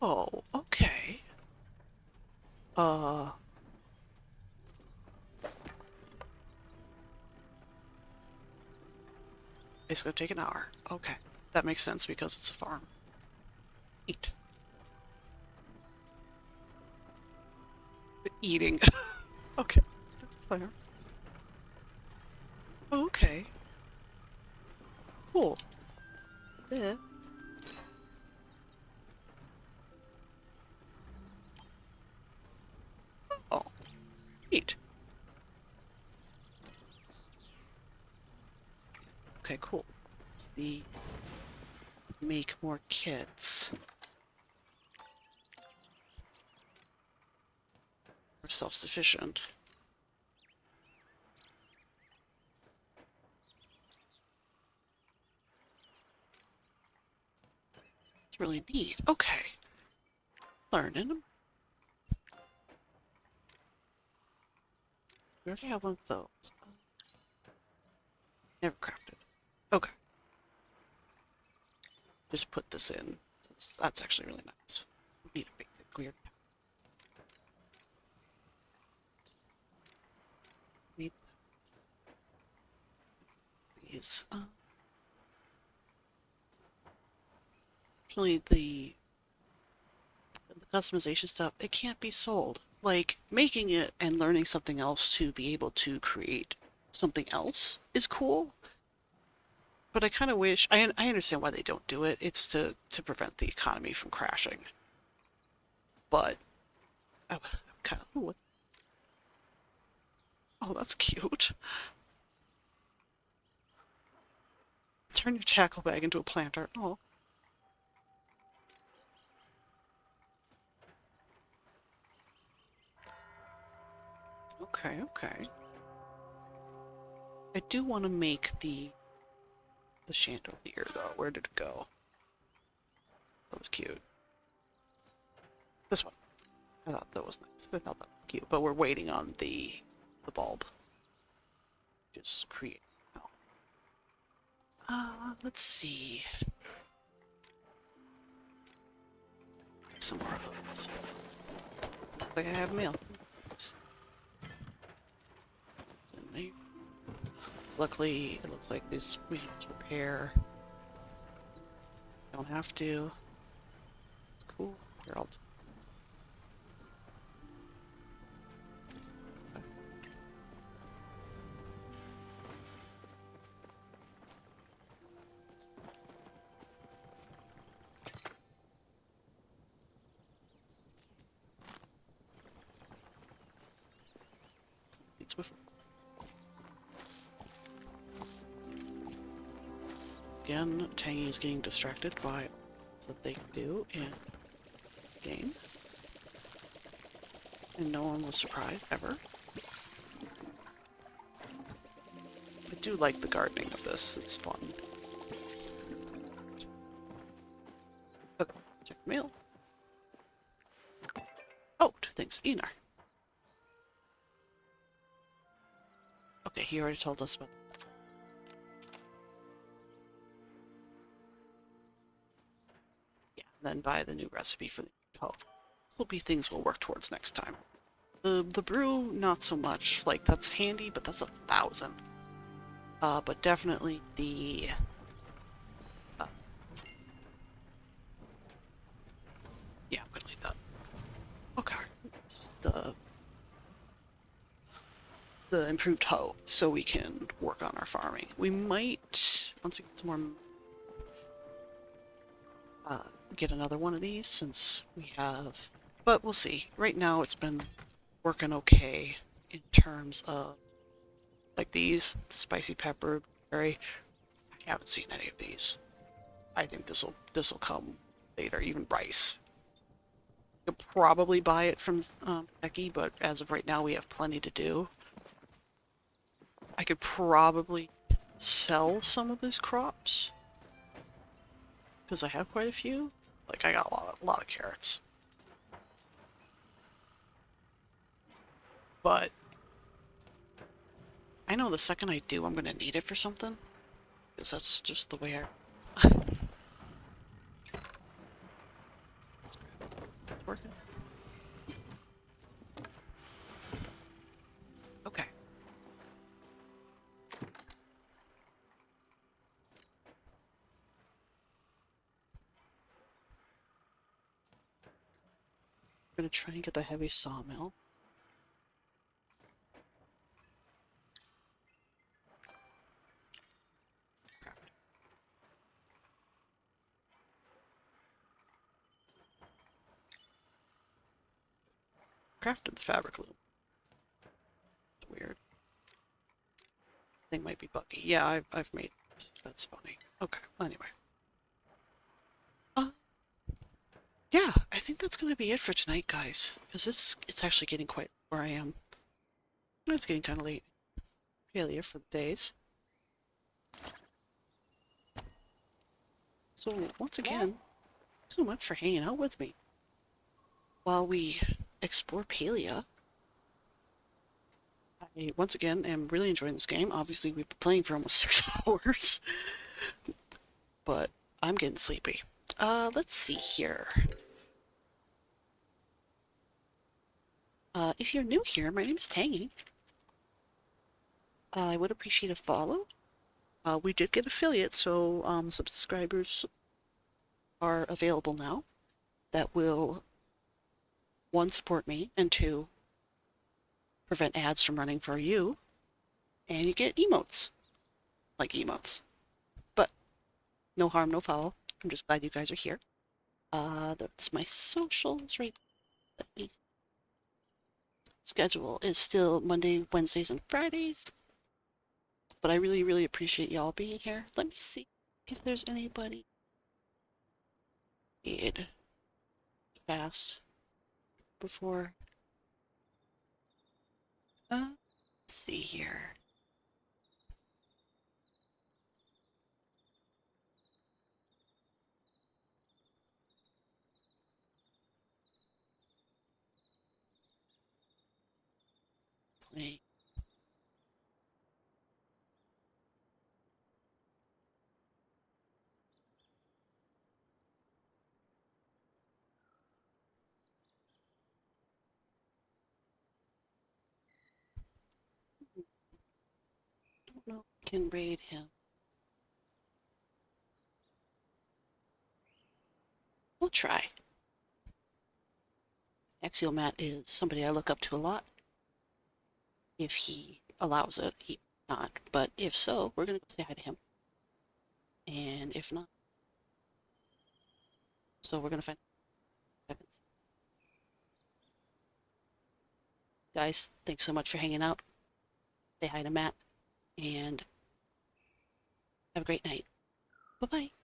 A: Oh, okay. It's gonna take an hour. Okay. That makes sense because it's a farm. Eat. Eating. Okay. Fire. Okay. Cool. This. Oh. Neat. Okay, cool. It's the make more kits. We're self-sufficient. It's really neat. Okay. Learning. We already have one of those. Never crafted. Okay. Just put this in. That's actually really nice. We need a basic weird. Need these. Actually, the customization stuff, it can't be sold. Like, making it and learning something else to be able to create something else is cool. But I kind of wish, I understand why they don't do it. It's to prevent the economy from crashing. But, I kind of, ooh, oh, that's cute. Turn your tackle bag into a planter. Oh. Okay, okay. I do want to make the chandelier, though. Where did it go? That was cute. This one. I thought that was nice. I thought that was cute. But we're waiting on the bulb. Just create now. Let's see. Some more of those. Looks like I have mail. It's in there. Luckily, it looks like this we can repair. Don't have to. It's cool. Here, I'll. Again, Tangy is getting distracted by that they can do in the game. And no one was surprised, ever. I do like the gardening of this, it's fun. Okay, check the mail. Oh, two things. Enar. Okay, he already told us about that. Yeah, then buy the new recipe for the hotel. This will be things we'll work towards next time. The brew, not so much. Like, that's handy, but that's 1,000. But definitely the... yeah, I'm gonna leave that. Okay. The improved hoe, so we can work on our farming. We might, once we get some more, get another one of these, since we have... But we'll see. Right now, it's been working okay in terms of, like these, spicy pepper, berry. I haven't seen any of these. I think this'll come later, even rice. You'll probably buy it from Becky, but as of right now, we have plenty to do. I could probably sell some of these crops, because I have quite a few. Like, I got a lot of carrots. But I know the second I do, I'm going to need it for something. Because that's just the way I... It's working. Okay. I'm going to try and get the heavy sawmill. Crafted the fabric loom. Weird. Thing might be buggy. Yeah, I've made this. That's funny. Okay, anyway. Yeah, I think that's gonna be it for tonight, guys. Because it's actually getting quite where I am. It's getting kind of late. Palia for the days. So once again, thanks so much for hanging out with me while we explore Palia. I once again am really enjoying this game. Obviously, we've been playing for almost 6 hours, but I'm getting sleepy. Let's see here. If you're new here, my name is Tangy. I would appreciate a follow. We did get affiliate, so subscribers are available now that will, 1, support me, and 2, prevent ads from running for you. And you get emotes. Like emotes. But no harm, no foul. I'm just glad you guys are here. That's my socials right. Let me see. Schedule is still Monday, Wednesdays, and Fridays. But I really, really appreciate y'all being here. Let me see if there's anybody fast before. Let's see here. Play. Don't know if I can raid him. We'll try. Axiomat is somebody I look up to a lot. If he allows it, he not. But if so, we're gonna say hi to him. And if not, so we're gonna find seconds. Guys, thanks so much for hanging out. Say hi to Matt and have a great night. Bye bye.